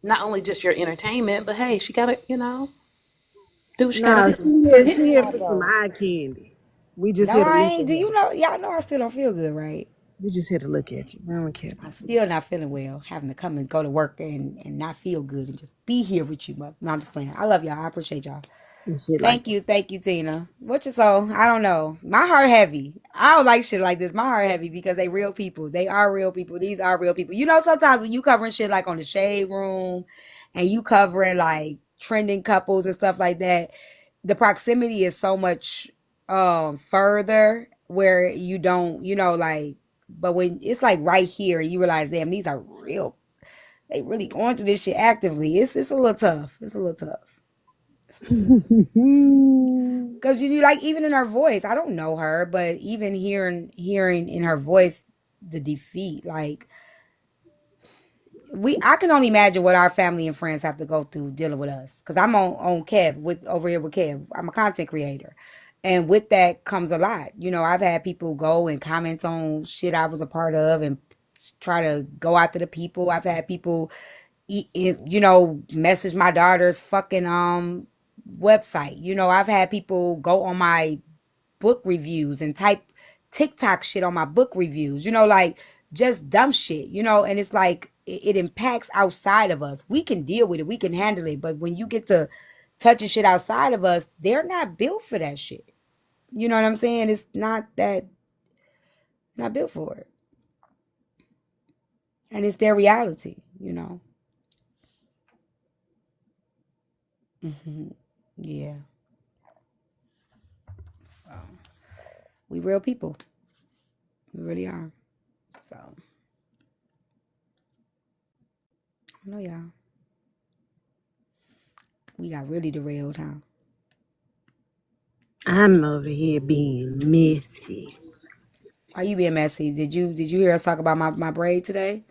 not only just your entertainment, but hey, she gotta, do what she gotta Nah, do. So hit. she here Nah, for some bro. eye candy. We just No, here to I look ain't. at Do her. you know? Y'all know I still don't feel good, right? We just here to look at you. We don't care I'm about you. still not feeling well. Having to come and go to work and not feel good and just be here with you. But no, I'm just playing. I love y'all. I appreciate y'all. And shit like that. Thank you, Tina. What you so? I don't know. My heart heavy. I don't like shit like this. My heart heavy because they real people. They are real people. These are real people. Sometimes when you covering shit like on the Shade Room, and you covering like trending couples and stuff like that, the proximity is so much further where you don't, like. But when it's like right here, you realize, damn, these are real. They really going through this shit actively. It's a little tough. It's a little tough. Cause you like even in her voice, I don't know her, but even hearing in her voice the defeat, like I can only imagine what our family and friends have to go through dealing with us. Cause I'm on Kev with over here with Kev. I'm a content creator. And with that comes a lot. You know, I've had people go and comment on shit I was a part of and try to go after the people. I've had people you know, message my daughter's fucking website. You know, I've had people go on my book reviews and type TikTok shit on my book reviews, you know, like just dumb shit, you know, and it's like it impacts outside of us. We can deal with it, we can handle it, but when you get to touching shit outside of us, they're not built for that shit. You know what I'm saying? It's not built for it. And it's their reality, you know. Yeah. So we real people. We really are. So I know y'all. We got really derailed, huh? I'm over here being messy. Why you being messy? Did you hear us talk about my braid today?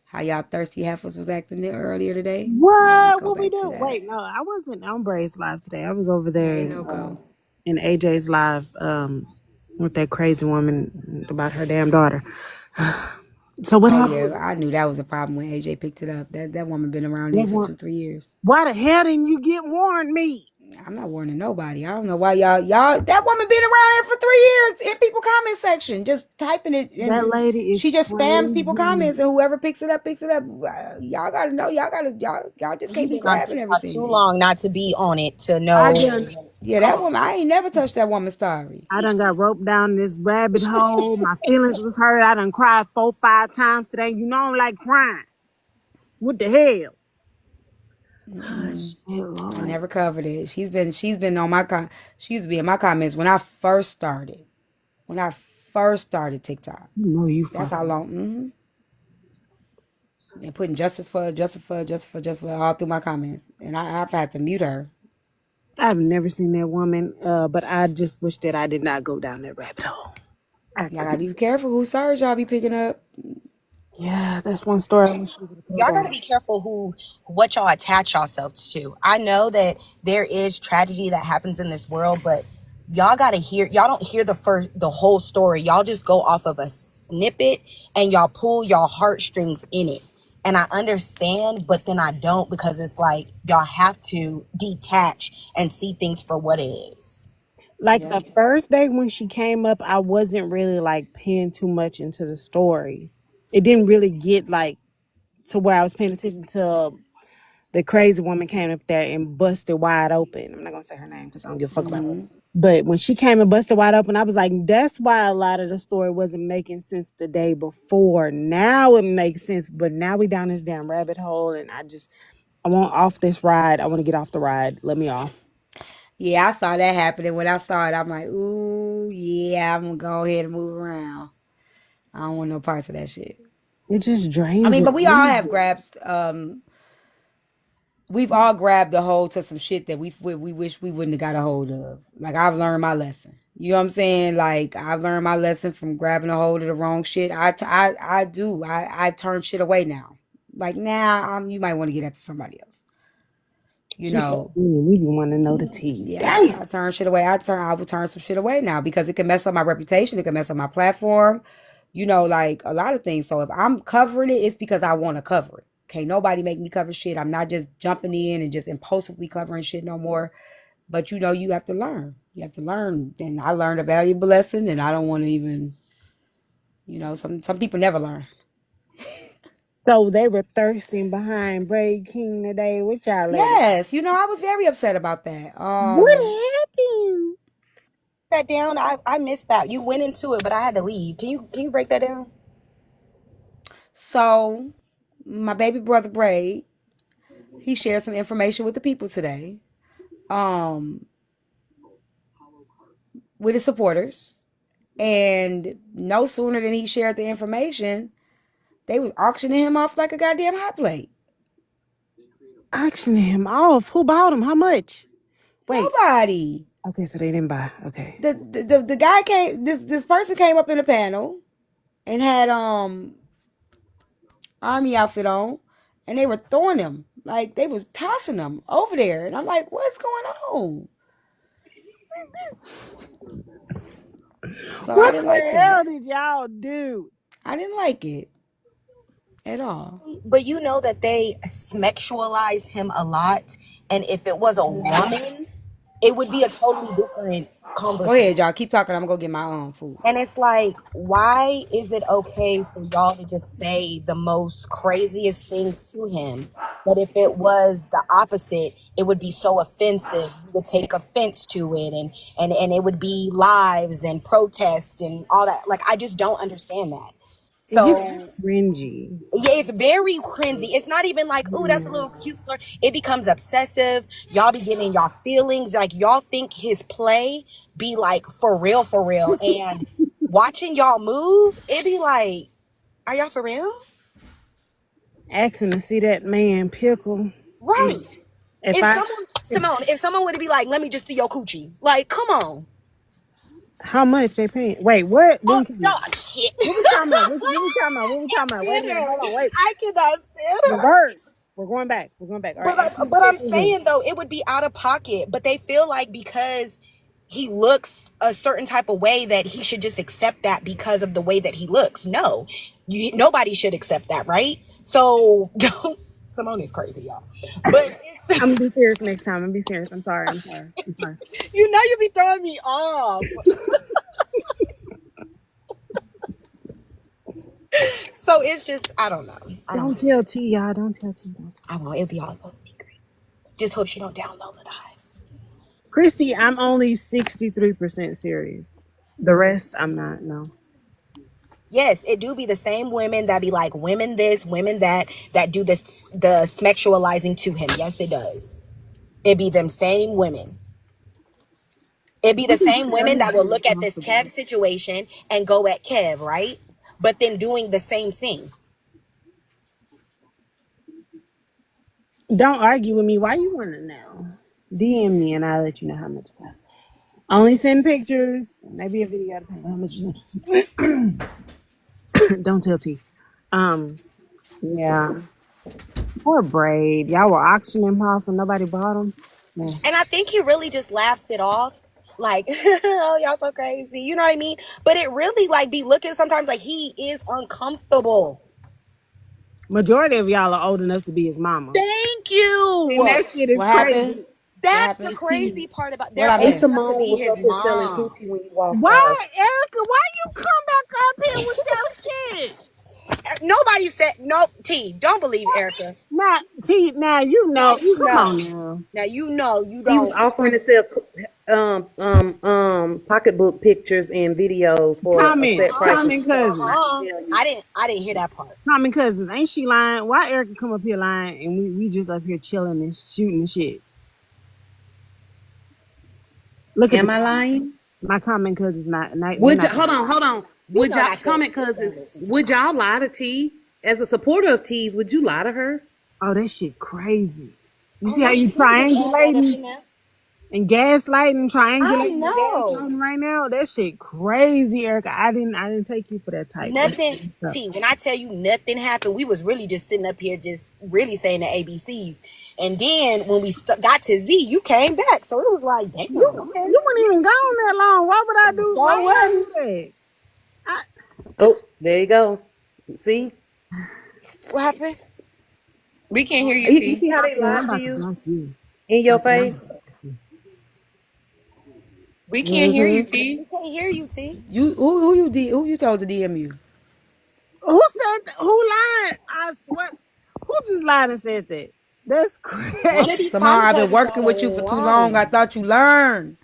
How y'all thirsty heifers was acting there earlier today? Let me What? go What we back to do? that. Wait, no, I wasn't on Braid's live today. I was over Hey, there no go. in AJ's live with that crazy woman about her damn daughter. So what Oh happened? yeah, I knew that was a problem when AJ picked it up. That woman been around That here for one, 2-3 years. why the hell didn't you get warned me? I'm not warning nobody. I don't know why y'all that woman been around here for 3 years in people comment section, just typing it, That and lady is she just spams people crazy. comments, and whoever picks it up picks it up. Y'all gotta know. Y'all just You've can't be been on grabbing TikTok too everything. long not to be on it to I know. done Yeah, that woman. I ain't never touched that woman's story. I done got roped down this rabbit hole. My feelings was hurt. I done cried 4-5 times today. You know I don't like crying. What the hell? Oh, shit, I Lord. never covered it. She's been on my she used to be in my comments when I first started. When I first started TikTok. You know you That's how fucking. long. And putting justice for all through my comments, and I've had to mute her. I've never seen that woman, but I just wish that I did not go down that rabbit hole. I Y'all gotta couldn't. be careful who serves y'all be picking up. Yeah, that's one story I wish we would have told Y'all got to that. be careful what y'all attach yourselves to. I know that there is tragedy that happens in this world, but y'all don't hear the whole story. Y'all just go off of a snippet and y'all pull y'all heartstrings in it. And I understand, but then I don't, because it's like y'all have to detach and see things for what it is. Like Yeah. the first day when she came up, I wasn't really like paying too much into the story. It didn't really get like to where I was paying attention to the crazy woman came up there and busted wide open. I'm not gonna say her name because I don't give a fuck about her. But when she came and busted wide open, I was like, that's why a lot of the story wasn't making sense the day before. Now it makes sense, but now we down this damn rabbit hole, and I want off this ride. I want to get off the ride. Let me off. Yeah, I saw that happening. When I saw it, I'm like, ooh, yeah, I'm gonna go ahead and move around. I don't want no parts of that shit. It just I drains mean, your but we all have energy. grabs. We've all grabbed a hold to some shit that we wish we wouldn't have got a hold of. Like I've learned my lesson. You know what I'm saying? Like I've learned my lesson from grabbing a hold of the wrong shit. I do. I turn shit away now. Like now, you might want to get after somebody else. You She said, know, we be want to know the tea. yeah, Damn. I turn shit away. I will turn some shit away now because it can mess up my reputation. It can mess up my platform. You know, like a lot of things. So if I'm covering it, it's because I want to cover it. Okay, nobody make me cover shit. I'm not just jumping in and just impulsively covering shit no more. But you know, you have to learn. You have to learn. And I learned a valuable lesson, and I don't want to even. You know, some people never learn. So they were thirsting behind Braid King today. What y'all ladies? Yes, you know, I was very upset about that. What happened? That down, I missed that. You went into it, but I had to leave. Can you break that down? So my baby brother Braid, he shared some information with the people today. Um, with his supporters. And no sooner than he shared the information, they was auctioning him off like a goddamn hot plate. Auctioning him off. Who bought him? How much? Wait. Nobody. Okay, so they didn't buy. Okay. The guy came. This person came up in the panel and had army outfit on, and they were throwing him. Like, they was tossing him over there. And I'm like, what's going on? So I What didn't like the that. hell did y'all do? I didn't like it at all. But you know that they sexualize him a lot, and if it was a woman, it would be a totally different Go conversation. ahead, y'all. Keep talking. I'm going to go get my own food. And it's like, why is it okay for y'all to just say the most craziest things to him? But if it was the opposite, it would be so offensive. You would take offense to it, and it would be lives and protests and all that. Like, I just don't understand that. It gets So cringy. yeah, it's very cringy. It's not even like, oh, that's a little cute flirt. It becomes obsessive. Y'all be getting in y'all feelings. Like, y'all think his play be like for real, for real. And watching y'all move, it be like, are y'all for real? Asking to see that man pickle. Right. If If I, someone, if, Simone, if someone would be like, let me just see your coochie. Like, come on. how much they paying? Wait, what? What Oh, we talking no, about? shit. What we talking about? What we talking about? What we talking about? Wait a minute. Hold on. Wait. I cannot stand her. Reverse. We're going back. We're going back. All right. Ashley, But say I'm it again. saying though, it would be out of pocket. But they feel like because he looks a certain type of way that he should just accept that because of the way that he looks. No, nobody should accept that, right? So Simone is crazy, y'all. But I'm gonna be serious next time. I'm gonna be serious. I'm sorry. I'm sorry. I'm sorry. you know you be throwing me off. So it's just I don't know. I don't Don't know. tell T, y'all. Don't tell T. Don't. I won't. It'll be all a secret. Just hope she don't download the dive. Christy, I'm only 63% serious. The rest, I'm not. No. Yes, it do be the same women that be like women this, women that do this the sexualizing to him. Yes, it does. It be them same women. It be the You can same tell women he's that will being look at this Kev comfortable. situation and go at Kev, right? But then doing the same thing. Don't argue with me. Why you want to know? DM me and I'll let you know how much it costs. Only send pictures. Maybe a video depending on how much you send. Don't tell T. Um, yeah. Poor Braid. Y'all were auctioning him off and nobody bought him. Man. And I think he really just laughs it off. Like, oh, y'all so crazy. You know what I mean? But it really like be looking sometimes like he is uncomfortable. Majority of y'all are old enough to be his mama. Thank And you. that shit is What happened? crazy. What That's the happened? crazy part about What they're I old Hey, missed? enough to Simone be was his up here selling mom. coochie when you walked Why, by. Erica, why you come back up here with your shit? Nobody said no. T, don't believe Erica. Now, T, now you Now know. you Come on know. now. Now you know you She was don't. offering to sell pocketbook pictures and videos for a set price, and she Comment told me not cousins. to tell you. I didn't hear that part. Comment cousins. Ain't she lying? Why Erica come up here lying and we just up here chilling and shooting and shit? Look at the Am I comment. lying? My comment cousins not they're Would not hold lying. on, hold on. You Would know y'all not to comment cousins? don't listen to the Would comment. y'all lie to T as a supporter of T's? Would you lie to her? Oh, that shit crazy. You Oh see how no, you she didn't just add that up triangulating in there. and gaslighting, I triangulating and know. gaslighting right now? That shit crazy, Erica. I didn't take you for that type. That's Nothing, T, when I tell you nothing happened, we was really just sitting up here just really saying the ABCs. And then when we got to Z, you came back. So it was like, damn, okay. you weren't even gone that long. Why would I do So what? that? I, Oh, there you go. See, What happened? We can't hear you, you T. see how they yeah, I'm lied to about to you block you. in your face. We can't hear you, Mm-hmm. T. We can't hear you, T. You who you told to DM you? Who said that? Who lied? I swear. Who just lied and said that? That's One crazy. of these Somehow I've been commentators working gotta with you for too long. I lie. thought you learned.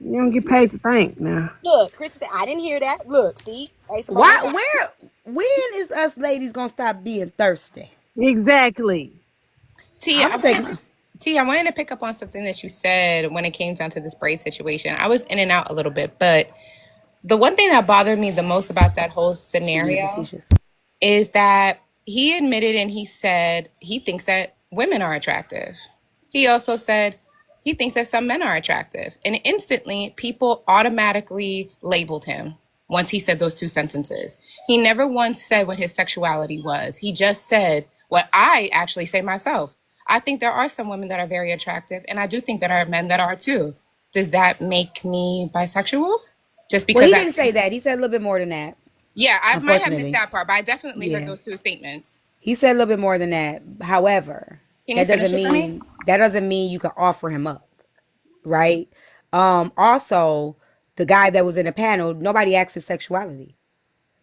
You don't get paid to think now. Look, Chris said, I didn't hear that. Look, see? Hey, Simone, I Why? got you. When is us ladies gonna stop being thirsty? Exactly. T, I'm I gonna take. wanted, T, I wanted to pick up on something that you said when it came down to this Braid situation. I was in and out a little bit, but the one thing that bothered me the most about that whole Being scenario facetious. is that he admitted and he said he thinks that women are attractive. He also said he thinks that some men are attractive. And instantly, people automatically labeled him. once he said those two sentences. He never once said what his sexuality was. He just said what I actually say myself. I think there are some women that are very attractive, and I do think that there are men that are too. Does that make me bisexual? Just Well, because he I, didn't say that. He said a little bit more than that. yeah, I might have missed Unfortunately, that part, but I definitely heard yeah, those two statements. he said a little bit more than that. However, Can you finish it for me? that doesn't mean you can offer him up, right? Also, the guy that was in the panel, nobody asked his sexuality.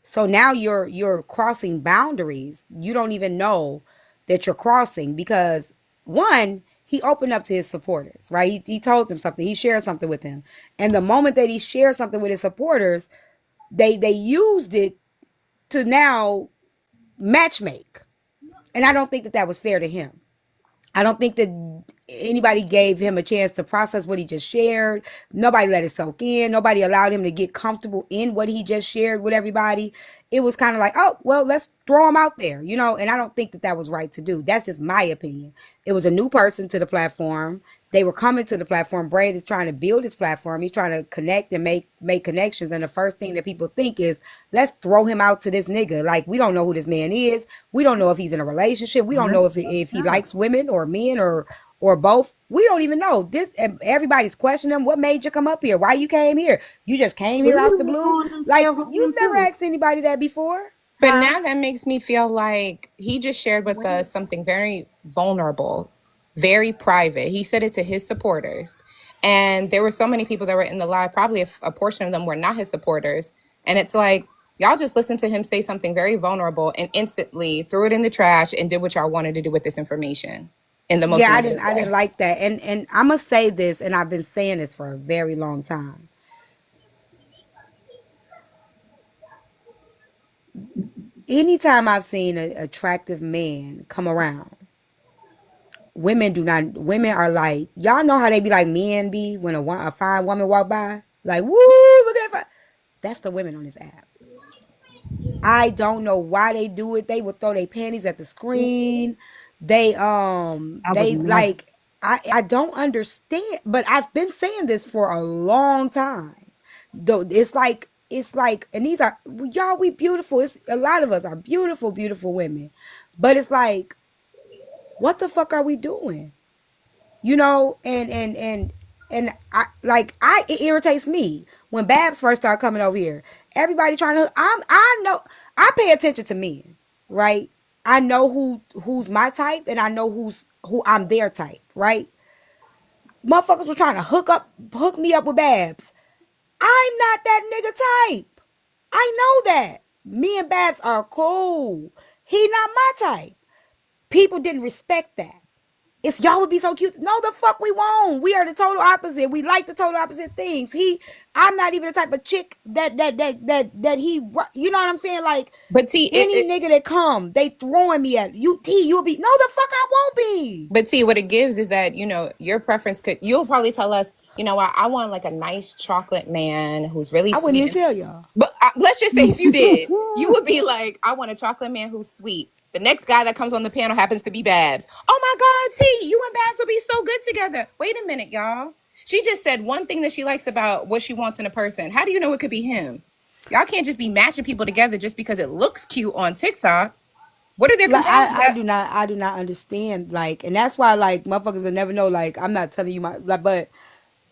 So now you're crossing boundaries. You don't even know that you're crossing because one, he opened up to his supporters, right? He told them something. He shared something with them. And the moment that he shared something with his supporters, they used it to now matchmake. And I don't think that was fair to him. I don't think that anybody gave him a chance to process what he just shared. Nobody let it soak in. Nobody allowed him to get comfortable in what he just shared with everybody. It was kind of like, oh, well, let's throw him out there, you know? And I don't think that was right to do. That's just my opinion. It was a new person to the platform. They were coming to the platform. Braid is trying to build his platform. He's trying to connect and make connections. And the first thing that people think is, let's throw him out to this nigga. Like, we don't know who this man is. We don't know if he's in a relationship. We don't know if he likes women or men or both. We don't even know. This everybody's questioning him. What made you come up here? Why you came here? You just came here out the blue? Like, you've never asked anybody that before. But now that makes me feel like he just shared with us something very vulnerable, very private. He said it to his supporters. And there were so many people that were in the live, probably a portion of them were not his supporters. And it's like, y'all just listened to him say something very vulnerable and instantly threw it in the trash and did what y'all wanted to do with this information in the most Yeah, negative I way. didn't like that. And I'm gonna say this, and I've been saying this for a very long time. Anytime I've seen an attractive man come around, women are like, y'all know how they be like men be when a fine woman walk by? Like, woo, look at that. That's the women on this app. I don't know why they do it. They will throw their panties at the screen. They like, I don't understand, but I've been saying this for a long time. Though it's like, and these are y'all, we beautiful. It's a lot of us are beautiful, beautiful women. But it's like, what the fuck are we doing? You know, and it irritates me when Babs first started coming over here. Everybody trying to I know I pay attention to men, right? I know who's my type and I know who I'm their type, right? Motherfuckers were trying to hook me up with Babs. I'm not that nigga type. I know that. Me and Babs are cool. He not my type. People didn't respect that. It's y'all would be so cute. No, the fuck we won't. We are the total opposite. We like the total opposite things. I'm not even the type of chick that he. You know what I'm saying? Like, But T, any nigga that come, they throwing me at you. T, you'll be no, the fuck I won't be. But see, what it gives is that, you know, your preference you'll probably tell us, you know what, I want like a nice chocolate man who's really I wouldn't sweet. even tell y'all. But let's just say if you did, you would be like, I want a chocolate man who's sweet. The next guy that comes on the panel happens to be Babs. Oh my God, T, you and Babs would be so good together. Wait a minute, y'all. She just said one thing that she likes about what she wants in a person. How do you know it could be him? Y'all can't just be matching people together just because it looks cute on TikTok. What are their Like, competitors? I do not understand. Like, and that's why, like, motherfuckers will never know. Like, I'm not telling you but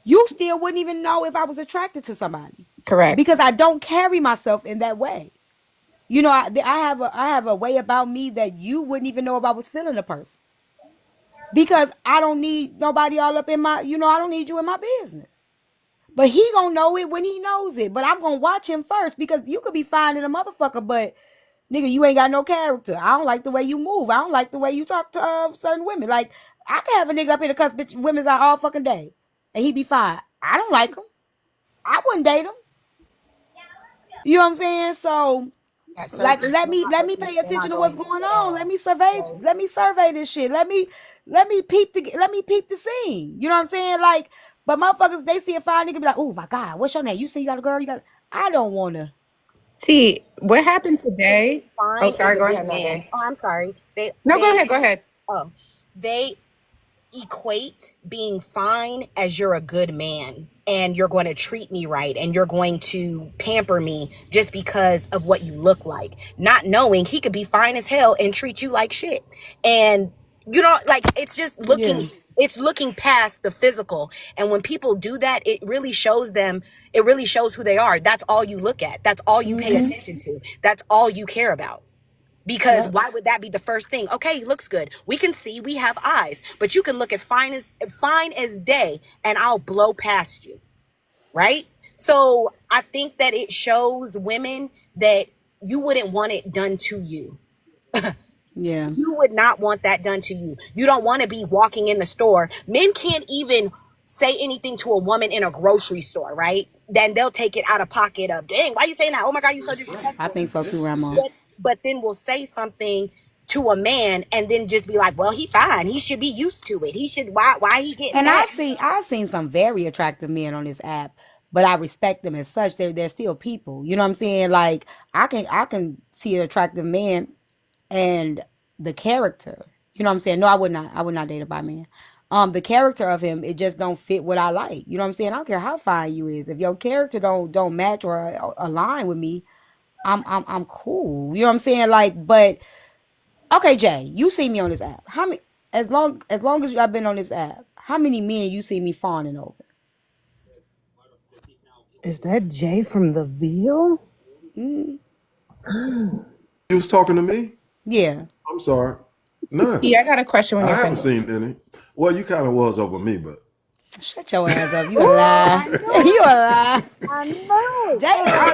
you still wouldn't even know if I was attracted to somebody. Correct. Because I don't carry myself in that way. You know, I have a way about me that you wouldn't even know if I was feeling a person. Because I don't need nobody all up in my, I don't need you in my business. But he gonna know it when he knows it. But I'm gonna watch him first because you could be fine in a motherfucker, but nigga, you ain't got no character. I don't like the way you move. I don't like the way you talk to certain women. Like, I could have a nigga up in the cuss bitch women's out all fucking day, and he be fine. I don't like him. I wouldn't date him. You know what I'm saying? So, like, let me pay attention to what's going on. Let me survey this shit. Let me peep the scene. You know what I'm saying? Like, but motherfuckers, they see a fine nigga be like, oh my God, what's your name? You say you got a girl, I don't wanna. T, what happened today? Fine Oh, sorry. is a Go good ahead, man. Maggie. Oh, I'm sorry. No, go ahead. Go ahead. Oh, they equate being fine as you're a good man. and you're going to treat me right and you're going to pamper me just because of what you look like, not knowing he could be fine as hell and treat you like shit. And you know, like, it's just Yeah. looking past the physical. And when people do that, it really shows them, it really shows who they are. That's all you look at. That's all you pay attention to. That's all you care about. Because Yep. why would that be the first thing? Okay, he looks good. We can see, we have eyes, but you can look as fine as day and I'll blow past you. Right? So I think that it shows women that you wouldn't want it done to you. Yeah. You would not want that done to you. You don't want to be walking in the store. Men can't even say anything to a woman in a grocery store, right? Then they'll take it out of pocket of, dang, why you saying that? Oh my God, you so I disrespectful. think so too, Ramo. But then we'll say something to a man and then just be like, well, he fine. He should be used to it. He should, why he getting And mad? I've seen some very attractive men on this app, but I respect them as such. They're still people. You know what I'm saying? Like I can see an attractive man and the character. You know what I'm saying? No, I would not date a bi man. The character of him, it just don't fit what I like. You know what I'm saying? I don't care how fine you is. If your character don't match or align with me, I'm cool. You know what I'm saying? Like, but okay, Jay, you see me on this app. How many? As long as I've been on this app, how many men you see me fawning over? Is that Jay from the Ville? Mm, You was talking to me? yeah. I'm sorry. None. Yeah, I got a question when I you're haven't finished. seen any. Well, you kind of was over me, but Shut your ass up. You a Ooh, lie. I know You it. a lie. I know it.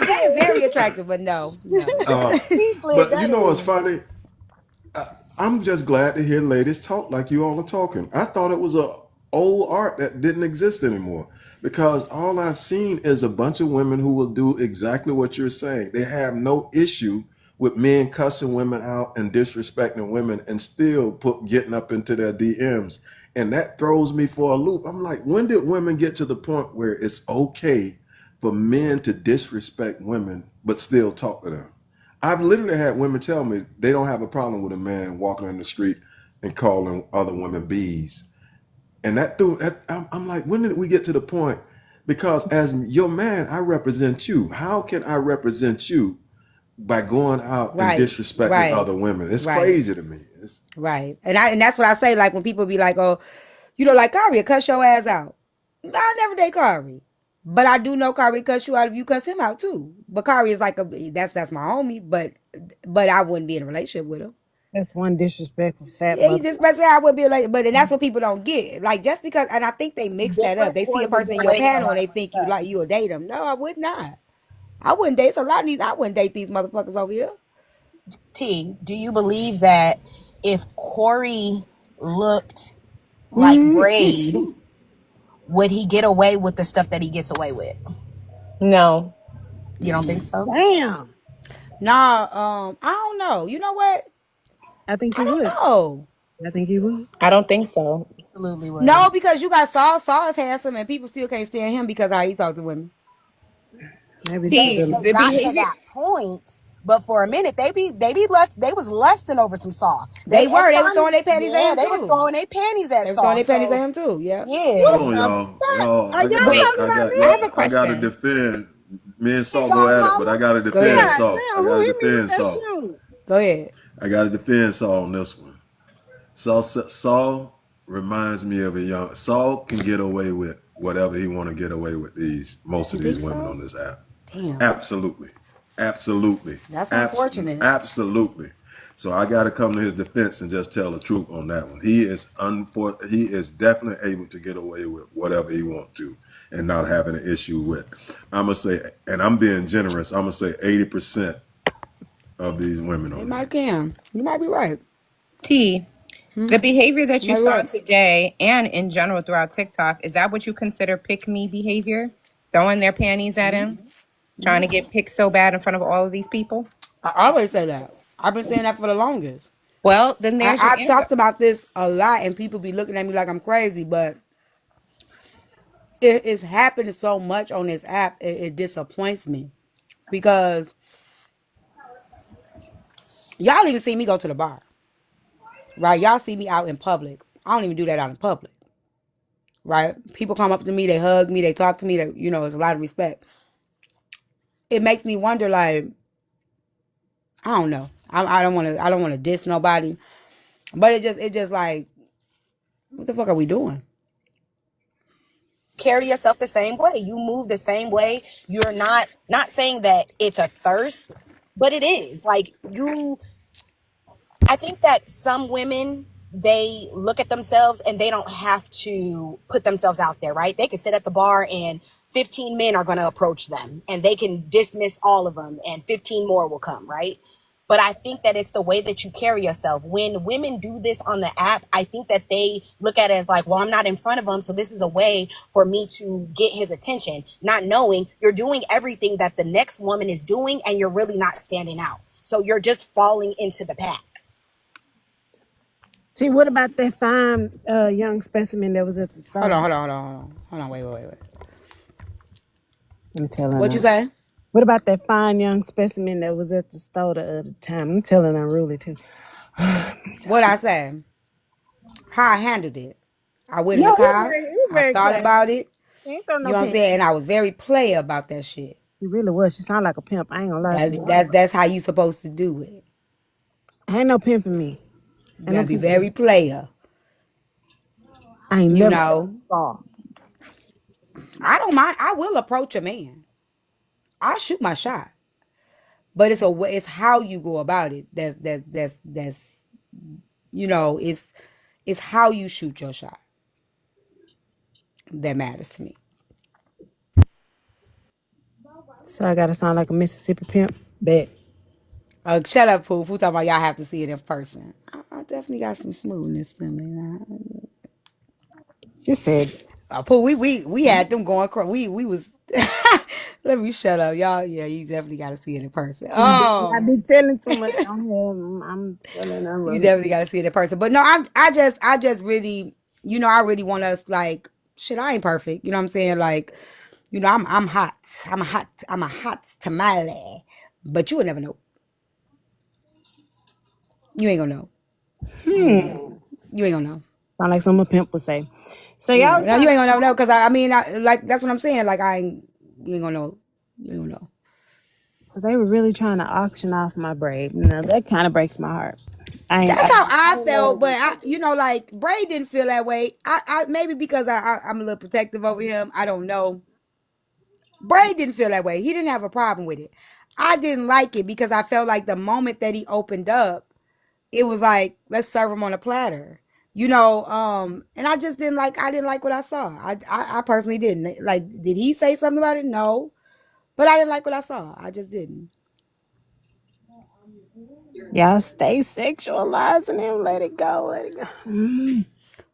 Jay is very attractive, but no. uh, He slid but you that know what's in. funny? I'm just glad to hear ladies talk like you all are talking. I thought it was a old art that didn't exist anymore because all I've seen is a bunch of women who will do exactly what you're saying. They have no issue with men cussing women out and disrespecting women and still getting up into their DMs. And that throws me for a loop. I'm like, when did women get to the point where it's okay for men to disrespect women but still talk to them? I've literally had women tell me they don't have a problem with a man walking in the street and calling other women bees. And I'm like, when did we get to the point? Because as your man, I represent you. How can I represent you by going out and Right. disrespecting Right. other women? It's Right. crazy to me. Right. And that's what I say. Like when people be like, "Oh, you know, like Kari, cuss your ass out." I never date Kari, but I do know Kari cuss you out if you cuss him out too. But Kari is like that's my homie, but I wouldn't be in a relationship with him. That's one disrespectful fat Yeah, he mother. just basically I wouldn't be like, but and that's what people don't get. Like just because, and I think they mix that up. Different They see a poison person in your flavor panel and like they think you will date them. No, I would not. I wouldn't date. So a lot of these, I wouldn't date these motherfuckers over here. T, do you believe that if Corey looked like Braid, would he get away with the stuff that he gets away with? No. You don't think so? Damn. Nah, I don't know. You know what? I think I you don't would. know. I think you would. I don't think so. Absolutely would. No, because you got Saul. Saul is handsome, and people still can't stand him because how he talk to women. Maybe They See, stability. the got to behavior. that point, but for a minute they was lusting over some Saw. They were. They was Everybody, throwing their panties at yeah, him they were too. throwing their panties at They was throwing Saw. their panties at So him too. Yeah. yeah, Hold on, y'all. Are y'all Wait, talking about I me? have a I gotta question. defend. Me and Saul go Y'all at it, but I mama? gotta Go defend ahead. God Saul. I damn, who gotta hit me with defend that Saul. shoe? Go ahead. I gotta defend Saul on this one. Saul reminds me of a young Saul can get away with whatever he want to get away with most You of these think women so? on this app. Damn. Absolutely. That's unfortunate. Absolutely. So I got to come to his defense and just tell the truth on that one. He is definitely able to get away with whatever he wants to and not having an issue with. I'm gonna say, and I'm being generous, I'm gonna say 80% of these women They on might here. can. You might be right. T, the behavior that You you might be saw right. today and in general throughout TikTok, is that what you consider pick me behavior? Throwing their panties at him? Trying to get picked so bad in front of all of these people? I always say that. I've been saying that for the longest. Well, then there's your I've answer. talked about this a lot, and people be looking at me like I'm crazy, but it's happening so much on this app. It disappoints me because y'all even see me go to the bar, right? Y'all see me out in public. I don't even do that out in public, right? People come up to me, they hug me, they talk to me, they, you know, it's a lot of respect. It makes me wonder, like, I don't know. I don't want to diss nobody, but it just like, what the fuck are we doing? Carry yourself the same way. You move the same way. You're not saying that it's a thirst, but it is. Like you I think that some women, they look at themselves and they don't have to put themselves out there, right? They can sit at the bar and 15 men are going to approach them and they can dismiss all of them and 15 more will come, right? But I think that it's the way that you carry yourself. When women do this on the app, I think that they look at it as like, well, I'm not in front of him, so this is a way for me to get his attention, not knowing you're doing everything that the next woman is doing and you're really not standing out. So you're just falling into the pack. See, what about that fine young specimen that was at the store? Hold on, wait. I'm telling What her. you say? What about that fine young specimen that was at the store the other time? I'm telling unruly too. What I say? How I handled it. I went in No, the it car. was I very thought classy. about it. She ain't throw You no know what I'm pimp. saying? And I was very player about that shit. She really was. She sounded like a pimp. I ain't gonna lie to you. That's how you supposed to do it. Ain't no pimping me. You Ain't no gotta be pimping very me. player. I ain't You never ever know, saw. I don't mind. I will approach a man. I'll shoot my shot. But it's it's how you go about it. That's you know, it's how you shoot your shot that matters to me. So I gotta sound like a Mississippi pimp. Bet. Shut up, Pooh. Who talking about y'all have to see it in person? I definitely got some smoothness to me. She said, Pooh, we had them going crazy. We was. Let me shut up, y'all. Yeah, you definitely got to see it in person. I be telling too much on here. I'm telling You unruly. definitely got to see it in person. But no, I just really, you know, I really want us like, shit. I ain't perfect. You know what I'm saying? Like, you know, I'm hot. I'm a hot tamale. But you would never know. You ain't gonna know. You ain't gonna know. You ain't gonna know. Sound like some a pimp would say. So Yeah, y'all no, you trying ain't to gonna know because I mean, like that's what I'm saying. Like you ain't gonna know. You ain't gonna know. So they were really trying to auction off my braid. No, that kind of breaks my heart. That's how I ain't felt, but never gonna you know, like Braid didn't feel that way. I maybe because I'm a little protective over him. I don't know. Braid didn't feel that way. He didn't have a problem with it. I didn't like it because I felt like the moment that he opened up, it was like let's serve him on a platter, you know. And I just didn't like. I didn't like what I saw. I personally didn't like. Did he say something about it? No, but I didn't like what I saw. I just didn't. Y'all stay sexualizing him. Let it go. Let it go.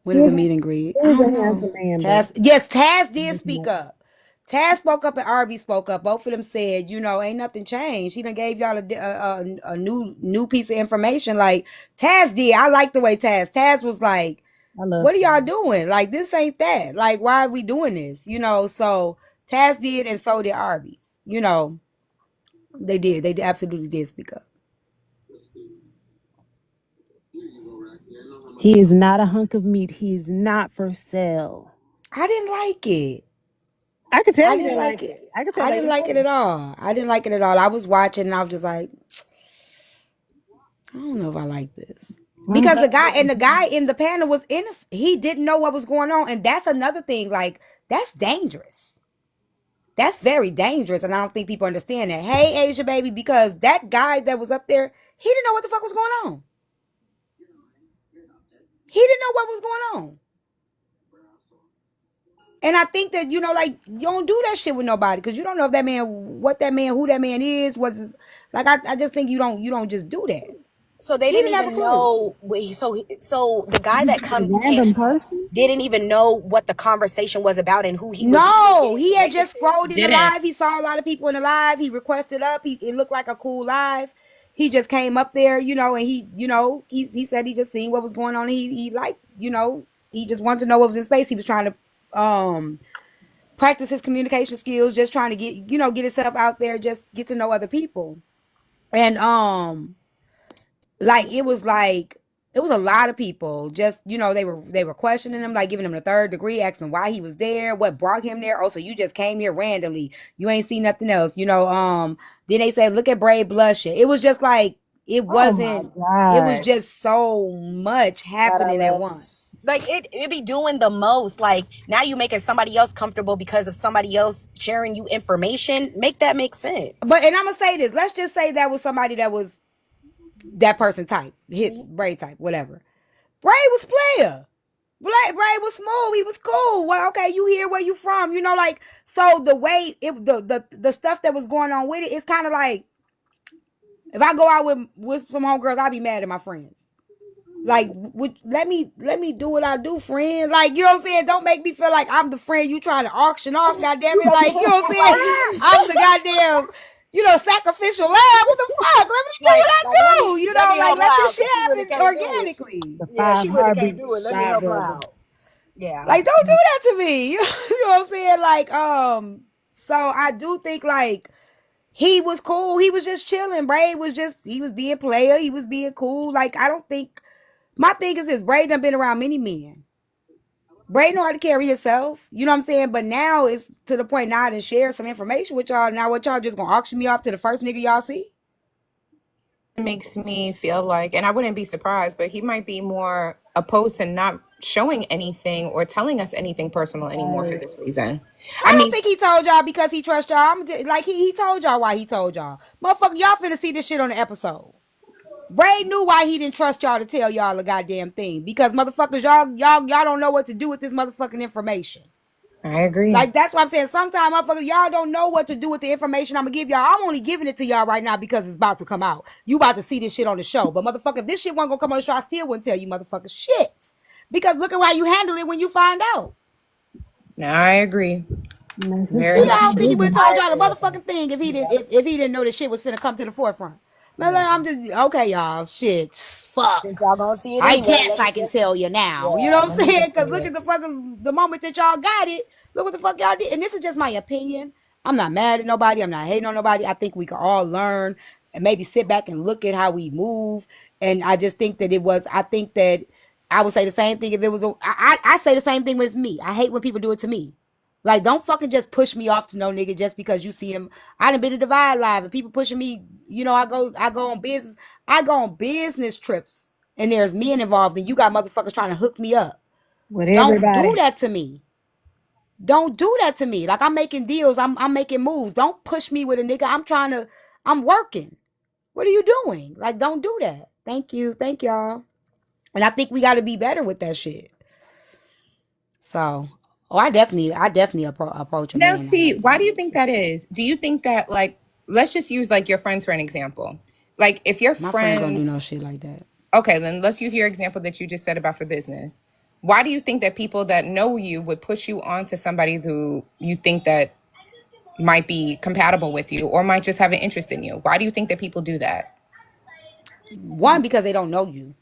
When is a meet and greet? I He's a don't know. handsome man, but Taz, yes, Taz did speak up. Taz spoke up and Arby spoke up. Both of them said, you know, ain't nothing changed. He done gave y'all a new piece of information. Like Taz did. I like the way Taz was like, I love what are y'all doing? Like this ain't that. Like why are we doing this? You know. So Taz did, and so did Arby's. You know, they did. They absolutely did speak up. He is not a hunk of meat. He is not for sale. I didn't like it. I could tell I you didn't didn't like like it. it. I could tell I by didn't your like it at face. all. I didn't like it at all. I was watching and I was just like, I don't know if I like this. Because the guy in the panel was innocent. He didn't know what was going on. And that's another thing. Like, that's dangerous. That's very dangerous. And I don't think people understand that. Hey, Asia baby, because that guy that was up there, he didn't know what the fuck was going on. He didn't know what was going on. And I think that, you know, like, you don't do that shit with nobody because you don't know if that man, what that man, who that man is, like, I just think you don't just do that. So they He didn't didn't have a even clue. know. So the guy that A came random person? didn't even know what the conversation was about and who he was even No, getting he had connected just to. scrolled in the Didn't. live. He saw a lot of people in the live. He requested up. It looked like a cool live. He just came up there, you know, and he said he just seen what was going on. He liked, you know, he just wanted to know what was in space. He was trying to practice his communication skills, just trying to get himself out there, just get to know other people. And like it was like it was a lot of people. Just, they were questioning him, like giving him the third degree, asking him why he was there, what brought him there. Oh, so you just came here randomly. You ain't seen nothing else. Then they said, look at Braid blushing. It was just like, it Oh my was God. just so much happening at once. Like it be doing the most. Like now you making somebody else comfortable because of somebody else sharing you information. Make that make sense. But, and I'm going to say this. Let's just say that was somebody that was that person type, hit Braid type, whatever. Braid was player. Braid was smooth. He was cool. Well, okay, you here, where you from? Like, so the way the stuff that was going on with it, it's kind of like, if I go out with some homegirls, I'll be mad at my friends. Like, let me do what I do, friend. Like, you know what I'm saying? Don't make me feel like I'm the friend you trying to auction off, goddamn it. Like, you know what I'm saying? I'm the goddamn, sacrificial lamb. What the fuck? Let me do what I do. Let this shit happen organically. The five heartbeat shy brother. Like, don't do that to me. You know what I'm saying? Like, so I do think, like, he was cool. He was just chilling. Braid was he was being player. He was being cool. Like, I don't think, my thing is this, Braid done been around many men. Braid know how to carry himself. You know what I'm saying? But now it's to the point now to share some information with y'all. Now what, y'all just gonna auction me off to the first nigga y'all see? It makes me feel like, and I wouldn't be surprised, but he might be more opposed to not showing anything or telling us anything personal anymore for this reason. I don't think he told y'all because he trusts y'all. Like, he told y'all why he told y'all. Motherfucker, y'all finna see this shit on the episode. Braid knew why he didn't trust y'all to tell y'all a goddamn thing. Because motherfuckers, y'all don't know what to do with this motherfucking information. I agree. Like, that's what I'm saying. Sometimes, motherfuckers, y'all don't know what to do with the information I'm gonna give y'all. I'm only giving it to y'all right now because it's about to come out. You about to see this shit on the show. But motherfucker, if this shit wasn't gonna come on the show, I still wouldn't tell you motherfuckers shit. Because look at how you handle it when you find out. No, I agree. I don't think he would have told y'all the motherfucking thing if he didn't know this shit was finna come to the forefront. Man, I'm just okay, y'all. Shit, fuck. Y'all gonna see it I anyway. guess I can tell you now. You know what I'm saying? Because look at the moment that y'all got it. Look what the fuck y'all did. And this is just my opinion. I'm not mad at nobody. I'm not hating on nobody. I think we can all learn and maybe sit back and look at how we move. And I just think that I think that I would say the same thing if it was I say the same thing with me. I hate when people do it to me. Like, don't fucking just push me off to no nigga just because you see him. I done been to Divide Live and people pushing me. I go on business. I go on business trips and there's men involved and you got motherfuckers trying to hook me up. Don't do that to me. Don't do that to me. Like, I'm making deals. I'm making moves. Don't push me with a nigga. I'm working. What are you doing? Like, don't do that. Thank you. Thank y'all. And I think we got to be better with that shit. So, I definitely approach a Now, man. T, why do you think that is? Do you think that, like, let's just use, like, your friends for an example. Like, if your My friends don't do no shit like that. Okay, then let's use your example that you just said about for business. Why do you think that people that know you would push you on to somebody who you think that might be compatible with you or might just have an interest in you? Why do you think that people do that? One, because they don't know you.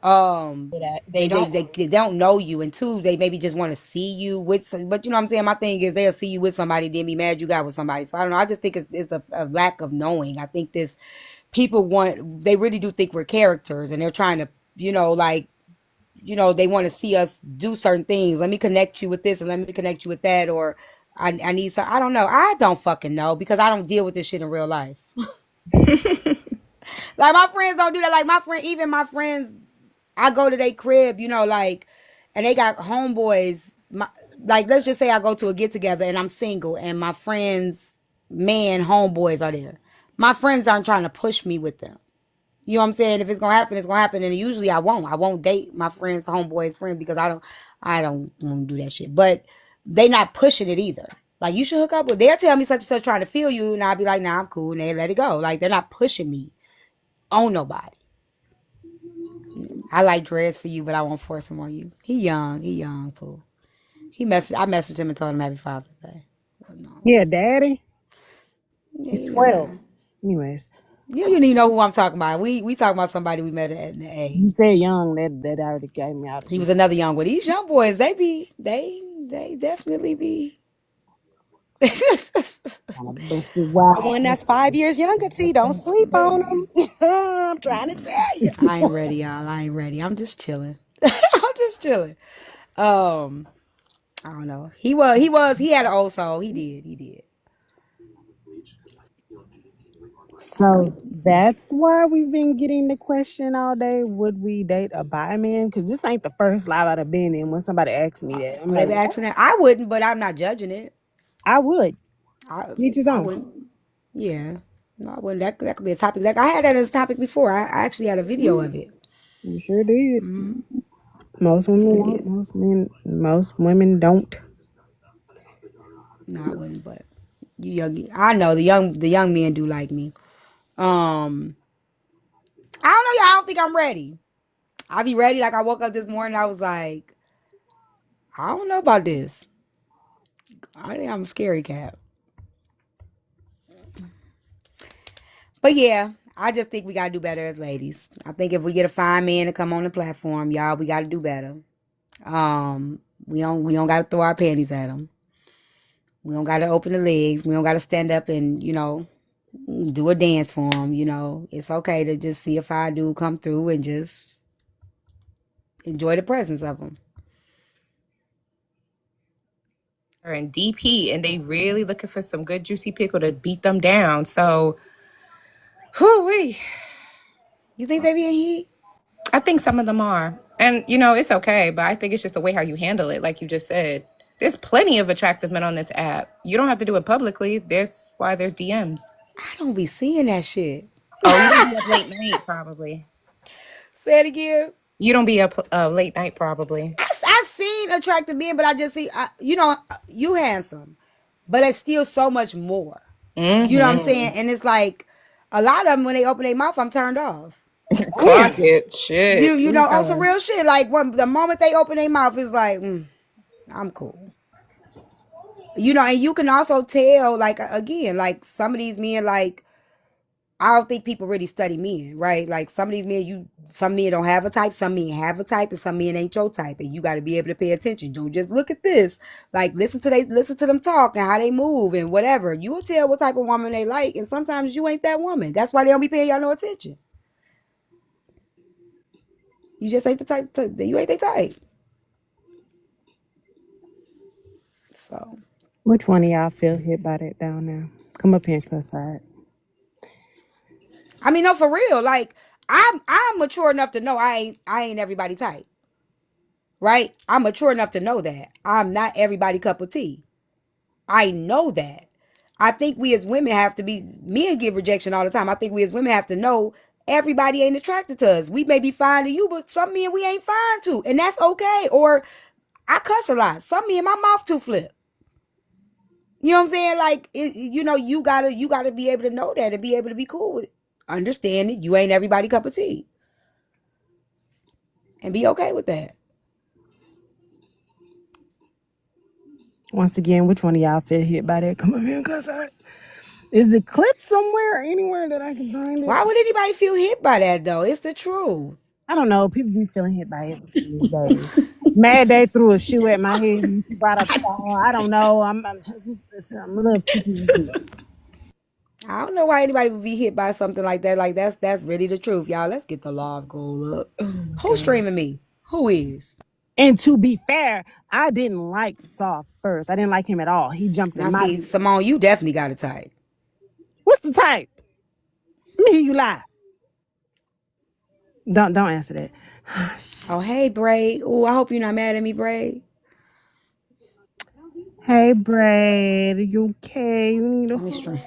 They don't know you, and two, they maybe just want to see you with some, but you know what I'm saying? My thing is they'll see you with somebody, then be mad you got with somebody. So I don't know. I just think it's a lack of knowing. I think they really do think we're characters and they're trying to, they want to see us do certain things. Let me connect you with this and let me connect you with that. Or I need some, I don't know. I don't fucking know because I don't deal with this shit in real life. Like, my friends don't do that. Like, even my friends, I go to their crib, and they got homeboys. Like, let's just say I go to a get together and I'm single and my friends' homeboys are there. My friends aren't trying to push me with them. You know what I'm saying? If it's gonna happen, it's gonna happen. And usually I won't date my friend's homeboy's friend because I don't want to do that shit. But they not pushing it either. Like, you should hook up with. They'll tell me such and such trying to feel you, and I'll be like, nah, I'm cool, and they let it go. Like, they're not pushing me on nobody. I like dreads for you, but I won't force him on you. He young, fool. I messaged him and told him Happy Father's Day. No. Yeah, daddy. Yeah, he's 12. Anyways. You don't even know who I'm talking about. We talking about somebody we met at the A. You said young, that already gave me out. He was another young one. These young boys, they definitely be. But see why? The one that's 5 years younger, T, don't sleep on him. I'm trying to tell you. I ain't ready, y'all. I ain't ready. I'm just chilling. I'm just chilling. I don't know. He had an old soul. He did. So that's why we've been getting the question all day: would we date a bi man? Because this ain't the first live I'd have been in when somebody asked me that. I'm They like, be asking that. I wouldn't, but I'm not judging it. I would. I Each his I own. wouldn't. Yeah. No, I wouldn't. That could be a topic. Like I had that as a topic before. I actually had a video of it. You sure did. Mm-hmm. Most women I won't. did. Most women don't. No, I wouldn't. But you young. I know the young men do like me. I don't know, y'all. I don't think I'm ready. I'll be ready. Like I woke up this morning, I was like, I don't know about this. I think I'm a scary cat. But yeah, I just think we gotta do better as ladies. I think if we get a fine man to come on the platform, y'all, we gotta do better. We don't gotta throw our panties at them. We don't gotta open the legs. We don't gotta stand up and do a dance for them. It's okay to just see a fine dude come through and just enjoy the presence of them. And DP, and they really looking for some good juicy pickle to beat them down. So, whoo-wee. You think they be in heat? I think some of them are. And, it's okay, but I think it's just the way how you handle it, like you just said. There's plenty of attractive men on this app. You don't have to do it publicly. That's why there's DMs. I don't be seeing that shit. Oh, you don't be up late night, probably. Say it again. You don't be up late night, probably. I've seen attractive men, but I just see, you handsome, but it's still so much more. Mm-hmm. You know what I'm saying? And it's like a lot of them when they open their mouth, I'm turned off. Clock it, shit. On some real shit. Like when the moment they open their mouth, it's like, I'm cool. And you can also tell, like again, like some of these men, like I don't think people really study men, right? Like some of these men, some men don't have a type, some men have a type, and some men ain't your type, and you got to be able to pay attention. Don't just look at this. Like listen to them talk and how they move and whatever. You will tell what type of woman they like, and sometimes you ain't that woman. That's why they don't be paying y'all no attention. You just ain't the type. You ain't their type. So. Which one of y'all feel hit by that down there? Come up here and cuss side. I mean, no, for real. Like I'm mature enough to know I ain't everybody type. Right? I'm mature enough to know that. I'm not everybody cup of tea. I know that. I think we as women have to be, men give rejection all the time. I think we as women have to know everybody ain't attracted to us. We may be fine to you, but some men we ain't fine to. And that's okay. Or I cuss a lot. Some men, my mouth too flip. You know what I'm saying? Like, you gotta be able to know that and be able to be cool with it. Understand it. You ain't everybody cup of tea. And be okay with that. Once again, which one of y'all feel hit by that? Come up here and cuss side. Is it clip somewhere, anywhere that I can find it? Why would anybody feel hit by that though? It's the truth. I don't know. People be feeling hit by everything these days. Mad they threw a shoe at my head and she brought up I don't know. I'm a little PTSD. I don't know why anybody would be hit by something like that. Like that's really the truth, y'all. Let's get the law of gold up. Who's streaming me? Who is? And to be fair, I didn't like Saw first. I didn't like him at all. He jumped Now in my see, Simone, you definitely got a type. What's the type? Let me hear you lie. Don't answer that. Oh, hey, Braid. Oh, I hope you're not mad at me, Braid. Hey, Braid. Are you okay? You need a Let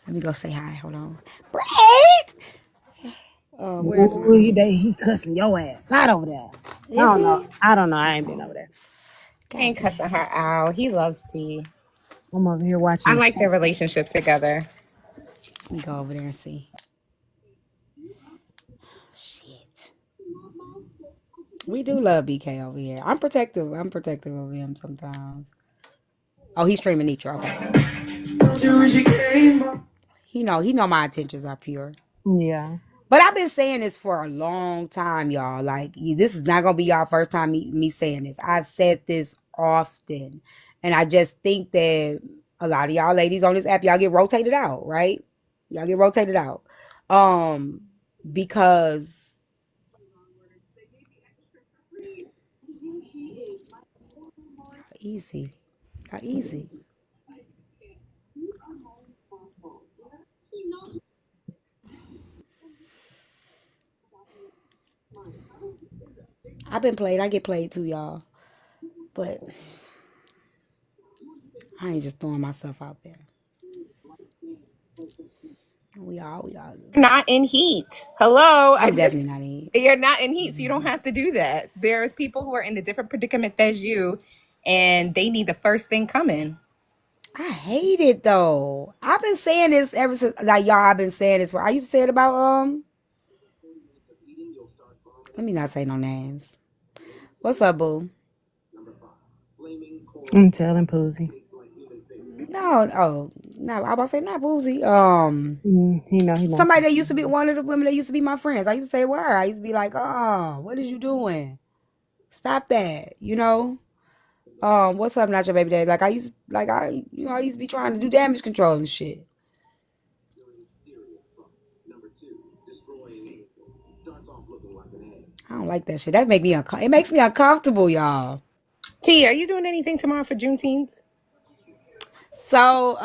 me go say hi. Hold on. Braid! Where's my... He cussing your ass out over there. Is I don't he? know. I don't know. I ain't been over there. Ain't cussing her out. He loves tea. I'm over here watching. I like their relationship together. Let me go over there and see. Shit. We do love BK over here. I'm protective of him sometimes. Oh, he's streaming Nitro. Okay. He know my intentions are pure. Yeah. But I've been saying this for a long time, y'all. Like, this is not going to be y'all first time me saying this. I've said this often. And I just think that A lot of y'all ladies on this app, y'all get rotated out, right? Y'all get rotated out. Um, because easy. Got easy. I've been played. I get played too, y'all. But I ain't just throwing myself out there. We all. Not in heat. Hello. I I'm just definitely not in. You're not in heat, so you don't have to do that. There's people who are in a different predicament as you, and they need the first thing coming. I hate it though. I've been saying this ever since, like y'all. I've been saying this. I used to say it about Let me not say no names. What's up, boo? I'm telling Poozy. No, oh no. I about to say not Boozy. He know he wants Somebody to. that used to be one of the women that used to be my friends. I used to say where. I used to be like, what is you doing? Stop that. You know. What's up, not your baby daddy? Like I used to be trying to do damage control and shit. I don't like that shit. That make me it makes me uncomfortable, y'all. T, are you doing anything tomorrow for Juneteenth? So,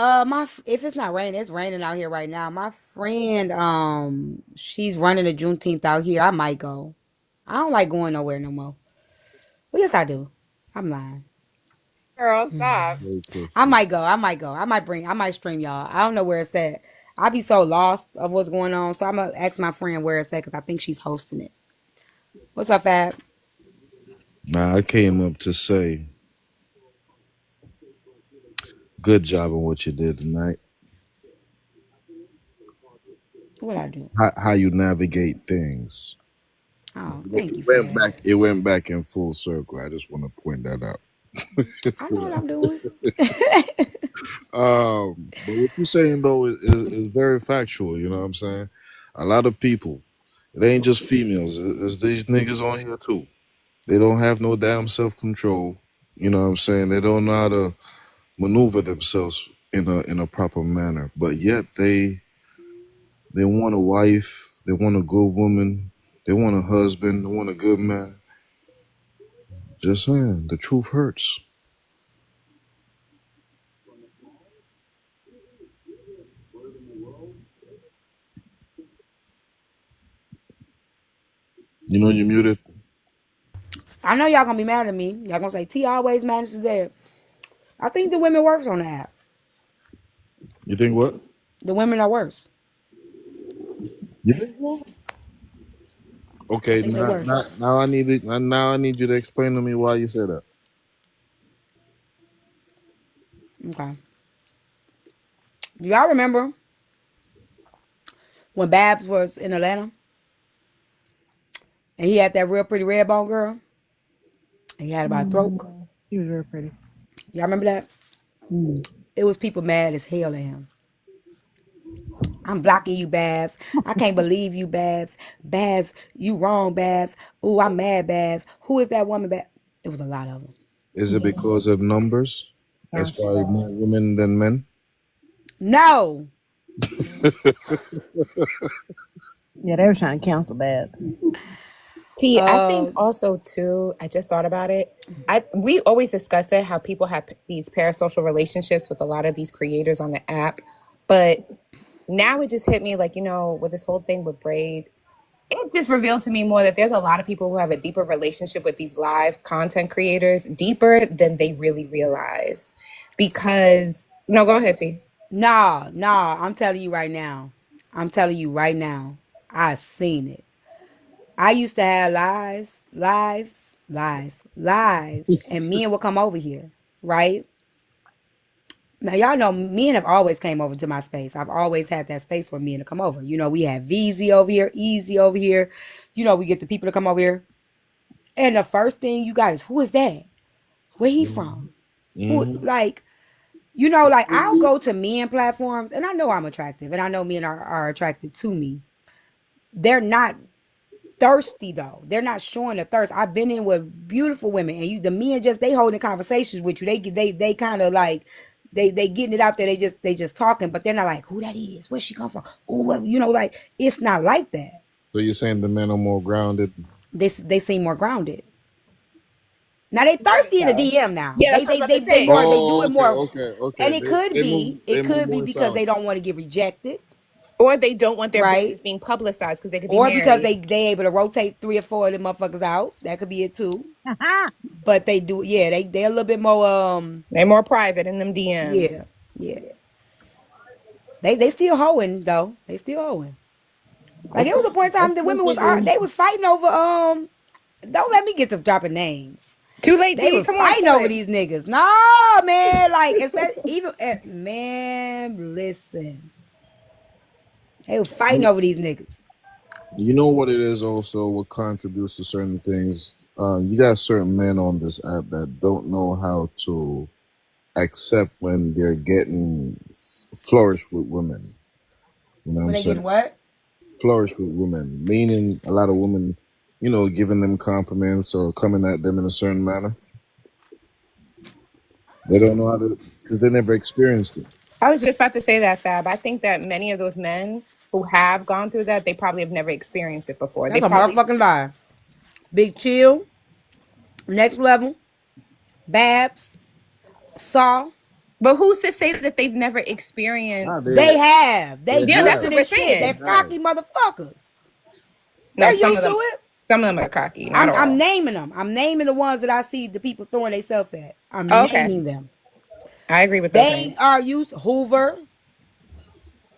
if it's not raining, it's raining out here right now. My friend, she's running a Juneteenth out here. I might go. I don't like going nowhere no more. Well, yes, I do. I'm lying. Girl, stop. Very I Christian. might go. I might go. I might stream y'all. I don't know where it's at. I be so lost of what's going on. So I'm gonna ask my friend where it's at because I think she's hosting it. What's up, Fab? Now I came up to say good job on what you did tonight. What I do? How you navigate things. Oh, It thank you, went Fab. back. It went back in full circle. I just want to point that out. I know what I'm doing. But what you're saying though is very factual. You know what I'm saying? A lot of people, it ain't just females. It's these niggas on here too. They don't have no damn self control. You know what I'm saying? They don't know how to maneuver themselves in a proper manner. But yet they want a wife. They want a good woman. They want a husband. They want a good man. Just saying, the truth hurts. You know you muted. I know y'all gonna be mad at me. Y'all gonna say T always manages there. I think the women worse on the app. You think what? The women are worse. You think what? I Okay, think they now, worse. now, now I need it. Now I need you to explain to me why you say that. Okay. Do y'all remember when Babs was in Atlanta and he had that real pretty red bone girl? And he had about a throat. She was real pretty. Y'all remember that? Mm. It was people mad as hell at him. I'm blocking you, Babs. I can't believe you, Babs. Babs, you wrong, Babs. Ooh, I'm mad, Babs. Who is that woman, Babs? It was a lot of them. Is it Yeah, because of numbers, as sounds far as about more women than men? No. yeah, they were trying to cancel Babs. T, I think Uh, also too, I just thought about it. We always discuss it how people have these parasocial relationships with a lot of these creators on the app, but now it just hit me like, with this whole thing with Braid, it just revealed to me more that there's a lot of people who have a deeper relationship with these live content creators, deeper than they really realize. Because no, go ahead, T. nah. I'm telling you right now. I'm telling you right now. I seen it. I used to have lives, and men would come over here, right? Now y'all know men have always came over to my space. I've always had that space for men to come over. We have VZ over here, Easy over here. We get the people to come over here. And the first thing you got is who is that? Where he from? Who Mm-hmm. like I'll go to men platforms and I know I'm attractive and I know men are attracted to me. They're not thirsty though. They're not showing the thirst. I've been in with beautiful women and the men just they holding conversations with you. They kind of like they getting it out there. They just talking, but they're not like who that is, where she come from. Oh, you know, like it's not like that. So you're saying the men are more grounded? They seem more grounded. Now they There we thirsty in the go. DM now. Yeah, that's what I was about to They more say. they do Oh, it okay, more, okay, okay. and it They move could be more because south. they don't want to get rejected, Or they don't want their right? business being publicized because they could be Or because married. they able to rotate 3 or 4 of them motherfuckers out. That could be it too. But they do, yeah. They a little bit more They're more private in them yeah, DMs. yeah. They still hoeing though. They still hoeing. Like it was a point in time the women was they was fighting over don't let me get to dropping names. Too late, They T. was Come on, fighting tell over it. these niggas. No, man, like especially even man, listen. They was fighting over these niggas. You know what it is also what contributes to certain things. You got certain men on this app that don't know how to accept when they're getting flourished with women. You know what When I'm they getting saying? what? Flourished with women, meaning a lot of women, you know, giving them compliments or coming at them in a certain manner. They don't know how to because they never experienced it. I was just about to say that, Fab. I think that many of those men who have gone through that, they probably have never experienced it before. They That's a probably, motherfucking lie. Big Chill, Next Level, Babs, Saw. but who's to say that they've never Nah, experienced? They have. They they Yeah, used that's to have, what we're this shit. they They're saying. have. cocky motherfuckers. No, They're used to it. some of them are cocky, not I'm all. naming them. I'm naming the ones that I see the people throwing themselves at. I'm Oh, okay, naming them. I agree with those They names. are used Hoover,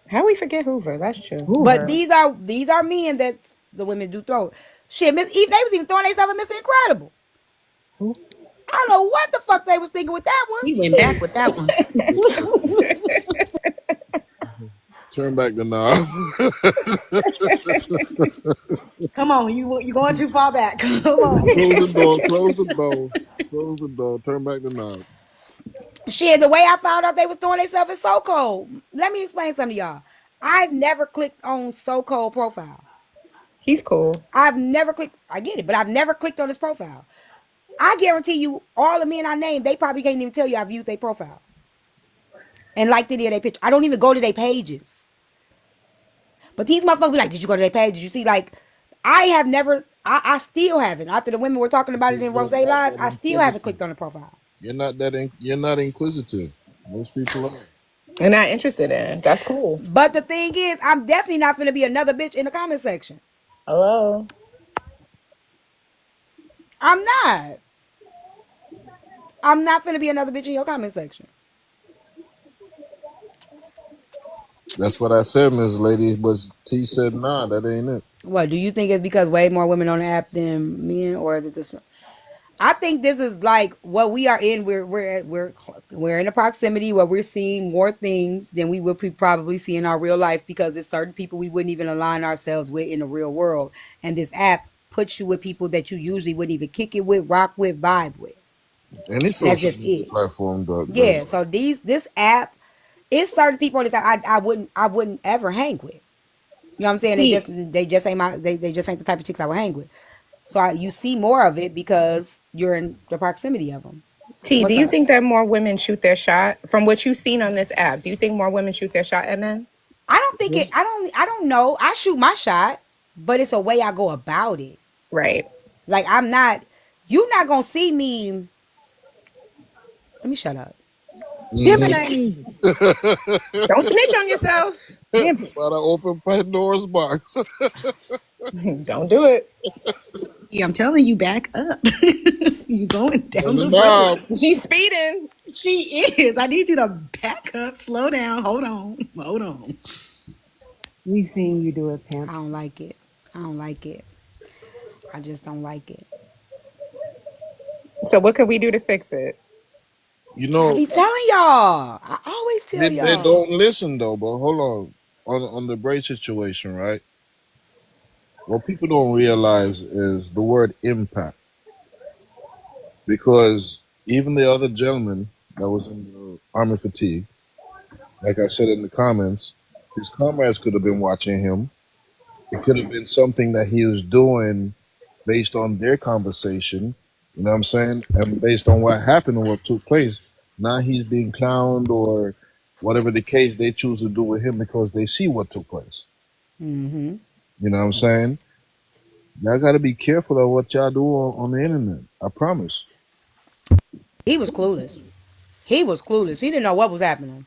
How we forget Hoover? That's true. but Hoover. these are men that the women do throw. Shit, Miss Eve, they was even throwing themselves at Miss Incredible. Who? I don't know what the fuck they was thinking with that one. He went back with that one. Turn back the knob. Come on, you going too far back. Come on. Close the door. Close the door. Close the door. Turn back the knob. Shit, the way I found out they was throwing themselves is So Cold. Let me explain something to y'all. I've never clicked on So Cold profile. He's cool. I've never clicked. I get it, but I've never clicked on his profile. I guarantee you, all the men I named, they probably can't even tell you I viewed their profile and liked any of their picture. I don't even go to their pages. But these motherfuckers be like, "Did you go to their page? Did you see?" Like, I have never. I still haven't. After the women were talking about it Because in you're Rose not Live, that I still haven't inquisitive. clicked on the profile. You're not inquisitive. Most people are. They're not interested in it. That's cool. But the thing is, I'm definitely not gonna be another bitch in the comment section. Hello. I'm not. I'm not gonna be another bitch in your comment section. That's what I said, Miss Lady. But T said, nah, that ain't it. What do you think it's because way more women on the app than men, or is it this? I think this is like what we are in. We're in a proximity where we're seeing more things than we would probably see in our real life because it's certain people we wouldn't even align ourselves with in the real world. And this app puts you with people that you usually wouldn't even kick it with, rock with, vibe with. Any And that's social just media it. platform does Yeah. that. So this app, it's certain people on this app I wouldn't ever hang with. You know what I'm saying? T, They just ain't they just ain't the type of chicks I would hang with. So you see more of it because you're in the proximity of them. T, do What's you up? think that more women shoot their shot from what you've seen on this app? Do you think more women shoot their shot at men? I don't think it. I don't know. I shoot my shot, but it's a way I go about it. Right. Like I'm not. You're not gonna see me. Let me shut up. Divinate. Don't snitch on yourself. Div- About to open Pandora's box. Don't do it. Yeah, I'm telling you, back up. You going Turn down the the knob. road. She's speeding. She is. I need you to back up, slow down. Hold on. We've seen you do it, I pimp. don't like it. I don't like it. I just don't like it. So what can we do to fix it? You I know, be telling y'all. I always tell they y'all. don't listen though. But hold on, on the Braid situation, right? What people don't realize is the word impact, because even the other gentleman that was in the army fatigue, like I said in the comments, his comrades could have been watching him. It could have been something that he was doing based on their conversation. You know what I'm saying? And based on what happened and what took place, Now he's being clowned or whatever the case they choose to do with him because they see what took place. Mm-hmm. You know what I'm saying? Y'all got to be careful of what y'all do on the internet. I promise. He was clueless. He was clueless. He didn't know what was happening.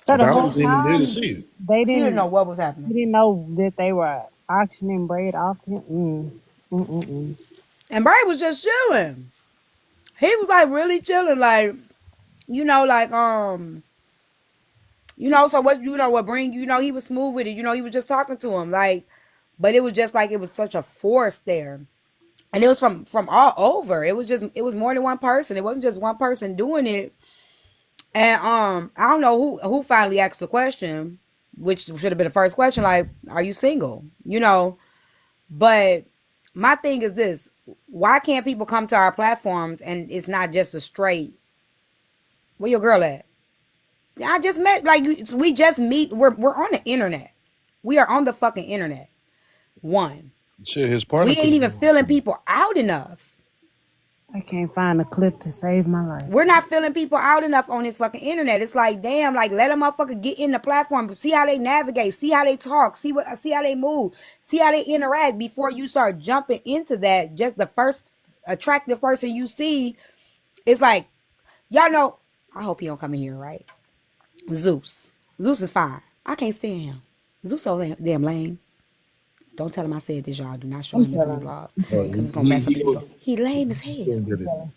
So But the I whole wasn't even there to time see it. they He didn't know didn't what was happening. he didn't know that they were auctioning Braid off him. Mm. And Braid was just chilling. He was like really chilling, like, like so what what bring he was smooth with it, he was just talking to him, like, but it was just like it was such a force there. And it was from all over. It was more than one person. It wasn't just one person doing it. And I don't know who finally asked the question, which should have been the first question, like, are you single? But my thing is this: why can't people come to our platforms and it's not just a straight, where your girl at? I just met, like, we just meet. We're on the internet. We are on the fucking internet. One, Shit, his partner we could ain't have even been filling people out enough. I can't find a clip to save my life. We're not filling people out enough on this fucking internet. It's like, damn, like, let a motherfucker get in the platform, see how they navigate, see how they talk, see how they move, see how they interact before you start jumping into that. Just the first attractive person you see, it's like, y'all know. I hope he don't come in here, right? Zeus is fine. I can't stand him. Zeus so damn lame. Don't tell him I said this, y'all. Do not show I'm him this on the telling. blog I'm telling. because it's gonna mess up his ego. he He lame as hell. couldn't get I'm it. telling.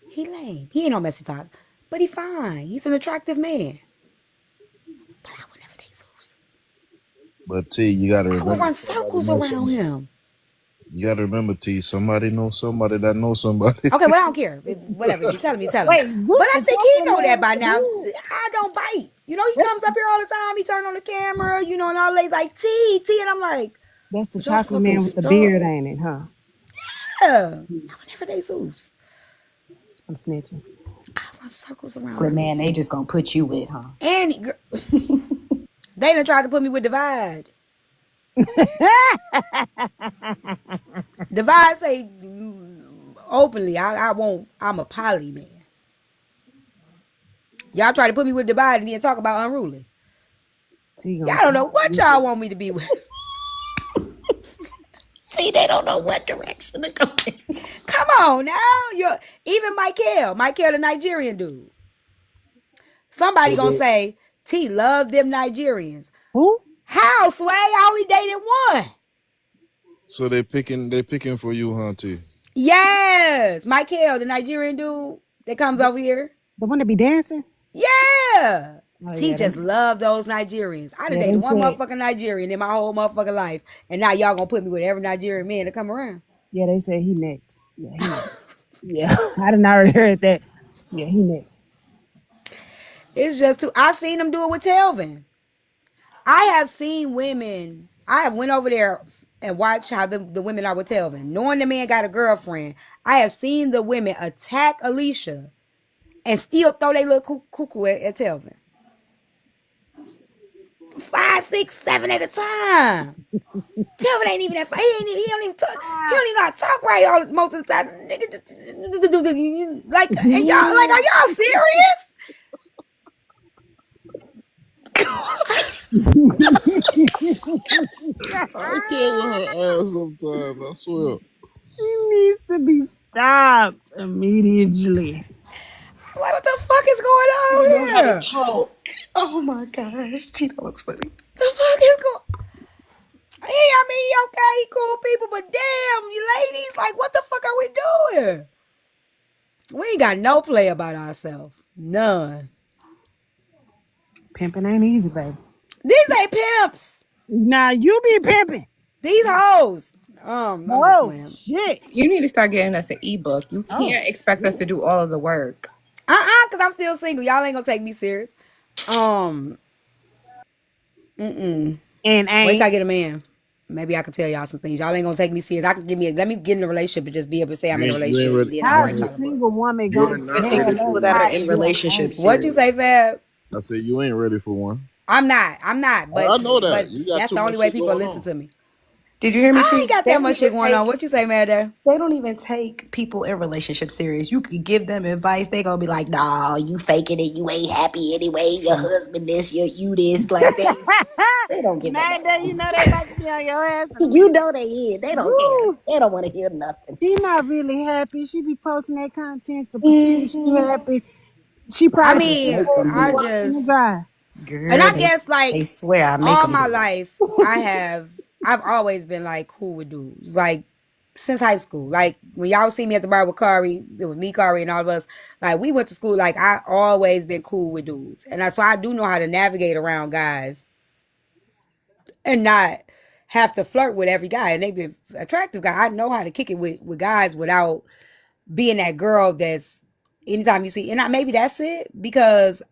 He lame. He ain't no messy talk. But he fine. He's an attractive man. But I would never date Zeus. But T, you got to I would remember. run Somebody circles knows around somebody. him. You got to remember, T. Somebody knows somebody that knows somebody. Okay, well, I don't care. Whatever. If you tell him, you tell him. Wait, But Zeus I the think he chocolate know man that with by the now. beard? I don't bite. He That's comes up here all the time. He turn on the camera, and all ladies like, T. And I'm like, that's the would y'all chocolate fucking man with the stop? beard, ain't it, huh? Yeah. I would never date Zeus. I'm snitching. I run circles around But man, Zeus. they just gonna put you with, huh? And they done tried to put me with Divide. Divide say openly, I won't. I'm a poly man. Y'all try to put me with Divide and then talk about Unruly. Y'all don't know what y'all want me to be with. See, they don't know what direction to go in. Come on now. Even Michael, the Nigerian dude. Somebody So gonna they, say, T love them Nigerians. Who? How, Sway? I only dated one. so they picking for you, huh, T? Yes. Michael, the Nigerian dude that comes over here. The one that be dancing? Yeah. Oh T yeah, just love those Nigerians. I done they dated one said. motherfucking Nigerian in my whole motherfucking life. And now y'all gonna put me with every Nigerian man to come around. Yeah, they said he next. Yeah, he next. Yeah, I done already heard that. Yeah, he next. It's just too. I seen them do it with Telvin. I have seen women. I have went over there and watched how the women are with Telvin. Knowing the man got a girlfriend, I have seen the women attack Alicia and still throw their little cuckoo at Telvin. 5, 6, 7 at a time. Telvin ain't even that. He don't even talk. He don't even know how to talk right all most of the time. Like, and y'all, like, are y'all serious? I can't with her ass sometimes. I swear. He needs to be stopped immediately. Like, what the fuck is going You on know how to here? talk. Oh my gosh, Tina looks funny. The fuck is going? I mean, okay, he cool people, but damn, you ladies, like, what the fuck are we doing? We ain't got no play about ourselves. None. Pimping ain't easy, baby. These ain't pimps. Now you be pimping. These hoes. I'm just Oh playing. shit. You need to start getting us an ebook. You Oh, can't expect us to do all of the work. Because I'm still single. Y'all ain't gonna take me serious. And Wait ain't. till I get a man. Maybe I can tell y'all some things. Y'all ain't gonna take me serious. Let me get in a relationship and just be able to say I'm in a You ain't relationship, ready. and then I'll How write is a y'all a book. single woman You gonna are I not take ready have the for people that that one. are hot in damn relationships answer? What you serious. say, Fab? I said you ain't ready for one. I'm not. I But know that. You got that's too the much only way shit people going listen on. to me. Did you hear me, I ain't T? got They that don't much even shit going on. take What you say, Madder? they don't even take people in relationships serious. You could give them advice, they gonna be like, "Nah, you faking it. You ain't happy anyway. Your husband this, you this." Like they don't give a Man, damn. you know they about to be on your ass in a You minute. know they is. They don't care. Woo! They don't want to hear nothing. She not really happy. She be posting that content to pretend she Hmm. happy. She I probably Girl, be they mean, make them fucking I do it. washing and just, dry. and Girl, I they guess they like swear I make all them my do life, I've always been like cool with dudes. Like since high school. Like when y'all see me at the bar with Kari, it was me, Kari, and all of us. Like we went to school. Like I always been cool with dudes, and that's why I do know how to navigate around guys and not have to flirt with every guy. And they be attractive guy. I know how to kick it with guys without being that girl that's anytime you see. And maybe that's it because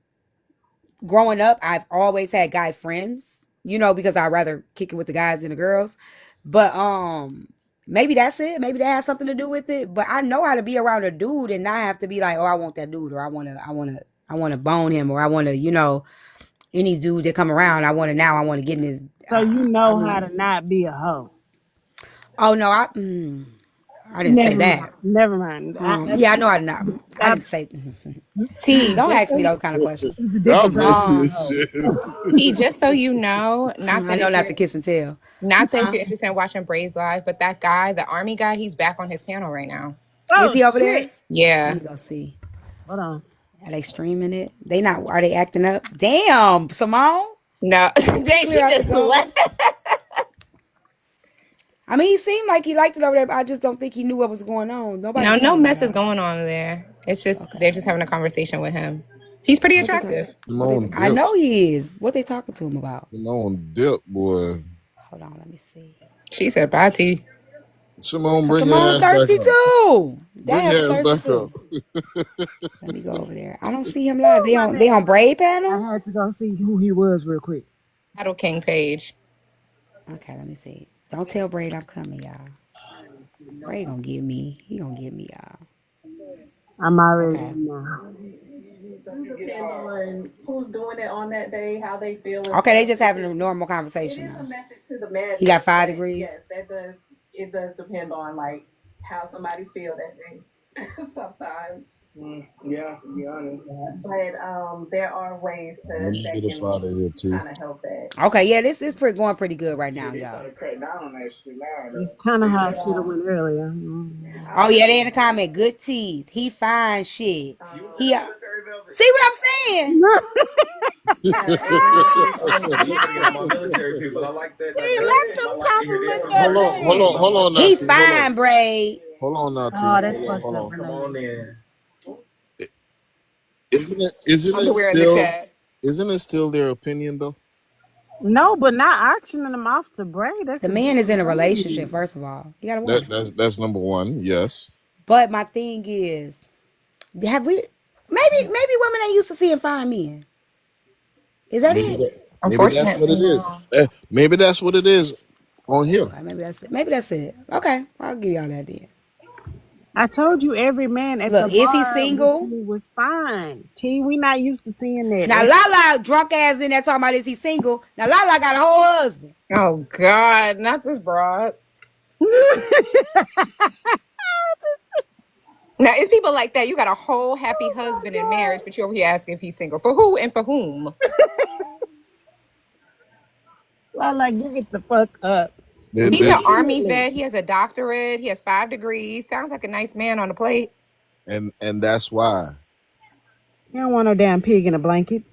growing up, I've always had guy friends, because I'd rather kick it with the guys than the girls. But maybe that's it. Maybe that has something to do with it. But I know how to be around a dude and not have to be like, oh, I want that dude, or I wanna bone him, or I wanna, any dude that come around, I wanna get in his So you I know how to mean, not be a hoe. oh no, I didn't say Never mind. that. Never mind. Yeah, I know I did not. I I, didn't say. T, Don't just ask me so those kind of questions. it's a Y'all difference between messy being Um, a as hoe. shit. T, just so you know, I know not to kiss and tell. not that if Huh? you're interested in watching Braids live, but that guy, the army guy, he's back on his panel right now. Is Oh he over there? shit. Let Yeah. me go see. Hold on. Are they streaming it? They not? Are they acting up? Damn, Simone. No, He dang, clear she out the just goals. left. I mean, he seemed like he liked it over there, but I just don't think he knew what was going on. Nobody No, no telling me mess is though. going on there. It's just Okay. they're just having a conversation with him. He's pretty What they talk? attractive. Simone I Dip. know he is. What they talking to him about? Simone Dip, boy. Hold on, let me see. She said, "Bye, T." Simone, Cause bring your Simone ass back thirsty up. too. That Bring has a your ass thirsty back up. too. Let me go over there. I don't see him live. Oh They my on they bad. on Braid I panel. had to go see who he was real quick. Battle King page. Okay, let me see. Don't tell Braid I'm coming, y'all. Braid gonna get me. He gonna get me, y'all. I'm already Okay. now. Depend on who's doing it on that day, how they feel and Okay, they stuff. just having a normal It conversation is a now. method to the He got madness, 5 degrees. yes, it does depend on like how somebody feel that day. Sometimes. Yeah, to be honest. But there are ways Let to me that get up can out of here, T. kind of help that. Okay, yeah, this is going pretty good right now, Shit, they y'all. started cutting down actually now It's though. kind of They how cut it should have off. went earlier. Oh yeah, they in the comment. Good teeth. He fine shit. He see what I'm saying? You bring out my military people. I like that. See, That let I them like to hear this. compliment I'm that hold very on, hold man. sensitive on, about hold my on, He Nati. kids. Hold on. fine, Braid. Hold on, Nati. Oh, that's Hold on, fucked hold up, on. Come on Renee. in. Underwear in the chat. Isn't it still their opinion though? No, but not auctioning them off to Braid. That's The a man is in different a relationship, thing. first of all. He got a That woman. that's number one. Yes. But my thing is, have we maybe women ain't used to seeing fine men. Is that Maybe it? that. Maybe that's what Unfortunately, it is. no. Maybe that's what it is on here. Okay, maybe that's it. Maybe that's it. Okay, I'll give y'all that then. I told you every man at the Look, is he bar with single? you was fine. T, we not used to seeing that. Now Lala drunk ass in there talking about is he single? Now Lala got a whole husband. Oh God, not this broad. Now it's people like that. You got a whole happy Oh husband in my marriage, but you over here asking if he's single. For who and for whom? God. Like, give it the fuck up. They, He's an they, army Immediately. vet. He has a doctorate. He has 5 degrees. Sounds like a nice man on the plate. and that's why. You don't want no damn pig in a blanket.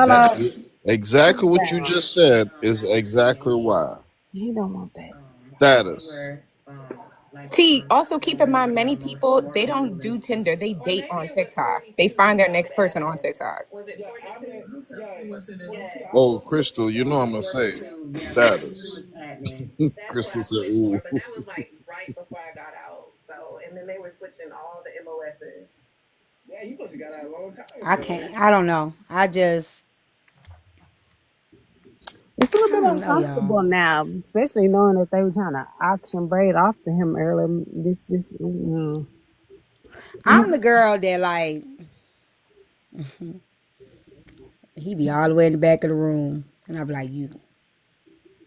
That Lala, put exactly it what you down. just said is exactly why. He don't want that. Status. T, also keep in mind, many people, they don't do Tinder. They Or date maybe on it was TikTok. They 42 when find he their got next back person on though. TikTok. Was it 42? Oh, Crystal, you know I'm gonna say status. That's what Crystal I said, switched "Ooh." for, but that was like right before I got out. So, and then they were switching all the MOSs. Yeah, you must have got out a long time I ago. can't. I don't know. I It's a little bit don't know, y'all. uncomfortable now, especially knowing that they were trying to auction Braid off to him earlier. This is I'm the girl that like he be all the way in the back of the room, and I be like you.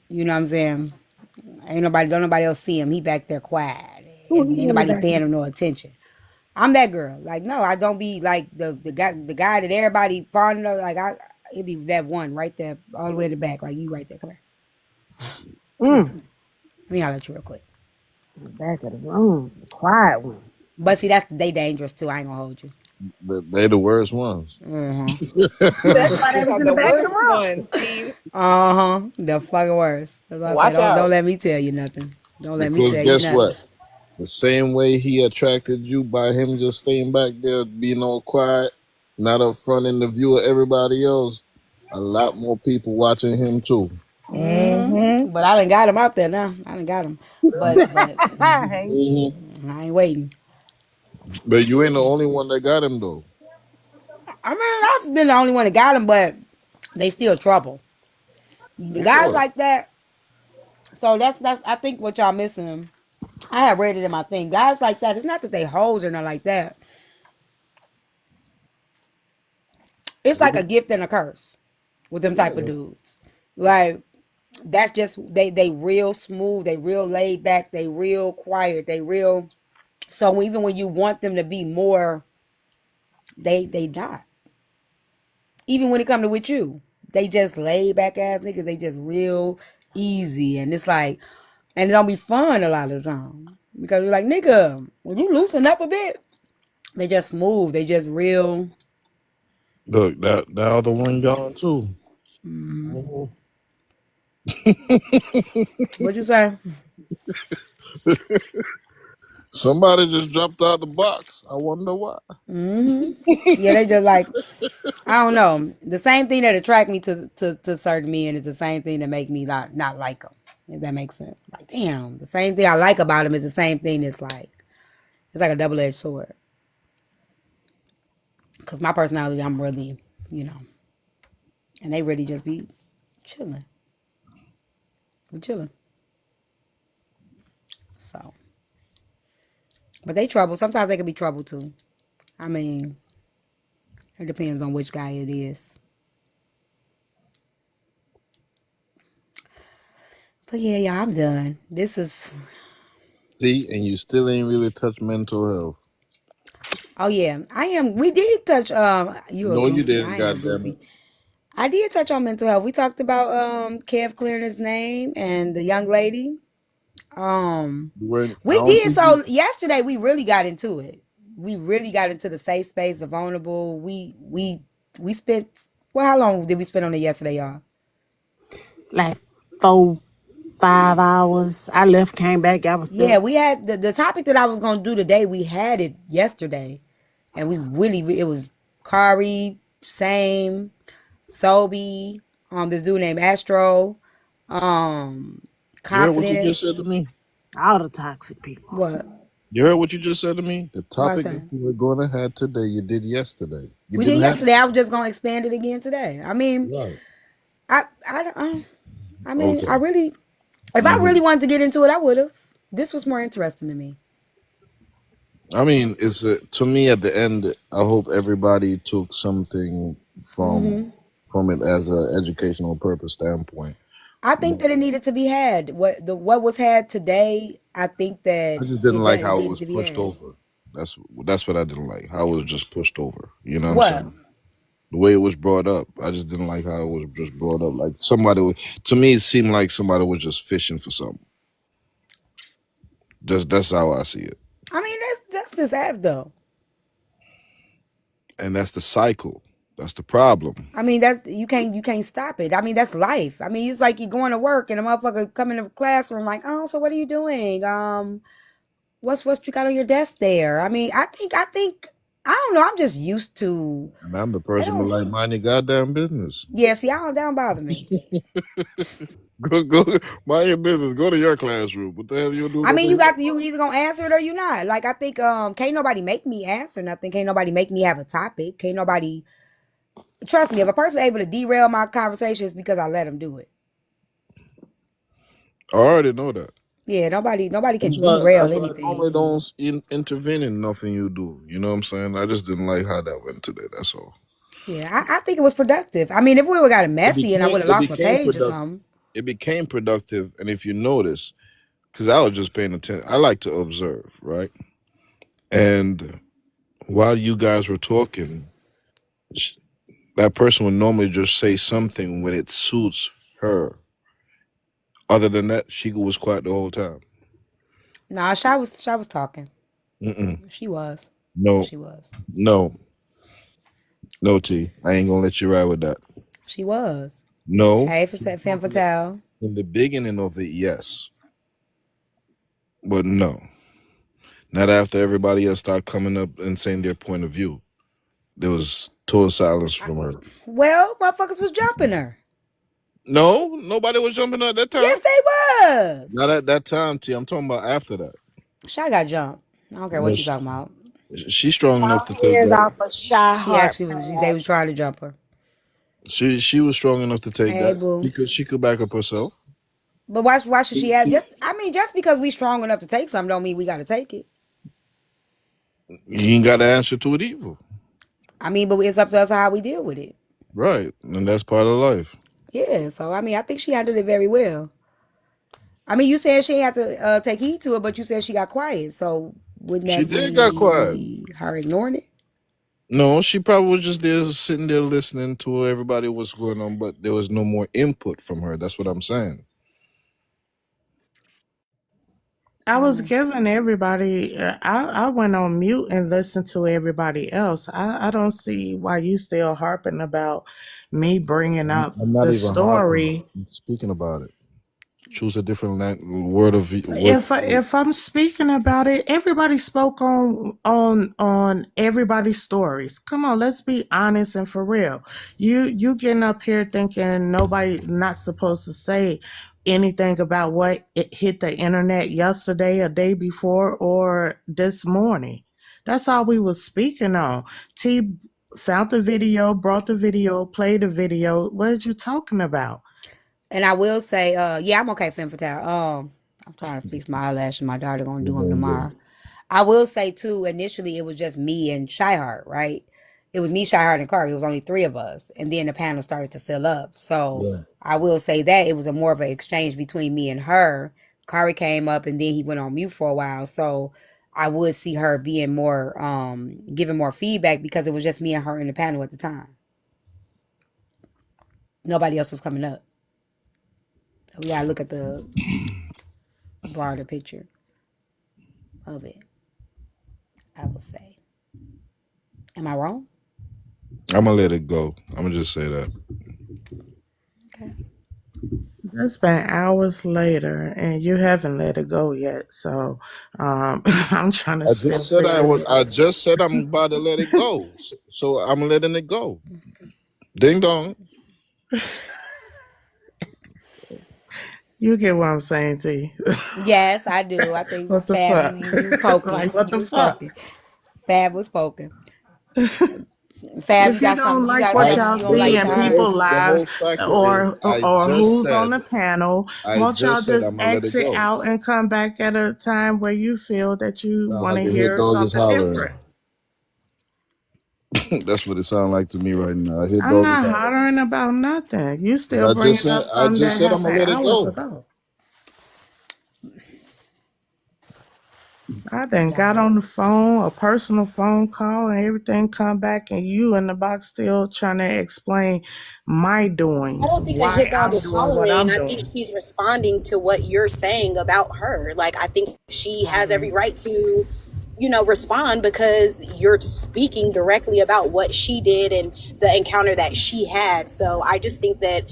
You know what I'm saying? Don't nobody else see him. He back there quiet. Who And he ain't in the nobody back? paying him no attention. I'm that girl. Like, no, I don't be like the guy that everybody fond of. Like, it be that one right there, all the way in the back. Like, you right there. Come here. Come here. Mm. Let me holler at you real quick. In the back of the room, the quiet one. But see, they dangerous too. I ain't gonna hold you. They the worst ones. Mm-hmm. That's why they was in the The back of the worst room. ones, Steve. Uh-huh. The fucking worst. That's why I say Watch don't out. let me tell you nothing. Don't let me Because tell you guess nothing. what? The same way he attracted you by him just staying back there, being all quiet, not up front in the view of everybody else, a lot more people watching him too. Mm-hmm. But I done got him out there now. I done got him. But Hey. Hmm. I ain't waiting. But you ain't the only one that got him though. I mean, I've been the only one that got him, but they still trouble. For Guys sure. like that. So that's I think what y'all missing. I have read it in my thing. Guys like that. It's not that they hoes or nothing like that. It's like a gift and a curse with them type of Yeah. dudes. Like that's just they real smooth. They real laid back. They real quiet. They real. So even when you want them to be more, they not. Even when it come to with you, they just laid back ass niggas. They just real easy, and it's like, and it don't be fun a lot of the time because you're like, nigga, when you loosen up a bit, they just smooth. They just real. Look, that other one gone too. Mm, Mhm. what you say? Somebody just dropped out the box. I wonder why. Hmm. Yeah, they just like I don't know. The same thing that attract me to certain men is the same thing that make me not like them. If that makes sense. Like damn, the same thing I like about them is the same thing that's like it's like a double edged sword. Cause my personality, I'm really, you know, and they really just be chilling. We chilling. So, but they trouble. Sometimes they can be trouble too. I mean, it depends on which guy it is. But yeah, yeah, I'm done. This is. See, and you still ain't really touched mental health. Oh yeah, I am. We did touch. You a No, you goofy. didn't. I ain't no Goddamn it. goofy. I did touch on mental health. We talked about Kev clearing his name and the young lady. You weren't. I We don't did think you. so yesterday. We really got into it. We really got into the safe space, the vulnerable. We spent. Well, how long did we spend on it yesterday, y'all? Like 4, 5 hours. I left, came back. I was Yeah, still. we had the topic that I was gonna do today. We had it yesterday, and we really it was Kari, same, Sobe, this dude named Astro, um, You heard what you just confidence. said to me. All the toxic people. What? You heard what you just said to me. The What I topic that say? you were going to have today, you did yesterday. You We did didn't have. yesterday. I was just gonna expand it again today. I mean, Right. I mean, Okay. I really, if I Hmm. really wanted to get into it, I would have. This was more interesting to me. I mean, it's to me at the end. I hope everybody took something Hmm. from it as a educational purpose standpoint. I think But that it needed to be had. What was had today, I think I that just didn't like it how it needed was to be pushed had. over. That's what I didn't like. How it was just pushed over. You know what I'm What? saying? The way it was brought up, I just didn't like how it was just brought up. Like somebody, to me, it seemed like somebody was just fishing for something. Just that's how I see it, I mean, that's this app though. and that's the cycle. That's the problem. I mean, that's you can't stop it. I mean, that's life. I mean, it's like you going to work and a motherfucker come in the classroom like, oh, so what are you doing? What's you got on your desk there? I mean, I think I don't know. I'm just used to. And I'm the I person who don't. like mind your goddamn business. Yeah, see, I don't. That don't bother me. Go, mind your business. Go to your classroom. What the hell you doing I up mean, in you here? got you either gonna answer it or you not. Like I think can't nobody make me answer nothing. Can't nobody make me have a topic. Can't nobody trust me. If a person able to derail my conversation, it's because I let them do it. I already know that. Yeah, nobody That's can why. derail That's why I anything. normally don't intervene in nothing you do. You know what I'm saying? I just didn't like how that went today. That's all. Yeah, I think it was productive. I mean, if we would have got it It messy and I became would have it lost my became page or productive. something. It became productive, and if you notice, because I was just paying attention. I like to observe, right? And while you guys were talking, that person would normally just say something when it suits her. Other than that, she was quiet the whole time. Nah, Shah was talking. Mm-mm. She was. No, She was. no, no, T. I ain't gonna let you ride with that. She was. No. Hey, for Femme Fatale. In the beginning of it, yes, but no. Not after everybody else started coming up and saying their point of view. There was total silence from her. Well, motherfuckers was jumping her. No, nobody was jumping at that time. Yes, they was. Not at that time, T. I'm talking about after that. Shah got jumped. I don't care No, what you talking about. she's strong enough to Go take ahead that. off a shy She heart actually was. They pad. was trying to jump her. She was strong enough to take Hey, that. boo. She could back up herself. But why should she have just because we strong enough to take something don't mean we gotta take it. You ain't got to answer to it either. I mean, but it's up to us how we deal with it. Right. And that's part of life. Yeah, so I mean I think she handled it very well. I mean, you said she had to take heed to it, but you said she got quiet. So wouldn't She that did got quiet. be her ignoring it? No, she probably was just there sitting there listening to everybody what's going on, but there was no more input from her. That's what I'm saying. I was giving everybody. I went on mute and listened to everybody else. I don't see why you still harping about me bringing up I'm not the even harping. story. I'm speaking about it. Choose a different word of word. If I'm speaking about it, everybody spoke on everybody's stories. Come on, let's be honest and for real. You getting up here thinking nobody not supposed to say anything about what it hit the internet yesterday, a day before, or this morning. That's all we was speaking on. T found the video, brought the video, played the video. What are you talking about? And I will say, yeah, I'm okay, Femme Fatale. I'm trying to fix my eyelashes. My daughter gonna You're do them doing tomorrow. good. I will say too, initially it was just me and Shyheart, right? It was me, Shyheart, and Kari. It was only three of us, and then the panel started to fill up. So Yeah. I will say that it was a more of an exchange between me and her. Kari came up, and then he went on mute for a while. So I would see her being more, giving more feedback because it was just me and her in the panel at the time. Nobody else was coming up. We gotta look at the broader picture of it. I would say. Am I wrong? I'm gonna let it go. I'm gonna just say that. Okay. It's been hours later, and you haven't let it go yet. So, I'm trying to I still just said I figure would. it I out. just said I'm about to let it go. So I'm letting it go. Ding dong. You get what I'm saying, T. Yes, I do. I think What the Fab, fuck? you poking. Like, what You the was fuck? poking. Fab was poking. Fab, you If you got don't something. You like got what I something y'all you don't the, like, see the, and the Shahar? whole people the live, whole factor is or who's on the panel, I won't y'all just said just I'm gonna let it exit go. out and come back at a time where you feel that you Sound want like to a hit hear dog is something hollering. different? That's what it sounds like to me right now. A hit I'm dog is not hollering. hollering about nothing. You 'Cause still bringing up I something just that said I'm gonna happened let it hours go. ago. I then got on the phone, a personal phone call, and everything come back, and you in the box still trying to explain my I doings, don't think a hit why dog I'm is doing what hollering. I'm I think doing. she's responding to what you're saying about her. Like, I think she I has every agree. right to, respond because you're speaking directly about what she did and the encounter that she had. So I just think that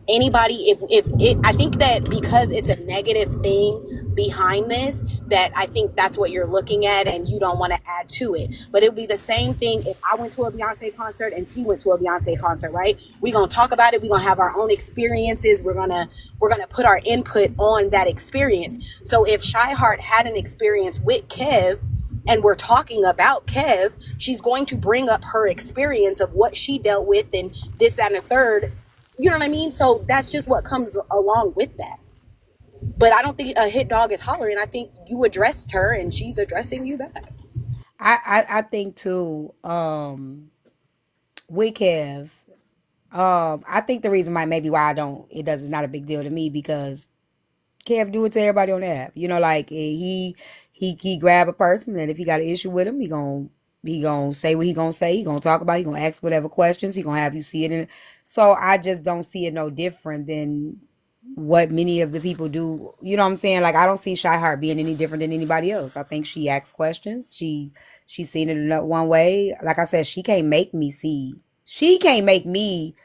anybody, if it, I think that because it's a negative thing behind this, that I think that's what you're looking at and you don't want to add to it. But it would be the same thing if I went to a Beyonce concert and T went to a Beyonce concert, right? We're gonna talk about it, we're gonna have our own experiences, we're gonna put our input on that experience. So if Shy Heart had an experience with Kev and we're talking about Kev, she's going to bring up her experience of what she dealt with and this, that, and the third. You know what I mean? So that's just what comes along with that. But I don't think a hit dog is hollering. I think you addressed her and she's addressing you back. I think too, with Kev, I think the reason why maybe why I don't it does it's not a big deal to me because Kev do it to everybody on the app. You know, like he grab a person, and if he got an issue with him, he gonna say what he gonna say. He gonna talk about. He gonna ask whatever questions. He gonna have you see it in. So I just don't see it no different than what many of the people do. You know what I'm saying? Like I don't see Shy Heart being any different than anybody else. I think she asks questions. She's seen it in that one way. Like I said, she can't make me see. She can't make me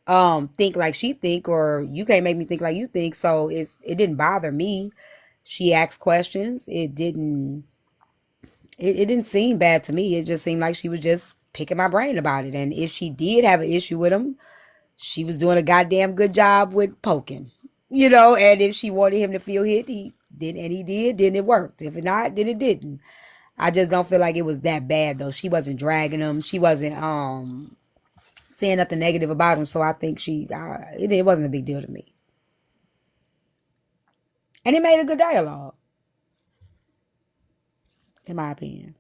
think like she think, or you can't make me think like you think. So it didn't bother me. She asked questions. It didn't seem bad to me. It just seemed like she was just picking my brain about it. And if she did have an issue with him, she was doing a goddamn good job with poking. You know, and if she wanted him to feel hit, he did, and he did, then it worked. If not, then it didn't. I just don't feel like it was that bad though. She wasn't dragging him. She wasn't saying nothing negative about him. So I think it wasn't a big deal to me. And it made a good dialogue, in my opinion.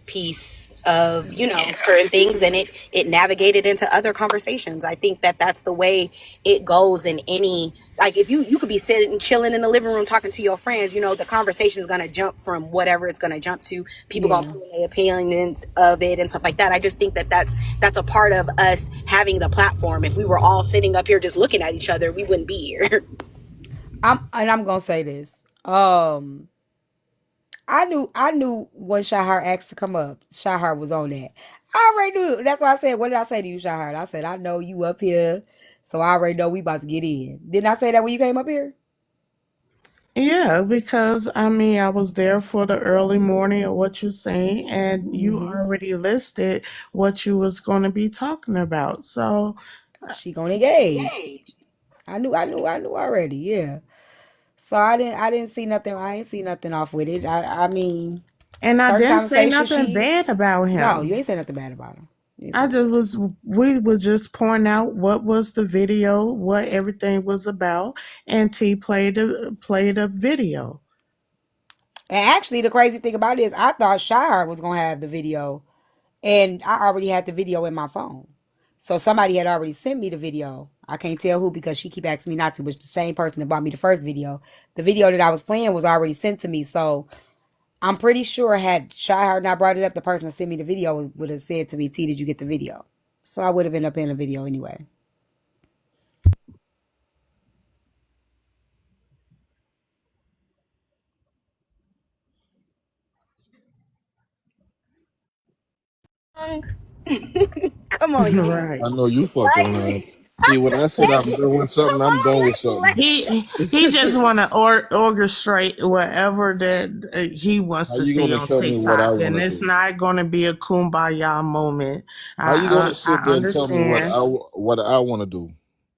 Piece of certain things, and it navigated into other conversations. I think that that's the way it goes in any, like, if you could be sitting chilling in the living room talking to your friends, the conversation is going to jump from whatever it's going to jump to. People Yeah. going to put their opinions of it and stuff like that. I just think that that's a part of us having the platform. If we were all sitting up here just looking at each other, we wouldn't be here. I'm gonna say this. I knew when Shahar asked to come up, Shahar was on that. I already knew. That's why I said, what did I say to you, Shahar? I said, I know you up here, so I already know we about to get in. Didn't I say that when you came up here? Yeah, because I mean, I was there for the early morning of what you're saying, and you Mm-hmm. already listed what you was going to be talking about. So, She gonna engage. I knew already. Yeah. So I didn't see nothing. I ain't see nothing off with it. I mean, and I certain didn't say conversations. nothing bad about No, you him. ain't say nothing bad about him. You ain't say I nothing just bad. we was just pointing out what was the video, what everything was about, and T played a video. And actually, the crazy thing about it is, I thought Shire was gonna have the video, and I already had the video in my phone. So somebody had already sent me the video. I can't tell who because she keep asking me not to, but it's the same person that bought me the first video. The video that I was playing was already sent to me. So I'm pretty sure had Shire not brought it up, the person that sent me the video would have said to me, T, did you get the video? So I would have ended up in a video anyway. Come on, T. Right. I know you fucking lying. See, when I said I'm done with something, I'm done with something. He just want to orchestrate whatever that he wants How to you see gonna on tell me what I TikTok, want and to it's do? not going to be a kumbaya moment. How you gonna I sit there and tell me understand what I want to do?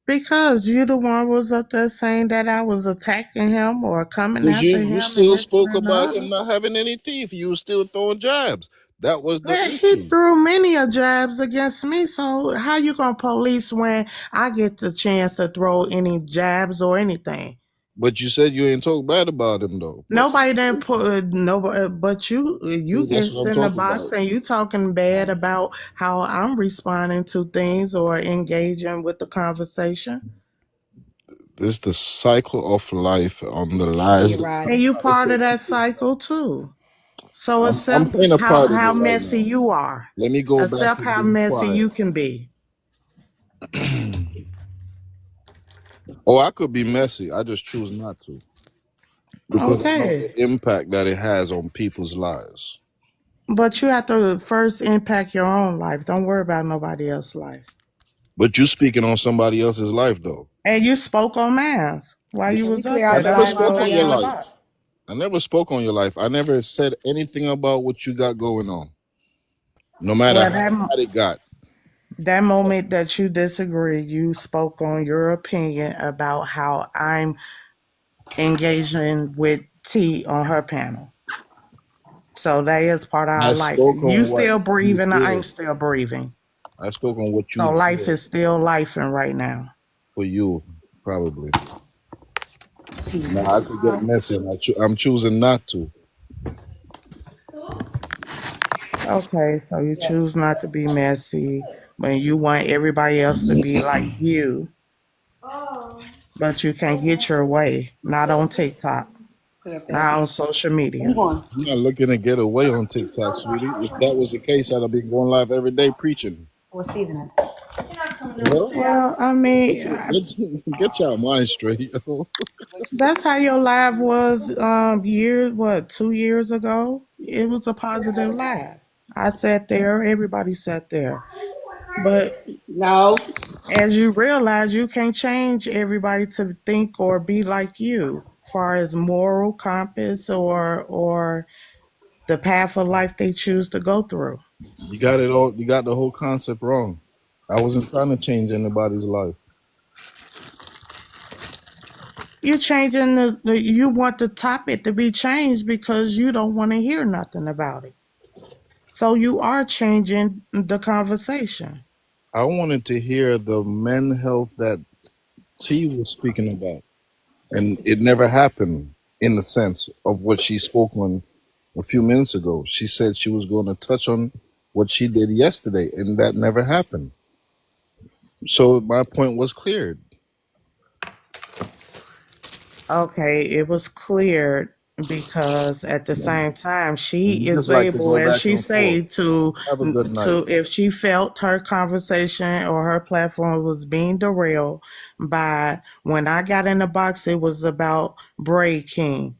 because you the one was up there saying that I was attacking him or coming Because after you him and still this spoke and the about other. him not having any teeth. You were still throwing jabs. That was the Yeah, he issue. threw many a jabs against me. So how you gonna police when I get the chance to throw any jabs or anything? But you said you ain't talk bad about him though. But Nobody didn't put nobody, but you see, that's get what I'm in the talking box about. and you talking bad about how I'm responding to things or engaging with the conversation. This the cycle of life on the Yeah, lies that right. And you try to part say of that people. cycle too. So I'm accept playing a part in how it right messy now. you are. Let me go back Accept to how being messy quiet. you can be. Oh, I could be messy. I just choose not to because I know Okay. the impact that it has on people's lives. But you have to first impact your own life. Don't worry about nobody else's life. But you speaking on somebody else's life though. And you spoke on mine while you Can we was clear up I there. out the That's never line what I'm spoke though, on your asking y'all? life. about. I never spoke on your life. I never said anything about what you got going on, no matter Well, how bad it got. that moment that you disagree, you spoke on your opinion about how I'm engaging with T on her panel. So that is part of I our life. spoke You on what still you breathing, I'm did. still breathing. I spoke on what you So life did is still lifing right now. for you, probably. Now I could get Jesus. messy, and I'm choosing not to. Okay, so you choose not to be messy when you want everybody else to be like you. But you can't get your way. Not on TikTok. Put it up there. Not on social Where you media. going? I'm not looking to get away on TikTok, sweetie. If that was the case, I'd have been going live every day preaching. Where's Steven at? Well, Well, I get, mean, get your mind straight. Yo. that's how your live was years, what, 2 years ago? It was a positive live. I sat there, everybody sat there. But No. as you realize, you can't change everybody to think or be like you, far as moral compass or the path of life they choose to go through. You got it all. You got the whole concept wrong. I wasn't trying to change anybody's life. You're changing you want the topic to be changed because you don't want to hear nothing about it. So you are changing the conversation. I wanted to hear the men health that T was speaking about, and it never happened in the sense of what she spoke on a few minutes ago. She said she was going to touch on what she did yesterday, and that never happened. So my point was cleared. Okay, it was cleared because at the same time she You is just like to able, go as back she and say, forth. to Have a good night. if she felt her conversation or her platform was being derailed by when I got in the box, it was about Braid King.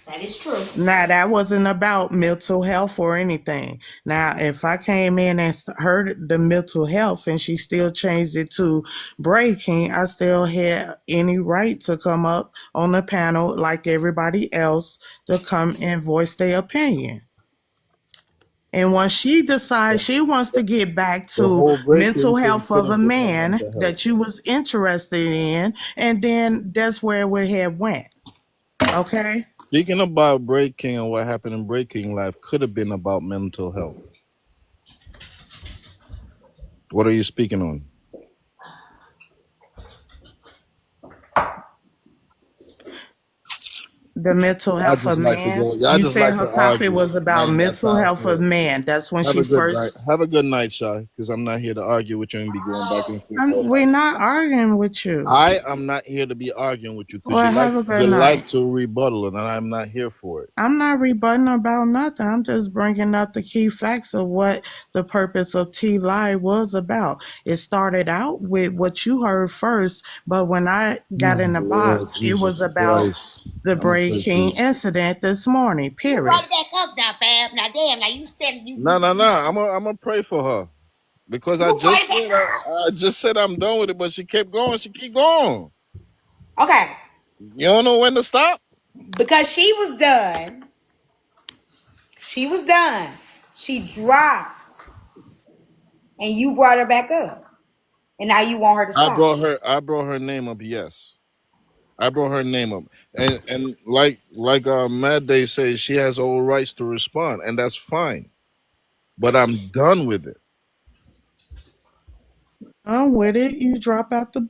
That is true. Now, that wasn't about mental health or anything. Now, if I came in and heard the mental health and she still changed it to breaking, I still had any right to come up on the panel like everybody else to come and voice their opinion. And once she decides she wants to get back The to whole breaking mental thing health of a couldn't bring up man mental health. that you was interested in, and then that's where we had went. Okay? Speaking about breaking and what happened in breaking life could have been about mental health. What are you speaking on? The mental I health of just like to man. go. I You just said like her to topic argue, was and I about ain't got mental time health for of it. man. That's when Have she a good night. first. Have a good night, Shy, because I'm not here to argue with you and be going back and forth all We're night. not arguing with you. I am not here to be arguing with you because Well, have a good you like night. to rebuttal it, and I'm not here for it. I'm not rebutting about nothing. I'm just bringing up the key facts of what the purpose of T Live was about. It started out with what you heard first, but when I got Oh in the Lord box, it was Jesus about Christ! the I'm gonna Braid play for King you. incident this morning. You Period. brought it back up now, Fab. Now, damn. Now you said No, no, no. I'm gonna pray for her because I you brought just it back said up. I just said I'm done with it, but she kept going. She keep going. Okay, You don't know when to stop. because she was done. She was done. She dropped, and you brought her back up, and now you want her to stop. I brought her name up. Yes, I brought her name up, and like Mad Day says, she has all rights to respond, and that's fine. But I'm done with it. I'm with it. You drop out the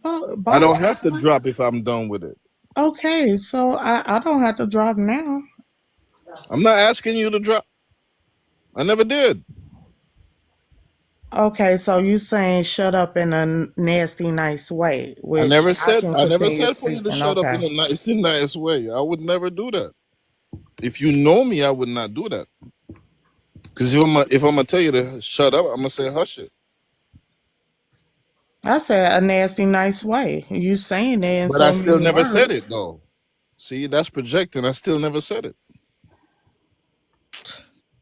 I box. don't have to drop if I'm done with it. Okay, so I don't have to drop now. I'm not asking you to drop. I never did. Okay, so you saying shut up in a nasty, nice way, which I can I never continue said for you to speaking. shut up in Okay. a nice way. I would never do that. If you know me, I would not do that. Because if I'm gonna tell you to shut up, I'm gonna say hush it. I said a nasty, nice way. You saying it in But I so still many never said words. it though. See, that's projecting. I still never said it.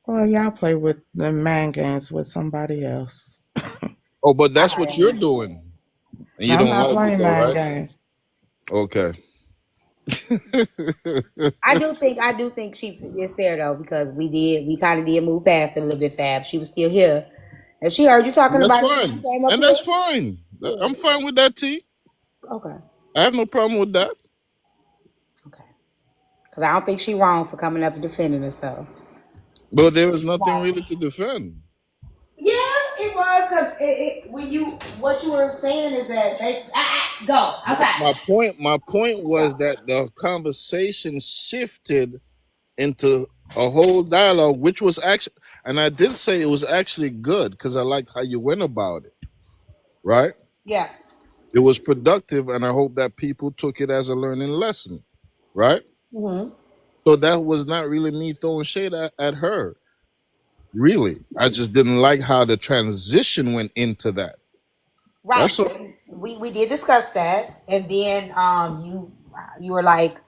Well, y'all play with the man games with somebody else. Oh, but that's what you're doing, and you I'm don't not like it playing though, man right? games. Okay. I do think she is fair though because we kind of did move past it a little bit. Fab. She was still here, and she heard you talking That's about it. So she fine, came up and here. that's fine. Yeah. I'm fine with that, T. Okay. I have no problem with that. Okay. Because I don't think she wrong for coming up and defending herself. But there was nothing really to defend. Yeah, it was because when you what you were saying is that they go outside. My point was that the conversation shifted into a whole dialogue, which was actually, and I did say it was actually good because I liked how you went about it, right? Yeah. It was productive, and I hope that people took it as a learning lesson, right? Mm-hmm. So that was not really me throwing shade at her. Really, I just didn't like how the transition went into that. Right. That's all. We did discuss that, and then you were like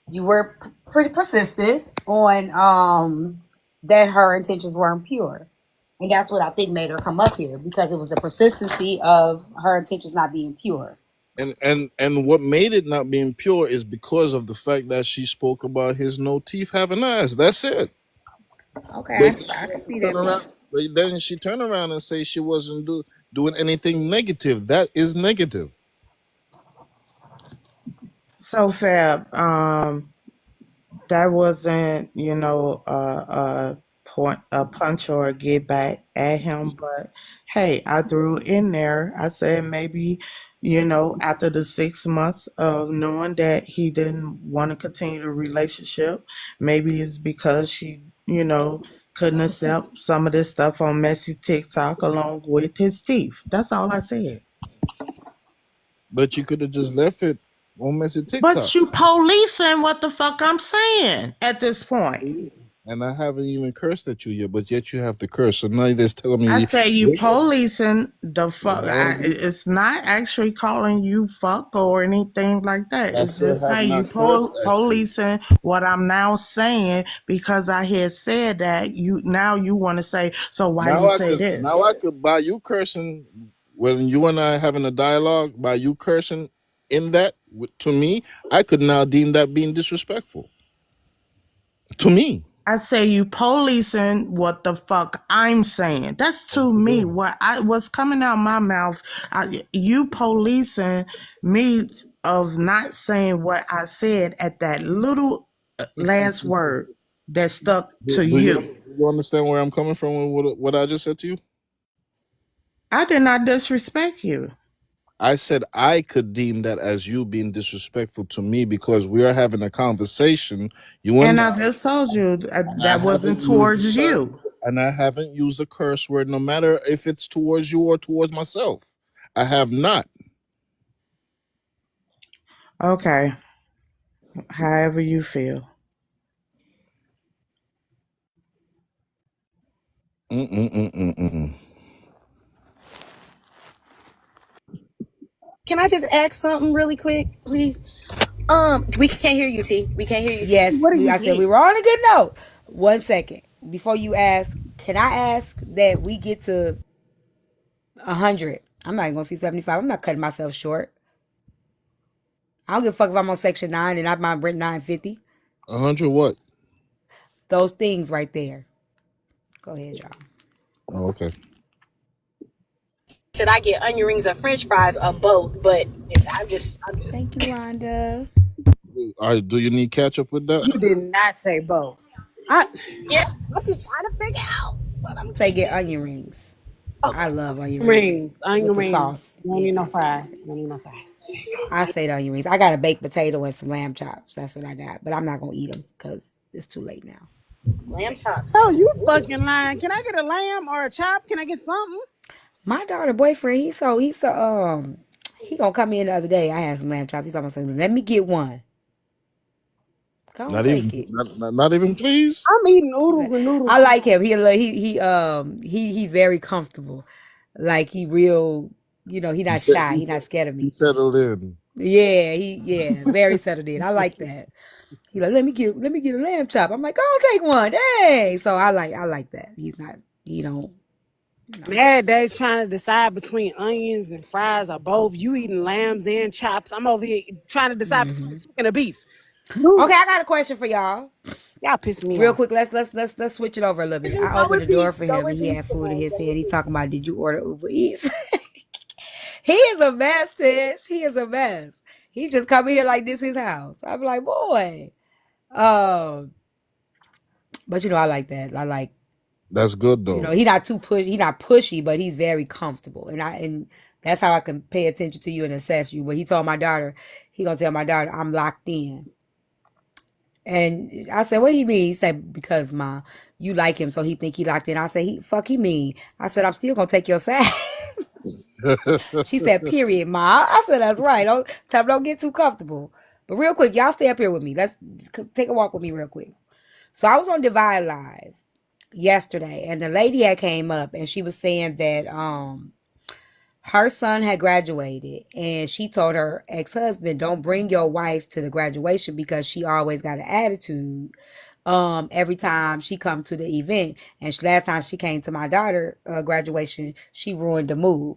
you were pretty persistent on that her intentions weren't pure, and that's what I think made her come up here because it was the persistency of her intentions not being pure. And what made it not being pure is because of the fact that she spoke about his no teeth having eyes. That's it. Okay, But I can see turn that around, part. but then she turned around and say she wasn't doing anything negative. That is negative. So Fab, that wasn't, a punch or a get back at him, but hey, I threw it in there. I said maybe, after the 6 months of knowing that he didn't want to continue the relationship, maybe it's because she, couldn't accept some of this stuff on messy TikTok along with his teeth. That's all I said. But you could have just left it on messy But TikTok. you policing what the fuck I'm saying at this point. And I haven't even cursed at you yet, but yet you have to curse. So now you're just telling I me, say you policing the fuck. no, It's not actually calling you fuck or anything like that. I It's still just have hey, you not cursed at you. policing what I'm now saying because I had said that you want to say. So why you say Now this? I could, by you cursing when you and I having a dialogue, by you cursing in that to me, I could now deem that being disrespectful to me. I say you policing what the fuck I'm saying. That's to me what's coming out my mouth. You policing me of not saying what I said at that little last word that stuck to Do you. you understand where I'm coming from with what I just said to you? I did not disrespect you. I said I could deem that as you being disrespectful to me because we are having a conversation, you and And I I, just told you and I that wasn't haven't used the towards curse, you. and I haven't used a curse word, no matter if it's towards you or towards myself. I have not. Okay. However you feel. Mm-mm-mm-mm-mm. Can I just ask something really quick, please? We can't hear you, T. We can't hear you, T. Yes, What did you I said we say? were on a good note. 1 second before you ask, can I ask that we get to 100? I'm not even gonna see 75. I'm not cutting myself short. I don't give a fuck if I'm on section 9 and I might rent 950. 100 what? Those things right there. Go ahead, y'all. Oh, okay. Should I get onion rings or French fries or both? But I'm just. Thank you, Rhonda. Do you need catch up with that? You did not say both. I Yeah, I'm just trying to figure out what I'm Say get getting. onion rings. I Okay. love onion rings rings, with onion the rings. sauce. You don't Yeah, need no fries. You don't need no fries. I say the onion rings. I got a baked potato and some lamb chops. That's what I got. But I'm not gonna eat them because it's too late now. Lamb chops. Oh, you fucking lying. Can I get a lamb or a chop? Can I get something? My daughter boyfriend, he gonna come in the other day. I had some lamb chops. He's almost saying, let me get one. Go and Not take even, it. not even, please. I'm eating oodles and noodles I like tonight. him. He very comfortable. Like he real, he He not said, shy. He not scared of he me. settled in. Yeah, very settled in. I like that. He like, let me get a lamb chop. I'm like, go on, take one. Dang. So I like that. He's not, he don't, Mad day trying to decide between onions and fries or both. You eating lambs and chops. I'm over here trying to decide between hmm chicken or beef. Okay, Noodles. I got a question for y'all. Y'all pissing me Real off. quick, let's switch it over a little bit. I Go opened in the door peace. for Go him in and he peace, had food in Simone. his Go hand. in He peace. talking about, did you order Uber Eats? He is a mess, Tish. He is a mess. He just come in here like this his house. I'm like, boy. Um, but I like that. I like, That's good though. he not pushy, but he's very comfortable. And that's how I can pay attention to you and assess you. But he told my daughter, he gonna tell my daughter, I'm locked in. And I said, what do you mean? He said, because ma, you like him, so he think he locked in. I said, he mean. I said, I'm still gonna take your side. She said, period, Ma. I said, that's right. Don't get too comfortable. But real quick, y'all stay up here with me. Let's just take a walk with me real quick. So I was on Divide Live yesterday, and the lady had came up, and she was saying that her son had graduated, and she told her ex-husband, don't bring your wife to the graduation because she always got an attitude every time she come to the event. And last time she came to my daughter graduation, she ruined the mood.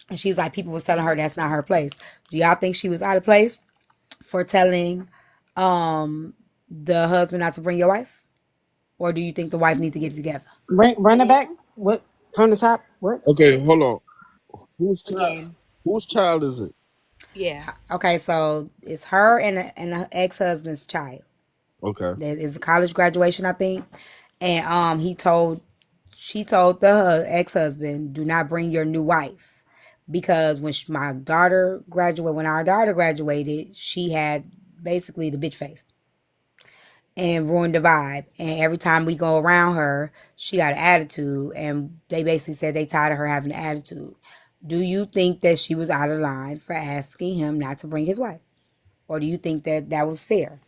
And she was like, people was telling her that's not her place. Do y'all think she was out of place for telling the husband not to bring your wife? Or do you think the wife needs to get it together? Run it back. What from the top? What Okay, hold on. Whose child? Again. Whose child is it? Yeah. Okay, so it's her and the ex-husband's child. Okay. It was a college graduation, I think. And she told the ex-husband, do not bring your new wife. Because when our daughter graduated, she had basically the bitch face and ruined the vibe. And every time we go around her, she got an attitude. And they basically said they tired of her having an attitude. Do you think that she was out of line for asking him not to bring his wife? Or do you think that that was fair?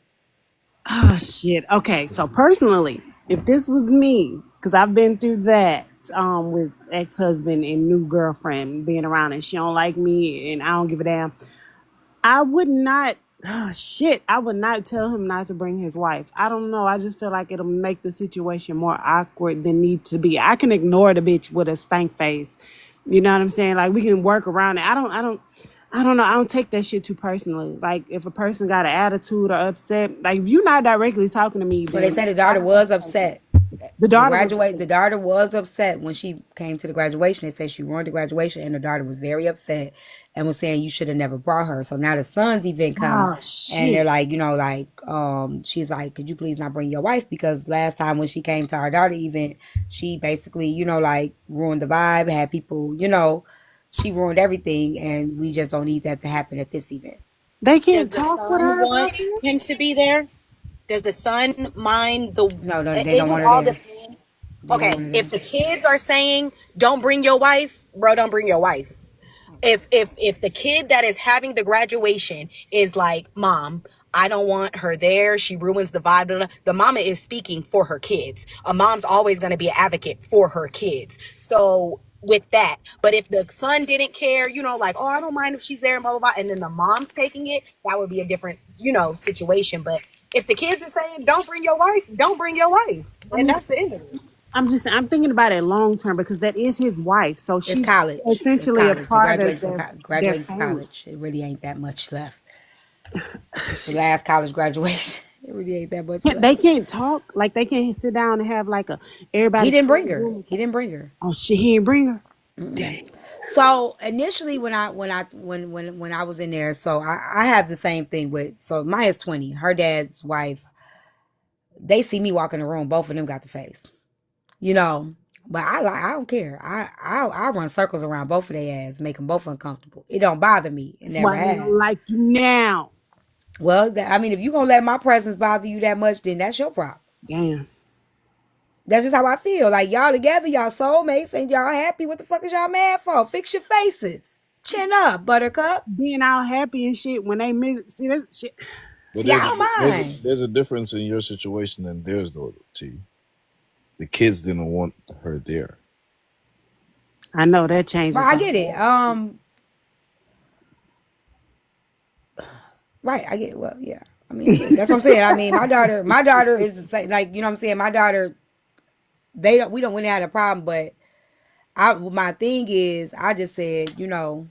Oh shit. Okay, so personally, if this was me, because I've been through that with ex-husband and new girlfriend being around and she don't like me and I don't give a damn, I would not. Oh shit! I would not tell him not to bring his wife. I don't know. I just feel like it'll make the situation more awkward than need to be. I can ignore the bitch with a stank face. You know what I'm saying? Like we can work around it. I don't know. I don't take that shit too personally. Like if a person got an attitude or upset, like if you're not directly talking to me, Well, they then said the daughter was upset. the daughter was upset. The daughter was upset when she came to the graduation. They said she ruined the graduation, and the daughter was very upset and was saying you should have never brought her. So now the son's event come, Oh and they're shit! like, she's like, could you please not bring your wife? Because last time when she came to our daughter event, she basically, ruined the vibe, had people, she ruined everything, and we just don't need that to happen at this event. They can't Does the talk with son her about want this. him to be there? Does the son mind the? No, they It don't would want her all there. depend. They don't Okay, want her if there. the kids are saying don't bring your wife, bro, don't bring your wife. If the kid that is having the graduation is like, mom, I don't want her there, she ruins the vibe, blah, blah," the mama is speaking for her kids. A mom's always going to be an advocate for her kids. So with that, but if the son didn't care, like, oh, I don't mind if she's there and blah blah blah, and then the mom's taking it, that would be a different situation. But if the kids are saying don't bring your wife, don't bring your wife, and that's the end of it. I'm thinking about it long term because that is his wife. So It's she's college. It's essentially a college. They part of their graduating from family. college. It really ain't that much left. It's the last college graduation. It really ain't that much They left. can't talk, like they can't sit down and have like a He everybody didn't come in bring the her. room and He talk. didn't bring her. Oh shit, he didn't bring her. Dang. So initially, when I was in there, so I have the same thing with. So Maya's 20. Her dad's wife. They see me walk in the room. Both of them got the face. You know. But I don't care. I run circles around both of their ass, make them both uncomfortable. It don't bother me. It That's never why they has. don't like you now. Well, if you gonna let my presence bother you that much, then that's your problem. Damn. That's just how I feel. Like y'all together, y'all soulmates, and y'all happy. What the fuck is y'all mad for? Fix your faces. Chin up, Buttercup. Being all happy and shit when they see this shit. But See, I don't mind. there's a difference in your situation and theirs, though. T. The kids didn't want her there. I know that changes. But I get it. Right, I get it. Well, yeah. I mean, that's what I'm saying. I mean, my daughter is the same, like, you know what I'm saying? My daughter, we don't really have a problem, but my thing is, I just said, don't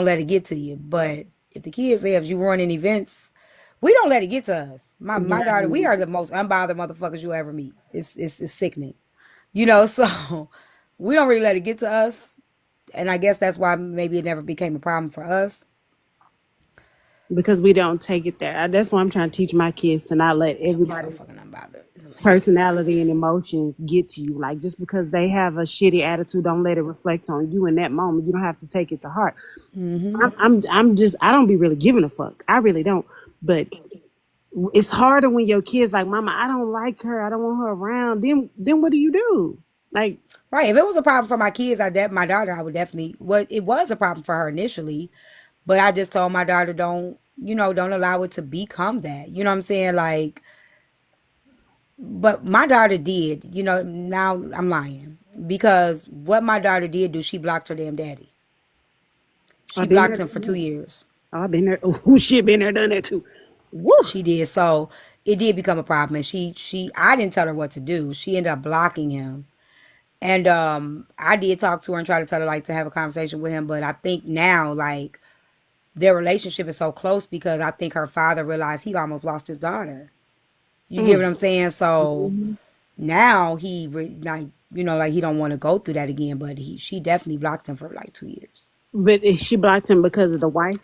let it get to you. But if the kids say if you running events, we don't let it get to us. My daughter, we are the most unbothered motherfuckers you ever meet. It's sickening. So we don't really let it get to us. And I guess that's why maybe it never became a problem for us. Because we don't take it there. That's why I'm trying to teach my kids to not let We so everybody's fucking unbothered. personality and emotions get to you. Like just because they have a shitty attitude, don't let it reflect on you in that moment. You don't have to take it to heart. I'm just I don't be really giving a fuck. I really don't. But it's harder when your kids like, Mama, I don't like her. I don't want her around. Then what do you do? Like, Right. If it was a problem for my kids, my daughter, I would definitely. Well, it was a problem for her initially, but I just told my daughter, don't allow it to become that. You know what I'm saying? Like, but my daughter did. Now I'm lying because what my daughter did do, she blocked her damn daddy. She I've been blocked there, him for done 2 years. that. I've been there. Oh, shit, been there, done that too. Woo. She did. So it did become a problem, and I didn't tell her what to do. She ended up blocking him. And I did talk to her and try to tell her like to have a conversation with him, but I think now like their relationship is so close because I think her father realized he almost lost his daughter. You get what I'm saying? So Mm-hmm. now like he don't want to go through that again, but she definitely blocked him for like 2 years. But she blocked him because of the wife.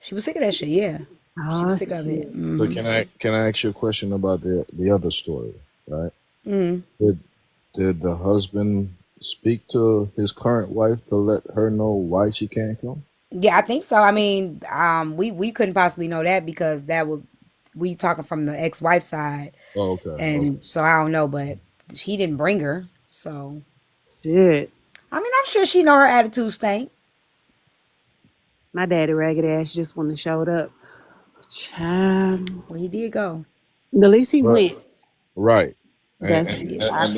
She was sick of that shit. Yeah, she was Oh sick of it. shit. So can I ask you a question about the other story, right? Mm. Did the husband speak to his current wife to let her know why she can't come? Yeah, I think so. I mean, we couldn't possibly know that because we talking from the ex-wife side. Oh, okay. And so I don't know, but he didn't bring her. So Shit. I mean, I'm sure she know her attitude stank. My daddy ragged ass just when he showed up. Child. Well, he did go. At least he Right. went. Right. And, That's and, Yeah. and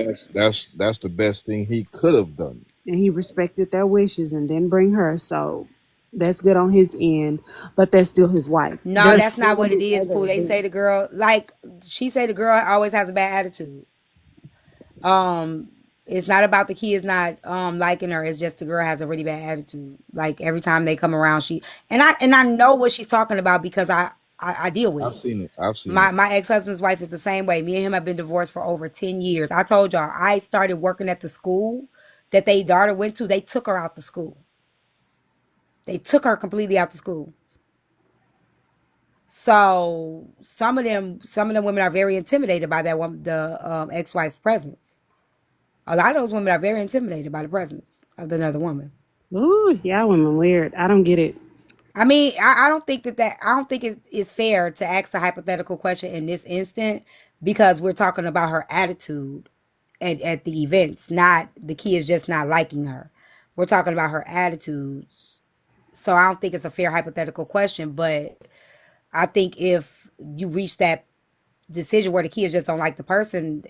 that's the best thing he could have done. and he respected their wishes and didn't bring her. So that's good on his end, but that's still his wife. No, There's that's not so what it many is, Pooh. others They say the girl, like she say the girl always has a bad attitude. It's not about the kids not liking her. It's just the girl has a really bad attitude. Like every time they come around, I know what she's talking about because I deal with I've it. seen it. I've seen it. My ex-husband's wife is the same way. Me and him have been divorced for over 10 years. I told y'all I started working at the school that they daughter went to. They took her out the school. They took her completely out the school. So some of them women are very intimidated by that one, the ex-wife's presence. A lot of those women are very intimidated by the presence of another woman. Ooh, y'all women weird. I don't get it. I mean, I don't think I don't think it's fair to ask a hypothetical question in this instant because we're talking about her attitude at the events, not the kids just not liking her. We're talking about her attitudes. So I don't think it's a fair hypothetical question, but I think if you reach that decision where the kids just don't like the person,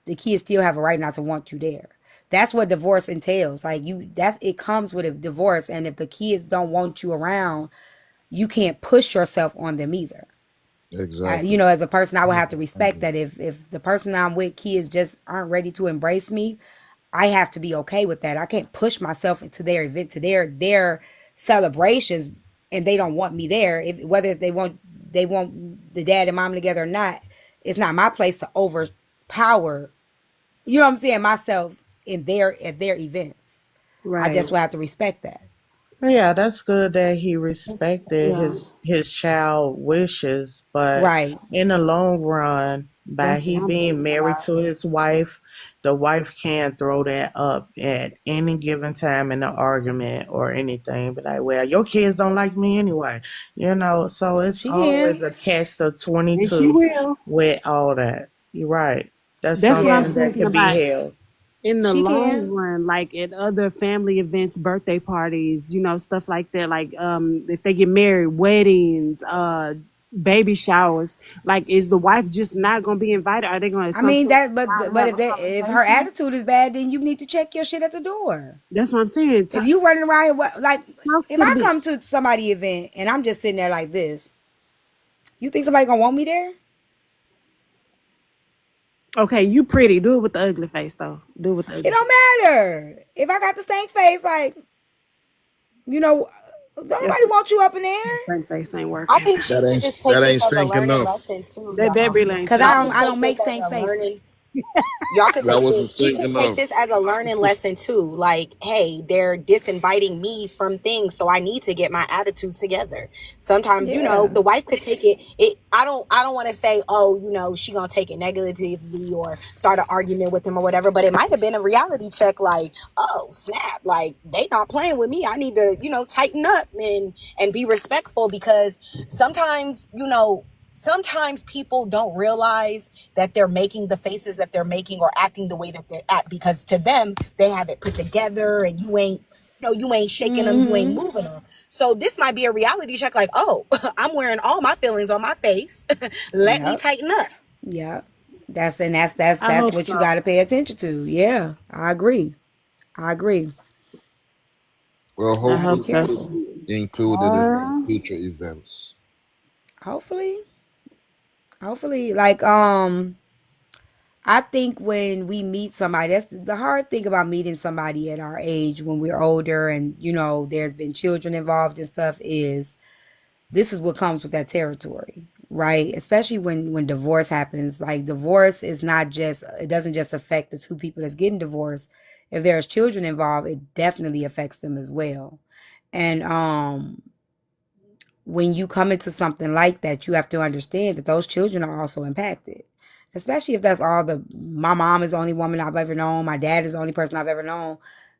the kids still have a right not to want you there. That's what divorce entails. Like it comes with a divorce, and if the kids don't want you around, you can't push yourself on them either. Exactly. As a person, I would have to respect that. If the person I'm with, kids just aren't ready to embrace me, I have to be okay with that. I can't push myself into their event, to their celebrations, and they don't want me there. Whether they want the dad and mom together or not, it's not my place to overpower. You know what I'm saying? Myself at their events. I Right. just will have to respect that. Yeah, that's good that he respected Yeah. his child wishes, but Right. in the long run, by That's he what I'm being thinking married about. to his wife, the wife can't throw that up at any given time in the argument or anything. But like, well, your kids don't like me anyway, So it's She can. always a catch to And she 22 will. with all that. You're right. That's That's what I'm Yeah, something that thinking could be about. held. In the she long can. run, like at other family events, birthday parties, stuff like that, like if they get married, weddings, baby showers, like is the wife just not gonna be invited? Are they gonna at I some mean point that, sit down and but have if a if her conversation? attitude is bad, then you need to check your shit at the door. That's what I'm saying. If you running around here, like Talk if to the I come bitch. to somebody event and I'm just sitting there like this, you think somebody gonna want me there? Okay, you pretty. Do it with the ugly face though. Do it with the It ugly face. don't matter. If I got the stank face, like you know, don't That's nobody want you up in there. stank face ain't I working. think she should just take That this ain't as a stink learning enough. lesson too, That y'all. baby ain't Cause stink. Y'all I could don't take make this as stank a learning. faces. Y'all could That take wasn't it. She stink could take enough. this as a learning lesson too. Like, hey, they're disinviting me from things, so I need to get my attitude together. Sometimes, Yeah. the wife could take it. I don't want to say, oh, she gonna take it negatively or start an argument with him or whatever. But it might have been a reality check. Like, oh snap! Like they not playing with me. I need to, tighten up and be respectful because sometimes, sometimes people don't realize that they're making the faces that they're making or acting the way that they're at because to them they have it put together and you ain't shaking them, you ain't moving them. So this might be a reality check like, oh, I'm wearing all my feelings on my face. Let me Yep. tighten up. Yep. That's I that's hope what you so. got to pay attention to. Yeah, I agree. I agree. Well, I Gotta be hope hopefully so. it will careful. be included in future events. Hopefully, hopefully, like I think when we meet somebody, that's the hard thing about meeting somebody at our age when we're older and there's been children involved and stuff is this is what comes with that territory, right? Especially when divorce happens. Like divorce is not just it doesn't just affect the two people that's getting divorced. If there's children involved, it definitely affects them as well. And when you come into something like that, you have to understand that those children are also impacted. Especially if that's all my mom is the only woman I've ever known, my dad is the only person I've ever known,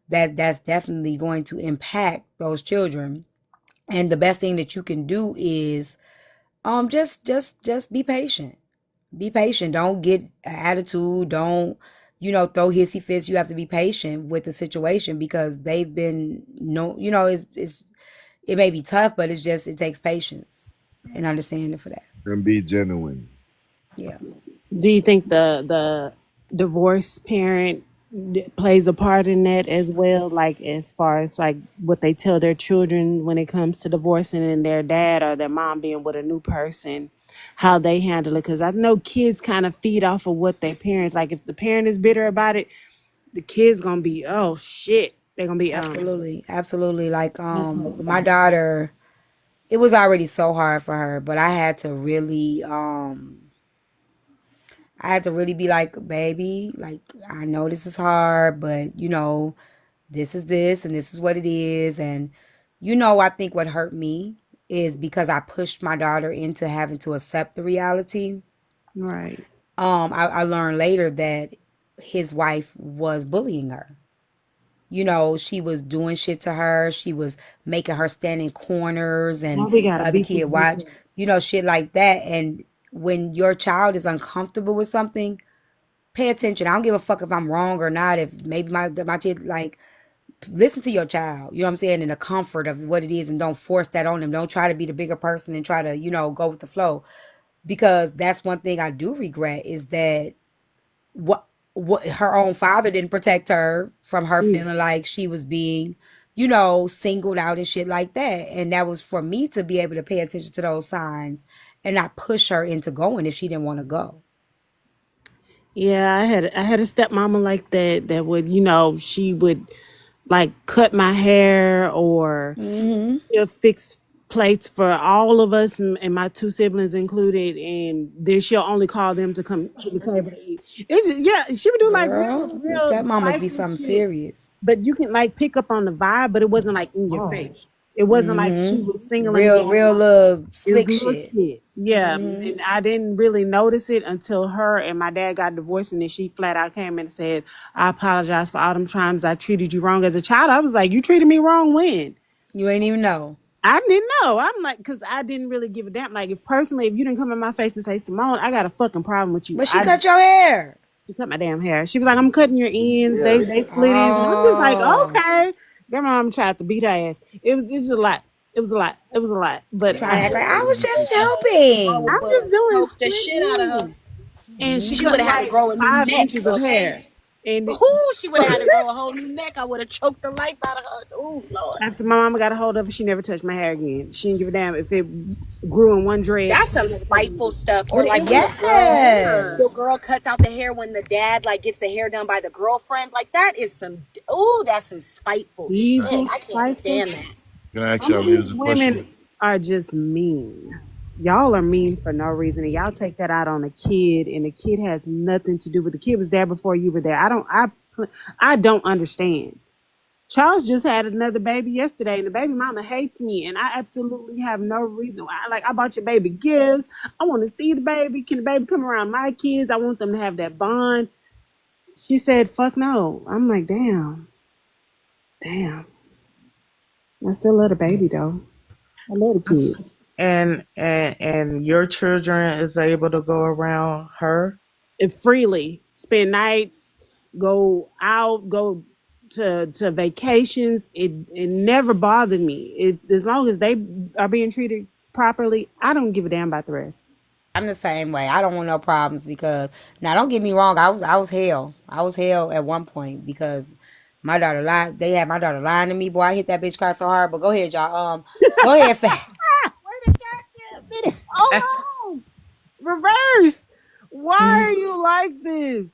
that's definitely going to impact those children. And the best thing that you can do is just be patient. Be patient. Don't get an attitude. Don't, throw hissy fits. You have to be patient with the situation because they've been no, it may be tough, but it takes patience and understanding for that. And be genuine. Yeah. Do you think the divorced parent plays a part in that as well? Like as far as like what they tell their children when it comes to divorcing and their dad or their mom being with a new person, how they handle it? Because I know kids kind of feed off of what their parents like. If the parent is bitter about it, the kid's gonna be oh shit. They're gonna be Absolutely. Absolutely. Like sensitive my about it. daughter, it was already so hard for her, but I had to really be like, baby, like I know this is hard, but this is this and this is what it is. And I think what hurt me is because I pushed my daughter into having to accept the reality. Right. I learned later that his wife was bullying her. She was doing shit to her. She was making her stand in corners Now and we the gotta other beat this kid bitch watch, up. shit like that. And when your child is uncomfortable with something, pay attention. I don't give a fuck if I'm wrong or not. If maybe my kid like listen to your child. You know what I'm saying? In the comfort of what it is, and don't force that on them. Don't try to be the bigger person and try to go with the flow. Because that's one thing I do regret is that what her own father didn't protect her from her feeling Jesus. like she was being singled out and shit like that. And that was for me to be able to pay attention to those signs and not push her into going if she didn't want to go. Yeah, I had a stepmama like that that would, she would like cut my hair or Mm-hmm. she'll fix plates for all of us and my two siblings included, and then she'll only call them to come to the table to eat. It's just, yeah, she would do like real, Girl, real that must be spiteful something shit, serious. but you can like pick up on the vibe, but it wasn't like in your face. It wasn't like she Mm-hmm. was singling me Real, out real like little it was slick little shit. shit. Yeah. Mm-hmm. And I didn't really notice it until her and my dad got divorced. And then she flat out came in and said, I apologize for all them times I treated you wrong as a child. I was like, you treated me wrong when? You ain't even know. I didn't know. I'm like, because I didn't really give a damn. Like, if you didn't come in my face and say, Simone, I got a fucking problem with you. But she cut your hair. She cut my damn hair. She was like, I'm cutting your ends. They split ends. And I'm just like, Oh. okay. Grandma tried to beat her ass. It's just a lot. It was a lot. It was a lot. But Trying to act like I was just Mama helping. I'm would just have doing choked the split shit out of her. ends. And she She cut would have had to like grow a new 5 neck, inches of okay? hair. And Ooh, she would have had to grow a whole new neck. I would have choked the life out of her. Ooh, Lord. after my mama got a hold of it, she never touched my hair again. She didn't give a damn if it grew in one dread. That's She some never touched it spiteful again. stuff. But Or it like when was Yes. the girl cuts out the hair when the dad like gets the hair done by the girlfriend. Like that is some that's some spiteful shit. evil, I can't spiteful. stand that. Can I ask Some y'all of these a women question? are just mean. Y'all are mean for no reason, and y'all take that out on a kid, and the kid has nothing to do with the kid was there before you were there. I don't understand. Charles just had another baby yesterday, and the baby mama hates me, and I absolutely have no reason why. Like, I bought your baby gifts. I want to see the baby. Can the baby come around my kids? I want them to have that bond. She said, "Fuck no." I'm like, damn, damn. I still love the baby though. I love the kid. And your children is able to go around her? And freely spend nights, go out, go to vacations. It never bothered me. As long as they are being treated properly, I don't give a damn about the rest. I'm the same way. I don't want no problems because now don't get me wrong. I was hell. I was hell at one point because my daughter lied. They had my daughter lying to me. Boy, I hit that bitch car so hard. But go ahead, y'all. Go ahead, Wait a goddamn minute. Hold on. Reverse. Why are you like this?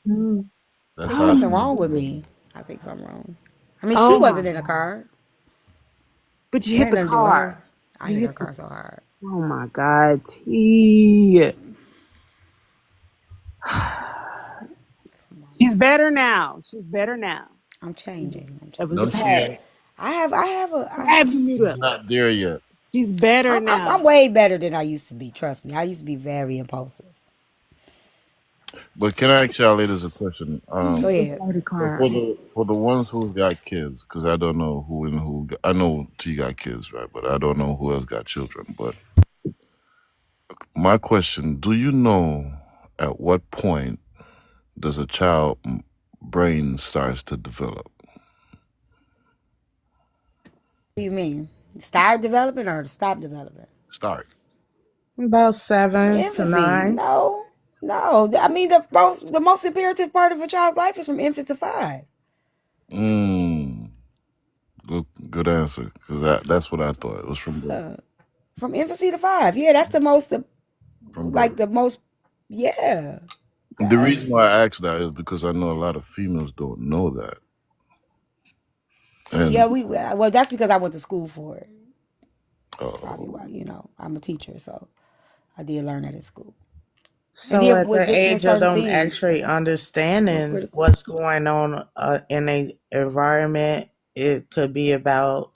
That's There's how. something wrong with me. I think something wrong. I mean, she Oh my wasn't in a god. car. But you That hit had the nothing to do with her. car. I You hit her hit the car so hard. Oh my god, T. She's better now. She's better now. I'm changing. I'm It was a changing. No, she past. ain't. Have you mute She's up? not there yet. She's better I'm now. way better than I used to be. Trust me. I used to be very impulsive. But can I ask y'all ladies a question? Go It's ahead. already So car. for the ones who got kids, because I don't know who and who. I know T got kids, right? But I don't know who else got children. But my question: do you know at what point does a child brain starts to develop? What do you mean? Start developing or stop developing? Start. About 7 to Infancy. 9. No. No. I mean the most imperative part of a child's life is from infant to 5. Mm, good answer. Because that's what I thought. It was from birth. From infancy to 5. Yeah, that's the most From birth. yeah. The reason Yes. why I asked that is because I know a lot of females don't know that, Yeah, and well that's because I went to school for it. That's probably oh, why, I'm a teacher, so I did learn that at school. And So then at the with listening to age of certain them things, actually was understanding critical. what's going on in a environment, it could be about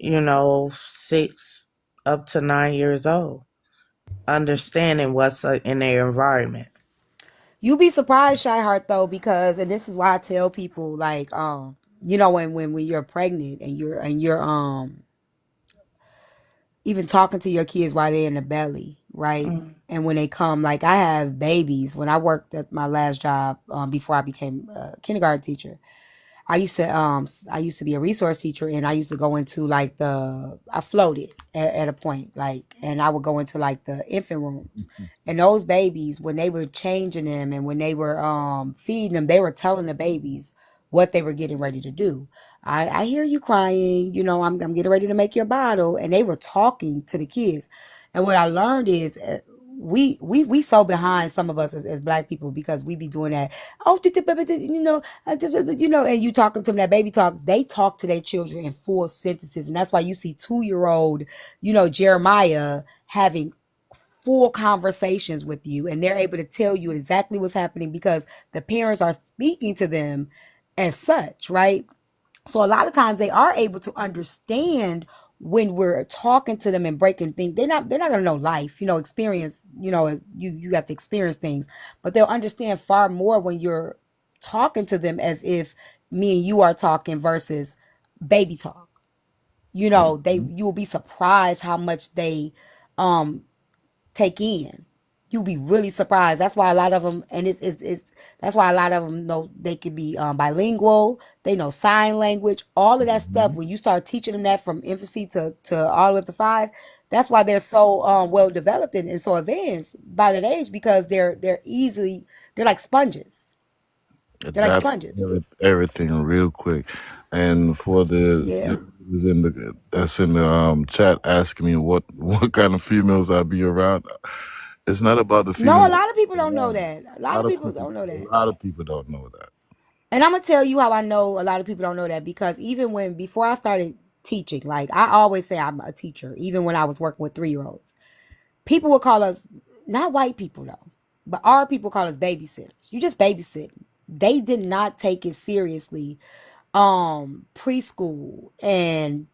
6 up to 9 years old, understanding what's in their environment. You'd be surprised, Shy Heart, though, because and this is why I tell people like when you're pregnant and you're even talking to your kids while they're in the belly, right? Mm. And when they come, like I have babies. When I worked at my last job before I became a kindergarten teacher, I used to be a resource teacher, and I used to go into like I floated at a point, like, and I would go into like the infant rooms, and those babies, when they were changing them and when they were feeding them, they were telling the babies what they were getting ready to do. I hear you crying, I'm getting ready to make your bottle, and they were talking to the kids. And what I learned is we so behind, some of us as black people, because we be doing that. Oh, and you talking to them that baby talk. They talk to their children in full sentences, and that's why you see 2-year-old, Jeremiah having full conversations with you, and they're able to tell you exactly what's happening because the parents are speaking to them as such, right? So a lot of times they are able to understand when we're talking to them and breaking things. They're not gonna know life, experience, you have to experience things, but they'll understand far more when you're talking to them as if me and you are talking versus baby talk. You will be surprised how much they um take in. You'll be really surprised. That's why a lot of them, and that's why a lot of them know they can be bilingual. They know sign language, all of that stuff. When you start teaching them that from infancy to all the way up to 5, that's why they're so well developed and so advanced by that age, because they're like sponges. They're like adapt sponges. everything real quick. And for Yeah. that's in the chat asking me what kind of females I be around. It's not about the No, a females lot of people don't know around. that. A A lot lot of of people people, don't know a that. lot of people don't know that. And I'm gonna tell you how I know a lot of people don't know that, because before I started teaching, like I always say I'm a teacher, even when I was working with 3-year-olds. People would call us, not white people though, but our people call us babysitters. You just babysitting. They did not take it seriously. Preschool and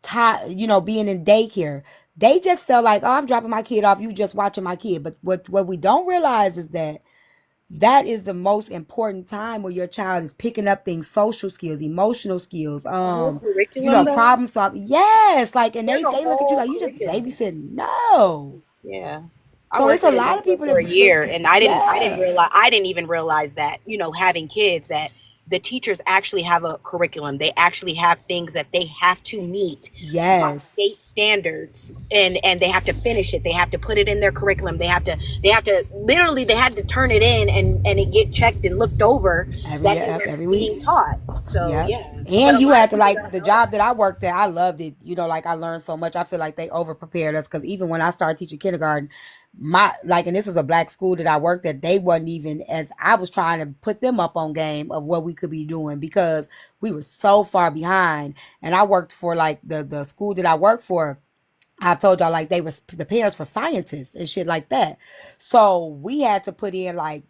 being in daycare. They just felt like, oh, I'm dropping my kid off, you just watching my kid. But what we don't realize is that is the most important time where your child is picking up things, social skills, emotional skills, The whole curriculum, though. problem solving. Yes, like, and There's a they look at you whole like you just curriculum. babysitting. No. Yeah. I So worked it's a in a lot of daycare people for a year and yeah. I didn't even realize that, you know, having kids that the teachers actually have a curriculum. They actually have things that they have to meet by Yes. state standards and they have to finish it. They have to put it in their curriculum. They have to literally they had to turn it in and it get checked and looked over that they were Every being week. taught. So Yep. yeah. But And a you lot had of to people like don't the know that. job that I worked at. I loved it. You know, like I learned so much. I feel like they over prepared us because even when I started teaching kindergarten, my like, and this was a black school that I worked at. They wasn't even as I was trying to put them up on game of what we could be doing because we were so far behind. And I worked for like the school that I worked for. I've told y'all like they were the parents were scientists and shit like that. So we had to put in like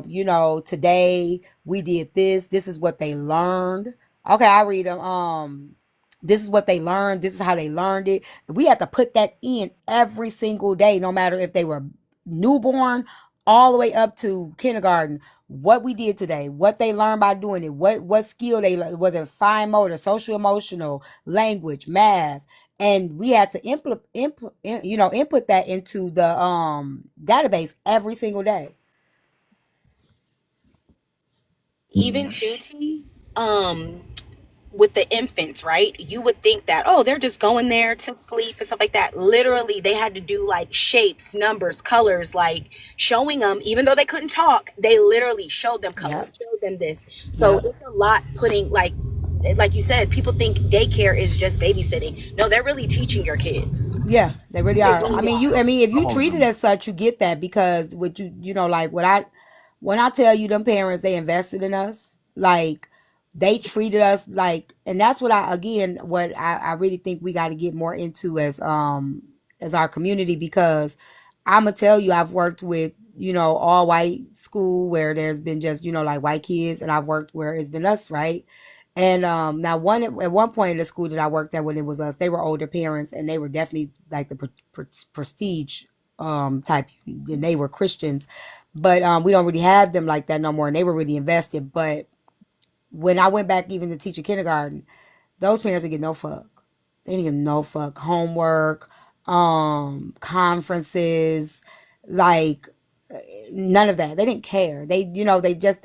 you know, today we did this. This is what they learned. Okay, I read them. This is what they learned. This is how they learned it. We had to put that in every single day, no matter if they were newborn all the way up to kindergarten. What we did today, what they learned by doing it, what skill they learned, whether it's fine motor, social emotional, language, math, and we had to input that into the database every single day. Even too, T, with the infants, right? You would think that, oh, they're just going there to sleep and stuff like that. Literally, they had to do like shapes, numbers, colors, like showing them, even though they couldn't talk, they literally showed them colors, Yep. showed them this. So Yep. it's a lot putting like you said, people think daycare is just babysitting. No, they're really teaching your kids. Yeah, they really They are. really I are. mean, if you Oh, treat it as such, you get that because what you know, like when I tell you them parents, they invested in us, like they treated us like, and that's what I really think we got to get more into as our community because I'm gonna tell you, I've worked with all white school where there's been just like white kids, and I've worked where it's been us, right? And now at one point in the school that I worked at when it was us, they were older parents and they were definitely like the prestige type, and they were Christians, but we don't really have them like that no more, and they were really invested. But when I went back even to teaching kindergarten, those parents didn't get no fuck. They didn't get no fuck. Homework, conferences, like none of that. They didn't care. They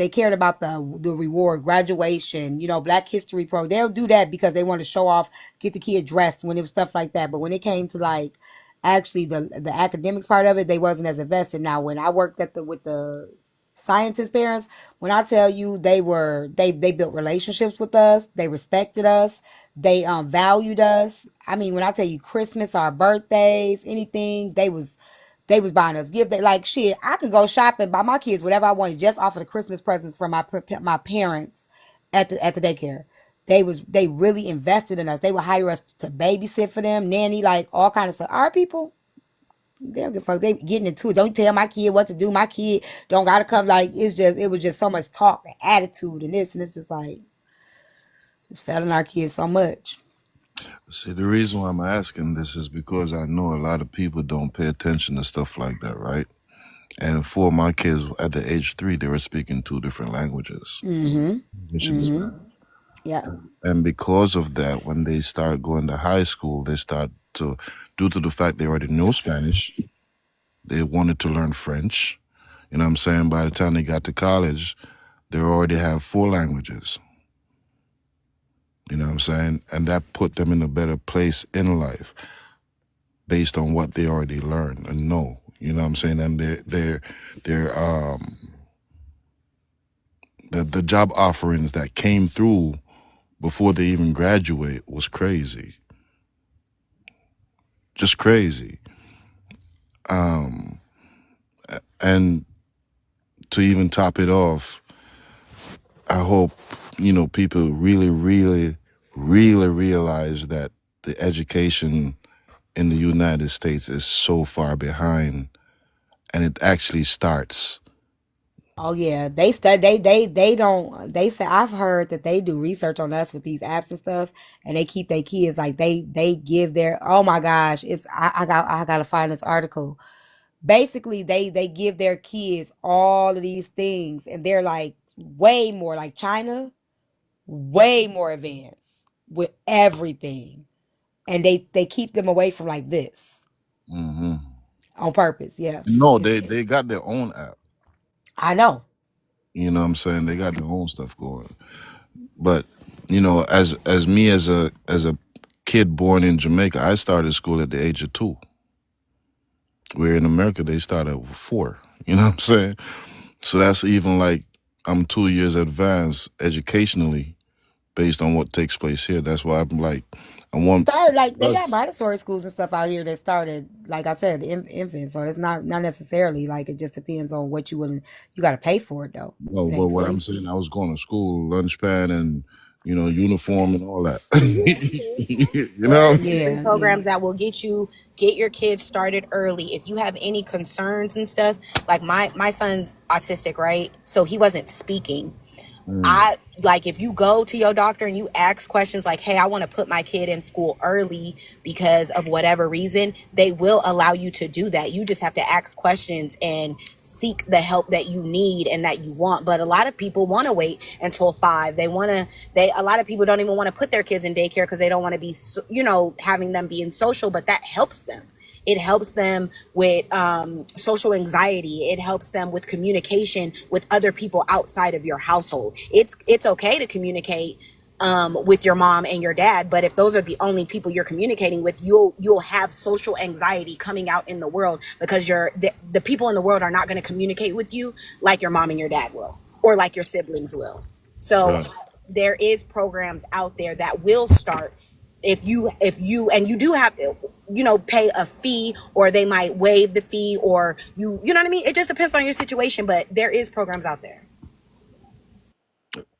cared about the reward, graduation, Black History Pro. They'll do that because they want to show off, get the kid dressed when it was stuff like that. But when it came to like actually the academics part of it, they wasn't as invested. Now when I worked with the scientist parents, when I tell you they built relationships with us, they respected us, they valued us. I mean, when I tell you Christmas, our birthdays, anything, they was buying us gifts. They like shit. I could go shopping, buy my kids whatever I wanted, just off of the Christmas presents from my parents at the daycare. They really invested in us. They would hire us to babysit for them, nanny, like all kind of stuff. Our people, they don't give a fuck. They getting into it. Don't tell my kid what to do. My kid don't gotta come. Like it was just so much talk and attitude and this, and it's just like it's failing our kids so much. see, the reason why I'm asking this is because I know a lot of people don't pay attention to stuff like that, right? And for my kids at the age 3, they were speaking 2 different languages, Mm-hmm. English and Mm-hmm. Spanish. Yeah. And because of that, when they start going to high school, they start to, due to the fact they already know Spanish, they wanted to learn French. You know what I'm saying? By the time they got to college, they already have 4 languages. You know what I'm saying? And that put them in a better place in life based on what they already learned and know. You know what I'm saying? And their the job offerings that came through before they even graduate was crazy. Just crazy. Um, and to even top it off, I hope, people really, really, really realize that the education in the United States is so far behind, and it actually starts. Oh yeah, they stud. They don't. They say I've heard that they do research on us with these apps and stuff, and they keep their kids like they give their. Oh my gosh, it's I gotta find this article. Basically, they give their kids all of these things, and they're like way more like China, way more advanced with everything, and they keep them away from like this. Hmm. on purpose. Yeah, No, it's, they got their own app. I know. You know what I'm saying? They got their own stuff going. But you know, as me as a kid born in Jamaica, I started school at the age of 2. Where in America they start at 4. You know what I'm saying? So that's even like I'm 2 years advanced educationally based on what takes place here. That's why I'm like, I want Started like they got us. Montessori schools and stuff out here that started, like I said, infants. So it's not necessarily like it just depends on what you willing. You got to pay for it though. No, It but ain't what I'm free. saying, I was going to school, lunch pan, and uniform and all that. You know? Yes, different Yeah, yeah. programs that will get your kids started early. If you have any concerns and stuff, like my son's autistic, right? So he wasn't speaking. Mm, I like if you go to your doctor and you ask questions like, hey, I want to put my kid in school early because of whatever reason, they will allow you to do that. You just have to ask questions and seek the help that you need and that you want. But a lot of people want to wait until 5. A lot of people don't even want to put their kids in daycare because they don't want to be, having them being social, but that helps them. It helps them with social anxiety. It helps them with communication with other people outside of your household. It's okay to communicate with your mom and your dad, but if those are the only people you're communicating with, you'll have social anxiety coming out in the world because the people in the world are not going to communicate with you like your mom and your dad will, or like your siblings will. So right. there is programs out there that will start if you and you do have to pay a fee, or they might waive the fee, or you know what I mean. It just depends on your situation, but there is programs out there.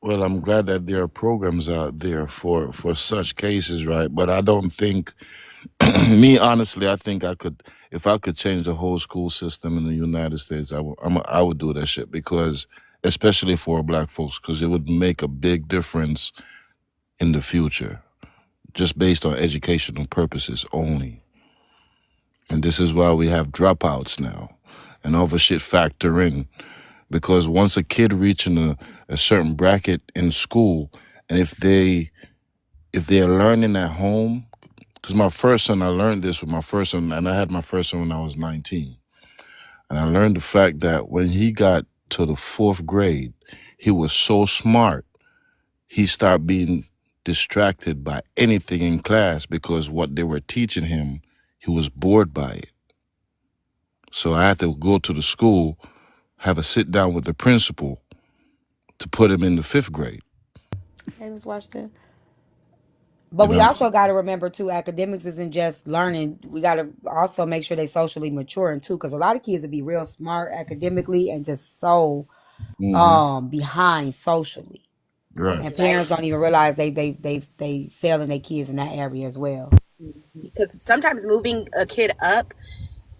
Well, I'm glad that there are programs out there for such cases, right? But I don't think, me honestly, I think if I could change the whole school system in the United States, I would do that shit because, especially for black folks, because it would make a big difference in the future, just based on educational purposes only. And this is why we have dropouts now, and all the shit factor in. Because once a kid reaching a certain bracket in school, and if they're learning at home, because my first son, I learned this with my first son, and I had my first son when I was 19. And I learned the fact that when he got to the 4th grade, he was so smart, he stopped being distracted by anything in class because what they were teaching him, he was bored by it. So I had to go to the school, have a sit down with the principal to put him in the 5th grade. Hey, Miss Washington. You But know we what I'm also saying? got to remember too, academics isn't just learning. We got to also make sure they socially maturing too, because a lot of kids will be real smart academically and just so Mm-hmm. behind socially, Right. and parents don't even realize they failing their kids in that area as well. Because sometimes moving a kid up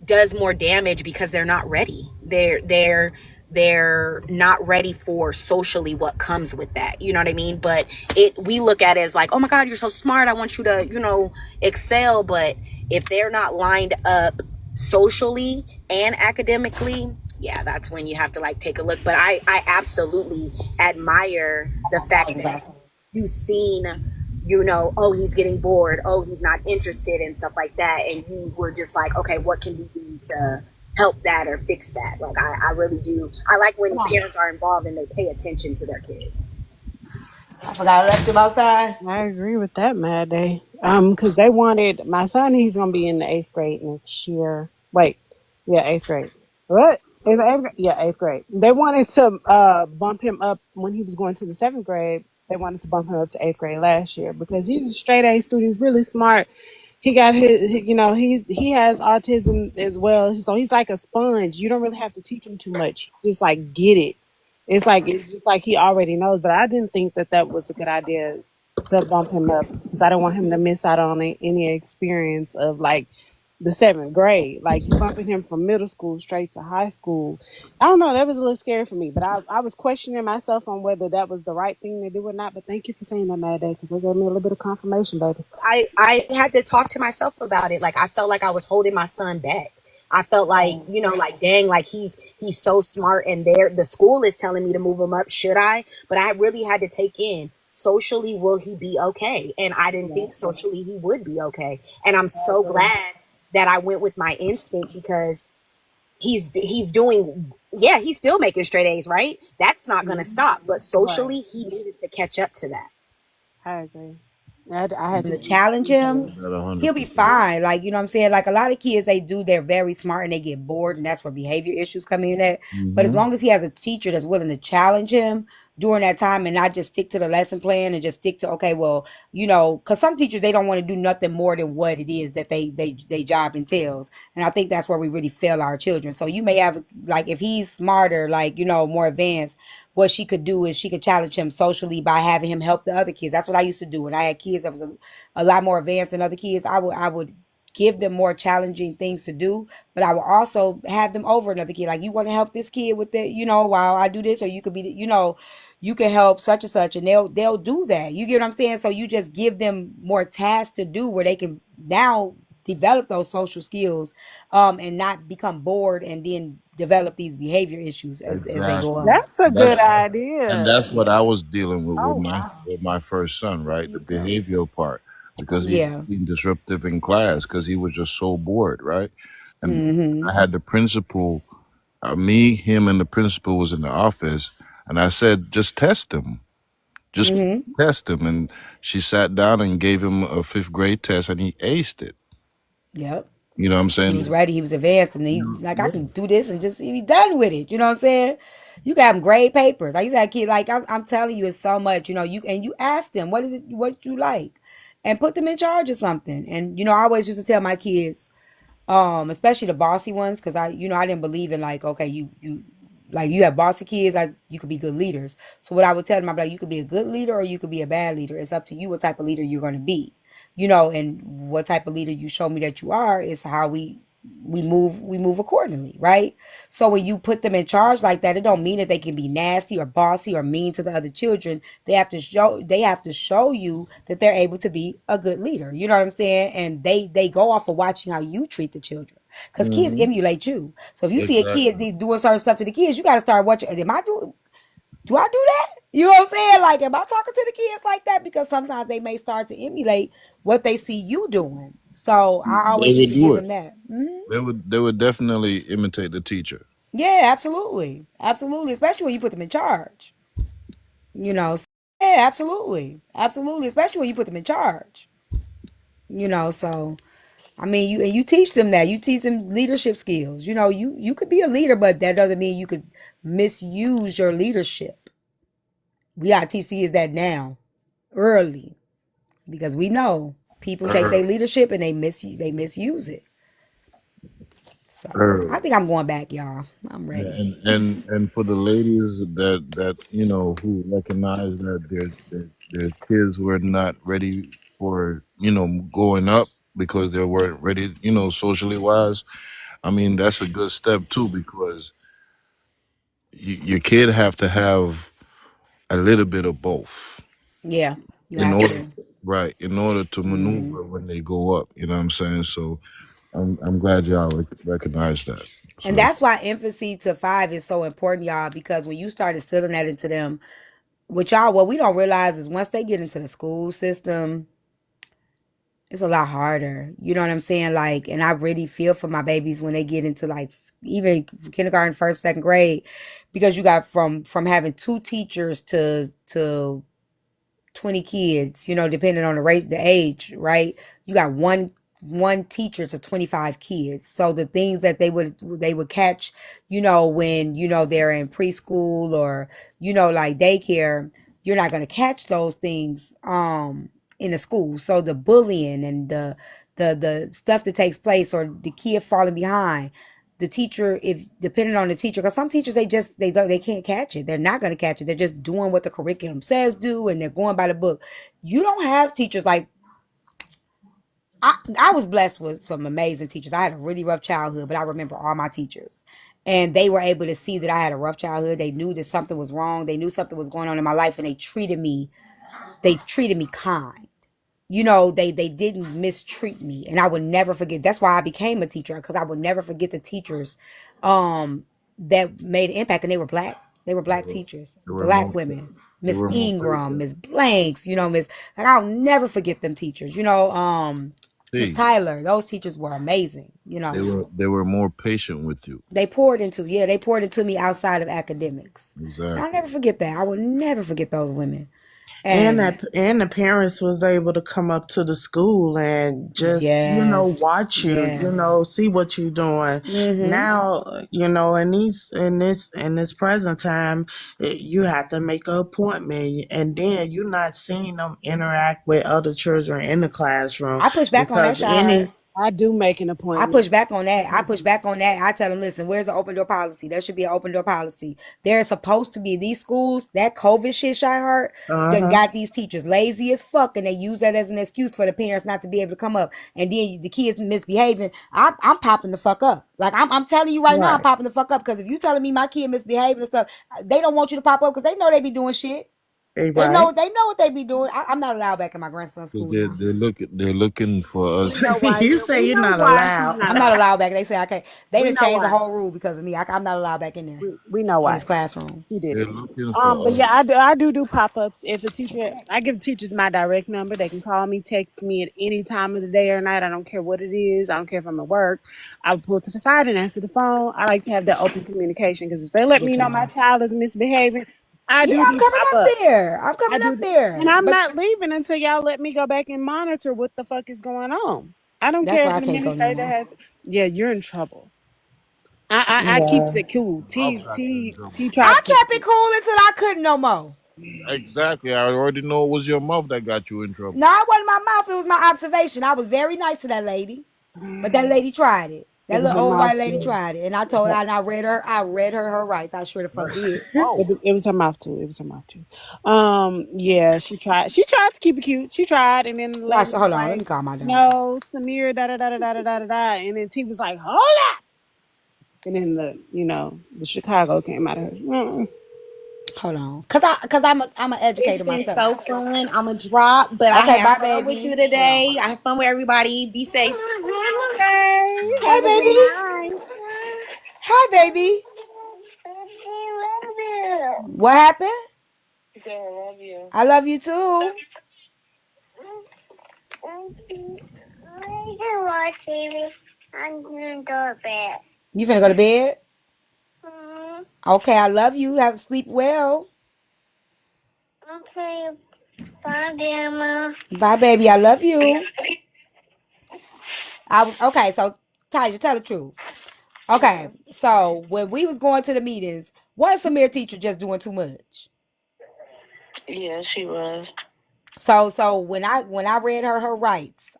does more damage because they're not ready. They're not ready for socially what comes with that. You know what I mean? But we look at it as like, oh my God, you're so smart. I want you to, excel. But if they're not lined up socially and academically, yeah, that's when you have to like take a look. But I absolutely admire the fact that you've seen, oh, he's getting bored, oh, he's not interested and stuff like that, and you were just like, okay, what can we do to help that or fix that? Like I really do. I like when parents are involved and they pay attention to their kids. I forgot I left him outside. I agree with that, Mad Day. Because they wanted my son. He's gonna be in the 8th grade next year. Wait, yeah, 8th grade. What? Is it 8th grade? Yeah, 8th grade. They wanted to bump him up when he was going to the 7th grade. They wanted to bump him up to 8th grade last year because he was a straight A student. He's really smart. He got he has autism as well, so he's like a sponge. You don't really have to teach him too much. Just like get it. It's just like he already knows. But I didn't think that was a good idea to bump him up because I don't want him to miss out on any experience of like the 7th grade. Like bumping him from middle school straight to high school. I don't know. That was a little scary for me. But I was questioning myself on whether that was the right thing to do or not. But thank you for saying that, Mad Day, because it gave me a little bit of confirmation, baby. I had to talk to myself about it. Like I felt like I was holding my son back. I felt like, like dang, like he's so smart and the school is telling me to move him up. Should I? But I really had to take in socially, will he be okay? And I didn't think socially he would be okay. And I'm so glad that I went with my instinct because he's doing, yeah, he's still making straight A's, right? That's not going to stop. But Right. socially, he needed to catch up to that. I agree. I had To to challenge him, That he'll be 100%. fine. Like, you know what I'm saying? Like a lot of kids, they're very smart and they get bored, and that's where behavior issues come in at. But as Hmm. long as he has a teacher that's willing to challenge him during that time and not just stick to the lesson plan and just stick to, okay, well, because some teachers, they don't want to do nothing more than what it is that they job entails. And I think that's where we really fail our children. So you may have, like, if he's smarter, like, more advanced, what she could do is she could challenge him socially by having him help the other kids. That's what I used to do when I had kids that was a lot more advanced than other kids. I would give them more challenging things to do, but I would also have them over another kid. Like, you want to help this kid with it, while I do this, or you could be, you can help such and such, and they'll do that. You get what I'm saying? So you just give them more tasks to do where they can now develop those social skills, and not become bored and then develop these behavior issues as they go Exactly. on. That's a good That's and idea. that's what I was dealing with Oh wow. with my first son, right? The behavioral part, because he was Yeah. being disruptive in class because he was just so bored, right? And Mm-hmm. I had the principal, me, him, and the principal was in the office, and I said, just test him, just Mm-hmm. test him. And she sat down and gave him a fifth grade test, and he aced it. Yep. You know what I'm He was saying? ready. He was advanced, and he like, I Yeah. can do this and just be done with it. You know what I'm saying? You got them grade papers. Like, you got kid. Like, I'm telling you, it's so much. You ask them what is it, what you like, and put them in charge of something. And I always used to tell my kids, especially the bossy ones, because I didn't believe in, like, okay, you like, you have bossy kids, like, you could be good leaders. So what I would tell them, I'm like, you could be a good leader or you could be a bad leader. It's up to you what type of leader you're going to be. And what type of leader you show me that you are is how we move accordingly, right? So when you put them in charge like that, it don't mean that they can be nasty or bossy or mean to the other children. They have to show you that they're able to be a good leader. You know what I'm saying? And they go off of watching how you treat the children, because kids Hmm. emulate you. So if you see a kid Exactly. doing certain stuff to the kids, you got to start watching. Do I do that? You know what I'm saying? Like, am I talking to the kids like that? Because sometimes they may start to emulate what they see you doing. So I They always used would to give do it. them that. They would definitely imitate the teacher. Yeah, absolutely. Absolutely. Especially when you put them in charge. You know. Yeah, absolutely. Absolutely. Especially when you put them in charge. So I mean, you teach them that. You teach them leadership skills. You could be a leader, but that doesn't mean you could misuse your leadership. We gotta teach kids that now, early, because we know people take their leadership and they misuse it. So I think I'm going back, y'all. I'm Yeah, ready. and for the ladies that who recognize that their kids were not ready for going up because they weren't ready socially wise. I mean, that's a good step too, because your kid have to have a little bit of both Yeah, you in have order, to. right, in order to Hmm. maneuver when they go up. You know what I'm saying? So I'm glad y'all recognize that. And So that's why infancy to 5 is so important, y'all, because when you start instilling that into them, which y'all, what we don't realize is once they get into the school system, it's a lot harder. You know what I'm saying? Like, and I really feel for my babies when they get into, like, even kindergarten, first, second grade, because you got from having two teachers to 20 kids, depending on the age, right? You got one teacher to 25 kids. So the things that they would catch, when, they're in preschool or, like daycare, you're not going to catch those things in the school. So the bullying and the stuff that takes place, or the kid falling behind, the teacher, if depending on the teacher, because some teachers, they can't catch it, they're not going to catch it, they're just doing what the curriculum says do, and they're going by the book. You don't have teachers like, I was blessed with some amazing teachers. I had a really rough childhood, but I remember all my teachers, and they were able to see that I had a rough childhood. They knew that something was wrong, they knew something was going on in my life, and they treated me kind. They didn't mistreat me, and I would never forget. That's why I became a teacher, because I would never forget the teachers um that made an impact, and they were black teachers, they were black more women. they Miss were more Ingram, patient. Miss Blanks, Miss, like, I'll never forget them teachers. Miss See, Tyler, those teachers were amazing. You they know, were more patient with you. they poured into me outside of academics. And I'll Exactly. never forget that. I will never forget those women. And And that and the parents was able to come up to the school and just yes, watch you, yes. see what you're doing. Mm-hmm. Now, in this present time, you have to make an appointment, and then you're not seeing them interact with other children in the classroom I push back on that, because Shah. I do make an I appointment. push back on that. I push back on that. I tell them, listen, where's the open door policy? There should be an open door policy. There's supposed to be these schools, that COVID shit, Shy Heart, done uh-huh, got these teachers lazy as fuck, and they use that as an excuse for the parents not to be able to come up. And then the kids misbehaving. I'm popping the fuck up. Like I'm telling you right now, I'm right, popping the fuck up because if you telling me my kid misbehaving and stuff, they don't want you to pop up because they know they be doing shit. right. They know what they be doing. I'm not allowed back in my grandson's Because school now. they're looking for We us. know why. You say We you're know not why she's allowed. not I'm not allowed. allowed back. They say I can't. They We done know changed the why. whole rule because of me. I'm not allowed back in there We know in why. his classroom. She did They're it. looking for But us. yeah, I do pop-ups. If a teacher, I give teachers my direct number. They can call me, text me at any time of the day or night. I don't care what it is. I don't care if I'm at work. I will pull to the side and answer the phone. I like to have that open communication because if they let Good me know my job. child is misbehaving, I Yeah, do I'm these coming up pop-ups. there. I'm I coming do, up there. and I'm But not leaving until y'all let me go back and monitor what the fuck is going on. I don't that's care why if I an can't go no administrator more. has. Yeah, you're in trouble. I Yeah. keeps it cool. Mouth got you in trouble. T tries I to keep it kept cool. it cool until I couldn't no more. Exactly. I already know it was your mouth that got you in trouble. No, it wasn't my mouth. It was my observation. I was very nice to that lady, but that lady tried it. It That was little her old mouth white lady too. tried it, and I told her, and I read her. I read her her rights. I sure the fuck did. Oh, It was her mouth too. It was her mouth too. Yeah, she tried. She tried to keep it cute. She tried, and then the lady Watch. was Hold on. Let like, me call my dog. "No, Samir, da da da da da da da da da," and then T was like, "Hold up!" And then the Chicago came out of her. Hold on, cause I'm an educator It's been myself. so fun. I'm a drop, but I Okay, had bye, fun with you baby. Hold on. today. I had fun with everybody. Be safe. Okay, Hey, have a good baby. night. Hi, baby. What happened? I love you too. You finna go to bed? Okay, I love you. Have sleep well. Okay. Bye, Grandma. Bye, baby. I love you. I was okay. So, Taja, tell the truth. Okay, so when we was going to the meetings, was Samir teacher just doing too much? Yeah, she was. So when I read her rights,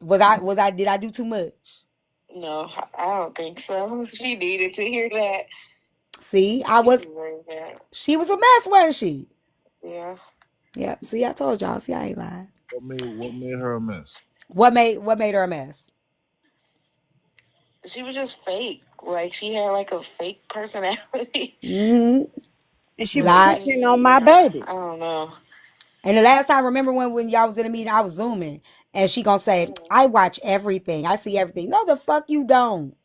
was I did I do too much? No, I don't think so. She needed to hear that. See, I was. She was a mess, wasn't she? Yeah. Yep. See, I told y'all. See, I ain't lying. what made her a mess? What made her a mess? She was just fake. Like she had like a fake personality. Mm-hmm. And she was Like, picking on my baby. I don't know. and the last time, remember when y'all was in a meeting, I was zooming, and she gonna say, "I watch everything. I see everything." No, the fuck you don't.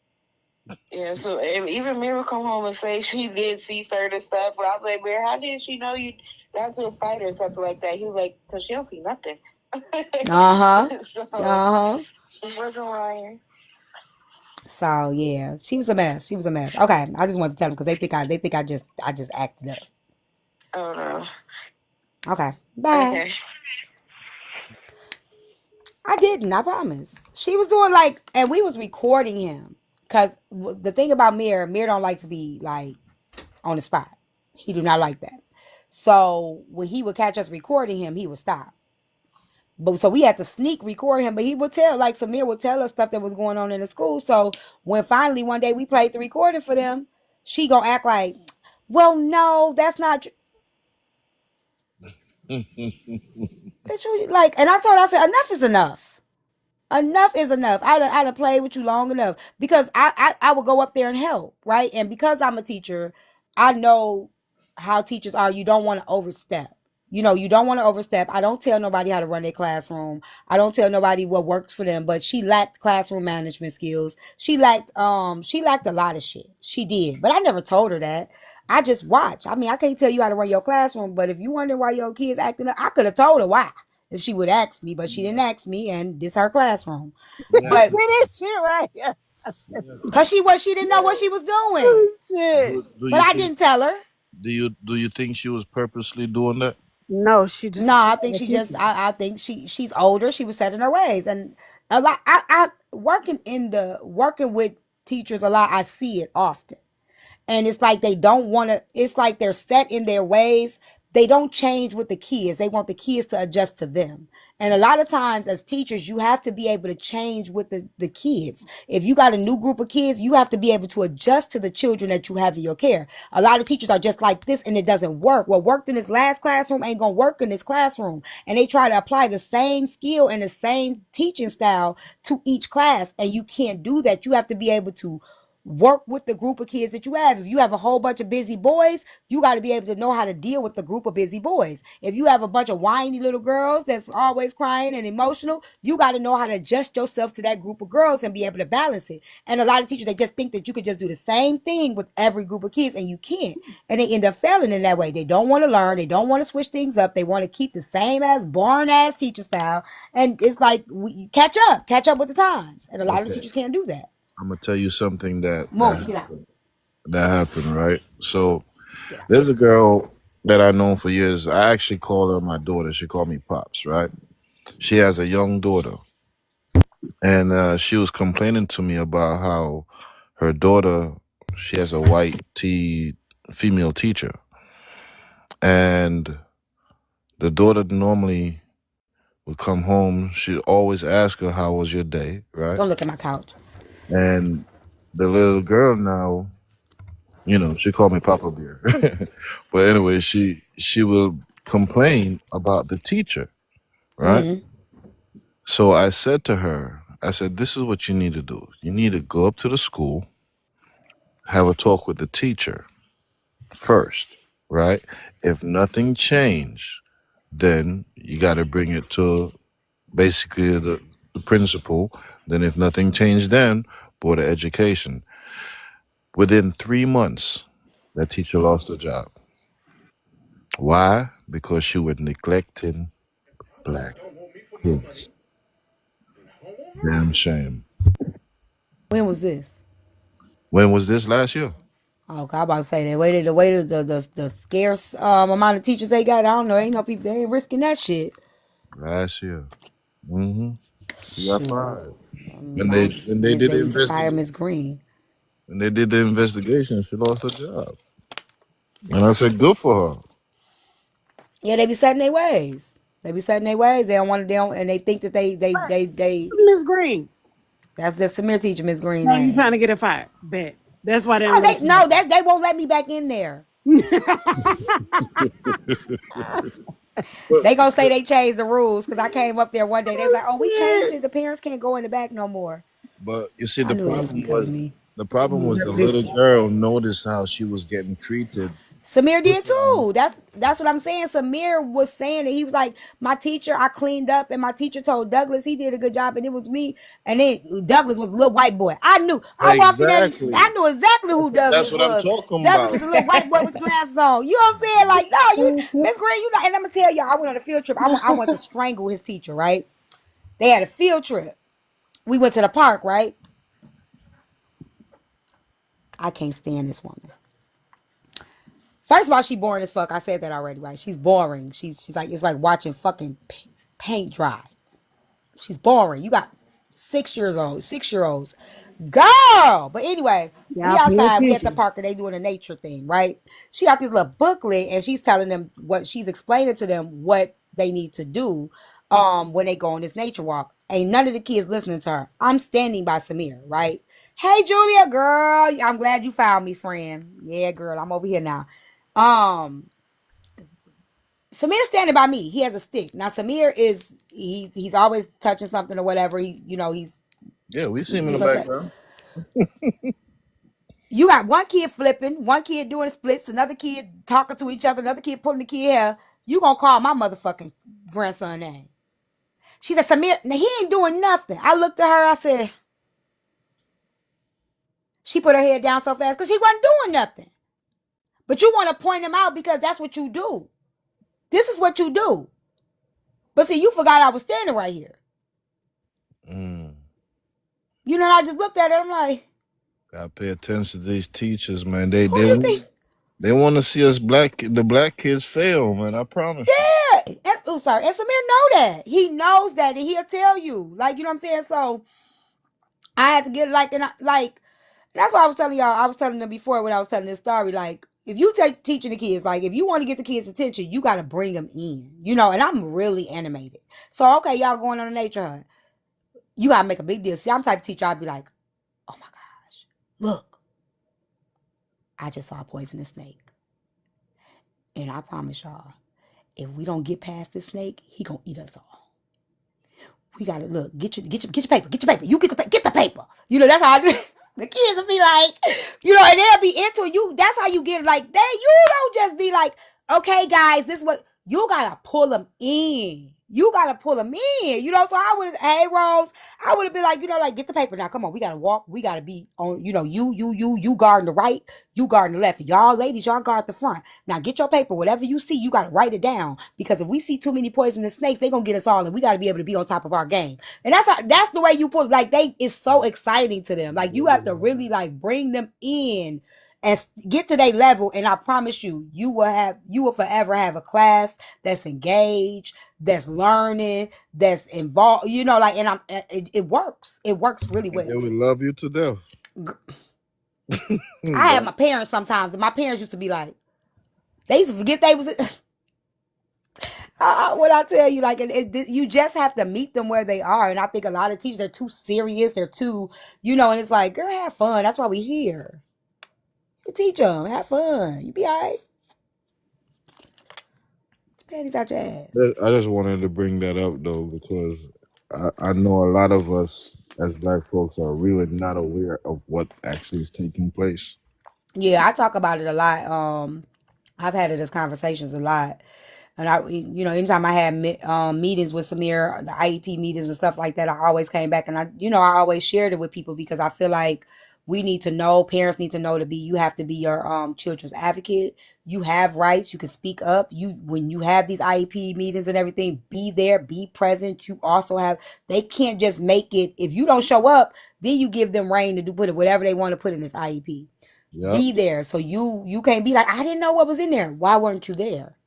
Yeah, so even Mira come home and say she did see certain stuff. But I was like, Mira, how did she know you got to a fight or something like that? He was like, because she don't see nothing. Uh-huh. So Uh-huh. she wasn't lying. So yeah, she was a mess. She was a mess. Okay, I just wanted to tell them because they think I just acted up. Oh no. Okay, bye. Okay. I didn't. I promise. She was doing like, and we was recording him because the thing about Mir don't like to be like on the spot. He do not like that. So when he would catch us recording him, he would stop. But so we had to sneak record him, but he would tell, like Samir would tell us stuff that was going on in the school. So when finally one day we played the recording for them, she gonna act like, well, no, that's not true. Like, and I told her, I said, enough is enough. Enough is enough. I done played with you long enough because I would go up there and help, right? And because I'm a teacher, I know how teachers are. You don't want to overstep. You don't want to overstep. I don't tell nobody how to run their classroom. I don't tell nobody what works for them. But she lacked classroom management skills. She lacked a lot of shit. She did. But I never told her that. I just watch. I mean, I can't tell you how to run your classroom, but if you wonder why your kids acting up, I could have told her why. if she would ask me, but she didn't ask me, and this her classroom. Yeah. But See this shit right here. cause she didn't know what she was doing. Oh, shit. Do But you I think didn't tell her. do you think she was purposely doing that? No, she just No, I think the she just teacher. I think she's older. She was set in her ways. And a lot I working with teachers a lot, I see it often. And it's like they don't want to, it's like they're set in their ways. They don't change with the kids. They want the kids to adjust to them. And a lot of times as teachers, you have to be able to change with the kids. If you got a new group of kids, you have to be able to adjust to the children that you have in your care. A lot of teachers are just like this and it doesn't work. What worked in this last classroom ain't going to work in this classroom. And they try to apply the same skill and the same teaching style to each class. And you can't do that. You have to be able to work with the group of kids that you have. If you have a whole bunch of busy boys, you got to be able to know how to deal with the group of busy boys. If you have a bunch of whiny little girls that's always crying and emotional, you got to know how to adjust yourself to that group of girls and be able to balance it. And a lot of teachers, they just think that you could just do the same thing with every group of kids, and you can't. And they end up failing in that way. They don't want to learn. They don't want to switch things up. They want to keep the same ass boring ass teacher style. And it's like, catch up with the times. And a lot of Okay. teachers can't do that. I'm gonna tell you something Move, get out. that happened, right? So there's a girl that I known for years. I actually call her my daughter. She called me Pops, right? She has a young daughter. And she was complaining to me about how her daughter, she has a white female teacher. And the daughter normally would come home. She'd always ask her, how was your day, right? Don't look at my couch. And the little girl now, she called me Papa Bear. But anyway, she will complain about the teacher, right? Mm-hmm. So I said to her, I said, this is what you need to do. You need to go up to the school, have a talk with the teacher first, right? If nothing changed, then you got to bring it to basically the principal. Then if nothing changed, then Board of Education. Within 3 months, that teacher lost her job. Why? Because she was neglecting black kids. Damn shame. When was this? When was this? Last year. Oh, God, I'm about to say that. The scarce amount of teachers they got, I don't know. Ain't no people, they ain't risking that shit. Last year. Mm-hmm. She got Shit. fired. I When they guess did they the need to fire investigation, Miss Green. she lost her job. And I said, good for her. Yeah, they be setting their ways. They be setting their ways. They don't want to, and they think that they. Miss Green. That's the Samir teacher, Miss Green No, you has. trying to get her fired. Bet. That's why they Oh, don't want to. they won't let me back in there. But, They gonna say they changed the rules because I came up there one day. They was like, "Oh, we changed it. The parents can't go in the back no more." but you see, I knew it was because of me. the problem was the little girl noticed how she was getting treated. Samir did too. That's what I'm saying. Samir was saying that he was like, my teacher, I cleaned up, and my teacher told Douglas he did a good job, and it was me. And then Douglas was a little white boy. I knew. I walked in there, Exactly. I knew exactly who Douglas That's what I'm was. talking Douglas about. was a little white boy with glasses on. You know what I'm saying? Like, no, you, Miss Green, you know. And I'm gonna tell you, I went on a field trip. I went to strangle his teacher. Right? They had a field trip. We went to the park. Right? I can't stand this woman. First of all, she boring as fuck. I said that already, right? She's boring. She's like, it's like watching fucking paint dry. She's boring. You got 6-year-olds. Girl! But anyway, we Y'all pay outside, we at the attention. park, and they doing a nature thing, right? She got this little booklet, and she's telling them she's explaining to them what they need to do when they go on this nature walk. Ain't none of the kids listening to her. I'm standing by Samir, right? Hey, Julia, girl. I'm glad you found me, friend. Yeah, girl, I'm over here now. Samir's standing by me. He has a stick. Now Samir is he's always touching something or whatever. He's Yeah, we see him in the upset. background. You got one kid flipping, one kid doing splits, another kid talking to each other, another kid pulling the kid hair. You gonna call my motherfucking grandson name? She said, Samir, now he ain't doing nothing. I looked at her. I said, she put her head down so fast because she wasn't doing nothing. But you want to point him out because that's what you do. This is what you do. But see, you forgot I was standing right here. Mm. You know, and I just looked at it. I'm like, Gotta pay attention to these teachers, man. who you think? They want to see us the black kids fail, man. I promise you. Yeah. Oh, sorry. And Samir know that. He knows that, and he'll tell you. Like, you know what I'm saying? So I had to get like, and that's why I was telling y'all. I was telling them before when I was telling this story. Like, if you take teaching the kids, like, if you want to get the kids' attention, you got to bring them in. You know, and I'm really animated. So okay, y'all going on a nature hunt. You got to make a big deal. See, I'm the type of teacher. I'd be like, oh my gosh, look, I just saw a poisonous snake, and I promise y'all, if we don't get past this snake, he gonna eat us all. We gotta look. Get your paper. Get your paper. You get the paper. You know, that's how I do it. The kids will be like, you know, and they'll be into you. That's how you get like you don't just be like, okay, guys, this is what you gotta pull them in. You gotta pull them in. You know, so I would have, hey Rose, I would have been like, you know, like, get the paper now. Come on, we gotta walk. We gotta be on, you know, you guarding the right, you guarding the left. Y'all ladies, y'all guard the front. Now get your paper. Whatever you see, you gotta write it down. Because if we see too many poisonous snakes, they gonna get us all, and we gotta be able to be on top of our game. And that's the way you pull. Like, it's so exciting to them. Like, you have to really like bring them in and get to their level. And I promise you, you will forever have a class that's engaged, that's learning, that's involved. You know, like, and it works. It works really well. They would love you to death. I had my parents sometimes, and my parents used to be like, they used to forget they was. What I tell you, like, you just have to meet them where they are. And I think a lot of teachers, they're too serious. They're too, you know, and it's like, girl, have fun. That's why we here. You teach them, have fun. You be all right. Panties out your ass. I just wanted to bring that up though, because I know a lot of us as black folks are really not aware of what actually is taking place. Yeah, I talk about it a lot. I've had it as conversations a lot. And I, you know, anytime I had meetings with Samir, the IEP meetings and stuff like that, I always came back and I always shared it with people, because I feel like we need to know, parents need to know you have to be your children's advocate. You have rights. You can speak up. When you have these IEP meetings and everything, be there, be present. You also they can't just make it. If you don't show up, then you give them reign to put it whatever they want to put in this IEP. Yep. Be there. So you can't be like, I didn't know what was in there. Why weren't you there?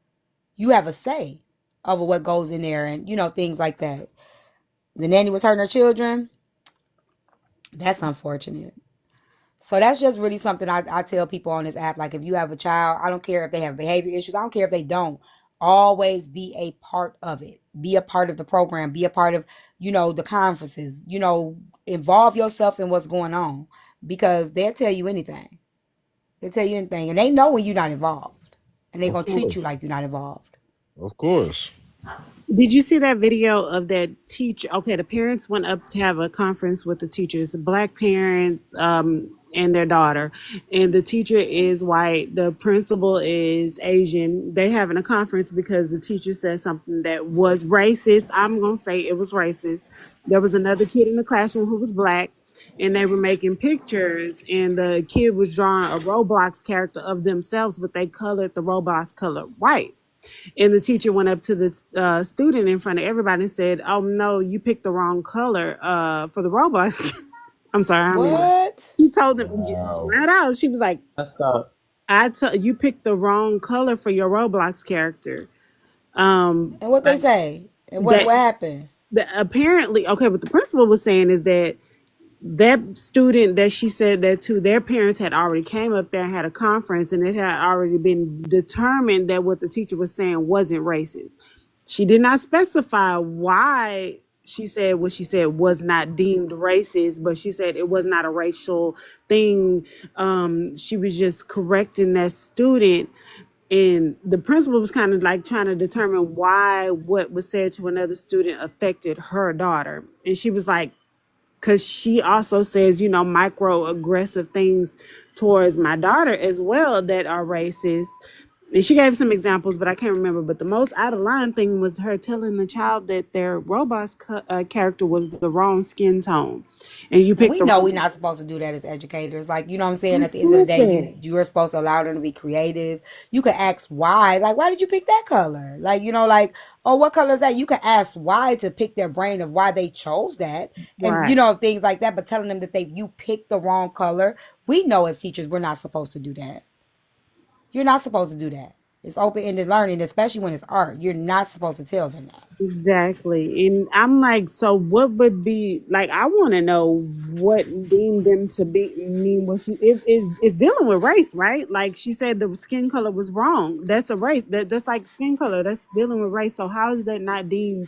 You have a say over what goes in there, and, you know, things like that. The nanny was hurting her children. That's unfortunate. So that's just really something I tell people on this app. Like, if you have a child, I don't care if they have behavior issues. I don't care if they don't. Always be a part of it. Be a part of the program. Be a part of, you know, the conferences. You know, involve yourself in what's going on, because they'll tell you anything. They'll tell you anything. And they know when you're not involved. And they're going to treat you like you're not involved. Of course. Did you see that video of that teacher? Okay, the parents went up to have a conference with the teachers, black parents, and their daughter. And the teacher is white. The principal is Asian. They having a conference because the teacher said something that was racist. I'm going to say it was racist. There was another kid in the classroom who was black, and they were making pictures, and the kid was drawing a Roblox character of themselves, but they colored the Roblox color white. And the teacher went up to the student in front of everybody and said, "Oh no, you picked the wrong color for the Roblox." I'm sorry. What? She told them right out. She was like, you picked the wrong color for your Roblox character." And what they say? And what happened? Apparently, okay, what the principal was saying is that student that she said that to, their parents had already came up there and had a conference, and it had already been determined that what the teacher was saying wasn't racist. She did not specify why she said what she said was not deemed racist, but she said it was not a racial thing. She was just correcting that student. And the principal was kind of like trying to determine why what was said to another student affected her daughter. And she was like, because she also says, you know, microaggressive things towards my daughter as well that are racist. And she gave some examples, but I can't remember. But the most out of line thing was her telling the child that their robot's character was the wrong skin tone, and you And picked we the know wrong we're one. not supposed to do that as educators. Like, you know what I'm saying? I At the end of the said day, that. you're supposed to allow them to be creative. You could ask why. Like, why did you pick that color? Like, you know, like, oh, what color is that? You could ask why to pick their brain of why they chose that. And, you Right. know, things like that. But telling them that you picked the wrong color. We know as teachers, we're not supposed to do that. You're not supposed to do that. It's open-ended learning, especially when it's art. You're not supposed to tell them that. Exactly. And I'm like, so what would be like I want to know what deemed them to be mean was she it is dealing with race, right? Like she said the skin color was wrong. That's a race. That's like skin color. That's dealing with race. So how is that not deemed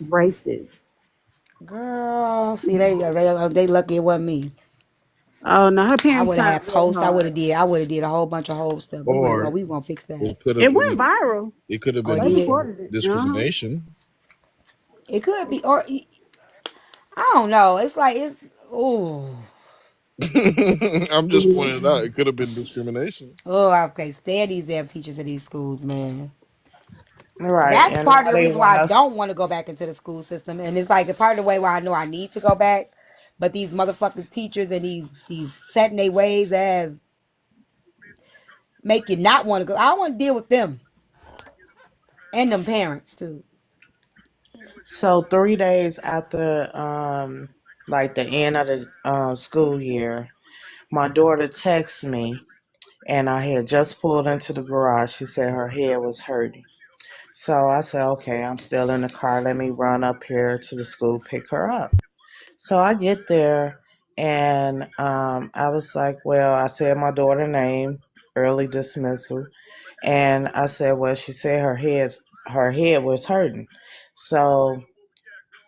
racist? Girl, see, they lucky it wasn't me. Oh no, her I parents would have tried had real posts. hard. I would have did a whole bunch of whole stuff. Or We gonna fix that. it could have It went been viral. it could have Oh, it been They did. recorded it. Uh-huh. discrimination. It could be, or I don't know. It's like it's oh I'm just pointing it out. Mhm. It could have been discrimination. okay. Stay these damn teachers in these schools, man. Right. That's And part of now the they reason why want I us. don't want to go back into the school system, and it's like a part of the way why I know I need to go back. But these motherfucking teachers and these setting their ways as make you not want to go. I don't want to deal with them and them parents too. So 3 days after, like the end of the school year, my daughter texted me, and I had just pulled into the garage. She said her head was hurting. So I said, okay, I'm still in the car. Let me run up here to the school, pick her up. So I get there, and I was like, well, I said my daughter's name, early dismissal, and I said, well, she said her head was hurting. So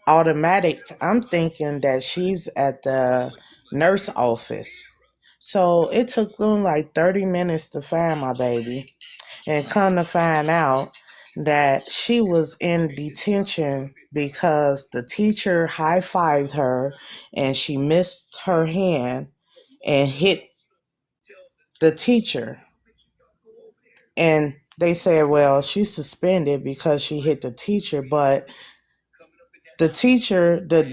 automatic, I'm thinking that she's at the nurse office. So it took them like 30 minutes to find my baby, and come to find out that she was in detention because the teacher high-fived her and she missed her hand and hit the teacher. And they said, well, she's suspended because she hit the teacher, but the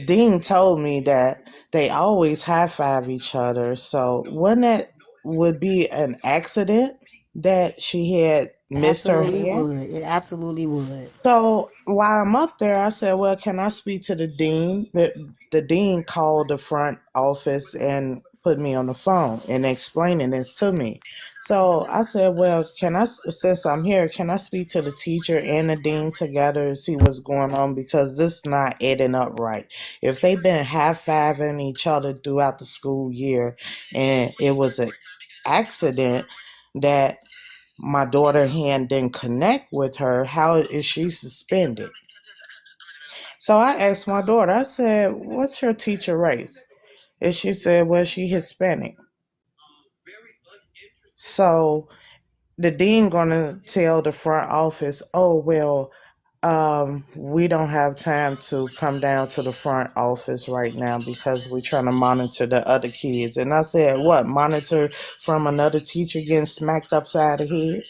dean told me that they always high five each other. So wouldn't that would be an accident that she had missed her Absolutely hand? would. It absolutely would. So while I'm up there, I said, well, can I speak to the dean? The dean called the front office and put me on the phone and explaining this to me. So I said, well, since I'm here, can I speak to the teacher and the dean together and see what's going on? Because this is not adding up right. If they've been high-fiving each other throughout the school year and it was an accident that my daughter hand didn't connect with her, how is she suspended? So I asked my daughter, I said, what's your teacher race? And she said, well, she Hispanic. So the dean gonna tell the front office, oh well, we don't have time to come down to the front office right now because we're trying to monitor the other kids. And I said, what, monitor from another teacher getting smacked upside the head?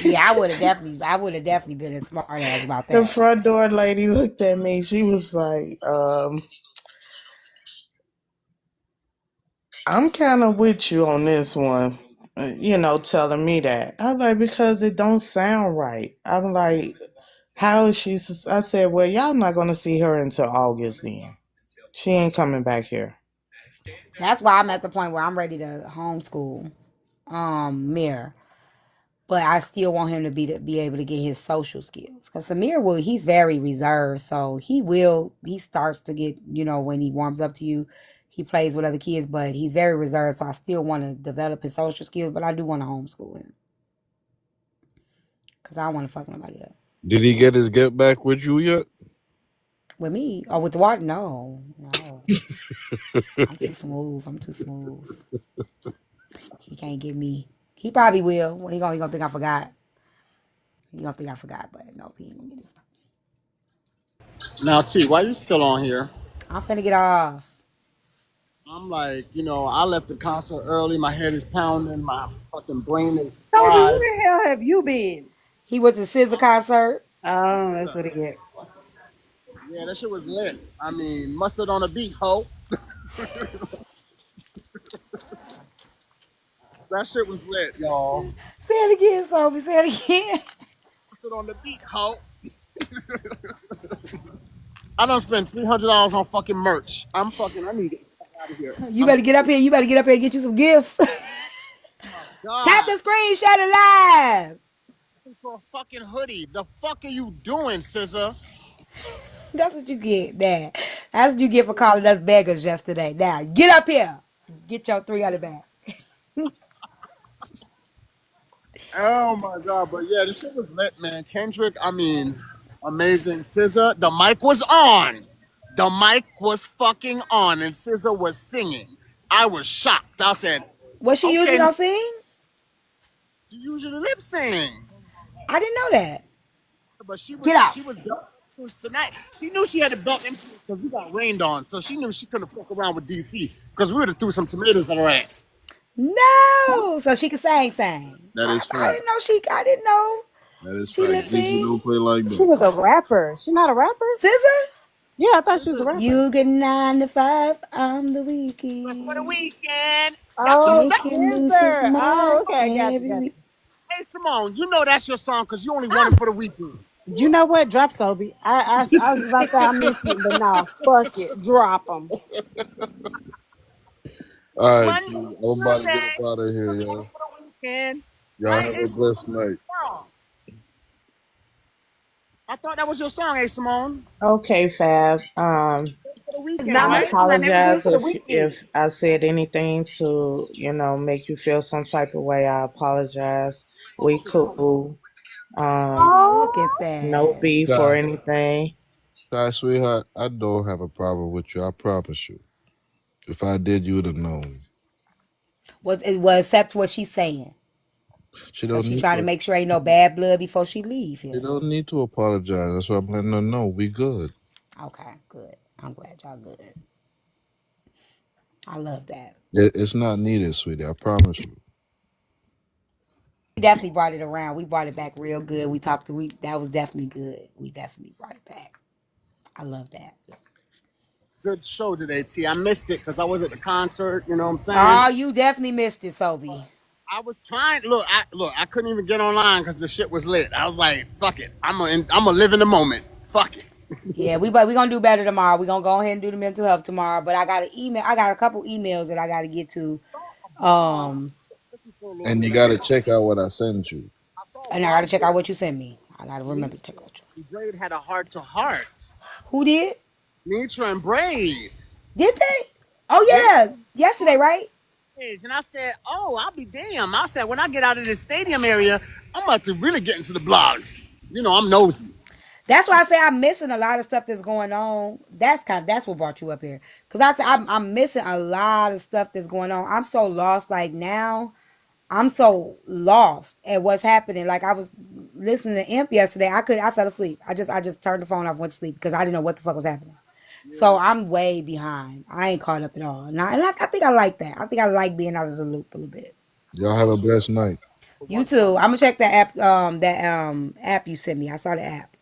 Yeah, I would have definitely been a smart ass about The that. front door lady looked at me. She was like, I'm kind of with you on this one. Telling me that. I'm like, because it don't sound right. I'm like, how is she? I said, well, y'all not going to see her until August then. She ain't coming back here. That's why I'm at the point where I'm ready to homeschool Mir. But I still want him to be able to get his social skills. Because he's very reserved. So he starts to get, when he warms up to you, he plays with other kids, but he's very reserved. So I still want to develop his social skills, but I do want to homeschool him. Because I don't want to fuck nobody up. Did he get his get back with you yet? With me? Or with the water? No. No. I'm too smooth. I'm too smooth. He can't get me. He probably will. Well, he gonna think I forgot. He gonna think I forgot, but no, he ain't gonna get it. Now, T, why you still on here? I'm finna get off. I'm like, I left the concert early. My head is pounding. My fucking brain is Toby, who fried. the hell have you been? He went to SZA concert. Oh, that's what he get. Yeah, that shit was lit. I mean, mustard on a beat, ho. That shit was lit, y'all. Say it again, Sophie. Say it again. Mustard on the beat, ho. I don't spend $300 on fucking merch. I need to get the fuck out of here. You better get up here. You better get up here and get you some gifts. Tap God, the screen, share it live. for a fucking hoodie. The fuck are you doing, SZA? That's what you get, Dad. That's what you get for calling us beggars yesterday. Now, get up here. Get your 300 back. Oh my god, but yeah, this shit was lit, man. Kendrick, I mean, amazing. SZA, the mic was on. The mic was fucking on, and SZA was singing. I was shocked. I said, Was she usually okay, gonna sing? she usually lip sing. I didn't know that. But she Get out. was tonight. She knew she had to belt into it because we got rained on. So she knew she couldn't fuck around with DC because we would have threw some tomatoes at her ass. No. So she could sing. That is I fact. didn't know I didn't know. That is She fact. lip Zizi sync. don't play like She that. was a rapper. She not a rapper? SZA? Yeah, I thought she was a rapper. You get 9 to 5 on the For the weekend. weekend. Oh, Make that him is lose his her. mind Oh, okay, I got every you. week. Hey, Simone, you know that's your song because you only want it for the weekend. You know what? Drop Sobe. I was about to say I'm missing, but no, fuck it. Drop them. All right, Monday, T, I'm about to get Tuesday, up out of here, for y'all. the weekend. Y'all Right? have a blessed night. I thought that was your song, hey, Simone. Okay, Fab. For the It's weekend, not I my right? song. I never did it apologize for the weekend. if I said anything to, make you feel some type of way. I apologize. We cool. Oh, look at No that. beef or anything. Sweetheart, I don't have a problem with you. I promise you. If I did, you would have known. Well, accept what she's saying. She Because don't she need trying to to. make sure ain't no bad blood before she leave She here. don't need to apologize. That's why I'm letting her know we good. Okay, good. I'm glad y'all good. I love that. It's not needed, sweetie. I promise you. We definitely brought it around. We brought it back real good. That was definitely good. We definitely brought it back. I love that. Good show today, T. I missed it because I was at the concert. You know what I'm saying? Oh, you definitely missed it, Sobe. I was trying. I couldn't even get online because the shit was lit. I was like, fuck it. I'm gonna live in the moment. Fuck it. Yeah, we gonna do better tomorrow. We gonna go ahead and do the mental health tomorrow. But I got an email. I got a couple emails that I got to get to. And you got to check out what I sent you. I saw And I got to check out what you sent me. I got to remember to check out you. Braid had a heart to heart. Who did? Nitra and Braid. Did they? Oh yeah, yesterday, right? And I said, oh, I'll be damned. I said, when I get out of this stadium area, I'm about to really get into the blogs. I'm nosy. That's why I say I'm missing a lot of stuff that's going on. That's what brought you up here. Cause I say I'm missing a lot of stuff that's going on. I'm so lost. Like now, I'm so lost at what's happening. Like I was listening to Imp yesterday. I fell asleep. I just turned the phone off, went to sleep because I didn't know what the fuck was happening. Yeah. So I'm way behind. I ain't caught up at all. And I think I like that. I think I like being out of the loop a little bit. Y'all have a blessed night. You too. I'm gonna check that app you sent me. I saw the app.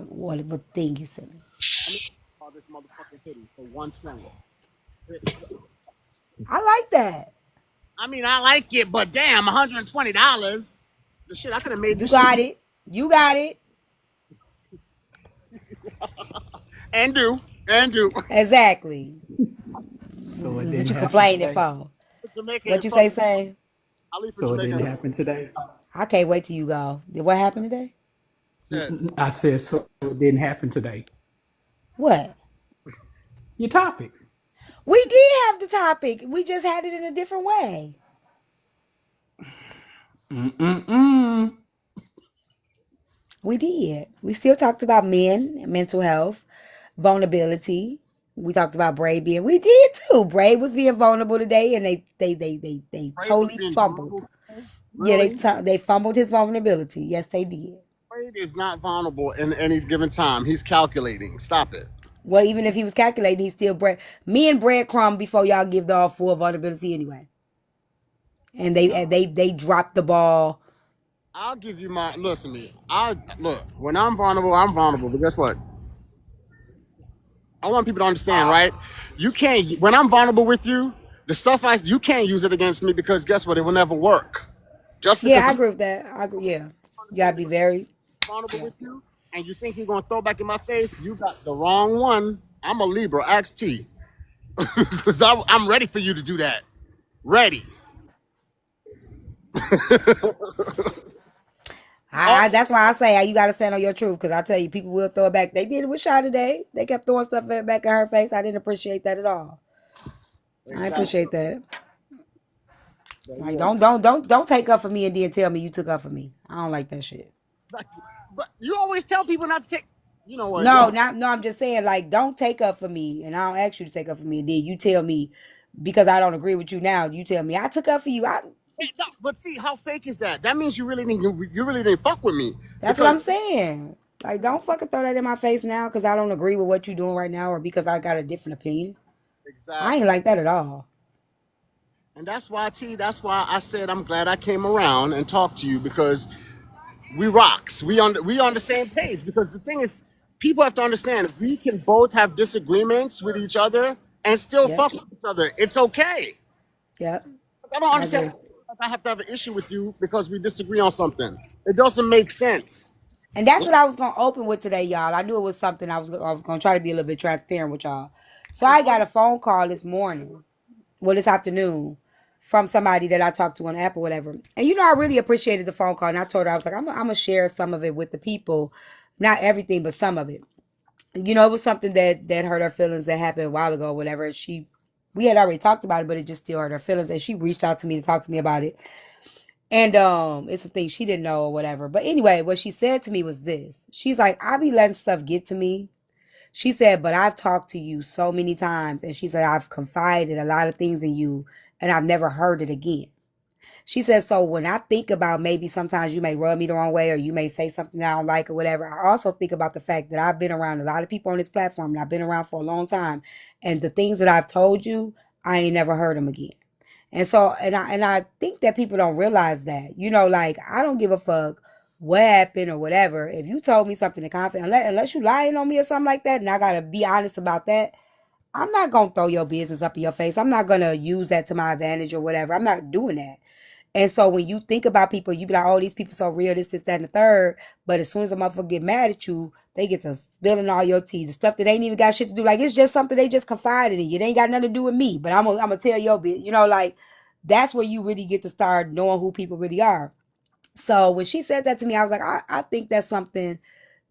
What thing you sent me? All this motherfucking hoodie for $120. I like that. I mean, I like it, but damn, $120. The shit I could have made this. You got it. You got it. and do. Exactly. So what you complaining for? What you say? So it didn't happen today. I can't wait till you go. What happened today? I said so it didn't happen today. What? Your topic. We did have the topic. We just had it in a different way. We did. We still talked about men, mental health, vulnerability. We talked about Braid being. We did too. Braid was being vulnerable today, and they totally fumbled. Really? Yeah, they fumbled his vulnerability. Yes, they did. Braid is not vulnerable in any given time. He's calculating. Stop it. Well, even if he was calculating, he's still me and breadcrumb before y'all give the all full vulnerability anyway. And they dropped the ball. I'll give you my listen to me. I look when I'm vulnerable, I'm vulnerable. But guess what? I want people to understand, right? You can't when I'm vulnerable with you, the stuff you can't use it against me because guess what? It will never work. Just Yeah, because I I'm agree with that. I agree. Yeah, you gotta be very. vulnerable Yeah. with you, and you think you're gonna throw back in my face, you got the wrong one. I'm a Libra. Ask T, because I'm ready for you to do that. Ready. I that's why I say you gotta stand on your truth because I tell you, people will throw it back. They did it with Shah today. They kept throwing stuff back in her face. I didn't appreciate that at all. I Exactly. appreciate that. But Like yeah. don't take up for me and then tell me you took up for me. I don't like that shit. But you always tell people not to take. You know what? No, Y'all. not no. I'm just saying like don't take up for me, and I don't ask you to take up for me, and then you tell me because I don't agree with you now. You tell me I took up for you. No, but see, how fake is that? That means you really didn't fuck with me That's what because I'm saying. Like don't fucking throw that in my face now because I don't agree with what you're doing right now or because I got a different opinion. I ain't exactly. like that at all. And that's why That's why I said I'm glad I came around and talked to you because we rocks. We on the same page because the thing is, people have to understand we can both have disagreements with each other and still Yep. fuck with each other. It's okay. Yep. I don't I understand. agree. I have to have an issue with you because we disagree on something. It doesn't make sense. And that's what I was gonna open with today, y'all. I knew it was something I was gonna try to be a little bit transparent with y'all. So I got a phone call this morning, well this afternoon, from somebody that I talked to on the app or whatever. And you know, I really appreciated the phone call. And I told her I was like, I'm gonna share some of it with the people, not everything, but some of it. You know, it was something that hurt her feelings that happened a while ago, or whatever. We had already talked about it, but it just still hurt her feelings, and she reached out to me to talk to me about it. And it's some things she didn't know or whatever. But anyway, what she said to me was this. She's like, I be letting stuff get to me. She said, but I've talked to you so many times. And she said, I've confided a lot of things in you and I've never heard it again. She said, so when I think about maybe sometimes you may rub me the wrong way or you may say something I don't like or whatever, I also think about the fact that I've been around a lot of people on this platform and I've been around for a long time. And the things that I've told you, I ain't never heard them again. And so, and I think that people don't realize that, you know, like I don't give a fuck what happened or whatever. If you told me something in confidence, unless you lying on me or something like that, and I gotta be honest about that, I'm not gonna throw your business up in your face. I'm not gonna use that to my advantage or whatever. I'm not doing that. And so when you think about people, you be like, oh, these people so real, this, that, and the third. But as soon as a motherfucker get mad at you, they get to spilling all your tea. The stuff that ain't even got shit to do. Like, it's just something they just confided in you. It ain't got nothing to do with me. But I'm gonna tell your bit. You know, like, that's where you really get to start knowing who people really are. So when she said that to me, I was like, I think that's something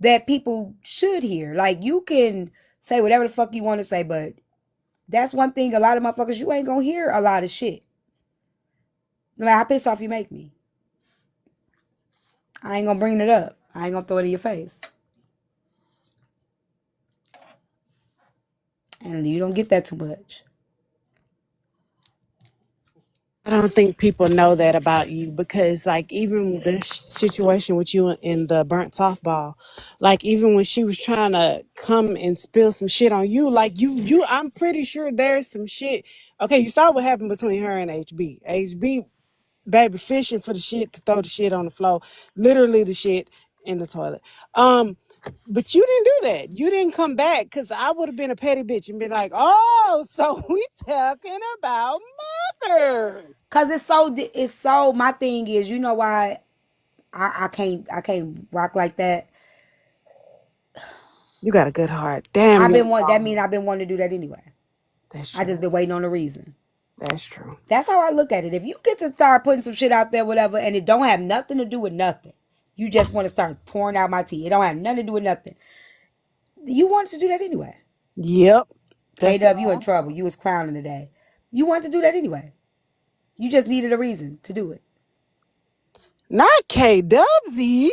that people should hear. Like, you can say whatever the fuck you want to say, but that's one thing a lot of motherfuckers, you ain't gonna hear a lot of shit. No matter how pissed off you make me. I ain't gonna bring it up. I ain't gonna throw it in your face. And you don't get that too much. I don't think people know that about you because, like, even the situation with you in the burnt softball, like, even when she was trying to come and spill some shit on you, like, I'm pretty sure there's some shit. Okay, you saw what happened between her and HB. HB, baby, fishing for the shit to throw the shit on the floor, literally the shit in the toilet. But you didn't do that. You didn't come back because I would have been a petty bitch and been like, oh, so we talking about mothers. Cause it's so, my thing is, you know why I can't rock like that. You got a good heart. Damn, you're That wrong. mean I've been wanting to do that anyway. That's I just true. been waiting on the reason. That's true. That's how I look at it. If you get to start putting some shit out there, whatever, and it don't have nothing to do with nothing, you just want to start pouring out my tea. It don't have nothing to do with nothing. You wanted to do that anyway. Yep. That's K-Dub, you in the trouble. You was clowning today. You wanted to do that anyway. You just needed a reason to do it. not K Dubsy.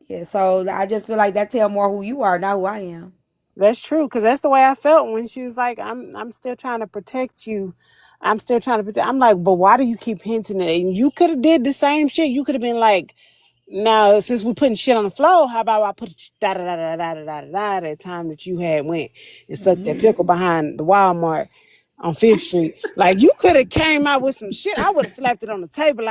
Yeah, so I just feel like that tell more who you are, not who I am. That's true, because that's the way I felt when she was like, I'm still trying to protect you. I'm still trying to protect. I'm like, but why do you keep hinting at it? And you could have did the same shit. You could have been like, Now, since we putting shit on the floor, how about I put da da da da da da da da that time that you had went and sucked that pickle behind the Walmart on Fifth Street? Like you could have came out with some shit. I would have slapped it on the table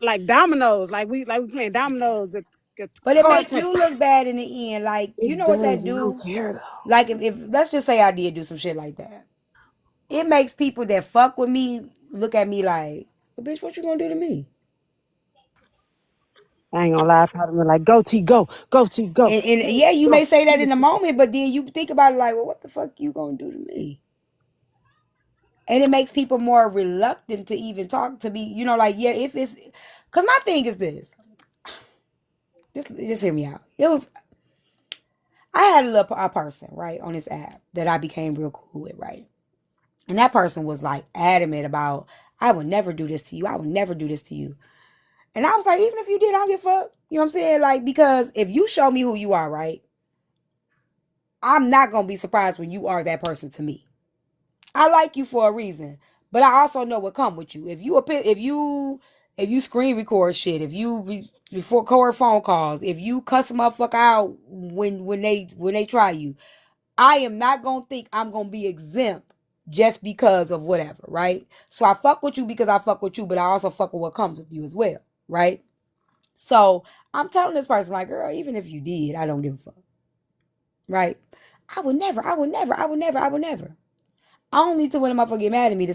like dominoes, like we playing dominoes at the But it card make table. you look bad in the end. Like, you It know what does, that and I don't do? care though. Like, if let's just say I did do some shit like that. It makes people that fuck with me look at me like, well, bitch, what you gonna do to me? I ain't gonna lie, I probably been like, go T, go T, go, And yeah, you go, may say that in the T. moment, but then you think about it like, well, what the fuck you gonna do to me? And it makes people more reluctant to even talk to me. You know, like, yeah, if it's, cause my thing is this. Just hear me out. I had a person, right, on this app that I became real cool with, right? And that person was like adamant about, I would never do this to you. I would never do this to you. And I was like, even if you did, I don't give a fuck. You know what I'm saying? Like, because if you show me who you are, right, I'm not going to be surprised when you are that person to me. I like you for a reason, but I also know what come with you. If you screen record shit, if you record phone calls, if you cuss a motherfucker out when they try you, I am not gonna think I'm gonna be exempt just because of whatever, right? So I fuck with you because I fuck with you, but I also fuck with what comes with you as well, right? So I'm telling this person, like, girl, even if you did, I don't give a fuck, right? I would never, I would never, I would never, I would never. I don't need to when a motherfucker get mad at me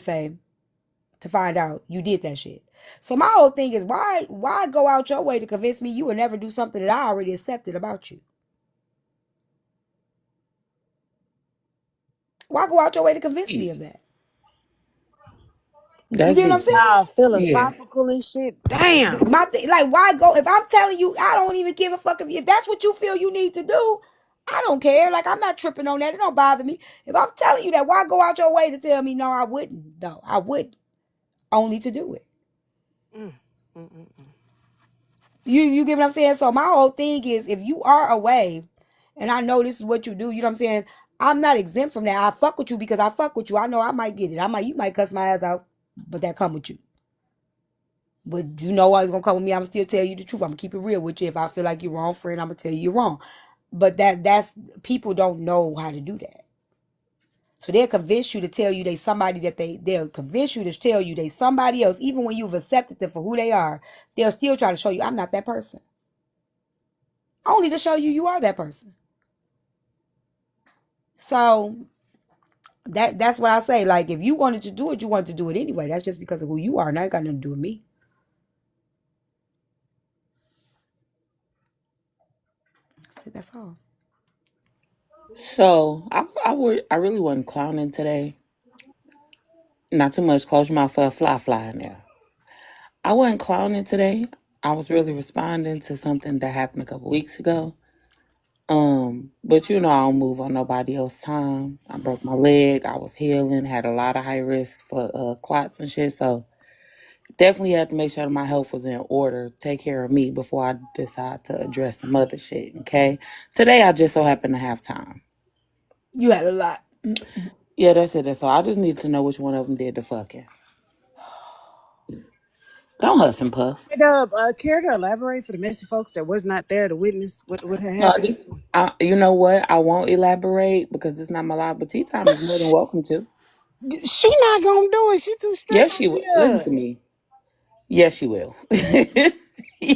to find out you did that shit. So my whole thing is why go out your way to convince me you would never do something that I already accepted about you? Why go out your way to convince me of that? You That's get what I'm deep. saying? Nah, Yeah. philosophical and shit. Damn. My thing, like, why go? If I'm telling you, I don't even give a fuck if that's what you feel you need to do. I don't care. Like, I'm not tripping on that. It don't bother me. If I'm telling you that, why go out your way to tell me no? I wouldn't. No, I wouldn't. Only to do it. Mm, mm, mm, mm. You get what I'm saying? So my whole thing is, if you are away, and I know this is what you do, you know what I'm saying? I'm not exempt from that. I fuck with you because I fuck with you. I know I might get it. You might cuss my ass out, but that come with you. But you know what's gonna come with me. I'm still tell you the truth. I'm gonna keep it real with you. If I feel like you're wrong, friend, I'm gonna tell you you're wrong. But that's people don't know how to do that. So they'll convince you to tell you they somebody that they'll convince you to tell you they somebody else, even when you've accepted them for who they are. They'll still try to show you I'm not that person. Only to show you you are that person. So that's what I say. Like, if you wanted to do it, you wanted to do it anyway. That's just because of who you are. Now it got nothing to do with me. That's all. So I really wasn't clowning today. Not too much. Close your mouth for a fly in there. I wasn't clowning today. I was really responding to something that happened a couple weeks ago. But you know I don't move on nobody else's time. I broke my leg. I was healing. Had a lot of high risk for clots and shit. So definitely had to make sure my health was in order. Take care of me before I decide to address some other shit. Okay. Today I just so happened to have time. You had a lot. Yeah, that's it. That's all. I just need to know which one of them did the fucking. Don't huff and puff. Hey, care to elaborate for the messy folks that was not there to witness what had No, happened? you know what? I won't elaborate because it's not my life. But tea time is more than welcome to. She not gonna do it. She too strict Yes, on she will. Listen here. to me. Yes, she will.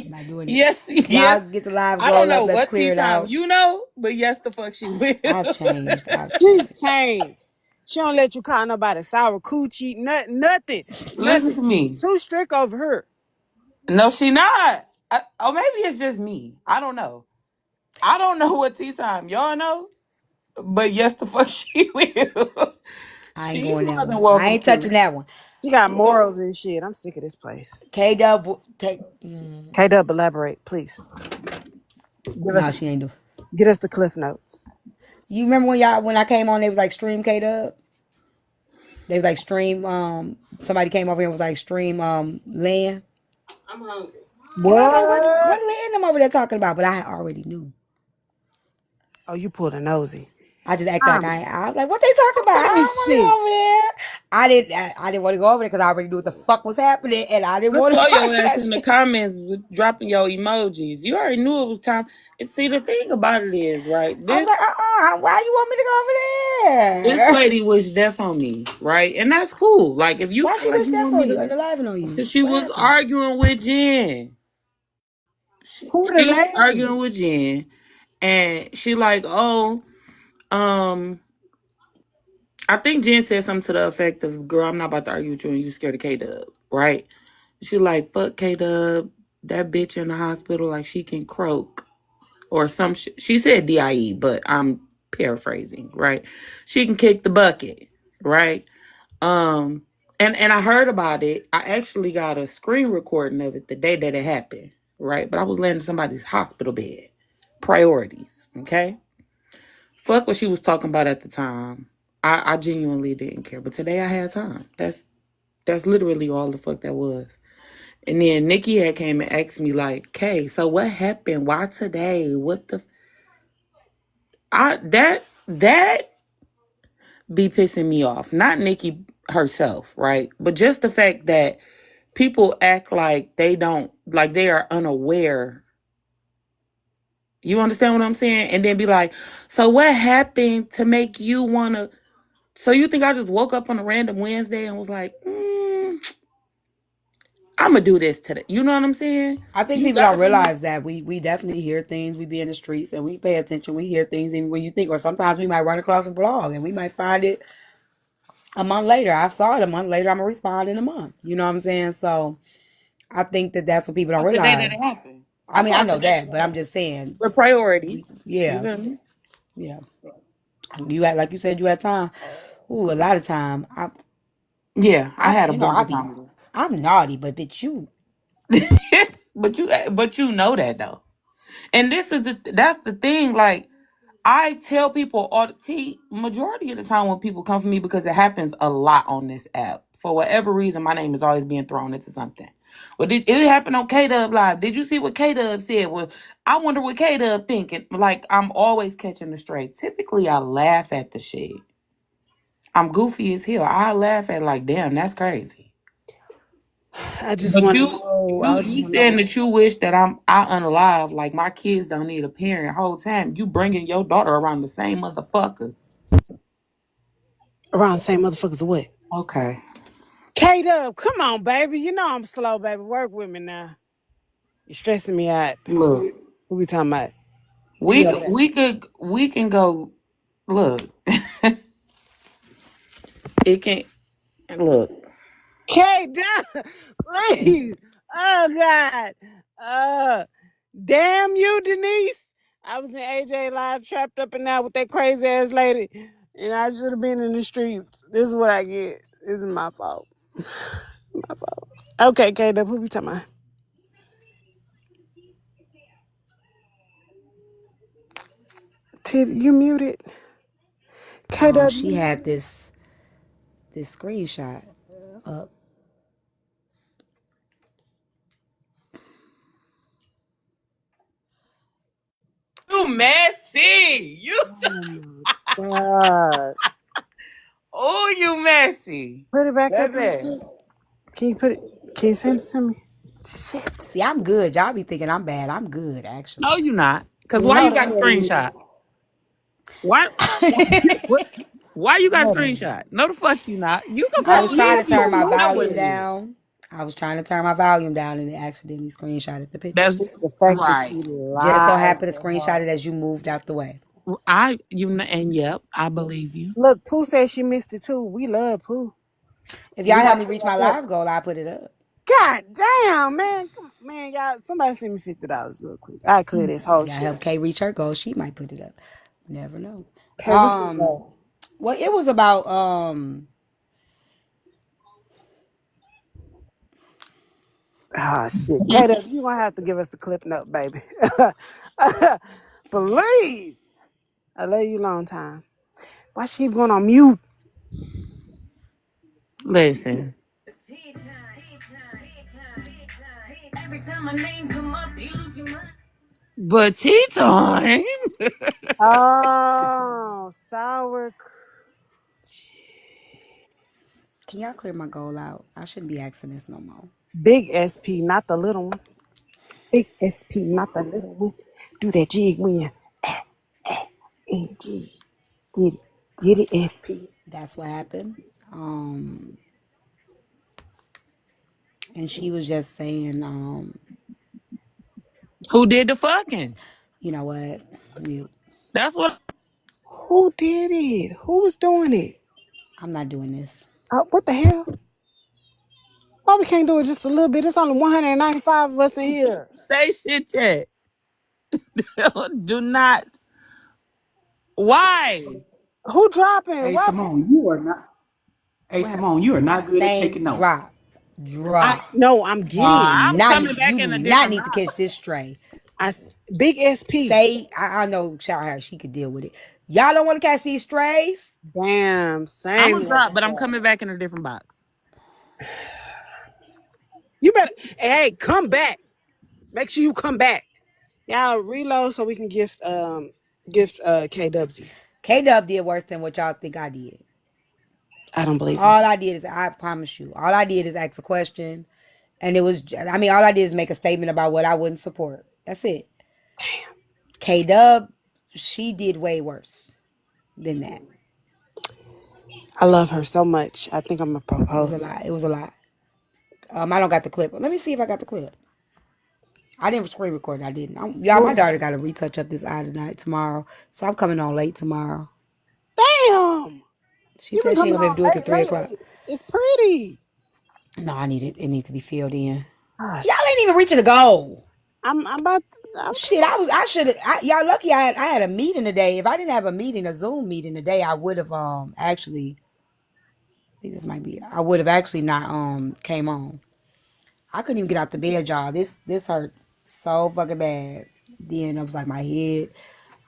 Not doing it. Yes, Y'all yes. get the live I don't goal know up. Let's what clear tea it time out. you know, but yes, the fuck she will. I've changed. She's changed. She don't let you call nobody sour coochie. Nothing. Listen Nothing. to She's me. too strict over her. No, she not. Or maybe it's just me. I don't know. I don't know what tea time y'all know, but yes, the fuck she will. I ain't She's going that more than one. I welcome ain't touching to. that one. She got morals and shit. I'm sick of this place. K Dub take. K Dub, elaborate, please. No, she ain't do. Get us the cliff notes. You remember when I came on? They was like stream K Dub. They was like stream. Somebody came over here and was like stream. Land. I'm hungry. And I was like, what What? land them over there talking about? But I already knew. Oh, you pulled a nosy. I just acted like Tommy, I was like, what they talking about? I this don't want to shit. go over there. I didn't want to go over there because I already knew what the fuck was happening, and I didn't I want saw to your watch ass that in the shit. comments with dropping your emojis. You already knew it was time. And see, the thing about it is, right? I was like, why you want me to go over This there? lady wished death on me, right? And that's cool. Like, if you Why feel she like wish you that want for me you? to, Underliving on you? because she What was happened? arguing with Jen. Who the She was lady? arguing with Jen, and she like, oh, um, I think Jen said something to the effect of, "Girl, I'm not about to argue with you, and you scared of K Dub, right?" She like, "Fuck K Dub, that bitch in the hospital, like she can croak or some." She said DIE, but I'm paraphrasing, right? She can kick the bucket, right? Um, and I heard about it. I actually got a screen recording of it the day that it happened, right? But I was laying in somebody's hospital bed. Priorities, okay? Fuck what she was talking about at the time. I genuinely didn't care. But today I had time. That's literally all the fuck that was. And then Nikki had came and asked me like, "Kay, so what happened? Why today? What the that be pissing me off. Not Nikki herself, right? But just the fact that people act like they are unaware. You understand what I'm saying? And then be like, so what happened to make you want to? So you think I just woke up on a random Wednesday and was like, I'm going to do this today. You know what I'm saying? I think You people got don't to be. realize that we definitely hear things. We be in the streets and we pay attention. We hear things even when you think, or sometimes we might run across a blog and we might find it a month later. I saw it a month later. I'm gonna respond in a month. You know what I'm saying? So I think that that's what people don't The day realize. that it happened. I I mean, I saw it know the day that, that it but I'm happened. just saying, The priorities. You yeah, feel me? yeah. You had, like you said, you had time. Ooh, a lot of time. Yeah, I had a bunch I of be, time. I'm naughty, but bitch, you. But you know that though. And that's the thing. Like, I tell people all majority of the time when people come for me, because it happens a lot on this app. For whatever reason, my name is always being thrown into something. Well, it happened on K Dub Live. Did you see what K Dub said? Well, I wonder what K Dub thinking. Like, I'm always catching the stray. Typically, I laugh at the shit. I'm goofy as hell. I laugh at like, damn, that's crazy. I just But want to you know. I you just you want to saying know. that you wish that I unalive, like my kids don't need a parent whole time. You bringing your daughter around the same motherfuckers. Around the same motherfuckers or what? Okay. K Dub, come on, baby. You know I'm slow, baby. Work with me now. You're stressing me out. Look, What we talking about? we T over could there. we can go look. It can look. K Dub, please. Oh God. Uh damn you, Denise. I was in AJ Live trapped up in there with that crazy ass lady. And I should have been in the streets. This is what I get. This is my fault. My fault. Okay, K Dub, who we talking about? You muted. K Dub, She had this screenshot up. You messy. You oh my God. oh you messy. Put it back up real Baby. quick. Can you put it? Can you send it to me? Shit. See, I'm good. Y'all be thinking I'm bad. I'm good, actually. No, you not. Cause why you No, got a that ain't it. screenshot? Why what why you got a No, that ain't screenshot? No the fuck you not. You can I fuck was with me trying if to you turn my know what volume it is. down. I was trying to turn my volume down and it accidentally screenshotted the picture. That's It's the fact that right. she Just so lied. happened to screenshot it as you moved out the way. And yep, I believe you. Look, Pooh said she missed it too. We love Pooh. If y'all We help gotta me put reach it my back up. live goal, I'll put it up. God damn, man. Man, y'all, somebody send me $50 real quick. I clear this whole Y'all shit. help Kay reach her goal, she might put it up. Never know. Okay, what's your goal? Well, it was about Ah, shit. Kata, you gonna have to give us the clip note, baby. Please. I love you long time. Why she going on mute? Listen. But tea time. Oh, sour. Can y'all clear my goal out? I shouldn't be asking this no more. Big SP, not the little one. Big SP, not the little one. Do that jig when you in the jig. Get it. Get it, SP. That's what happened. And she was just saying, Who did the fucking? you know what? Mute. That's what. Who did it? Who was doing it? I'm not doing this. What the hell? Why we can't do it just a little bit? It's only 195 of us in here. Say shit yet. Do not. Why? Who dropping? Hey, What? Simone, you are not. Hey, What happened? Simone, you are not good at Say taking notes. drop. Drop. No, I'm getting it. I'm coming You back do in a not different need to box. catch this stray. Big SP. Say, I know Shah, she could deal with it. Y'all don't want to catch these strays? Damn, I'm same gonna as drop, but I'm coming back in a different box. you better. Hey, come back. Make sure you come back. Y'all reload so we can gift KWZ. K-Dub did worse than what y'all think I did. I don't believe All it. I did is, I promise you, all I did is ask a question. And it was, I mean, all I did is make a statement about what I wouldn't support. That's it. K-Dub, she did way worse than that. I love her so much. I think I'm gonna It was a propose. lot. It was a lot. I don't got the clip. Let me see if I got the clip. I didn't screen record. I didn't. Y'all, my daughter got to retouch up this eye tomorrow. So I'm coming on late tomorrow. Damn. She You been said she ain't coming gonna be able on to do it till late 3 o'clock. lately. It's pretty. No, I need it. It needs to be filled in. Oh, Y'all ain't even reaching the goal. I'm about. Shit, I should have. Y'all lucky I had a meeting today. If I didn't have a meeting, a Zoom meeting today, I would have actually. I think this might be. I would have actually not came on. I couldn't even get out the bed, y'all. This hurt so fucking bad. Then I was like my head.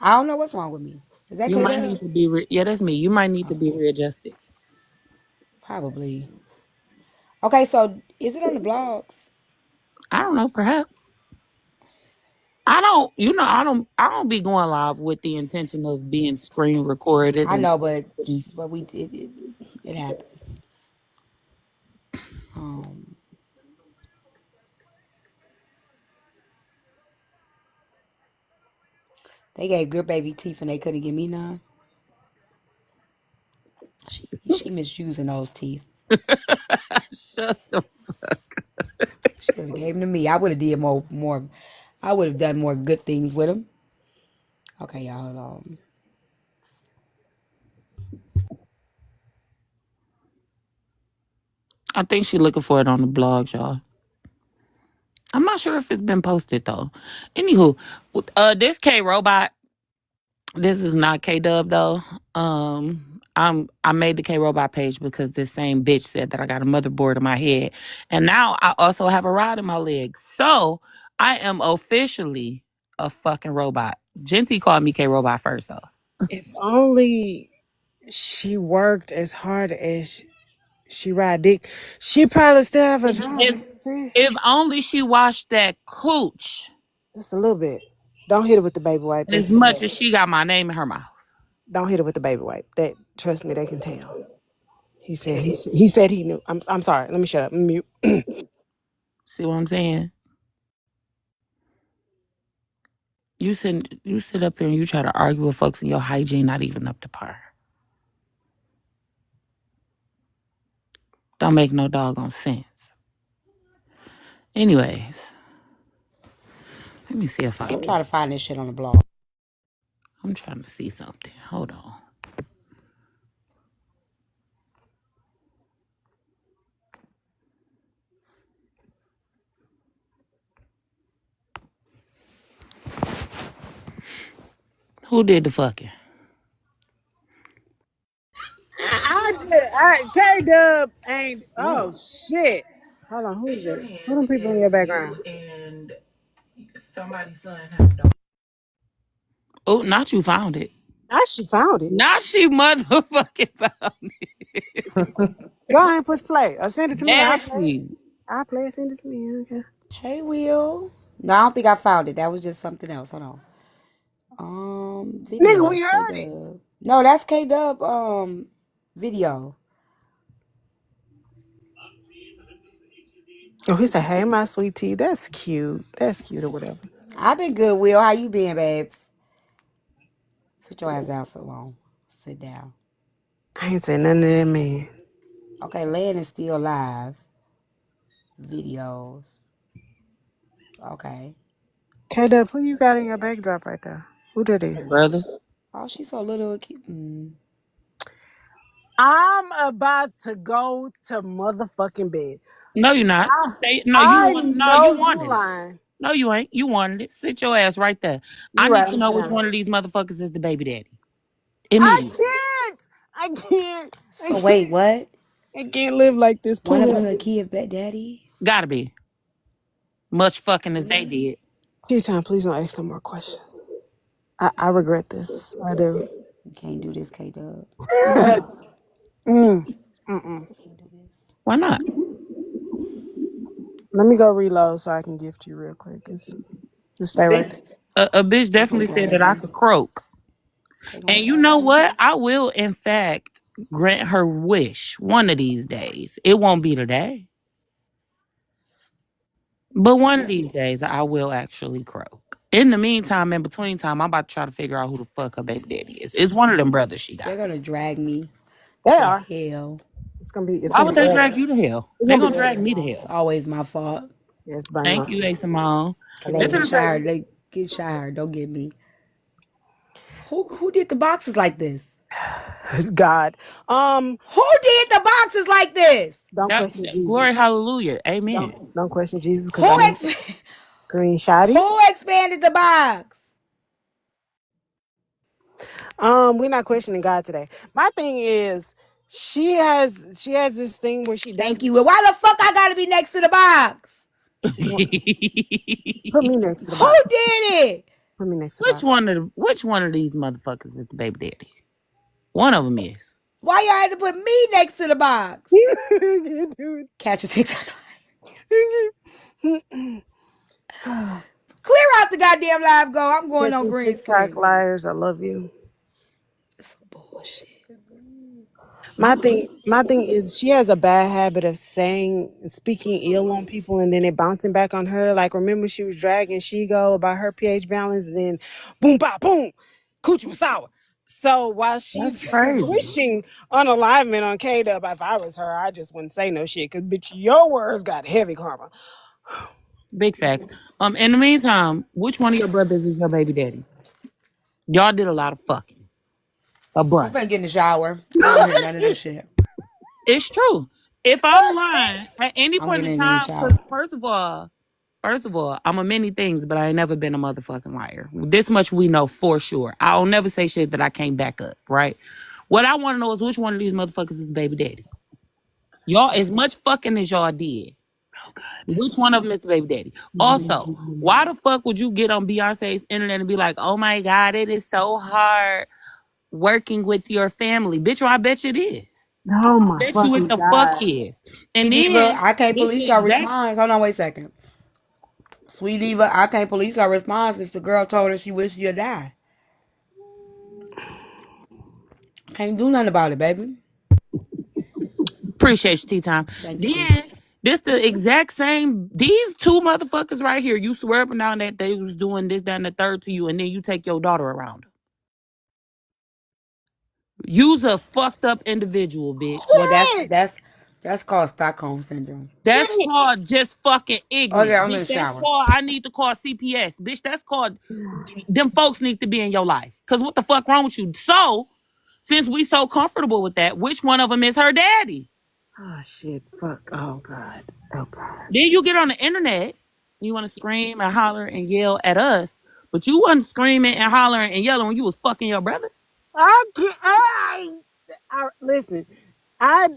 I don't know what's wrong with me. Is that You K might Dub? need to be. Yeah, that's me. You might need to be readjusted. Probably. Okay, so is it on the blogs? I don't know. Perhaps. I don't. You know, I don't. I don't be going live with the intention of being screen recorded I and. know, but it happens. Um, they gave good baby teeth and they couldn't give me none. She misusing those teeth. Shut the. She could have gave them to me. I would have did more. I would have done more good things with them. Okay, y'all. I think she's looking for it on the blog, y'all. I'm not sure if it's been posted though. Anywho, this K Robot. This is not K Dub though. I made the K Robot page because this same bitch said that I got a motherboard in my head, and now I also have a rod in my leg. So I am officially a fucking robot. Genty called me K Robot first though. If only she worked as hard as she ride dick, she probably still have a job. You know what I'm saying? If only she washed that cooch Just a little bit. Don't hit it with the baby wipe. They as can much tell. as she got my name in her mouth. Don't hit it with the baby wipe. That trust me, they can tell. He said he knew. I'm sorry. Let me shut up. Mute. See what I'm saying? You sit up here and you try to argue with folks and your hygiene not even up to par. Don't make no doggone sense. Anyways, let me see if I'm trying to find this shit on the blog. I'm trying to see something. Hold on. Who did the fucking? K Dub ain't. Oh shit. Hold on. Who's that? Who them people in your background? And somebody's son have dog. Oh, not you found it. Now she found it. Not she motherfucking found it. Go ahead and push play. Or send it to me. I'll play it. Nasty. I'll play it. Send it to me. Okay. Hey, Will. No, I don't think I found it. That was just something else. Hold on. Nigga, we Videos. K heard it. Dub. No, that's K Dub. Video. Oh, he said, "Hey, my sweet tea. That's cute. That's cute or whatever." I've been good, Will. How you been, babes? Sit your ass down so long. Sit down. I ain't say nothing to that man. Okay, Land is still live. Videos. Okay. K-Dub, who you got in your backdrop right there? Who that is? Brothers. Oh, she's so little. Cute. I'm about to go to motherfucking bed. No, you're not. No, I no, you know you wanted it. lying. No, you ain't. You wanted it. Sit your ass right there. I You need right. to I'm know sitting which down. one of these motherfuckers is the baby daddy. I Immediately. can't. I can't. I So wait, can't. what? I can't live like this. One of Pull them up. a kid, daddy? Gotta be. Much fucking as they did. Tea time, please don't ask no more questions. I regret this. I do. You can't do this, K-Dub. Mm. Mm-mm. Can't do this. Why not? Let me go reload so I can gift you real quick. Just stay right there. A bitch They gonna definitely said drag that I me. could croak. They gonna And you drag know me. what? I will, in fact, grant her wish one of these days. It won't be today. But one of these days, I will actually croak. In the meantime, in between time, I'm about to try to figure out who the fuck her baby daddy is. It's one of them brothers she They're got. gonna drag me They to are. hell. It's gonna be. It's Why gonna would be they ugly. drag you to hell? It's They gonna be gonna drag ugly. me to It's hell. always my fault. Yes, blame Thank us. you, A. Simone. And They they get finna say, shy. They get shy. Don't get me. Who did the boxes like this? It's God. Who did the boxes like this? Don't question glory, Jesus. hallelujah. Amen. Don't question Jesus because Who I know ex- green shoddy. Who expanded the box? We're not questioning God today. My thing is, she has this thing where she does. Thank you. Well, why the fuck I gotta be next to the box? Put me next to the Who box. did it? Put me next to the box. Which one of these motherfuckers is the baby daddy? One of them is. Why y'all had to put me next to the box? Can't do it. Catch a TikTok. Clear out the goddamn live go. I'm going Catch on you green TikTok screen. liars. I love you. It's some bullshit. My thing is she has a bad habit of speaking ill on people and then it bouncing back on her. Like remember she was dragging Shigo about her pH balance and then boom ba boom, coochie was sour. So while That's she's crazy. wishing unalignment on K-Dub, if I was her, I just wouldn't say no shit. Cause bitch, your words got heavy karma. Big facts. In the meantime, which one of your brothers is your baby daddy? Y'all did a lot of fucking. A I'm finna bunch. get in the shower. I don't hear none of this shit. It's true. If I'm lying at any I'm point in getting in the time, shower. because first of all, I'm a many things, but I ain't never been a motherfucking liar. This much we know for sure. I'll never say shit that I can't back up, right? What I want to know is which one of these motherfuckers is the baby daddy. Y'all, as much fucking as y'all did, Oh God, which one of them is the baby daddy? Also, why the fuck would you get on Beyonce's internet and be like, oh my God, it is so hard working with your family? Bitch, well, I bet you it is. oh I my bet you it fucking the fuck God. is. Sweet And Diva, then, I can't this police the her exact response. Hold on, wait a second. Sweet Diva, I can't police her response if the girl told her she wished you'd die. Can't do nothing about it, baby. appreciate you, Tea Time. Thank you, Queez. Then, this the exact same, these two motherfuckers right here, you swear up and down that they was doing this, that, and the third to you, and then you take your daughter around her. You's a fucked up individual, bitch. Well, Shit! that's called Stockholm syndrome. That's Shit! called just fucking Okay, ignorant. I'm in Bitch, the that's shower. called, I need to call CPS. Bitch, that's called, them folks need to be in your life. Because what the fuck wrong with you? So, since we so comfortable with that, which one of them is her daddy? Oh shit! Fuck! Oh God! Oh God! Then you get on the internet, you want to scream and holler and yell at us, but you wasn't screaming and hollering and yelling when you was fucking your brothers. I can't. Listen. I.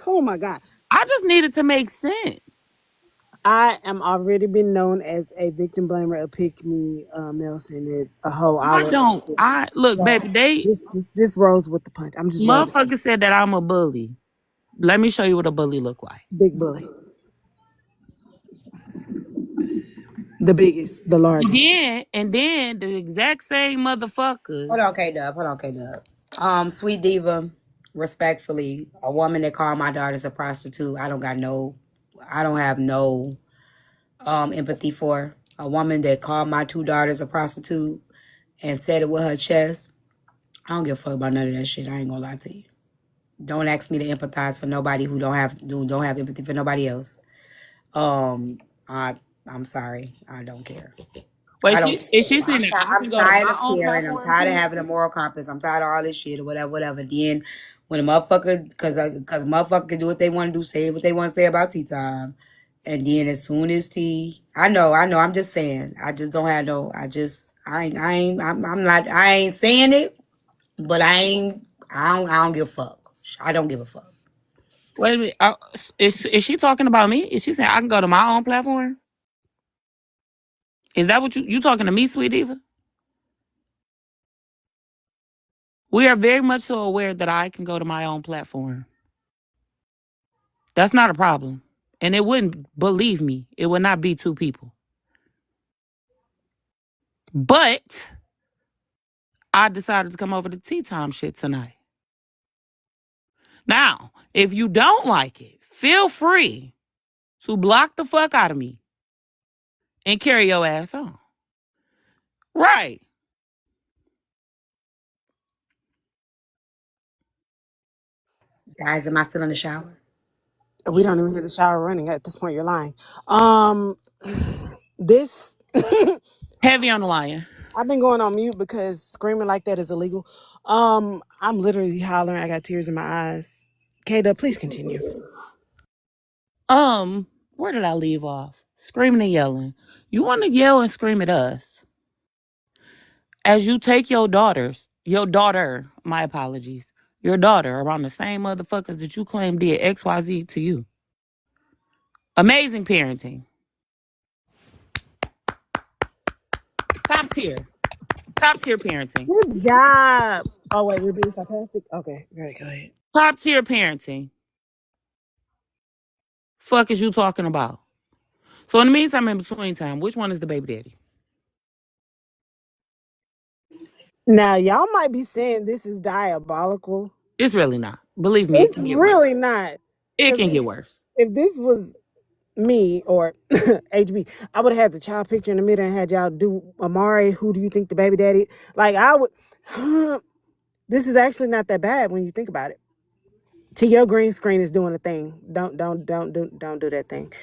Oh my God. I just needed to make sense. I am already been known as a victim blamer, a pick me, Nelson, and a hoe all I over. don't, I look, So baby, they this rolls with the punch. I'm just rolling. motherfucker said that I'm a bully. Let me show you what a bully look like. Big bully, the biggest, the largest. And then the exact same motherfuckers. Hold on, K-Dub. Hold on, K-Dub. Sweet Diva, respectfully, a woman that called my daughters a prostitute, I don't got no I don't have no empathy for a woman that called my 2 daughters a prostitute and said it with her chest. I don't give a fuck about none of that shit. I ain't gonna lie to you. Don't ask me to empathize for nobody who don't have empathy for nobody else. I I'm sorry. I don't care. I Wait, don't. is she saying that I I'm can go to tired my of own caring. I'm platform tired of too? having a moral compass. I'm tired of all this shit or whatever. Then when a motherfucker, because a motherfucker can do what they want to do, say what they want to say about tea time, and then as soon as tea, I know. I'm just saying. I just don't have no. I'm not. I ain't saying it, but I ain't. I don't give a fuck. I don't give a fuck. Wait a minute. Is she talking about me? Is she saying I can go to my own platform? Is that what you talking to me, sweet diva? We are very much so aware that I can go to my own platform. That's not a problem. And it wouldn't, believe me, it would not be 2 people. But I decided to come over to tea time shit tonight. Now, if you don't like it, feel free to block the fuck out of me and carry your ass on. Right. Guys, am I still in the shower? We don't even hear the shower running. At this point, you're lying. Um, this Heavy on the lion. I've been going on mute because screaming like that is illegal. I'm literally hollering. I got tears in my eyes. Kada, please continue. Where did I leave off? Screaming and yelling. You want to yell and scream at us as you take your daughter, my apologies, your daughter around the same motherfuckers that you claim did XYZ to you. Amazing parenting. Top tier. Top tier parenting. Good job. Oh wait, we're being sarcastic. Okay, great. Go ahead. Top tier parenting. Fuck is you talking about? So in the meantime, in between time, which one is the baby daddy? Now y'all might be saying this is diabolical. It's really not. Believe me, it It's can get worse. really not. It Because can get worse. if this was me or HB, I would have had the child picture in the middle and had y'all do Amari. Who do you think the baby daddy? Like I would. This is actually not that bad when you think about it. To your green screen is doing a thing. Don't do that thing.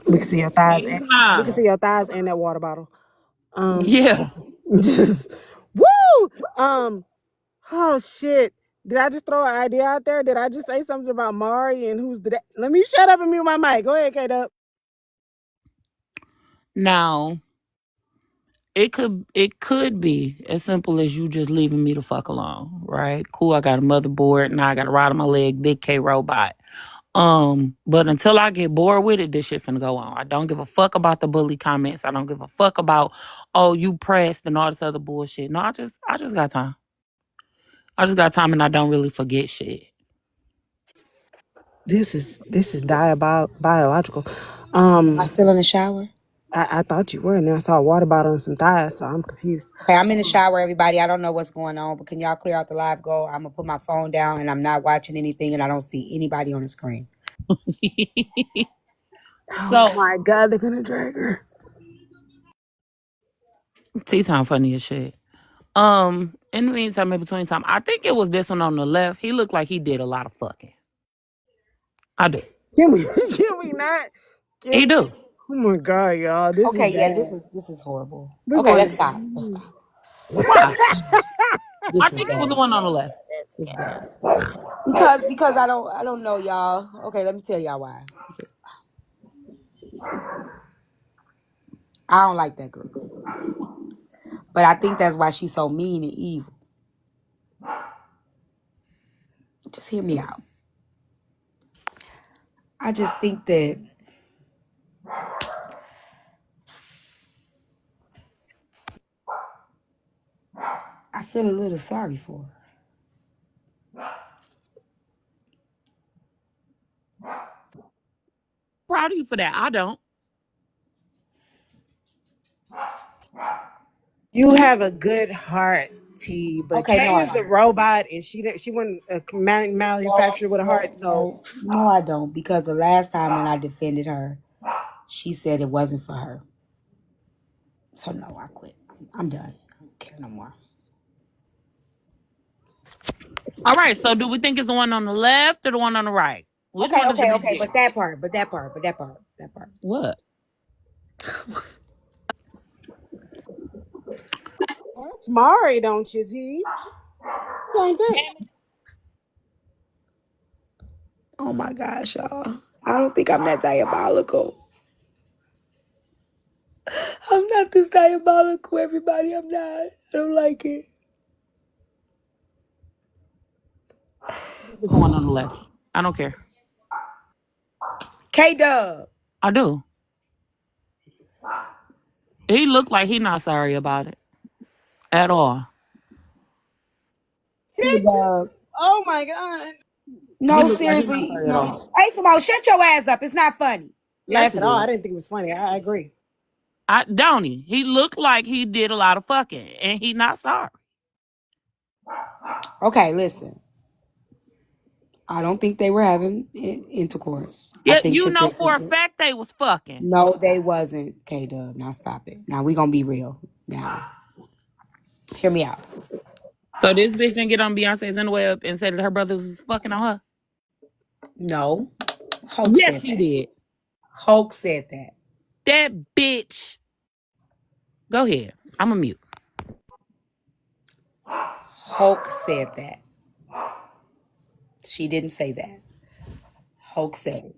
We can see your thighs and we can see your thighs and that water bottle. Yeah. Just woo. Oh shit. Did I just throw an idea out there? Did I just say something about Mari and who's the? Let me shut up and mute my mic. Go ahead, K-Dub. Now, it could be as simple as you just leaving me the fuck alone, right? Cool, I got a motherboard, now I got a rod on my leg, big K robot. But until I get bored with it, this shit finna go on. I don't give a fuck about the bully comments. I don't give a fuck about, oh, you pressed and all this other bullshit. No, I just got time. I just got time and I don't really forget shit. This is biological. Am I still in the shower? I thought you were, and then I saw a water bottle and some thighs, so I'm confused. Okay, I'm in the shower, everybody. I don't know what's going on, but can y'all clear out the live goal? I'm gonna put my phone down and I'm not watching anything and I don't see anybody on the screen. Oh So, my god, they're gonna drag her. T-Time funny as shit. In the meantime, in between time, I think it was this one on the left. He looked like he did a lot of fucking. I do. Can we not? He Can we? do. Oh my god, y'all, this is Okay, yeah, bad. this is horrible. We're Okay, going let's to. stop. Let's stop. Why? I This is think it was bad. the one on the left. It's bad. Because I don't know y'all. Okay, let me tell y'all why. I don't like that girl. But I think that's why she's so mean and evil. Just hear me out. I just think that I feel a little sorry for her. Proud of you for that. I don't. You have a good heart. T, but Okay, Kay no, I is a don't. robot, and she wasn't manufactured with a heart. So No, I don't. Because the last time when I defended her, she said it wasn't for her. So no, I quit. I'm done. I don't care no more. All right. So do we think it's the one on the left or the one on the right? Which one is the big dick? But that part. What? that's Mari, don't you, T? Same thing. Oh my gosh, y'all. I don't think I'm that diabolical. I'm not this diabolical, everybody. I'm not. I don't like it. It's the one on the left. I don't care. K-Dub. I do. He looked like he not sorry about it at all. K-Dub. Oh my God. He No, looked like he not seriously. sorry at No. all. Hey, Simone, shut your ass up. It's not funny. Yes, Laugh he at all. I did. didn't think it was funny. I agree. Don't he? He looked like he did a lot of fucking, and he not sorry. Okay, listen. I don't think they were having intercourse. I Yeah, think you that know this for was a fact they was fucking. No, they wasn't, K-Dub. Now stop it. Now we gonna be real. Now, hear me out. So this bitch didn't get on Beyonce's interweb and say that her brothers was fucking on her. No. Hoax Yes, said she that. did. Hoax said that. That bitch. Go ahead. I'm a mute. Hoax said that. She didn't say that. Hoax said it.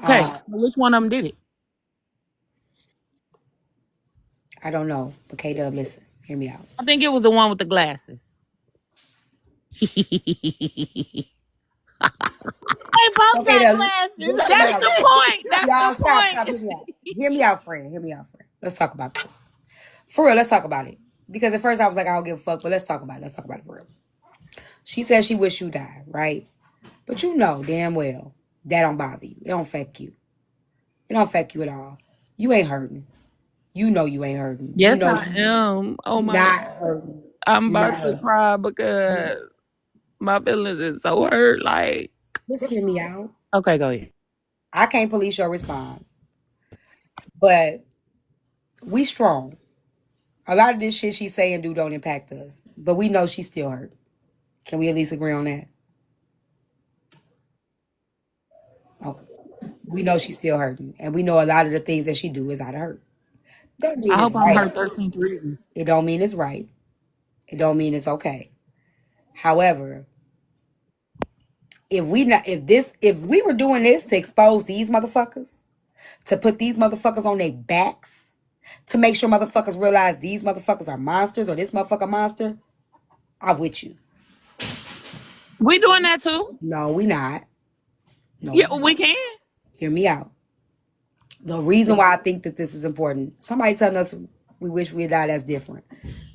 Okay, so which one of them did it? I don't know. But K-Dub, listen. Hear me out. I think it was the one with the glasses. They both Okay, got now, glasses. just hear me That's out. the point. That's Y'all, the point. stop. Hear me out. Hear me out, friend. Hear me out, friend. Let's talk about this. For real, let's talk about it. Because at first I was like, I don't give a fuck, but let's talk about it. Let's talk about it for real. She said she wish you died, right? But you know damn well that don't bother you. It don't affect you. It don't affect you at all. You ain't hurting. You know you ain't hurting. You Yes, know I am. Oh you my not God. hurting. I'm You not about to hurting. cry because my feelings is so hurt. Like, Just hear me out. okay, go ahead. I can't police your response. But we strong. A lot of this shit she say and do don't impact us. But we know she's still hurt. Can we at least agree on that? Okay. We know she's still hurting. And we know a lot of the things that she do is out of hurt. That mean I it's hope I'm her right. 13th reason. It don't mean it's right. It don't mean it's okay. However, if we were doing this to expose these motherfuckers, to put these motherfuckers on their backs, to make sure motherfuckers realize these motherfuckers are monsters or this motherfucker monster, I'm with you. We doing that too? No, we not. No, Yeah, we not. we can. Hear me out. The reason why I think that this is important, somebody telling us we wish we had died, that's different.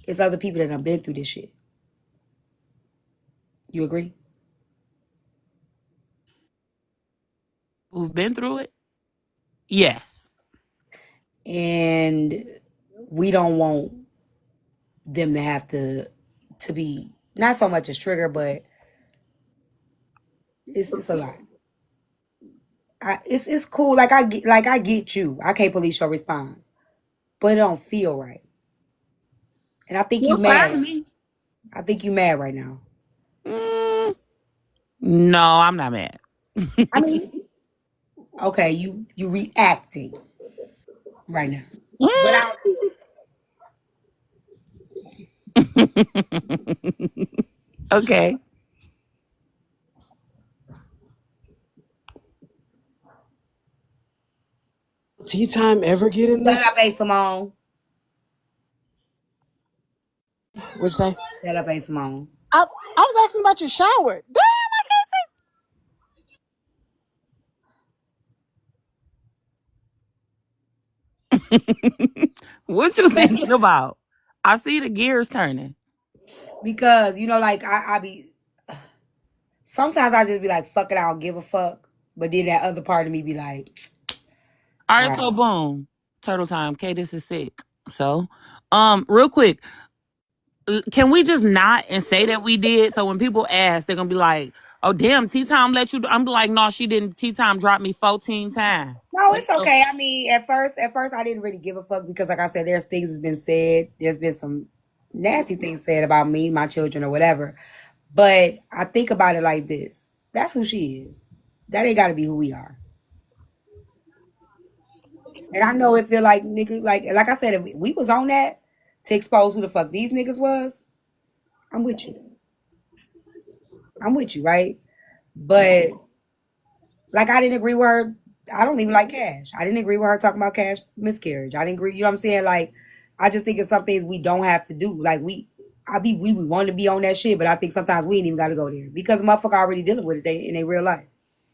It's other people that have been through this shit. You agree? Who've been through it? Yes. And we don't want them to have to be not so much as trigger, but it's a lot. It's cool. Like I get you. I can't police your response, but it don't feel right. And I think you You're fine to mad. me. I think you mad right now. No, I'm not mad. I mean, okay, you reacting right now, but I Okay. Tea time ever get in this? shut up, A Simone. What'd you say? Shut up, A Simone. I was asking about your shower. Damn, I What you thinking about? I see the gears turning. Because like I be sometimes I just be like, fuck it, I don't give a fuck. But then that other part of me be like, All right, so boom. Turtle time. Okay, this is sick. So, real quick. Can we just not and say that we did? So when people ask, they're gonna be like, "Oh damn, Tea Time let you?" I'm like, "No, she didn't. Tea Time dropped me 14 times." No, Like, it's okay. I mean, at first I didn't really give a fuck because, like I said, there's things that's been said. There's been some nasty things said about me, my children, or whatever. But I think about it like this: that's who she is. That ain't got to be who we are. And I know it feel like nigga, like I said, if we was on that to expose who the fuck these niggas was, I'm with you. I'm with you, right? But like I didn't agree with her. I don't even like Cash. I didn't agree with her talking about Cash miscarriage. I didn't agree. You know what I'm saying? Like, I just think it's some things we don't have to do. Like we want to be on that shit, but I think sometimes we ain't even got to go there because motherfucker already dealing with it in their real life.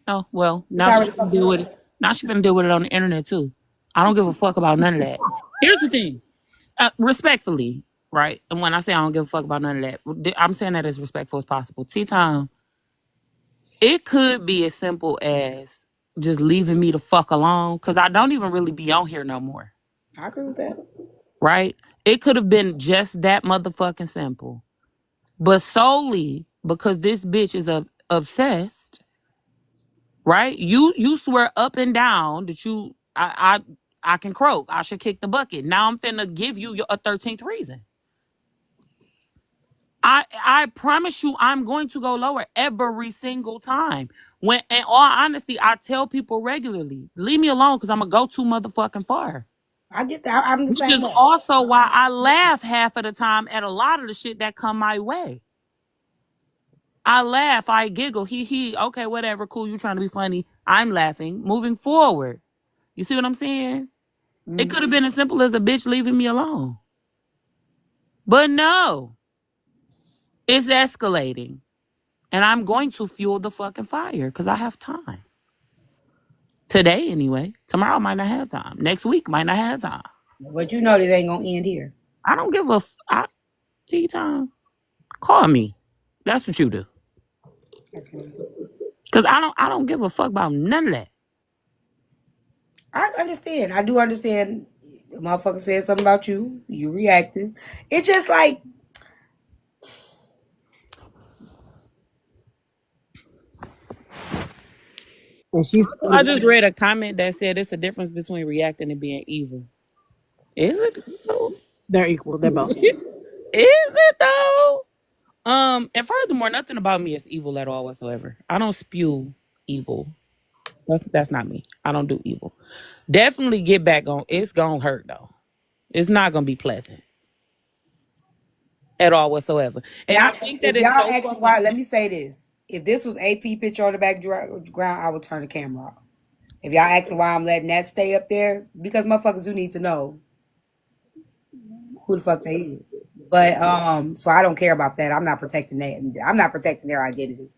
oh well, It's now she already can fucking deal real. with it. Now she can deal with it on the internet too. I don't give a fuck about none of that. Here's the thing, respectfully, right? And when I say I don't give a fuck about none of that, I'm saying that as respectful as possible. Tea Time, it could be as simple as just leaving me the fuck alone because I don't even really be on here no more. I agree with that. Right? It could have been just that motherfucking simple. But solely because this bitch is obsessed, right? You swear up and down that I can croak. I should kick the bucket. Now I'm finna give you a 13th reason. I promise you I'm going to go lower every single time. When in all honesty, I tell people regularly, leave me alone because I'm gonna go too motherfucking far. I get that. I'm the Which same is way. also why I laugh half of the time at a lot of the shit that come my way. I laugh, I giggle, he, okay, whatever, cool, you trying to be funny. I'm laughing, moving forward. You see what I'm saying? It Mm. could have been as simple as a bitch leaving me alone. But no, it's escalating. And I'm going to fuel the fucking fire because I have time. Today, anyway. Tomorrow might not have time. Next week might not have time. But you know this ain't gonna end here. I don't give a Tea Time. Call me. That's what you do. That's fine. Cause I don't give a fuck about none of that. I understand. I do understand. The motherfucker said something about you. You reacted. It's just like And she's I just read a comment that said it's a difference between reacting and being evil. Is it though? they're equal. They're both. Is it though? And furthermore, nothing about me is evil at all whatsoever. I don't spew evil. That's not me. I don't do evil. Definitely get back on. It's gonna hurt though. It's not gonna be pleasant at all whatsoever. And And I think that if it's y'all so asking fucking. why, let me say this. If this was AP picture on the background, I would turn the camera off. If y'all asking why I'm letting that stay up there, because motherfuckers do need to know who the fuck they is. But so I don't care about that. I'm not protecting that. I'm not protecting their identity.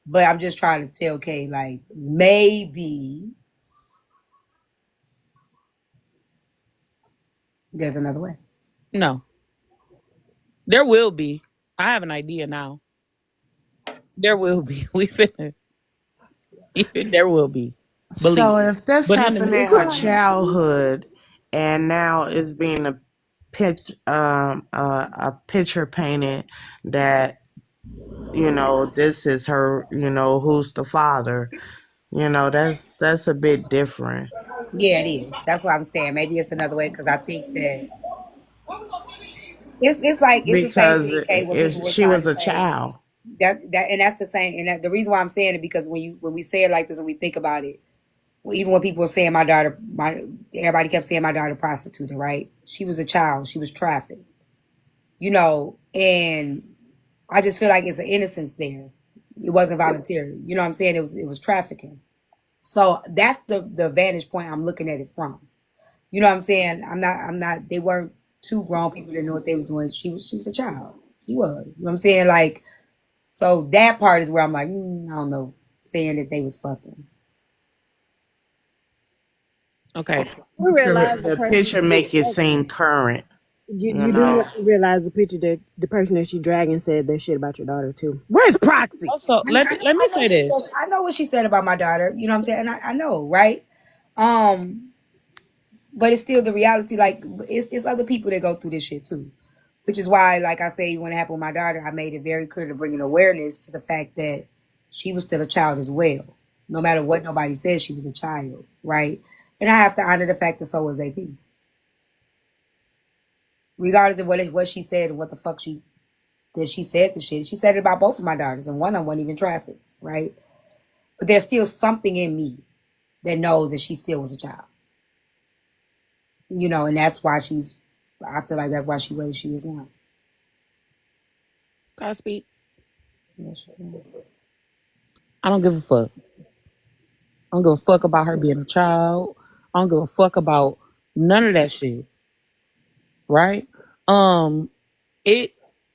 But I'm just trying to tell Kay, like, maybe there's another way. No, there will be. I have an idea now. There will be. We finna. There will be. Believe So me. if this But in the happened in her meantime, childhood and now is being a picture painted that, this is her, who's the father, that's a bit different. Yeah, it is. That's what I'm saying. Maybe it's another way because I think that it's like it's the same Because thing, Kay, when if people were she trying to was a say child. that and that's the same and the reason why I'm saying it because when we say it like this and we think about it, even when people were saying everybody kept saying my daughter prostituted, right? She was a child, she was trafficked, and I just feel like it's an innocence there. It wasn't voluntary. You know what I'm saying? It was trafficking. So that's the vantage point I'm looking at it from. You know what I'm saying? I'm not they weren't two grown people that knew what they were doing. She was a child. She was. You know what I'm saying? Like, so that part is where I'm like, I don't know, saying that they was fucking. okay. We realize the The person picture that she make it dragging. seem current, You do realize the picture that the person that she dragging said that shit about your daughter too. Where's Proxy? Also, let me say this. I know what she said about my daughter. You know what I'm saying? And I know, right? But it's still the reality. Like, it's other people that go through this shit too. Which is why, like I say, when it happened with my daughter, I made it very clear to bring an awareness to the fact that she was still a child as well. No matter what nobody says, she was a child, right? And I have to honor the fact that so was AP. Regardless of what she said and what the fuck she said the shit. She said it about both of my daughters, and one of them wasn't even trafficked, right? But there's still something in me that knows that she still was a child. You know, and that's why I feel like that's why she where she is now. Can I speak? Yes, I don't give a fuck. I don't give a fuck about her being a child. I don't give a fuck about none of that shit. Right? It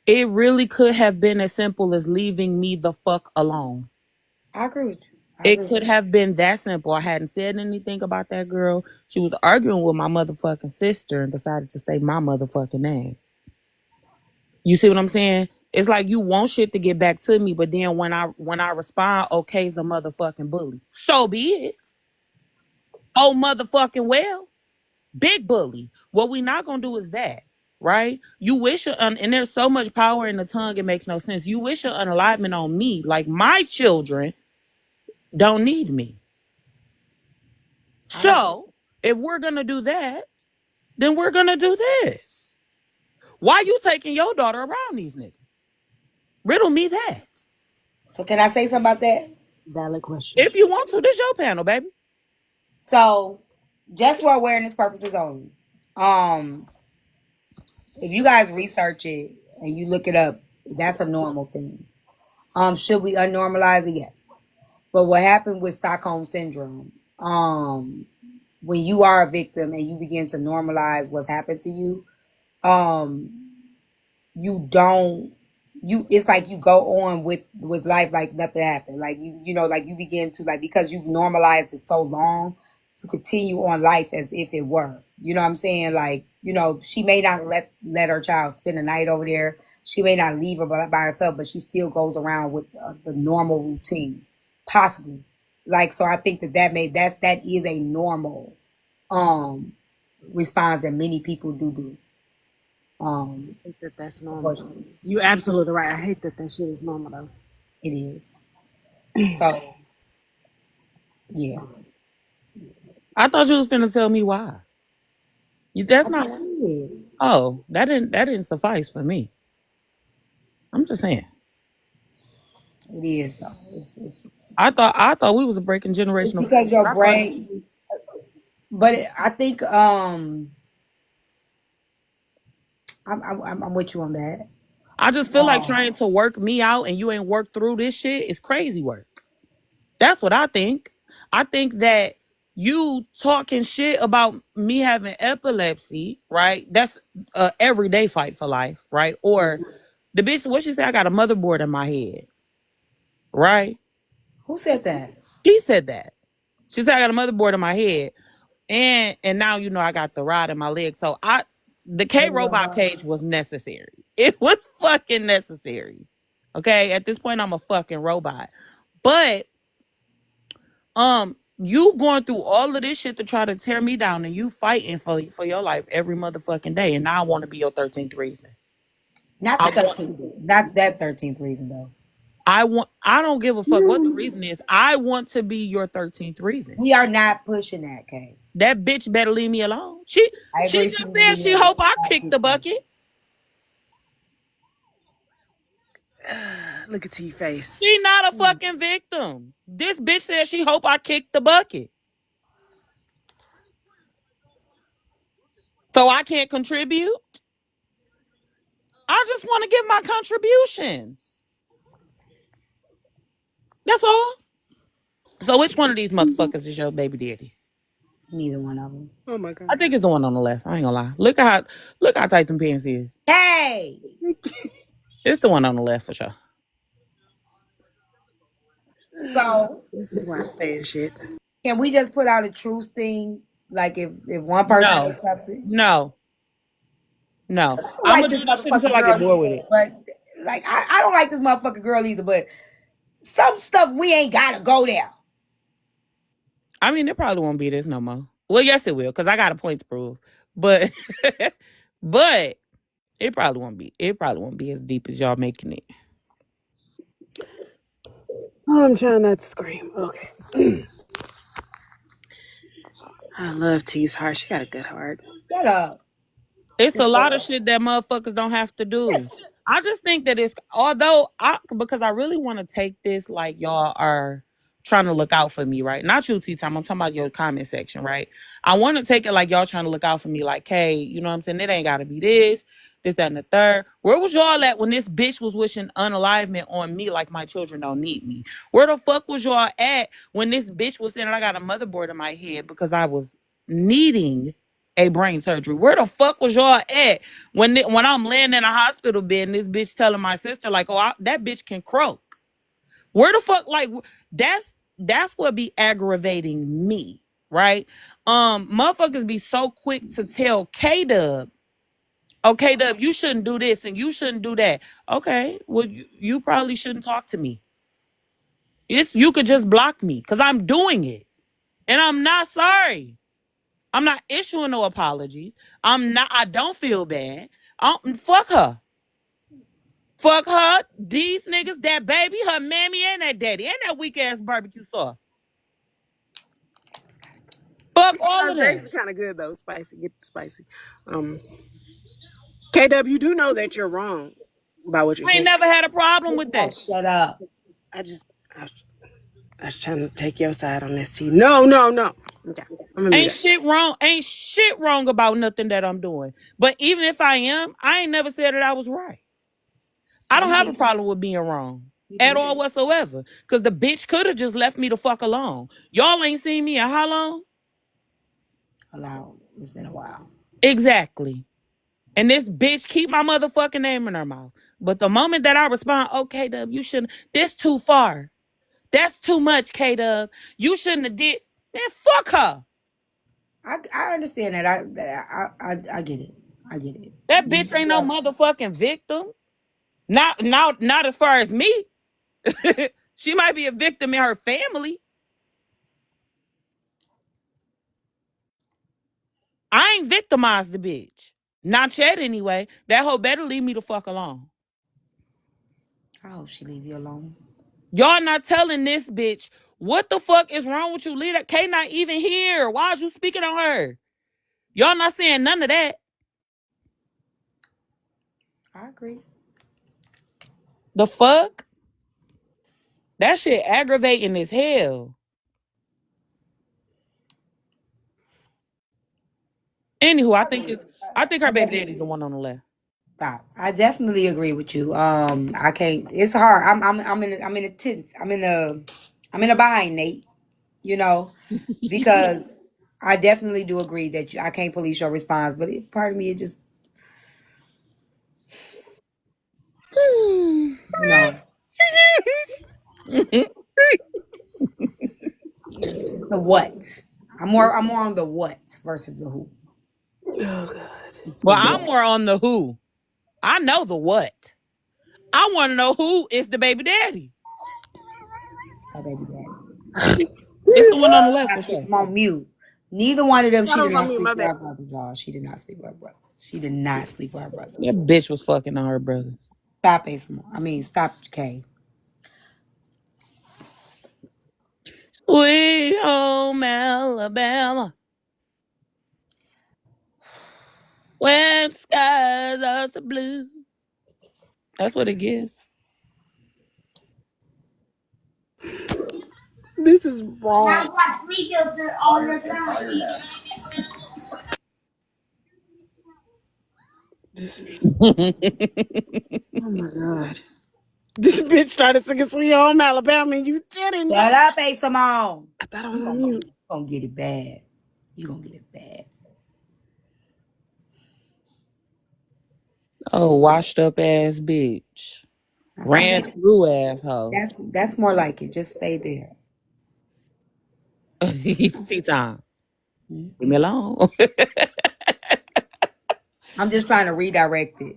it really could have been as simple as leaving me the fuck alone. I agree with you. It could have been that simple. I hadn't said anything about that girl. She was arguing with my motherfucking sister and decided to say my motherfucking name. You see what I'm saying? It's like you want shit to get back to me, but then when I respond, okay's a motherfucking bully. So be it. Oh motherfucking well. Big bully. What we not gonna do is that, right? You wish and there's so much power in the tongue, it makes no sense. You wish an unalignment on me, like my children don't need me. So if we're gonna do that, then we're gonna do this. Why you taking your daughter around these niggas? Riddle me that. So can I say something about that? Valid question. If you want to, this your panel, baby. So, just for awareness purposes only. If you guys research it and you look it up, that's a normal thing. Should we unnormalize it? Yes. But what happened with Stockholm syndrome? When you are a victim and you begin to normalize what's happened to you, you don't it's like you go on with life like nothing happened. Like you know, like you begin to, like, because you've normalized it so long, you continue on life as if it were. You know what I'm saying? Like, you know, she may not let her child spend the night over there. She may not leave her by herself, but she still goes around with the normal routine, possibly. Like, so I think that is a normal response that many people do. I think that's normal. You're absolutely right. I hate that shit is normal though. It is. So, yeah. I thought you was finna tell me why. That's not. Oh, that didn't suffice for me. I'm just saying. It is though. It's I thought we was breaking generational. because your brain. But I think I'm with you on that. I just feel like trying to work me out and you ain't worked through this shit is crazy work. That's what I think. I think that you talking shit about me having epilepsy, right? That's a everyday fight for life, right? Or the bitch, what she said, I got a motherboard in my head, right? Who said that? She said that. She said I got a motherboard in my head, and now you know I got the rod in my leg. So the K Robot page was necessary. It was fucking necessary. Okay, at this point I'm a fucking robot, but you going through all of this shit to try to tear me down, and you fighting for your life every motherfucking day, and now I want to be your 13th reason. Not the 13th. Not that 13th reason though. I don't give a fuck what the reason is. I want to be your 13th reason. We are not pushing that, Kay. That bitch better leave me alone. She just said she hope I kick the bucket. Look at T face. She not a fucking victim. This bitch said she hope I kick the bucket. So I can't contribute. I just want to give my contributions. That's all. So which one of these motherfuckers is your baby daddy? Neither one of them. Oh my god. I think it's the one on the left. I ain't gonna lie. Look how tight them pants is. Hey! It's the one on the left for sure. So this is why I say and shit. Can we just put out a truce thing? Like if one person No. I'm like this motherfucking I get bored with either, it. but like I don't like this motherfucking girl either, but some stuff we ain't gotta go there. I mean, it probably won't be this no more. Well, yes, it will, because I got a point to prove. But It probably won't be. It probably won't be as deep as y'all making it. Oh, I'm trying not to scream. Okay. I love T's heart. She got a good heart. Shut up. It's a lot of shit that motherfuckers don't have to do. I just think that it's because I really want to take this like y'all are trying to look out for me, right? Not you, T Time. I'm talking about your comment section, right? I want to take it like y'all trying to look out for me, like, hey, you know what I'm saying? It ain't gotta be this, that, and the third. Where was y'all at when this bitch was wishing unalivement on me like my children don't need me? Where the fuck was y'all at when this bitch was saying I got a motherboard in my head because I was needing a brain surgery? Where the fuck was y'all at when I'm laying in a hospital bed and this bitch telling my sister like, oh, that bitch can croak? Where the fuck, like, that's what be aggravating me, right? Motherfuckers be so quick to tell K-Dub, okay, Dub, you shouldn't do this and you shouldn't do that. Okay, well, you probably shouldn't talk to me. You could just block me because I'm doing it and I'm not sorry. I'm not issuing no apologies. I don't feel bad. Fuck her. Fuck her. These niggas, that baby, her mammy, and that daddy, and that weak ass barbecue sauce. Fuck all of That's that. kind of good though. Spicy. Get the spicy. KW, you do know that you're wrong about what you're I ain't saying. never had a problem with that. Shut up. I was trying to take your side on this T. No. Okay. I'm gonna Ain't shit wrong. Ain't shit wrong about nothing that I'm doing. But even if I am, I ain't never said that I was right. I don't have a problem with being wrong at all whatsoever. Because the bitch could have just left me the fuck alone. Y'all ain't seen me in how long? It's been a while. Exactly. And this bitch keep my motherfucking name in her mouth. But the moment that I respond, okay, Dub, you shouldn't. This too far. That's too much, K-Dub. You shouldn't have did. Man, fuck her. I understand that. I get it. I get it. That bitch ain't no motherfucking victim. Not as far as me. She might be a victim in her family. I ain't victimized the bitch. Not yet, anyway. That hoe better leave me the fuck alone. I hope she leave you alone. Y'all not telling this bitch what the fuck is wrong with you. Leave that K not even here. Why is you speaking on her? Y'all not saying none of that. I agree. The fuck? That shit aggravating as hell. Anywho, I think her baby daddy's the one on the left. Stop. I definitely agree with you. I can't. It's hard. I'm in a tense. I'm in a bind, Nate. You know, because I definitely do agree that I can't police your response, but part of me, it just, you know, the what. I'm more on the what versus the who. Oh God. Well, I'm more on the who. I know the what. I want to know who is the baby daddy. My baby daddy. It's the one on the left for sure. I'm on mute. Neither one of them. She did not me, sleep my with bad. her brothers, y'all. She did not sleep with her brothers. She did not sleep with her brothers. That bitch was fucking on her brothers. Stop, ASMR. I mean, stop, K. Sweet home Alabama, when skies are so blue. That's what it gives. This is wrong. Now watch me filter all the time. This is. Oh my God. This bitch started singing "Sweet Home Alabama," and you didn't. Shut up, ASMR. I thought I was on mute. You gonna get it bad. You gonna get it bad. Oh, washed up ass bitch. Ran through asshole. That's more like it. Just stay there. See time. Leave me alone. I'm just trying to redirect it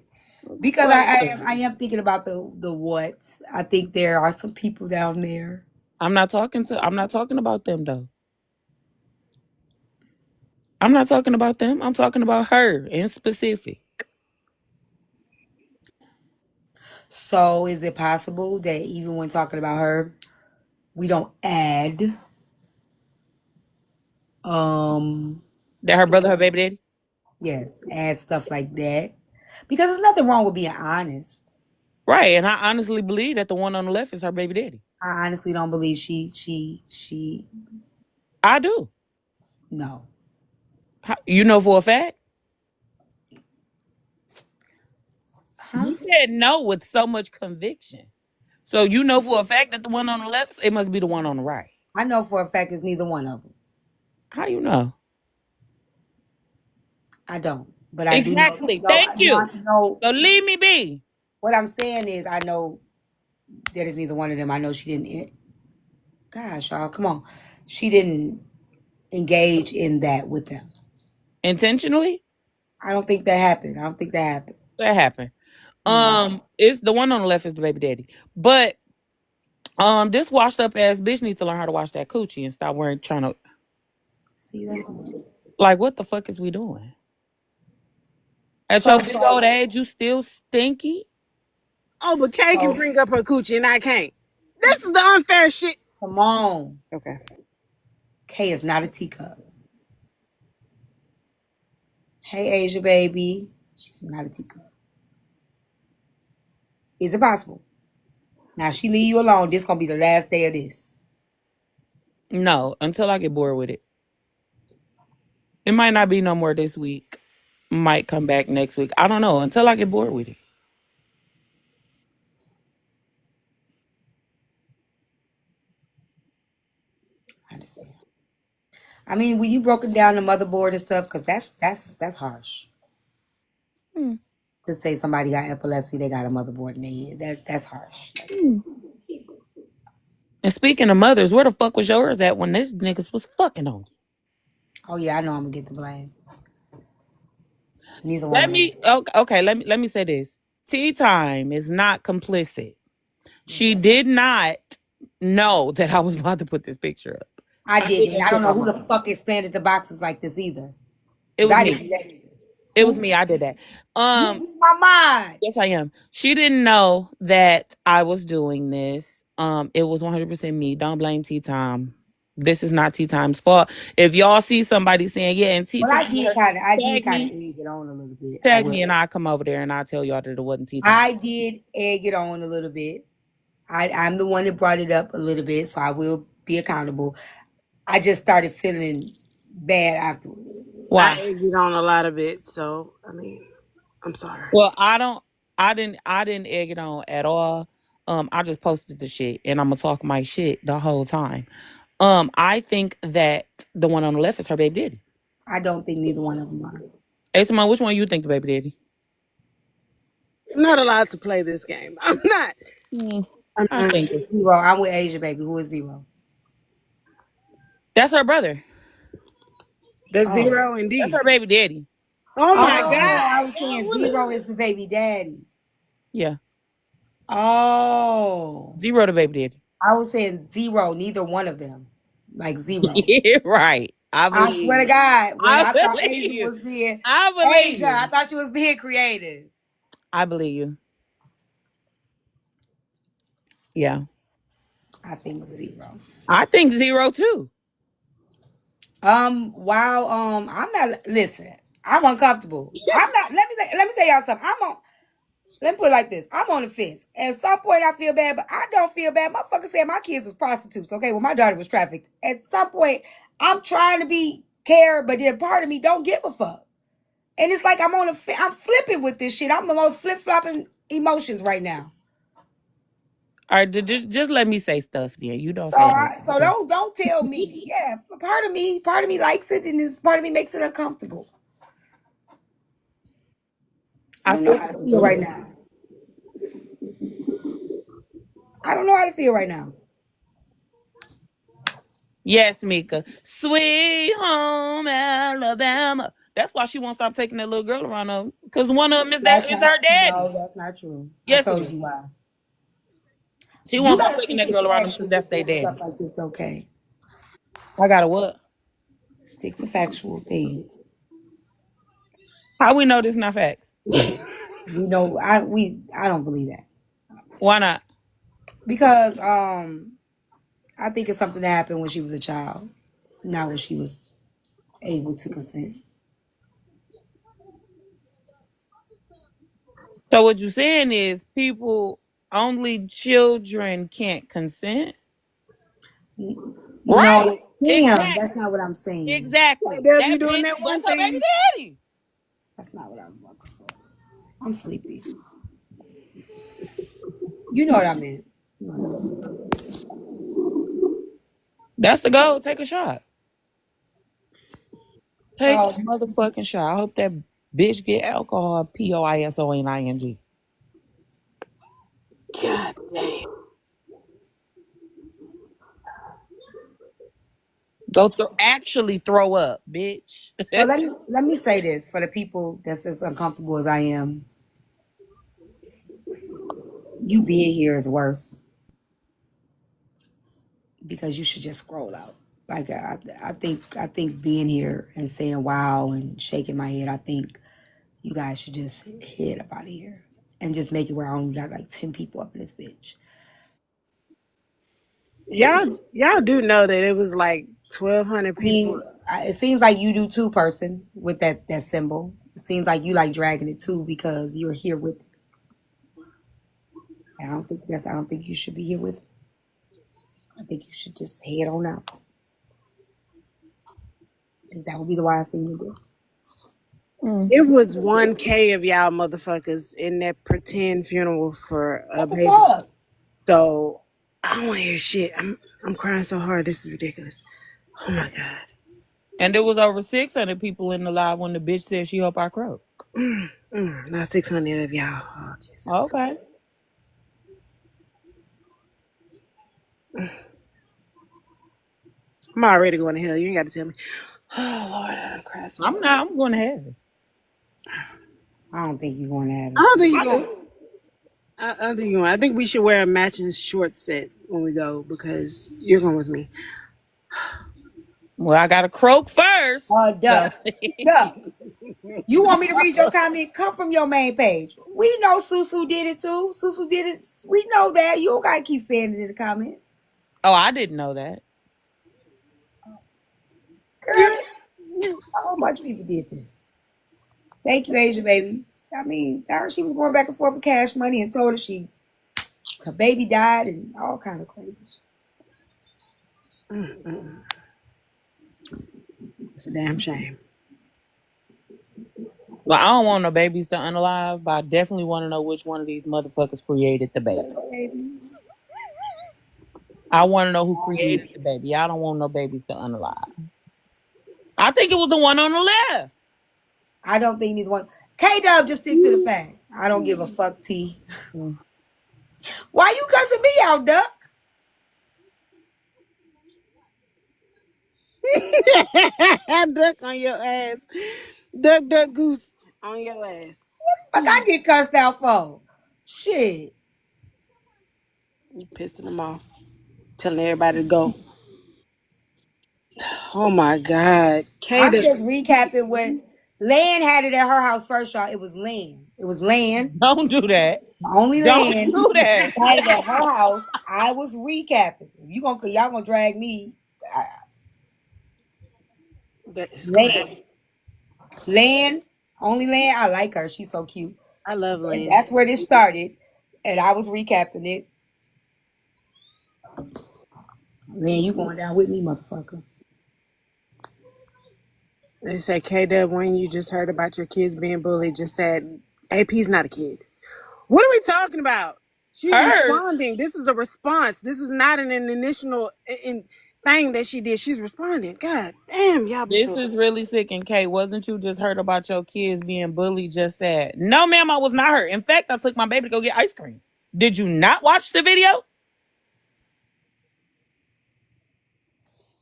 because I am thinking about the what. I think there are some people down there. I'm not talking about them though. I'm not talking about them. I'm talking about her in specific. So is it possible that even when talking about her, we don't add That her brother, her baby daddy? yes, add stuff like that? Because there's nothing wrong with being honest. Right. And I honestly believe that the one on the left is her baby daddy. I honestly don't believe she I do. no. You know for a fact? Huh? You said no with so much conviction. So you know for a fact that the one on the left, it must be the one on the right. I know for a fact it's neither one of them. How you know? I don't. But I do know. Exactly. No, Thank you. I know. So leave me be. What I'm saying is, I know that it's neither one of them. I know she didn't. Gosh, y'all, come on. She didn't engage in that with them. Intentionally? I don't think that happened. I don't think that happened. That happened. No. It's the one on the left is the baby daddy. But this washed up ass bitch needs to learn how to wash that coochie and stop trying to See, that's not. like what the fuck is we doing? At So, your big old age, you still stinky? Oh, but Kay can bring up her coochie and I can't. This is the unfair shit. come on. Okay. Kay is not a teacup. Hey, Asia, baby. She's not a teacup. Is it possible? Now, she leave you alone. This gonna be the last day of this. No, until I get bored with it. It might not be no more this week. Might come back next week. I don't know. Until I get bored with it. I understand. I mean, when you broken down the motherboard and stuff, because that's harsh. Hmm. To say somebody got epilepsy, they got a motherboard in their head. That's harsh. And speaking of mothers, where the fuck was yours at when this niggas was fucking on you? Oh yeah, I know I'm gonna get the blame. Neither one of them. Okay, let me say this. Tea Time is not complicit. She did not know that I was about to put this picture up. I I did didn't. that I shit don't know on who my the own. fuck expanded the boxes like this either. It was I didn't do me. that either. It was me. I did that. You my mind. Yes, I am. She didn't know that I was doing this. It was 100% me. Don't blame Tea Time. This is not Tea Time's fault. If y'all see somebody saying, yeah, and Tea Well, Time, I did kind of tag egg it on a little bit. I me, will. and I'll come over there and I'll tell y'all that it wasn't Tea Time. I did egg it on a little bit. I'm the one that brought it up a little bit, so I will be accountable. I just started feeling bad afterwards. Why? I egged it on a lot of it, so I mean, I'm sorry. Well, I didn't egg it on at all. I just posted the shit and I'm gonna talk my shit the whole time. I think that the one on the left is her baby daddy. I don't think neither one of them are. Hey, Simone, which one you think the baby daddy? I'm not allowed to play this game. I'm not. I'm I not. think it. Zero. I'm with Asia, baby. Who is Zero? That's her brother. That's Oh. zero That's indeed. her baby daddy. Oh my I God. was saying Zero is the baby daddy. Yeah. Oh. Zero the baby daddy. I was saying Zero, neither one of them. Like zero. Yeah, right. I I believe swear to you. God, when I I thought believe Asia you. was being I believe Asia, I you. thought she was being creative. I believe you. Yeah. I think Zero. I think zero too. Wow, I'm not listen, I'm uncomfortable. I'm not let me tell y'all something. Let me put it like this. I'm on the fence. At some point I feel bad, but I don't feel bad. Motherfucker said my kids was prostitutes. Okay, well my daughter was trafficked. At some point, I'm trying to be care, but then part of me don't give a fuck. And it's like I'm flipping with this shit. I'm the most flip-flopping emotions right now. All right, just let me say stuff then. You don't So say nothing. so don't tell me. Yeah, part of me likes it, and this part of me makes it uncomfortable. I I don't know feel how to feel right now. I don't know how to feel right now. Yes, Mika. Sweet home Alabama. That's why she won't stop taking that little girl around her. Because one of them is her daddy. No, that's not true. I Yes, it told is. you why. She You won't stop gotta taking stick that to girl around them because factual that's their with stuff daddy. like this, okay? I got a what? Stick to factual things. How we know this not facts? We know I don't believe that. Why not? Because I think it's something that happened when she was a child, not when she was able to consent. So what you're saying is only children can't consent? No, Right. damn, that's Exactly. not what I'm saying. Exactly. Deb, you That doing bitch, that one that's her baby thing? daddy. That's not what I'm looking for. I'm sleepy. You know what I meant. You know what I meant. That's the goal. Take a shot. Take So a motherfucking shot. I hope that bitch get alcohol. POISONING. God damn. Actually throw up, bitch. so let me say this for the people that's as uncomfortable as I am. You being here is worse because you should just scroll out. Like I think being here and saying wow and shaking my head. I think you guys should just head up out of here and just make it where I only got like 10 people up in this bitch. Y'all do know that it was like 1,200 I mean, people. it seems like you do too, person, with that symbol. It seems like you like dragging it too because you're here with me. I don't think you should be here with me. I think you should just head on out. I think that would be the wise thing to do. It was 1K of y'all motherfuckers in that pretend funeral for a What the baby. fuck? So I don't want to hear shit. I'm crying so hard. This is ridiculous. Oh my god. And there was over 600 people in the live when the bitch said she hope I croak. Not 600 of y'all. Oh, Jesus. Okay. I'm already going to hell. You ain't got to tell me. Oh Lord, I don't cry so hard. I'm going to heaven. I don't think you're going to have I it. don't think you're I going. do. I don't think you're going. I think we should wear a matching short set when we go because you're going with me. Well, I got to croak first. So. Duck. Duck. You want me to read your comment? Come from your main page. We know Susu did it too. Susu did it. We know that. You don't gotta keep saying it in the comments. Oh, I didn't know that. Girl, how much people did this? Thank you, Asia baby. I mean, she was going back and forth with Cash Money and told her her baby died and all kind of crazy shit. It's a damn shame. Well, I don't want no babies to unalive, but I definitely want to know which one of these motherfuckers created the baby. I want to know who created the baby. I don't want no babies to unalive. I think it was the one on the left. I don't think neither one. K-Dub, just stick to the facts. I don't give a fuck, T. Why you cussing me out, Duck? Duck on your ass. Duck goose on your ass. Fuck, I get cussed out for? Shit. You pissing them off. Telling everybody to go. Oh my God. I'm Kata. just recapping what Lan had it at her house first, y'all. It was Lan. It was Lan. Don't do that. Only Don't Lan do that. had it at her house. I was recapping. Y'all gonna drag me. Lan. Lan. Only Lan. I like her. She's so cute. I love And Lan. that's where this started. And I was recapping it. Lan, you going down with me, motherfucker. They say K-Dub, when you just heard about your kids being bullied, just said AP's not a kid. What are we talking about? She's responding. This is a response. This is not an initial thing that she did. She's responding. God damn, y'all be This so... is really sick. And Kate, wasn't you just heard about your kids being bullied? Just said, no, ma'am, I was not hurt. In fact, I took my baby to go get ice cream. Did you not watch the video?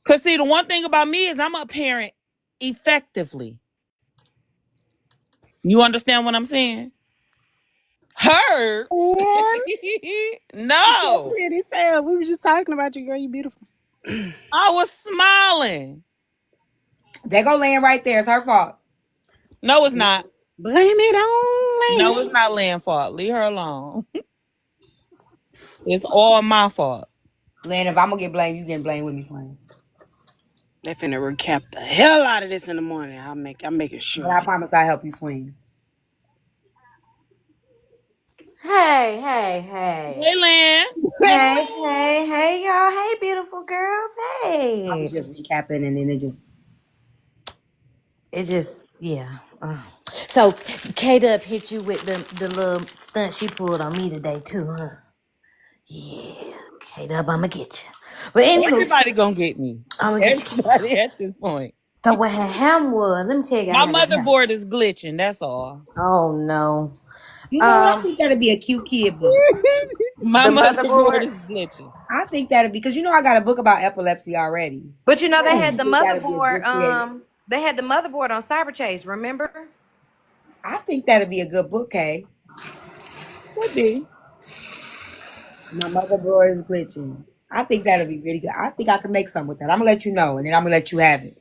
Because see, the one thing about me is I'm a parent effectively. You understand what I'm saying? Hurt? No. Pretty sad. We were just talking about you, girl. You beautiful. I was smiling. They go Lan right there. It's her fault. No, it's not. Blame it on Lan. No, it's not Lan's fault. Leave her alone. It's all my fault. Lynn, if I'm gonna get blamed, you getting blamed with me, friend. They finna recap the hell out of this in the morning. I'm making But sure. I promise I'll help you swing. Hey, Hey, Lynn. hey, y'all. Hey, beautiful girls. I Hey. was just recapping and then It just, yeah. So, K-Dub hit you with the little stunt she pulled on me today, too, huh? Yeah. K-Dub, I'ma get you. But anywho, Everybody gonna get me. I'ma get you. Everybody at this point. So what had happened was, let me tell you guys My how this happened. motherboard is glitching. That's all. Oh, no. you know what? I think that'd be a cute kid book. My The motherboard motherboard. is glitching. I think that'd be because you know I got a book about epilepsy already. But you know, they I had the think that'd be a motherboard, good creative. they had the motherboard on Cyber Chase, remember? I think that'd be a good book, Kay. Could be. My motherboard is glitching. I think that'd be really good. I think I can make something with that. I'm gonna let you know, and then I'm gonna let you have it.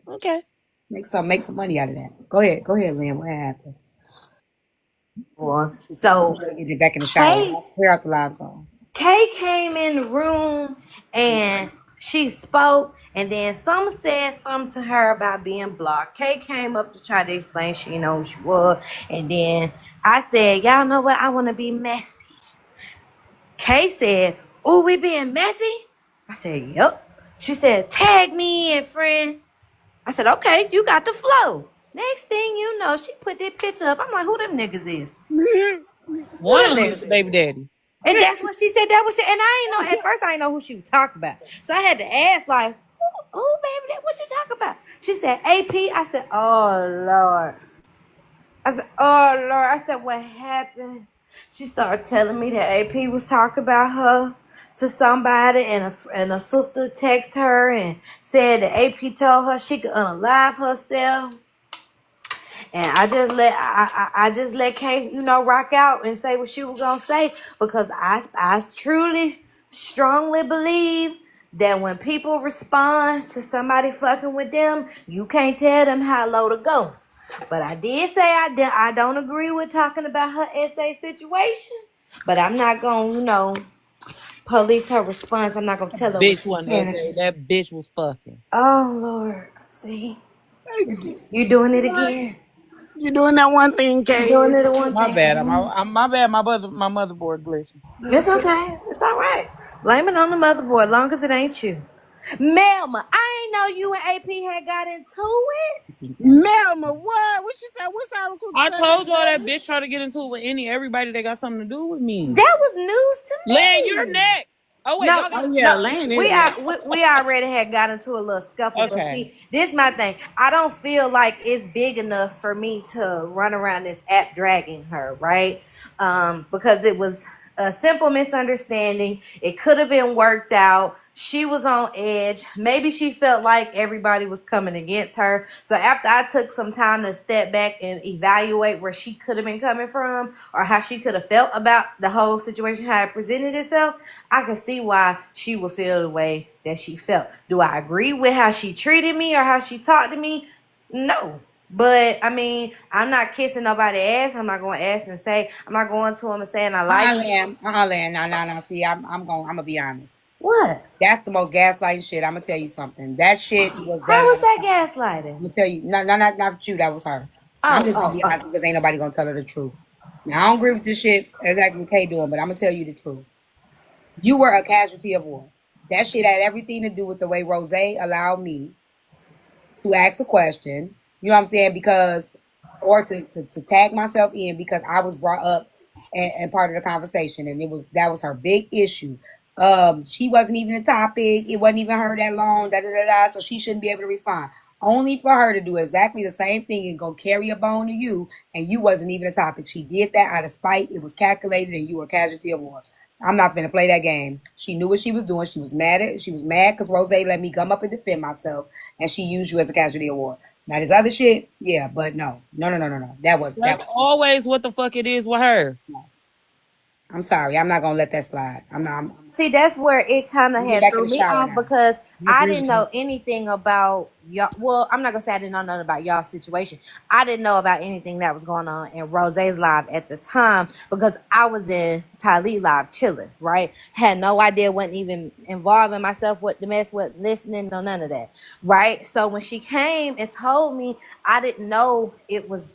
Okay. Make some money out of that. Go ahead, Lynn. What happened? So I'm trying to get back in the shower. Kay Clear out the live phone. Kay came in the room and she spoke, and then some said something to her about being blocked. Kay came up to try to explain she didn't know who she was, and then I said, y'all know what? I want to be messy. Kay said, oh, we being messy? I said, yep. She said, tag me in, friend. I said, okay, you got the flow. Next thing you know, she put that picture up. I'm like, who them niggas is? Who One them of them is niggas the is? baby daddy. And that's what she said. That was she. And I ain't know, at first I didn't know who she was talking about. So I had to ask, like, who baby, what you talking about? She said, AP. I said, oh, Lord. I said, oh, Lord. I said, what happened? She started telling me that AP was talking about her to somebody, and a sister texted her and said that AP told her she could unalive herself. And I just let Kay, rock out and say what she was gonna say, because I truly strongly believe that when people respond to somebody fucking with them, you can't tell them how low to go. But I did say I don't agree with talking about her SA situation. But I'm not gonna, police her response. I'm not gonna tell her what Bitch she wasn't can. essay. That bitch was fucking. Oh Lord, see, you doing it What? again. You doing that one thing, You Kay? doing it one My thing bad. again. My bad. My motherboard glitching. It's okay. It's all right. Blame it on the motherboard, long as it ain't you. Melma, I ain't know you and AP had got into it. Melma, what? What she said? What's our recruiter I say, told baby y'all that daddy? bitch tried to get into it with everybody that got something to do with me. That was news Lan, to you're me. next. Oh wait, No, y'all got Oh yeah, no, Lane is we next. are we already had got into a little scuffle, but okay. see, this my thing. I don't feel like it's big enough for me to run around this app dragging her, right? Because it was a simple misunderstanding. It could have been worked out. She was on edge. Maybe she felt like everybody was coming against her. So after I took some time to step back and evaluate where she could have been coming from, or how she could have felt about the whole situation, how it presented itself, I could see why she would feel the way that she felt. Do I agree with how she treated me or how she talked to me? No. But I mean, I'm not kissing nobody's ass. I'm not going to ask and say, I'm not going to him and saying I like you. Lynn. No. See, I'm gonna be honest. What? That's the most gaslighting shit. I'm gonna tell you something. That shit was done How was out of that spite. gaslighting? I'm gonna tell you, no, not you. That was her. I'm Oh, just gonna oh, be honest oh. because ain't nobody gonna tell her the truth. Now I don't agree with this shit exactly what Kay doing, but I'm gonna tell you the truth. You were a casualty of war. That shit had everything to do with the way Rose allowed me to ask a question. You know what I'm saying? Because, or to tag myself in because I was brought up and part of the conversation, and that was her big issue. She wasn't even a topic. It wasn't even her that long. So she shouldn't be able to respond. Only for her to do exactly the same thing and go carry a bone to you, and you wasn't even a topic. She did that out of spite. It was calculated, and you were a casualty of war. I'm not finna play that game. She knew what she was doing. She was mad because Rose let me come up and defend myself, and she used you as a casualty of war. Now this other shit, yeah, but no. That was. That's always what the fuck it is with her. I'm sorry. I'm not gonna let that slide. I'm not. See, that's where it kind of I'm getting had back in threw the me shower off now. because I I agree didn't with you. know anything about y'all. Well, I'm not gonna say I didn't know nothing about y'all's situation. I didn't know about anything that was going on in Rose's live at the time because I was in Tylee live chilling, right? Had no idea, wasn't even involving myself with the mess, wasn't listening, no none of that, right? So when she came and told me, I didn't know it was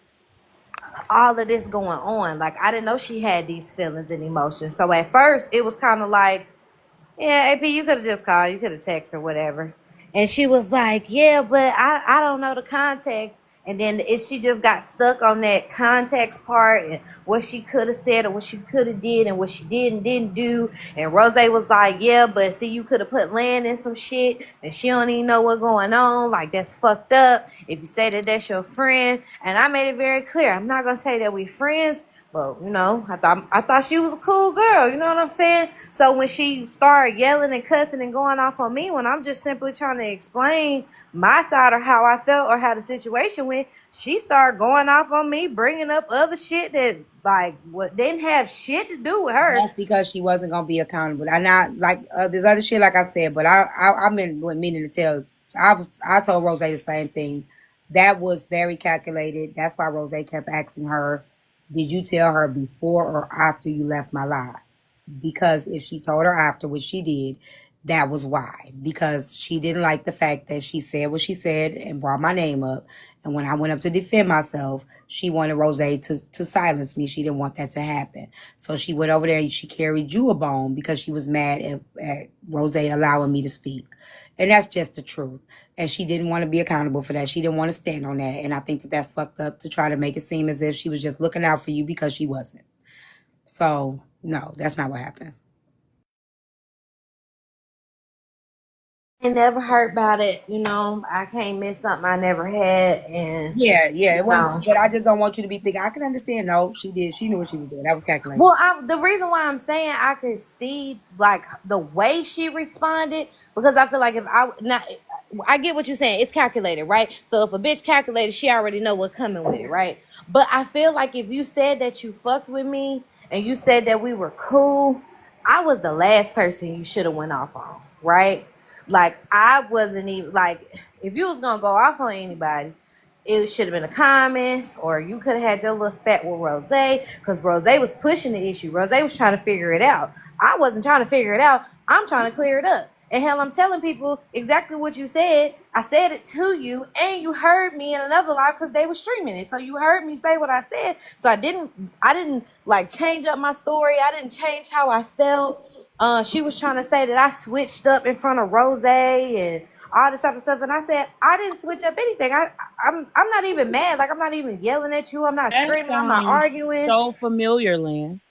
all of this going on. Like I didn't know she had these feelings and emotions. So at first it was kind of like, yeah, AP, you could have just called. You could have texted or whatever. And she was like, yeah, but I don't know the context. And then she just got stuck on that context part and what she could have said or what she could have did and what she did and didn't do. And Rose was like, yeah, but see, you could have put land in some shit and she don't even know what's going on. Like, that's fucked up if you say that that's your friend. And I made it very clear. I'm not going to say that we friends, but you know, I thought she was a cool girl. You know what I'm saying? So when she started yelling and cussing and going off on me, when I'm just simply trying to explain my side or how I felt or how the situation went, she started going off on me, bringing up other shit that like what didn't have shit to do with her. That's because she wasn't gonna be accountable. I not like there's other shit like I said, but I've been meaning to tell. I told Rose the same thing. That was very calculated. That's why Rose kept asking her, "Did you tell her before or after you left my life?" Because if she told her after, which she did, that was why. Because she didn't like the fact that she said what she said and brought my name up. And when I went up to defend myself, she wanted Rose to silence me. She didn't want that to happen. So she went over there and she carried you a bone because she was mad at Rose allowing me to speak. And that's just the truth. And she didn't want to be accountable for that. She didn't want to stand on that. And I think that that's fucked up to try to make it seem as if she was just looking out for you because she wasn't. So, no, that's not what happened. I never heard about it, you know. I can't miss something I never had, and Yeah, you it wasn't. know. But I just don't want you to be thinking. I can understand. No, she did. She knew what she was doing. That was calculated. Well, the reason why I'm saying I could see like the way she responded because I feel like if I not, I get what you're saying. It's calculated, right? So if a bitch calculated, she already know what's coming with it, right? But I feel like if you said that you fucked with me and you said that we were cool, I was the last person you should have went off on, right? Like I wasn't even like if you was gonna go off on anybody, it should have been the comments, or you could have had your little spat with Rose, because Rose was pushing the issue. Rose was trying to figure it out. I wasn't trying to figure it out. I'm trying to clear it up. And hell, I'm telling people exactly what you said. I said it to you, and you heard me in another live because they were streaming it. So you heard me say what I said. So I didn't like change up my story. I didn't change how I felt. She was trying to say that I switched up in front of Rose and all this type of stuff, and I said I didn't switch up anything. I'm not even mad. Like I'm not even yelling at you. I'm not That screaming. I'm not sounds arguing. so familiar, Lynn.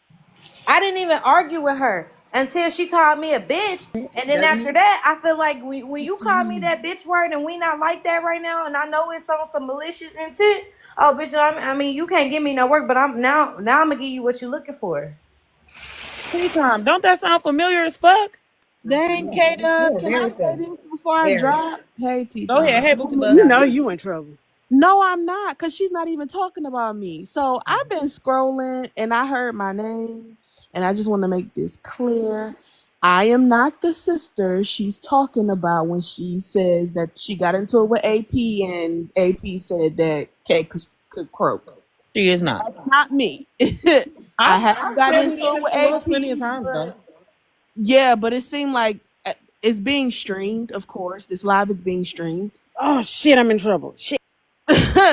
I didn't even argue with her until she called me a bitch. And then Doesn't after it? that, I feel like when you call me that bitch word and we not like that right now, and I know it's on some malicious intent. Oh, bitch, I mean, you can't give me no work, but I'm now I'm gonna give you what you're looking for. T-Time, don't that sound familiar as fuck? Dang, K-Dub, Yeah, can I very say so. this before I Very. drop? Hey, Go ahead. T-Time. Hey, Bookie Bud. You know you in trouble. No, I'm not, because she's not even talking about me. So I've been scrolling and I heard my name, and I just want to make this clear. I am not the sister she's talking about when she says that she got into it with AP and AP said that K could croak. She is not. That's not me. I have I've got said into we it said with hello plenty of AP, times though. but yeah, but it seemed like it's being streamed, of course. This live is being streamed. Oh shit, I'm in trouble. Shit.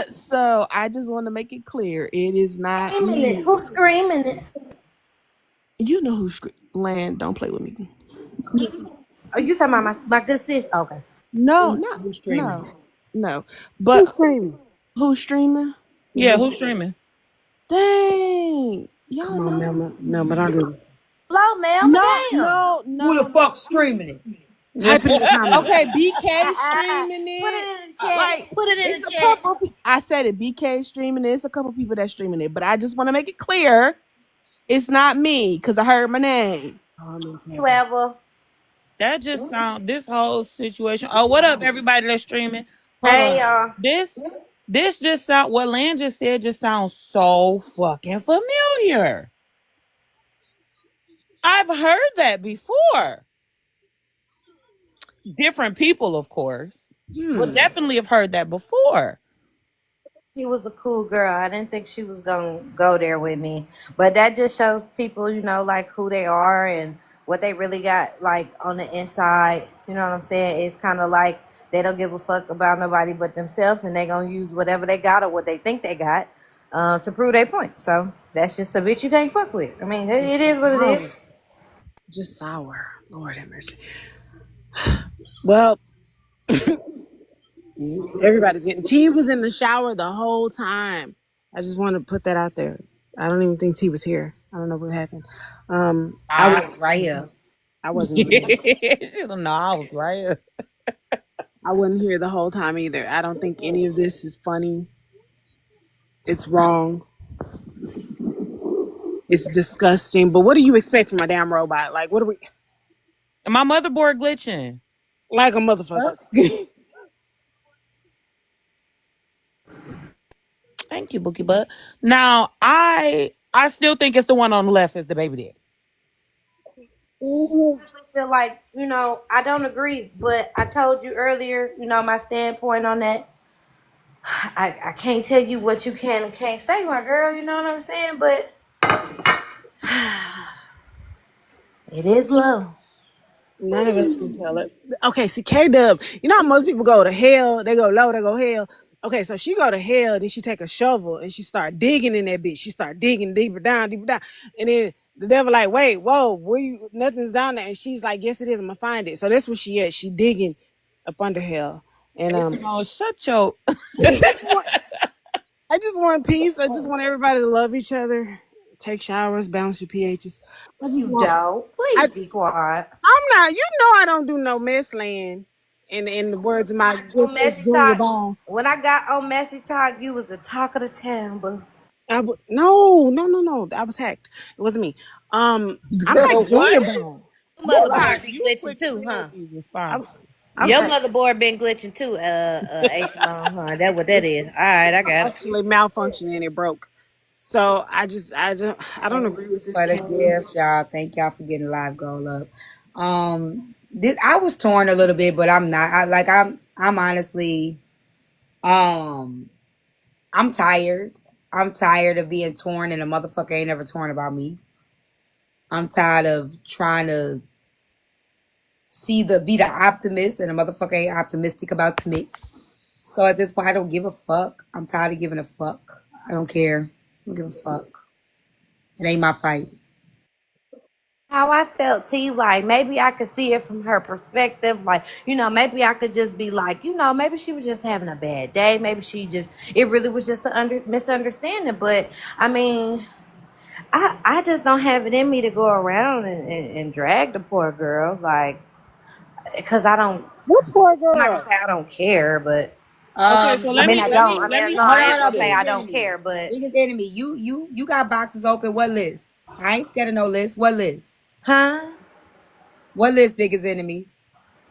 So I just want to make it clear. It is not Screaming it. me. Who's screaming it? You know who Land, don't play with me. Oh, you talking about my good sis? Okay. No, Who's, not who's streaming? no, no. Who's But screaming? who's streaming? Yeah, who's streaming? Dang. Y'all Come on, know. Melma. Melma, don't do it. Slow, Mel, No, damn. no, Who the no, no. fuck streaming it? Type it in the comments. Okay, BK streaming Put it. it in the chat. Like Put it in it's the a chat. couple. I said it. BK streaming it. It's a couple people that streaming it. But I just want to make it clear, it's not me because I heard my name. Oh, I'm in trouble. 12. That just sound this whole situation. Oh, what up, everybody that's streaming? Hold Hey, on. y'all. This just sound what Lan just said just sounds so fucking familiar. I've heard that before. Different people, of course, but definitely have heard that before. She was a cool girl. I didn't think she was gonna go there with me, but that just shows people, like who they are and what they really got, like on the inside. You know what I'm saying? It's kind of like they don't give a fuck about nobody but themselves, and they gonna use whatever they got or what they think they got to prove their point. So that's just a bitch you can't fuck with. I mean, it is what it is. Just sour. Lord have mercy. Well, everybody's getting. T was in the shower the whole time. I just want to put that out there. I don't even think T was here. I don't know what happened. I was right here. I wasn't even here. She don't know I was right. I wasn't here the whole time either. I don't think any of this is funny. It's wrong. It's disgusting. But what do you expect from a damn robot? Like, what are we? And my motherboard glitching like a motherfucker. Thank you, Bookie Butt. Now I still think it's the one on the left is the baby daddy. I feel like, I don't agree, but I told you earlier, my standpoint on that. I can't tell you what you can and can't say, my girl, you know what I'm saying? But it is low. None of us can tell it. Okay, see, K-Dub, you know how most people go to hell, they go low, they go hell. Okay, so she go to hell, then she take a shovel and she start digging in that bitch. She start digging deeper down. And then the devil like, wait, whoa, nothing's down there. And she's like, yes, it is, I'm gonna find it. So that's where she at. She digging up under hell. And shut your I just want peace. I just want everybody to love each other. Take showers, balance your pHs. Please be quiet. I'm not. You know I don't do no mess land. In the words of my good Messy Talk. When I got on Messy Talk, you was the talk of the town, but no. I was hacked. It wasn't me. I'm like Junior Bone. Motherboard be glitching too, huh? Your motherboard been glitching too, Ace Long, huh? That what that is. All right, I got it. Actually malfunctioning and it broke. So I don't agree with this. For the gifts, y'all. Thank y'all for getting live goal up. I was torn a little bit, but I'm not. I'm honestly, I'm tired. I'm tired of being torn, and a motherfucker ain't never torn about me. I'm tired of trying to be the optimist, and a motherfucker ain't optimistic about me. So at this point, I don't give a fuck. I'm tired of giving a fuck. I don't care. I don't give a fuck. It ain't my fight. How I felt, T, like maybe I could see it from her perspective. Like, maybe I could just be like, maybe she was just having a bad day. Maybe it really was just a misunderstanding. But I mean, I just don't have it in me to go around and drag the poor girl. Like, because I don't. What poor girl? I'm not gonna say I don't care, but. Okay, so I ain't gonna say I don't care, but biggest enemy, you got boxes open. What list? I ain't scared of no list. What list? Huh? What list, biggest enemy?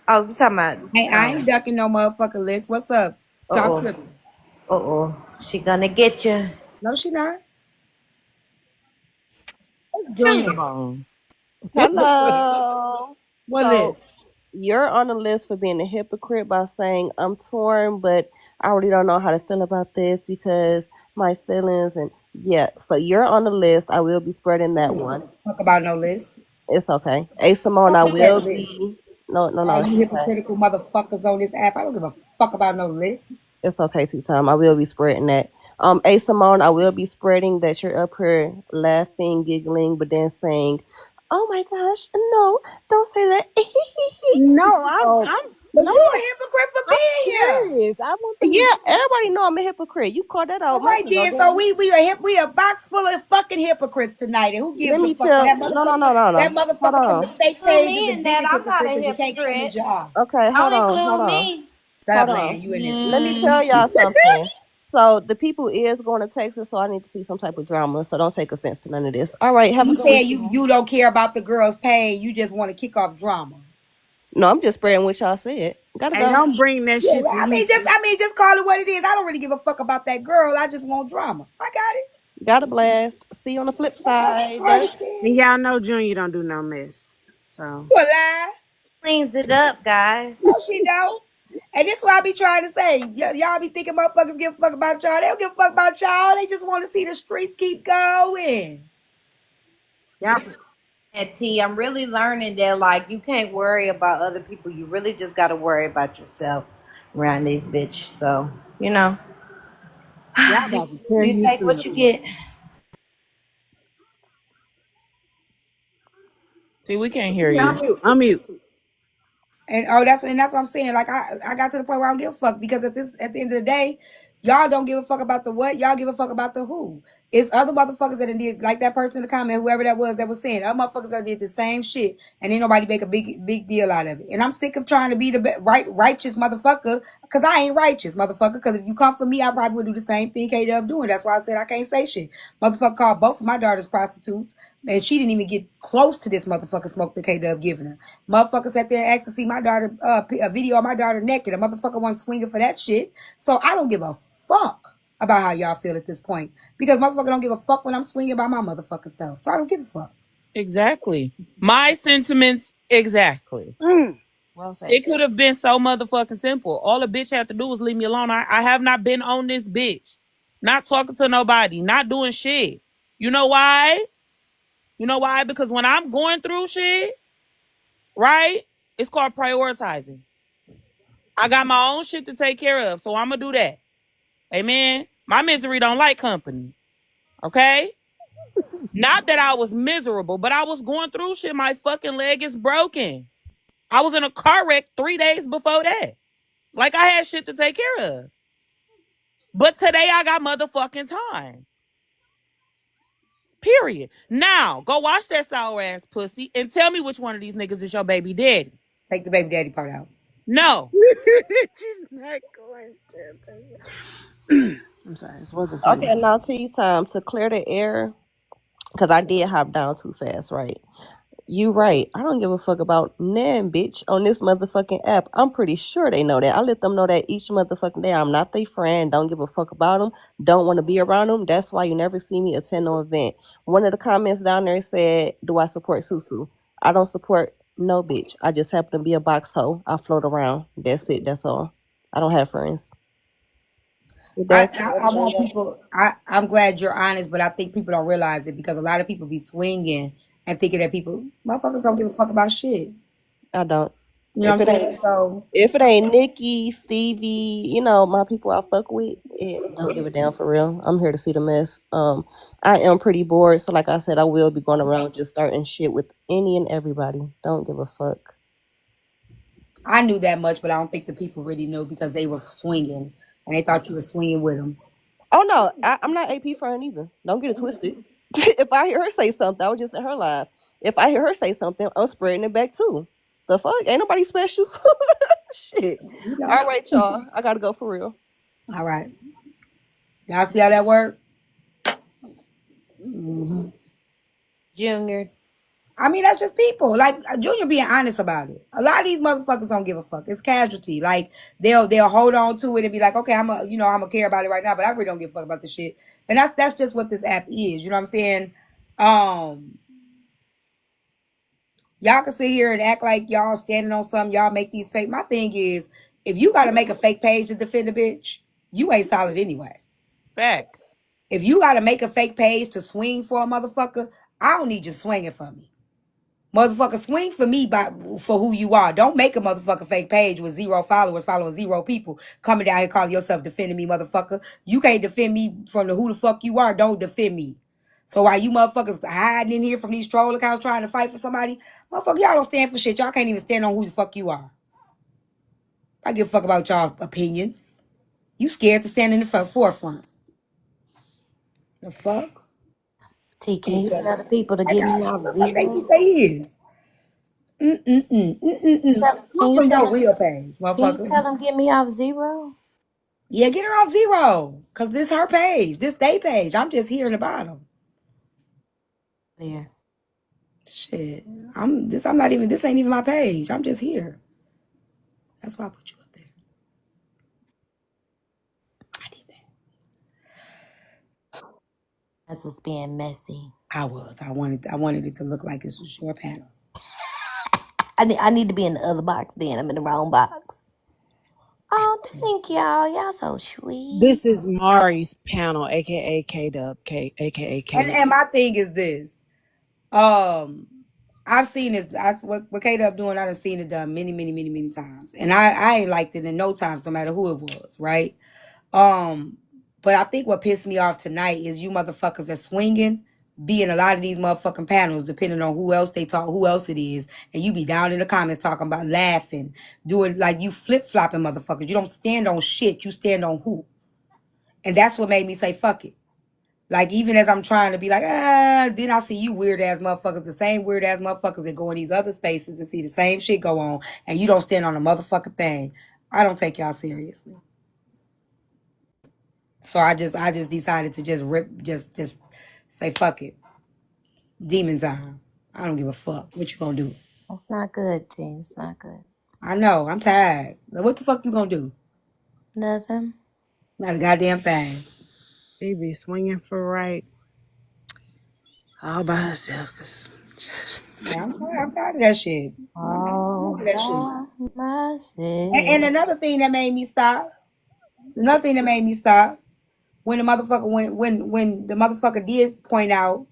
Oh, you talking about? I ain't ducking no motherfucking list. What's up? Talk to me. She gonna get you. No, she not. Junior Bone. Hello. What list? You're on the list for being a hypocrite by saying I'm torn, but I really don't know how to feel about this because my feelings and so you're on the list. I will be spreading that one. Talk about no list. It's okay. A Simone, I will be. No. You hypocritical motherfuckers on this app. I don't give a fuck about no list. It's okay, T-Time. I will be spreading that. A Simone, I will be spreading that you're up here laughing, giggling, but then saying, "Oh my gosh, no, don't say that." No, I'm you a hypocrite for being here. I want everybody know I'm a hypocrite. You called that out. All right, then. So we a box full of fucking hypocrites tonight. And who gives a fuck? That motherfucker, no. That motherfucker from the fake page is the biggest I'm not a hypocrite. You can't come as you are. Okay, hold on. Me. Stop playing. You in this. Let me tell y'all something. So the people is going to Texas, so I need to see some type of drama. So don't take offense to none of this. All right, you said you don't care about the girl's pain. You just want to kick off drama. No, I'm just spreading what y'all said. Gotta go. Don't bring that shit. I mean, just call it what it is. I don't really give a fuck about that girl. I just want drama. I got it. Got a blast. See you on the flip side. I understand. And y'all know Junior don't do no mess. So You a lie. Cleans it up, No, guys. she don't. And this is what I be trying to say. Y'all be thinking motherfuckers give a fuck about y'all. They don't give a fuck about y'all. They just want to see the streets keep going. y'all And T, I'm really learning that like you can't worry about other people. You really just gotta worry about yourself around this bitch. So, you know, y'all about to tear you take Houston what up. you get. See, we can't hear Yeah, you. I'm mute. And that's what I'm saying. Like I got to the point where I don't give a fuck because at the end of the day, y'all don't give a fuck about the what. Y'all give a fuck about the who. It's other motherfuckers that did like that person in the comment, whoever that was saying. Other motherfuckers that did the same shit, and ain't nobody make a big deal out of it. And I'm sick of trying to be the righteous motherfucker because I ain't righteous motherfucker. Because if you come for me, I probably would do the same thing K Dub doing. That's why I said I can't say shit. Motherfucker called both of my daughters prostitutes, and she didn't even get close to this motherfucker smoke that K Dub giving her. Motherfucker sat there and asked to see my daughter, a video of my daughter naked. A motherfucker wasn't swinging for that shit. So I don't give a fuck about how y'all feel at this point. Because motherfucker don't give a fuck when I'm swinging by my motherfucking self. So I don't give a fuck. Exactly. My sentiments, exactly. Well said. It could have been so motherfucking simple. All a bitch had to do was leave me alone. I have not been on this bitch. Not talking to nobody. Not doing shit. You know why? You know why? Because when I'm going through shit, right? It's called prioritizing. I got my own shit to take care of, so I'm gonna do that. Amen. My misery don't like company. Okay? Not that I was miserable, but I was going through shit. My fucking leg is broken. I was in a car wreck 3 days before that. Like I had shit to take care of. But today I got motherfucking time. Period. Now, go watch that sour ass pussy and tell me which one of these niggas is your baby daddy. Take the baby daddy part out. No. She's not going to. I'm sorry, this wasn't funny. Okay, now tea time to clear the air because I did hop down too fast, right? You right. I don't give a fuck about nan bitch on this motherfucking app. I'm pretty sure they know that. I let them know that each motherfucking day. I'm not their friend. Don't give a fuck about them. Don't want to be around them. That's why you never see me attend no event. One of the comments down there said, "Do I support Susu?" I don't support no bitch. I just happen to be a box hoe. I float around. That's it. That's all. I don't have friends. With I, that I, I want people. I'm glad you're honest, but I think people don't realize it because a lot of people be swinging and thinking that people motherfuckers don't give a fuck about shit. I don't. You know If what it I'm ain't saying? So If it ain't Nikki, Stevie, my people I fuck with, it don't give a damn for real. I'm here to see the mess. I am pretty bored, so like I said, I will be going around just starting shit with any and everybody. Don't give a fuck. I knew that much, but I don't think the people really knew because they were swinging and they thought you were swinging with them. Oh no, I'm not AP friend either. Don't get it twisted. If I hear her say something, I was just in her live. If I hear her say something, I'm spreading it back too. The fuck? Ain't nobody special. Shit. You know. All right, y'all. I gotta go for real. All right. Y'all see how that worked? Junior. I mean, that's just people. Like Junior being honest about it. A lot of these motherfuckers don't give a fuck. It's casualty. Like they'll hold on to it and be like, okay, I'm a care about it right now, but I really don't give a fuck about the shit. And that's just what this app is. You know what I'm saying? Um, y'all can sit here and act like y'all standing on something. Y'all make these fake. My thing is, if you got to make a fake page to defend a bitch, you ain't solid anyway. Facts. If you got to make a fake page to swing for a motherfucker, I don't need you swinging for me. Motherfucker, swing for me for who you are. Don't make a motherfucker fake page with 0 followers, following 0 people, coming down here calling yourself defending me, motherfucker. You can't defend me from the who the fuck you are. Don't defend me. So while you motherfuckers hiding in here from these troll accounts trying to fight for somebody, motherfucker, y'all don't stand for shit. Y'all can't even stand on who the fuck you are. I give a fuck about y'all opinions. You scared to stand in the forefront. The fuck? T, can you tell the people to I get me got you. off The fuck they zero? think they is. Look Can you from tell your them? real page, Can you motherfucker. tell them get me off zero? Yeah, get her off 0. Cause this her page. This they page. I'm just here in the bottom. Yeah. Shit. I'm not even this ain't even my page. I'm just here. That's why I put you up there. I did that. That's what's being messy. I was. I wanted it to look like this was your panel. I need to be in the other box then. I'm in the wrong box. Oh, thank y'all. Y'all so sweet. This is Mari's panel, aka K Dub, aka K. And my thing is this. I've seen this. That's what Kate up doing. I've seen it done many, many, many, many times, and I ain't liked it in no times, no matter who it was, right? But I think what pissed me off tonight is you motherfuckers are swinging, be in a lot of these motherfucking panels, depending on who else they talk, who else it is, and you be down in the comments talking about laughing, doing like you flip flopping motherfuckers. You don't stand on shit. You stand on who, and that's what made me say fuck it. Like, even as I'm trying to be like, then I see you weird ass motherfuckers, the same weird ass motherfuckers that go in these other spaces and see the same shit go on, and you don't stand on a motherfucking thing. I don't take y'all seriously. So I just decided to just say fuck it. Demon time. I don't give a fuck. What you gonna do? That's not good, T. It's not good. I know, I'm tired. What the fuck you gonna do? Nothing. Not a goddamn thing. She be swinging for right all by herself. Yeah, I'm tired of that shit. I'm Oh, tired of that shit. And myself. another thing that made me stop. Another thing that made me stop. When the motherfucker when the motherfucker did point out,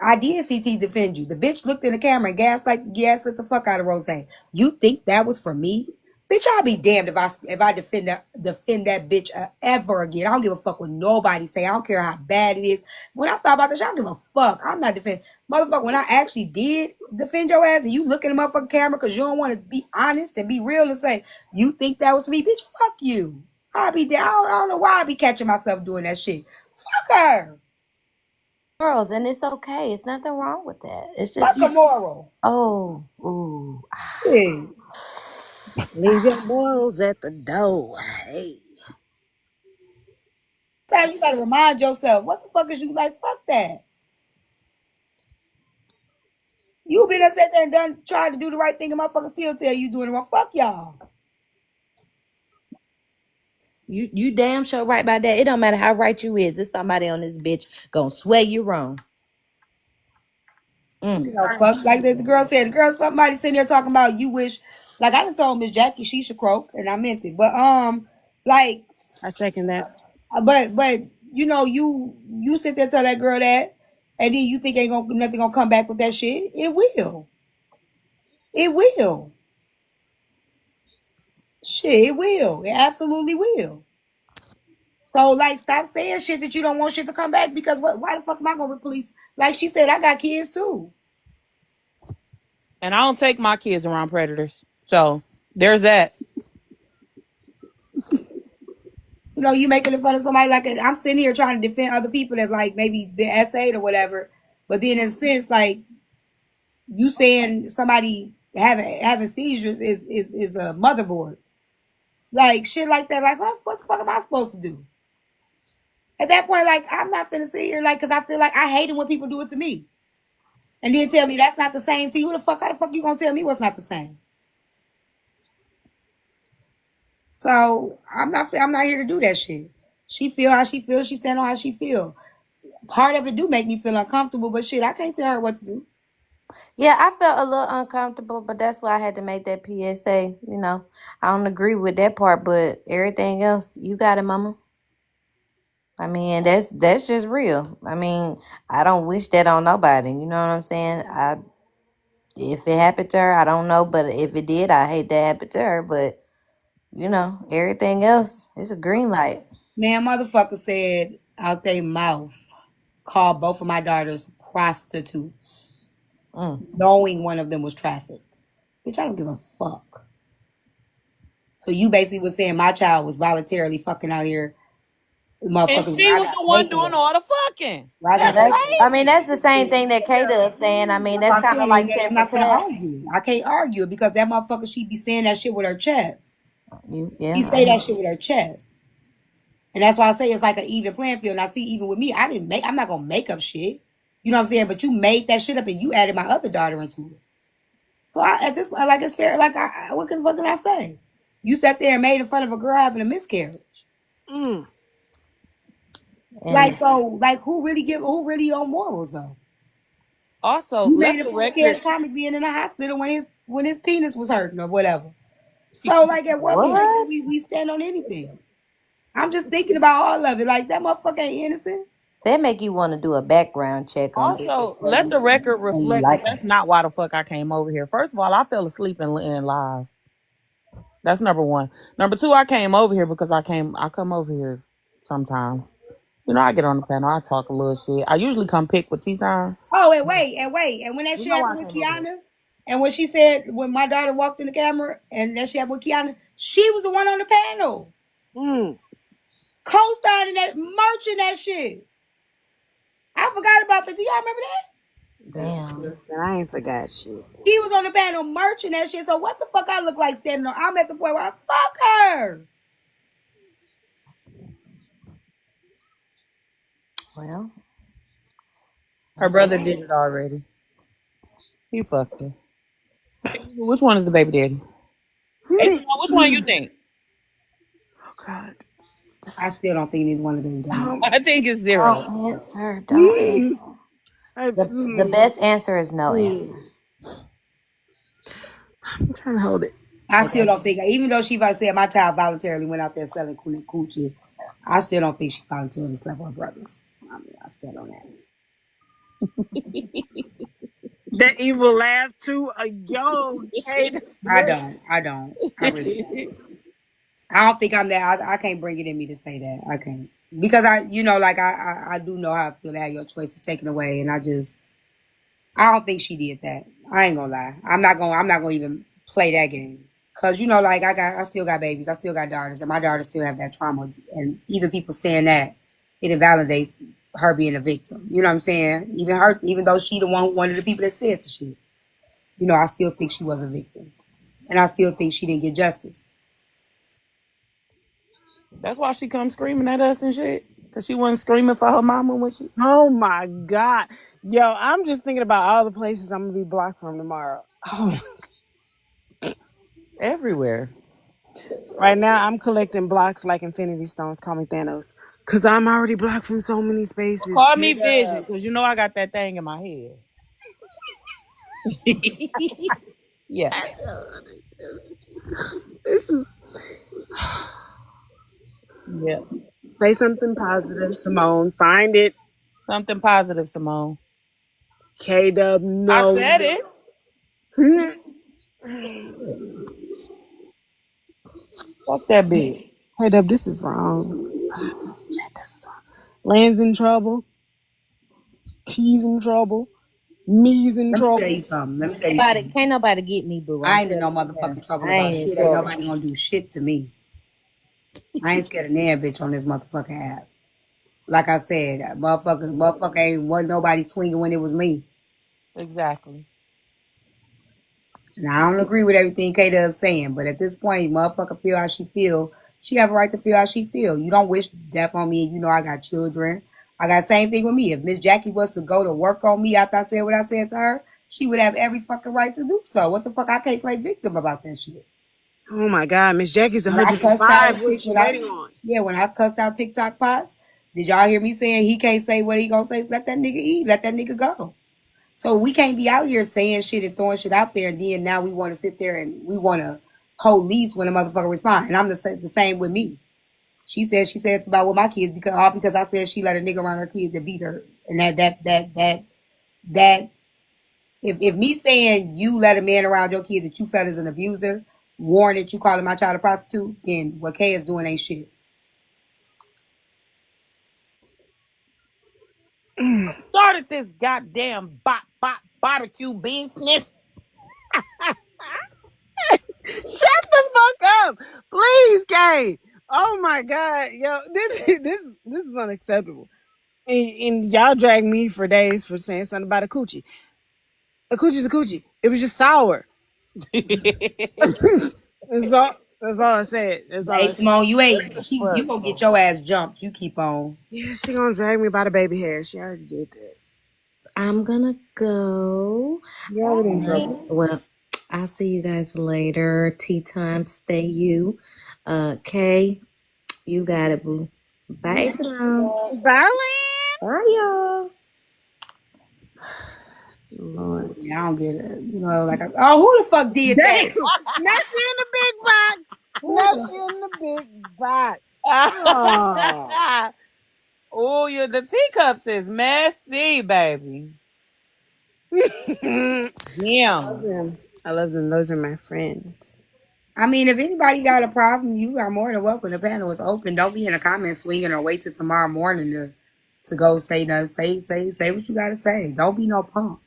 I did CT defend you. The bitch looked in the camera and gaslit the fuck out of Rose. You think that was for me? Bitch, I'll be damned if I defend that bitch ever again. I don't give a fuck what nobody say. I don't care how bad it is. When I thought about this, I don't give a fuck. I'm not defending. Motherfucker, when I actually did defend your ass and you look in the motherfucking camera because you don't want to be honest and be real and say, you think that was for me? Bitch, fuck you. I'll be down. I don't know why I be catching myself doing that shit. Fuck her. Girls, and it's okay. It's nothing wrong with that. It's just Fuck a moral. oh, ooh. Yeah. Leave your morals at the door. Hey. Sometimes you gotta remind yourself, what the fuck is you like? Fuck that. You been there, sat there and done trying to do the right thing, and motherfuckers still tell you doing it wrong. Fuck y'all. You damn sure right about that. It don't matter how right you is. There's somebody on this bitch gonna swear you wrong. You know, fuck. Like the girl said, somebody sitting there talking about you wish, like I done told Miss Jackie she should croak, and I meant it. But like, I second that. but you know, you sit there tell that girl that, and then you think ain't gonna nothing gonna come back with that shit. It will. It will. Shit, it will. It absolutely will. So, like, stop saying shit that you don't want shit to come back because why the fuck am I going to police? Like she said, I got kids too. And I don't take my kids around predators. So there's that. You know, you making fun of somebody like I'm sitting here trying to defend other people that like maybe been essayed or whatever. But then in a sense, like you saying somebody having seizures is a motherboard. Like shit like that. Like what the fuck am I supposed to do? At that point, like I'm not finna sit here like because I feel like I hate it when people do it to me. And then tell me that's not the same to you. How the fuck you gonna tell me what's not the same? So I'm not here to do that shit. She feel how she feels, she stand on how she feel. Part of it do make me feel uncomfortable, but shit, I can't tell her what to do. Yeah, I felt a little uncomfortable, but that's why I had to make that PSA. You know, I don't agree with that part, but everything else, you got it, mama. I mean, that's just real. I mean, I don't wish that on nobody. You know what I'm saying? If it happened to her, I don't know, but if it did, I hate that happened to her. But you know, everything else, it's a green light. Man, motherfucker said out their mouth, called both of my daughters prostitutes, knowing one of them was trafficked. Bitch, I don't give a fuck. So you basically was saying my child was voluntarily fucking out here. And she was the one doing all the fucking. That's I crazy. mean, that's the same thing that K-Dub saying. I mean, that's kind of like I'm not gonna argue. I can't argue it because that motherfucker, she be saying that shit with her chest. She say that shit with her chest. And that's why I say it's like an even playing field. And I see even with me, I'm not gonna make up shit. You know what I'm saying? But you made that shit up and you added my other daughter into it. So at this point, like it's fair. Like what the fuck can I say? You sat there and made fun of a girl having a miscarriage. Like And so, like who really on morals though? Also, You let made it the fun of Kevin record. Comic being in the hospital when his penis was hurting or whatever. So like at what point do what? we stand on anything? I'm just thinking about all of it. Like that motherfucker ain't innocent. That make you want to do a background check on bitches Also, let the pregnancy. record And you reflect that like that's not why the fuck I came over here. First of all, I fell asleep in live. That's number one. Number two, I came over here because I come over here sometimes. You know, I get on the panel, I talk a little shit. I usually come pick with tea time. Oh, and when that You shit know why happened I with came over here. Kiana, and when she said when my daughter walked in the camera and that shit happened with Kiana, she was the one on the panel, co-signing that, merching that shit. I forgot about that. Do y'all remember that? damn. Listen, I ain't forgot shit. He was on the panel merching that shit. So what the fuck I look like standing on? I'm at the point where I fuck her. Well, Her that's brother just did it already. He fucked her. Which one is the baby daddy? Hey, which one you think? Oh God. I still don't think neither one of them done Um, it. I think it's zero. don't answer. Don't answer. I, The best answer is no answer. I'm trying to hold it. I still Okay. don't think, even though she said my child voluntarily went out there selling coochie, I still don't think she voluntarily slept with her brothers. I mean, I still don't have it. That evil laugh too. Yo, Kate. I don't. I really don't. I don't think I'm that. I can't bring it in me to say that. I can't. Because like I do know how I feel to have your choices taken away. And I don't think she did that. I ain't gonna lie. I'm not gonna even play that game. Cause like I still got babies. I still got daughters. And my daughters still have that trauma. And even people saying that, it invalidates her being a victim. You know what I'm saying? Even though she the one of the people that said the shit. I still think she was a victim. And I still think she didn't get justice. That's why she come screaming at us and shit. Cause she wasn't screaming for her mama when she Oh my God. Yo, I'm just thinking about all the places I'm gonna be blocked from tomorrow. Oh, everywhere. right now I'm collecting blocks like Infinity Stones. Call me Thanos. Cause I'm already blocked from so many spaces. Call me Kid Vision, up. cause you know I got that thing in my head. Yeah. This is Yeah. say something positive, Simone. Find it. Something positive, Simone. K Dub, I no. said it. Fuck that bitch. K Dub, this is wrong. Shit, this is wrong. Land's in trouble. T's in trouble. Me's in Let me tell trouble. you something. Let me tell you something. Can't nobody get me, boo. I'm I ain't in no telling you now. motherfucking trouble I about ain't in shit. Ain't trouble. nobody gonna do shit to me. I ain't scared of nan bitch on this motherfucking app. Like I said, motherfucker ain't wasn't nobody swinging when it was me. Exactly. And I don't agree with everything Kata is saying, but at this point, motherfucker feel how she feel. She have a right to feel how she feel. You don't wish death on me. You know I got children. I got same thing with me. If Miss Jackie was to go to work on me after I said what I said to her, she would have every fucking right to do so. What the fuck? I can't play victim about that shit. Oh my God, Miss Jackie's When I cussed out 105. What is she waiting on? when I cussed out TikTok pots, did y'all hear me saying he can't say what he gonna say? Let that nigga eat. Let that nigga go. So we can't be out here saying shit and throwing shit out there, and then now we want to sit there and we want to police when a motherfucker respond. And I'm the same with me. She said about with my kids because I said she let a nigga around her kids that beat her, and that if me saying you let a man around your kid that you felt as an abuser, warranted you calling my child a prostitute, then what Kay is doing ain't shit. Started this goddamn barbecue business. Shut the fuck up, please, Kay. Oh my God, yo, this is unacceptable. And y'all drag me for days for saying something about a coochie. A coochie's a coochie. It was just sour. that's all. That's all I said. That's all Hey I said. Simone, you Fuck, gonna bro. get your ass jumped. You keep on. Yeah, she gonna drag me by the baby hair. She already did that. I'm gonna go. You already in trouble. Well, I'll see you guys later. Tea time. Stay you. Kay, you got it, boo. Bye, Shalom. Darling. Bye, y'all. Lord. Yeah, I don't get it. You know, like, oh, who the fuck did Damn. that? Now she in the big box. Who Now the? she in the big box. Oh. Oh, the teacups is messy, baby. I love Damn. them. I love them. Those are my friends. I mean, if anybody got a problem, you are more than welcome. The panel is open. Don't be in the comments swinging or wait till tomorrow morning to go say nothing. Say what you got to say. Don't be no punk.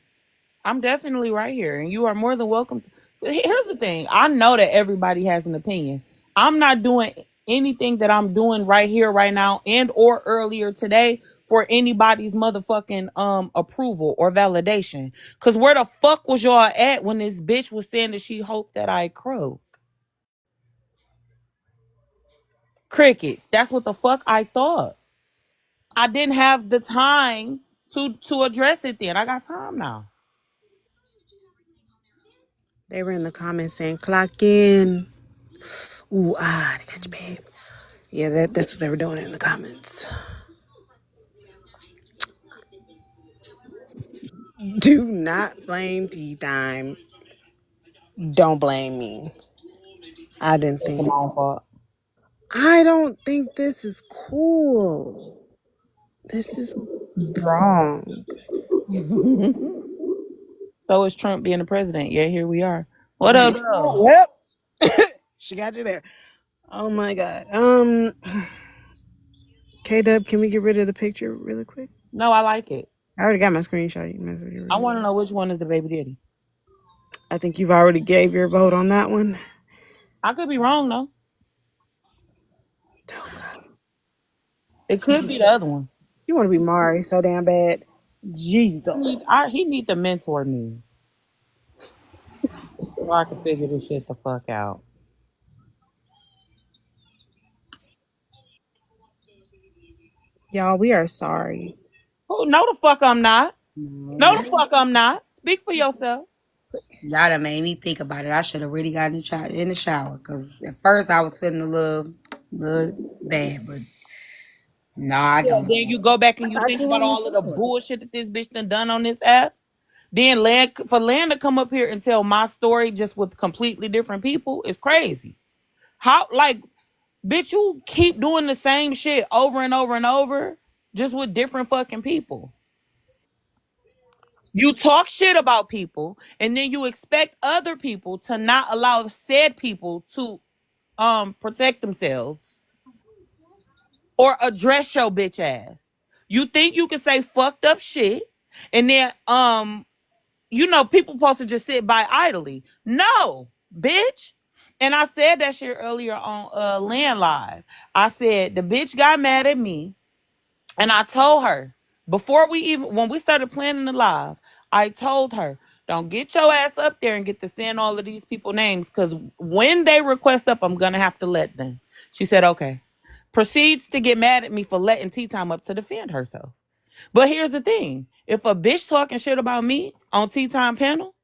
I'm definitely right here, and you are more than welcome to. Here's the thing: I know that everybody has an opinion. I'm not doing anything that I'm doing right here, right now, and or earlier today for anybody's motherfucking approval or validation. Cause where the fuck was y'all at when this bitch was saying that she hoped that I croak? Crickets. That's what the fuck I thought. I didn't have the time to address it then. I got time now. They were in the comments saying, clock in. Ooh, they got you, babe. Yeah, that's what they were doing in the comments. Do not blame Tea Time. Don't blame me. I didn't It's think. my own fault. I don't think this is cool. This is wrong. So is Trump being the president. Yeah, here we are. What up, though? Well, she got you there. Oh my god. K Dub, can we get rid of the picture really quick? No, I like it. I already got my screenshot. You might as well get rid I of want to it. know which one is the baby daddy. I think you've already gave your vote on that one. I could be wrong though. Oh god. It could be the other one. You want to be Mari so damn bad. Jesus. He need to mentor me so I can figure this shit the fuck out. Y'all, we are sorry. Oh, no, the fuck I'm not. No, the No, fuck I'm not. Speak for yourself. y'all done made me think about it. I should have really got in the shower because at first I was feeling a little bad, but no, I Yeah, don't. then you go back I and you thought think you about wanted all to of the show it. bullshit that this bitch done on this app. Then Land to come up here and tell my story just with completely different people is crazy. How, like, bitch, you keep doing the same shit over and over and over, just with different fucking people. You talk shit about people, and then you expect other people to not allow said people to protect themselves or address your bitch ass. You think you can say fucked up shit, and then people supposed to just sit by idly. No, bitch. And I said that shit earlier on Land Live. I said the bitch got mad at me, and I told her when we started planning the live, I told her, don't get your ass up there and get to saying all of these people names, because when they request up, I'm gonna have to let them. She said, okay. Proceeds to get mad at me for letting Tea Time up to defend herself. But here's the thing. If a bitch talking shit about me on Tea Time panel,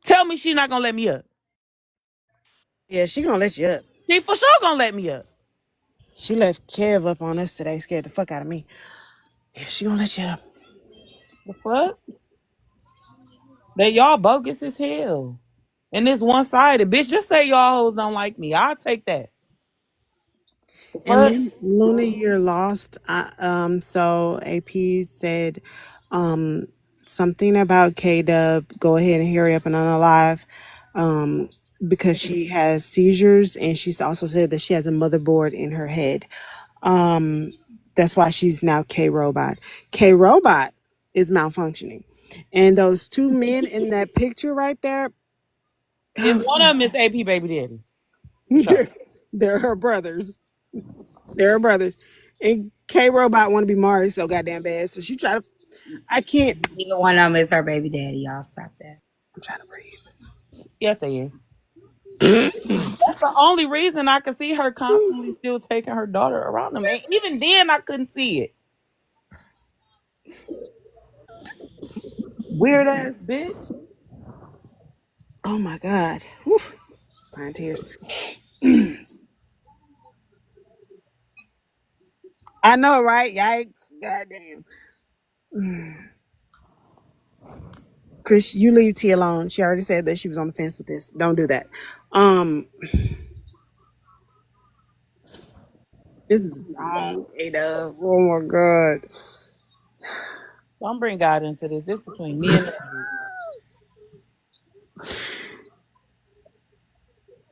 tell me she not gonna let me up. Yeah, she gonna let you up. She for sure gonna let me up. She left Kev up on us today, scared the fuck out of me. Yeah, she gonna let you up. The fuck? That y'all bogus as hell. And this one-sided. Bitch, just say y'all hoes don't like me. I'll take that. The And fuck? then Luna, you're lost. So AP said something about K Dub. Go ahead and hurry up and unalive. Because she has seizures, and she's also said that she has a motherboard in her head. That's why she's now K Robot. K Robot is malfunctioning. And those two men in that picture right there, Is one of them is AP baby daddy. For sure. they're her brothers. They're her brothers. And K Robot want to be Mari so goddamn bad. So she try to. I can't. Neither one of them is her baby daddy. Y'all stop that. I'm trying to breathe. Yes, they is. That's the only reason I could see her constantly still taking her daughter around them. And even then, I couldn't see it. Weird ass bitch. Oh my god. Whew. Crying tears. I know, right? Yikes. Goddamn. Chris, you leave T alone. She already said that she was on the fence with this. Don't do that. Um, this is wrong, Ada. Oh my god. Don't bring God into this. This between me and that.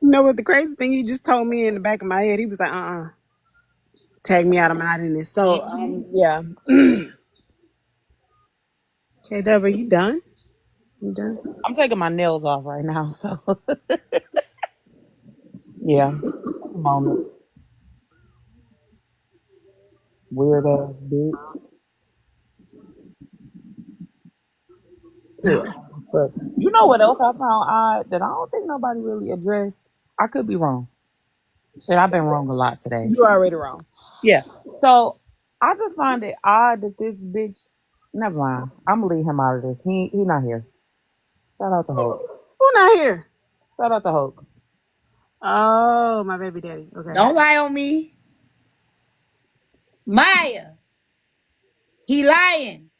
You know what the crazy thing he just told me in the back of my head? He was like, tag me out, I'm not in this. So yeah. Okay, Deborah, you done? You done? I'm taking my nails off right now, so yeah. Take a moment. Weird ass bitch. Shit. But you know what else I found odd that I don't think nobody really addressed? I could be wrong. Shit, I've been wrong a lot today. You already wrong. Yeah. So I just find it odd that this bitch. Never mind. I'm gonna leave him out of this. He not here. Shout out to Hulk. Who not here? Shout out to Hulk. Oh, my baby daddy. Okay. Don't lie on me. Maya. He lying.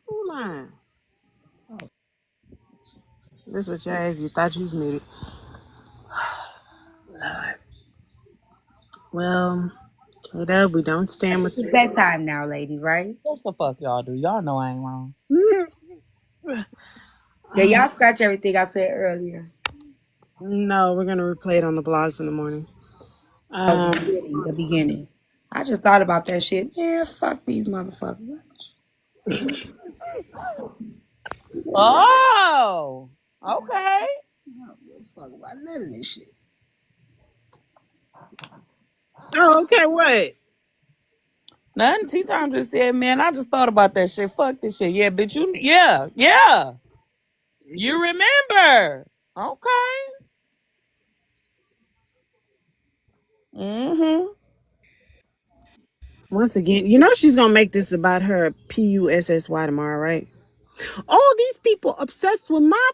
Who lying? This what you asked. You thought you was muted. Well, Kayla, we don't stand with It's bedtime now, ladies, right? What the fuck y'all do? Y'all know I ain't wrong. Yeah, y'all scratch everything I said earlier. No, we're gonna replay it on the blogs in the morning. The beginning. I just thought about that shit. Man, fuck these motherfuckers. Oh, okay. I don't give a fuck about none of this shit. Oh, okay, what? Nothing. Tea Time just said, man, I just thought about that shit. Fuck this shit. Yeah, bitch, yeah. You remember. Okay. Mm-hmm. Once again, you know she's gonna make this about her PUSSY tomorrow, right? All these people obsessed with my.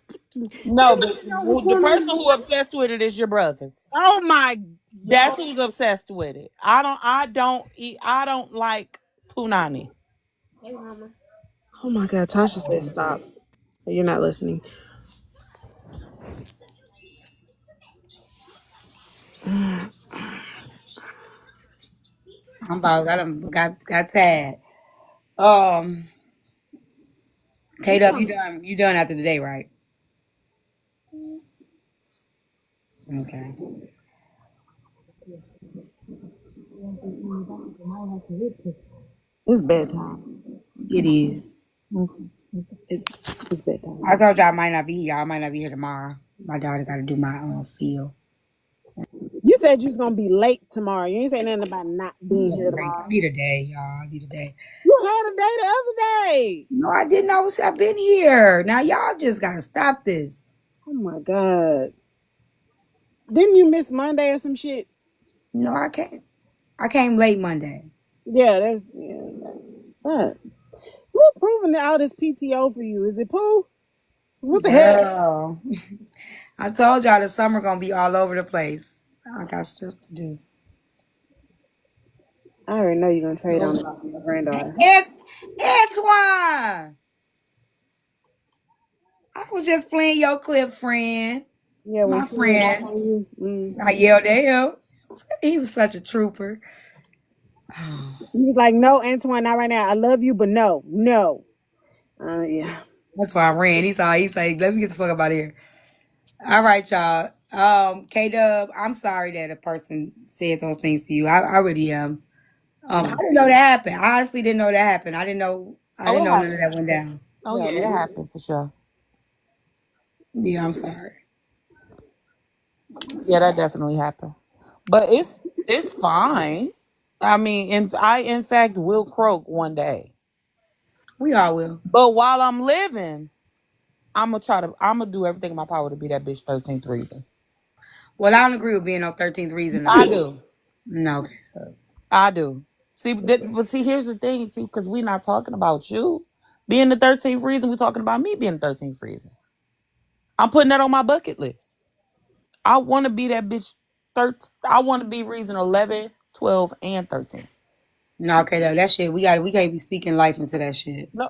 No, They but want to know what's the going person on. who obsessed with it is your brothers. Oh my, That's yo. who's obsessed with it. I don't like punani. Oh my God, Tasha said stop. You're not listening. I'm about got sad. K-Dub, you done after the day, right? Okay. It's bedtime. It is. It's bedtime. I told y'all I might not be here. I might not be here tomorrow. My daughter got to do my field. You said you was gonna be late tomorrow. You ain't say nothing about not being here I tomorrow. need a day, y'all. I need a day. You had a day the other day. No, I didn't. I've been here. Now y'all just got to stop this. Oh my God. Didn't you miss Monday or some shit? No, I can't. I came late Monday. Yeah, what? Who approving all this PTO for you? Is it Pooh? What the hell? Girl. I told y'all the summer going to be all over the place. I got stuff to do. I already know you're gonna trade on your granddaughter. Antoine! I was just playing your clip, friend. Yeah, when My she went off friend. on you, I yelled at him. He was such a trooper. he was like, "No, Antoine, not right now. I love you, but no, no." Yeah. That's why I ran. He's like, let me get the fuck up out of here. All right, y'all. K-Dub, I'm sorry that a person said those things to you. I really am. I didn't know that happened. I honestly didn't know that happened. I didn't know Oh, it none of happened. that went down. Oh yeah, it happened for sure. Yeah, I'm sorry. Yeah, that definitely happened. But it's fine. I mean, I in fact will croak one day. We all will. But while I'm living, I'm gonna do everything in my power to be that bitch 13th reason. Well, I don't agree with being on 13th reason. I do. No. I do. But see, here's the thing, too, because we're not talking about you being the 13th reason. We're talking about me being the 13th reason. I'm putting that on my bucket list. I want to be that bitch. I want to be reason 11, 12, and 13. No, okay, though. That shit, we can't be speaking life into that shit. No,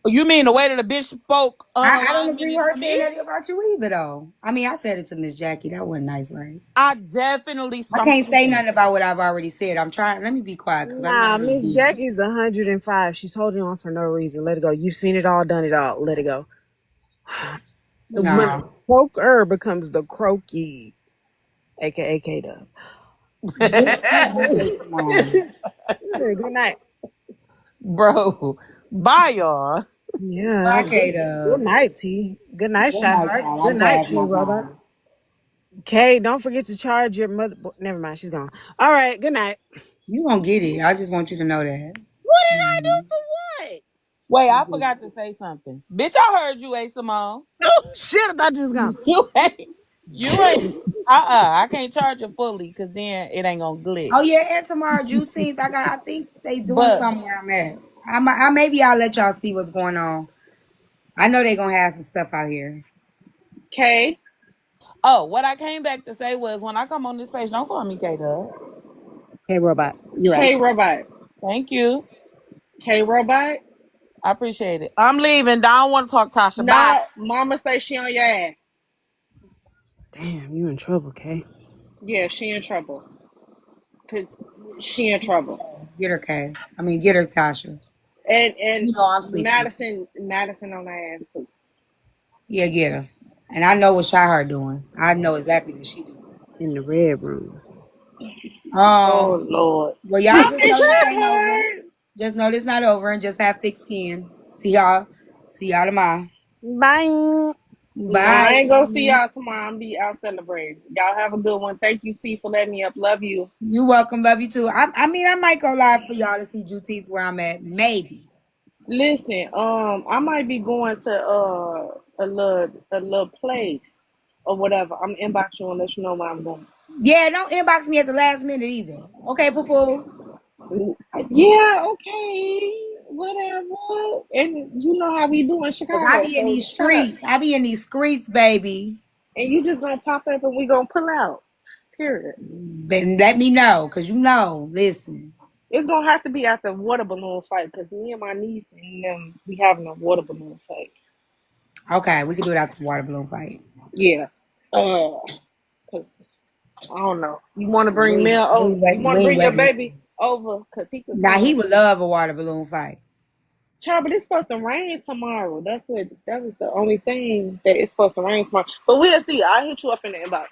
you mean the way that the bitch spoke I don't alignment agree with into her saying me? that about you either, though. I mean, I said it to Miss Jackie. That wasn't nice, right? I definitely. I can't say nothing about what I've already said. I'm trying. Let me be quiet because I'm not Nah, gonna Miss be. Jackie's 105. She's holding on for no reason. Let it go. You've seen it all, done it all. Let it go. When Nah. the croaker becomes the croaky, aka K Dub. Okay, Simone. Good night. Bro, bye y'all. Yeah. Bye, Good K-Dub. night, T. Good night, Good night, Shy. y'all. Good I'm night, past K my Robot. time. Kay, don't forget to charge your mother. Never mind, she's gone. All right, good night. You gonna get it. I just want you to know that. What did I do Mhm. for what? Wait, I forgot to say something. Bitch, I heard you, A Simone. Oh shit! I thought you was gone. You ain't. I can't charge it fully because then it ain't gonna Oh glitch. yeah, and tomorrow Juneteenth. I think they doing But something where I'm at. Maybe I'll let y'all see what's going on. I know they gonna have some stuff out here. Okay. what I came back to say was when I come on this page, don't call me K Dub. K Robot, you're right. K Robot. Thank you. K Robot. I appreciate it. I'm leaving. I don't want to talk Tasha. Bye. No, mama say she on your ass. Damn, you in trouble, K. Yeah, she in trouble. Cause she in trouble. Get her, Kay. I mean, get her, Tasha. And You know I'm sleepy. Madison on her ass too. Yeah, get her. And I know what Shahar doing. I know exactly what she doing. In the red room. Oh Um. Lord. Well, y'all Stop just it, know this ain't over. Shahar. Just know this not over, and just have thick skin. See y'all. See y'all tomorrow. Bye. No, I ain't gonna see Bye. y'all tomorrow. I'm be out celebrating. Y'all have a good one. Thank you, T, for letting me up. Love you. You welcome. Love you too. I mean, I might go live for y'all to see Juneteenth where I'm at. Maybe. Listen, I might be going to a little place or whatever. I'm inbox you and let you know where I'm going. Yeah, don't inbox me at the last minute either. Okay, poo poo. Yeah, okay, whatever. And you know how we do in Cause I Chicago, be in so these shut up. streets. I be in these streets, baby. And you just gonna pop up and we gonna pull out. Period. Then let me know, cause you know. Listen. It's gonna have to be at the water balloon fight because me and my niece and them we having a water balloon fight. Okay, we can do it after the water balloon fight. Yeah. Cause I don't know. You want to bring We Mel over? we You we want to ain't bring your ready. baby over? Cause he could Now he come. would love a water balloon fight. Child, but it's supposed to rain tomorrow. That was the only thing that it's supposed to rain tomorrow. But we'll see. I'll hit you up in the inbox.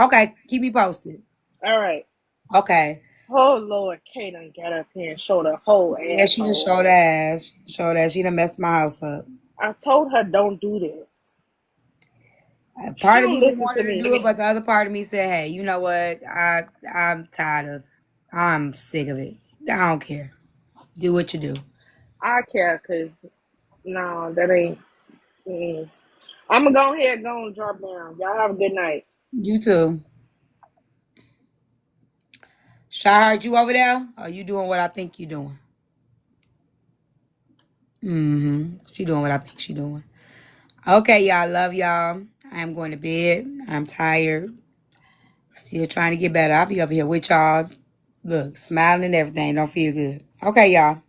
Okay, keep me posted. All right. Okay. Oh Lord, Kay done got up here and showed her whole Yeah, she done showed asshole. ass. She done showed ass. She done messed my house up. I told her don't do this. She Part of me don't didn't listen want to her to do me. it, but the other part of me said, "Hey, you know what? I'm tired of. I'm sick of it. I don't care. Do what you do. I care because no, that ain't. I'm gonna go ahead and go and drop down. Y'all have a good night. You too." Shahard, you over there? Or you doing what I think you doing? Mm-hmm. She doing what I think she doing. Okay, y'all. Love y'all. I am going to bed. I'm tired. Still trying to get better. I'll be up here with y'all. Look, smiling and everything. Don't feel good. Okay, y'all.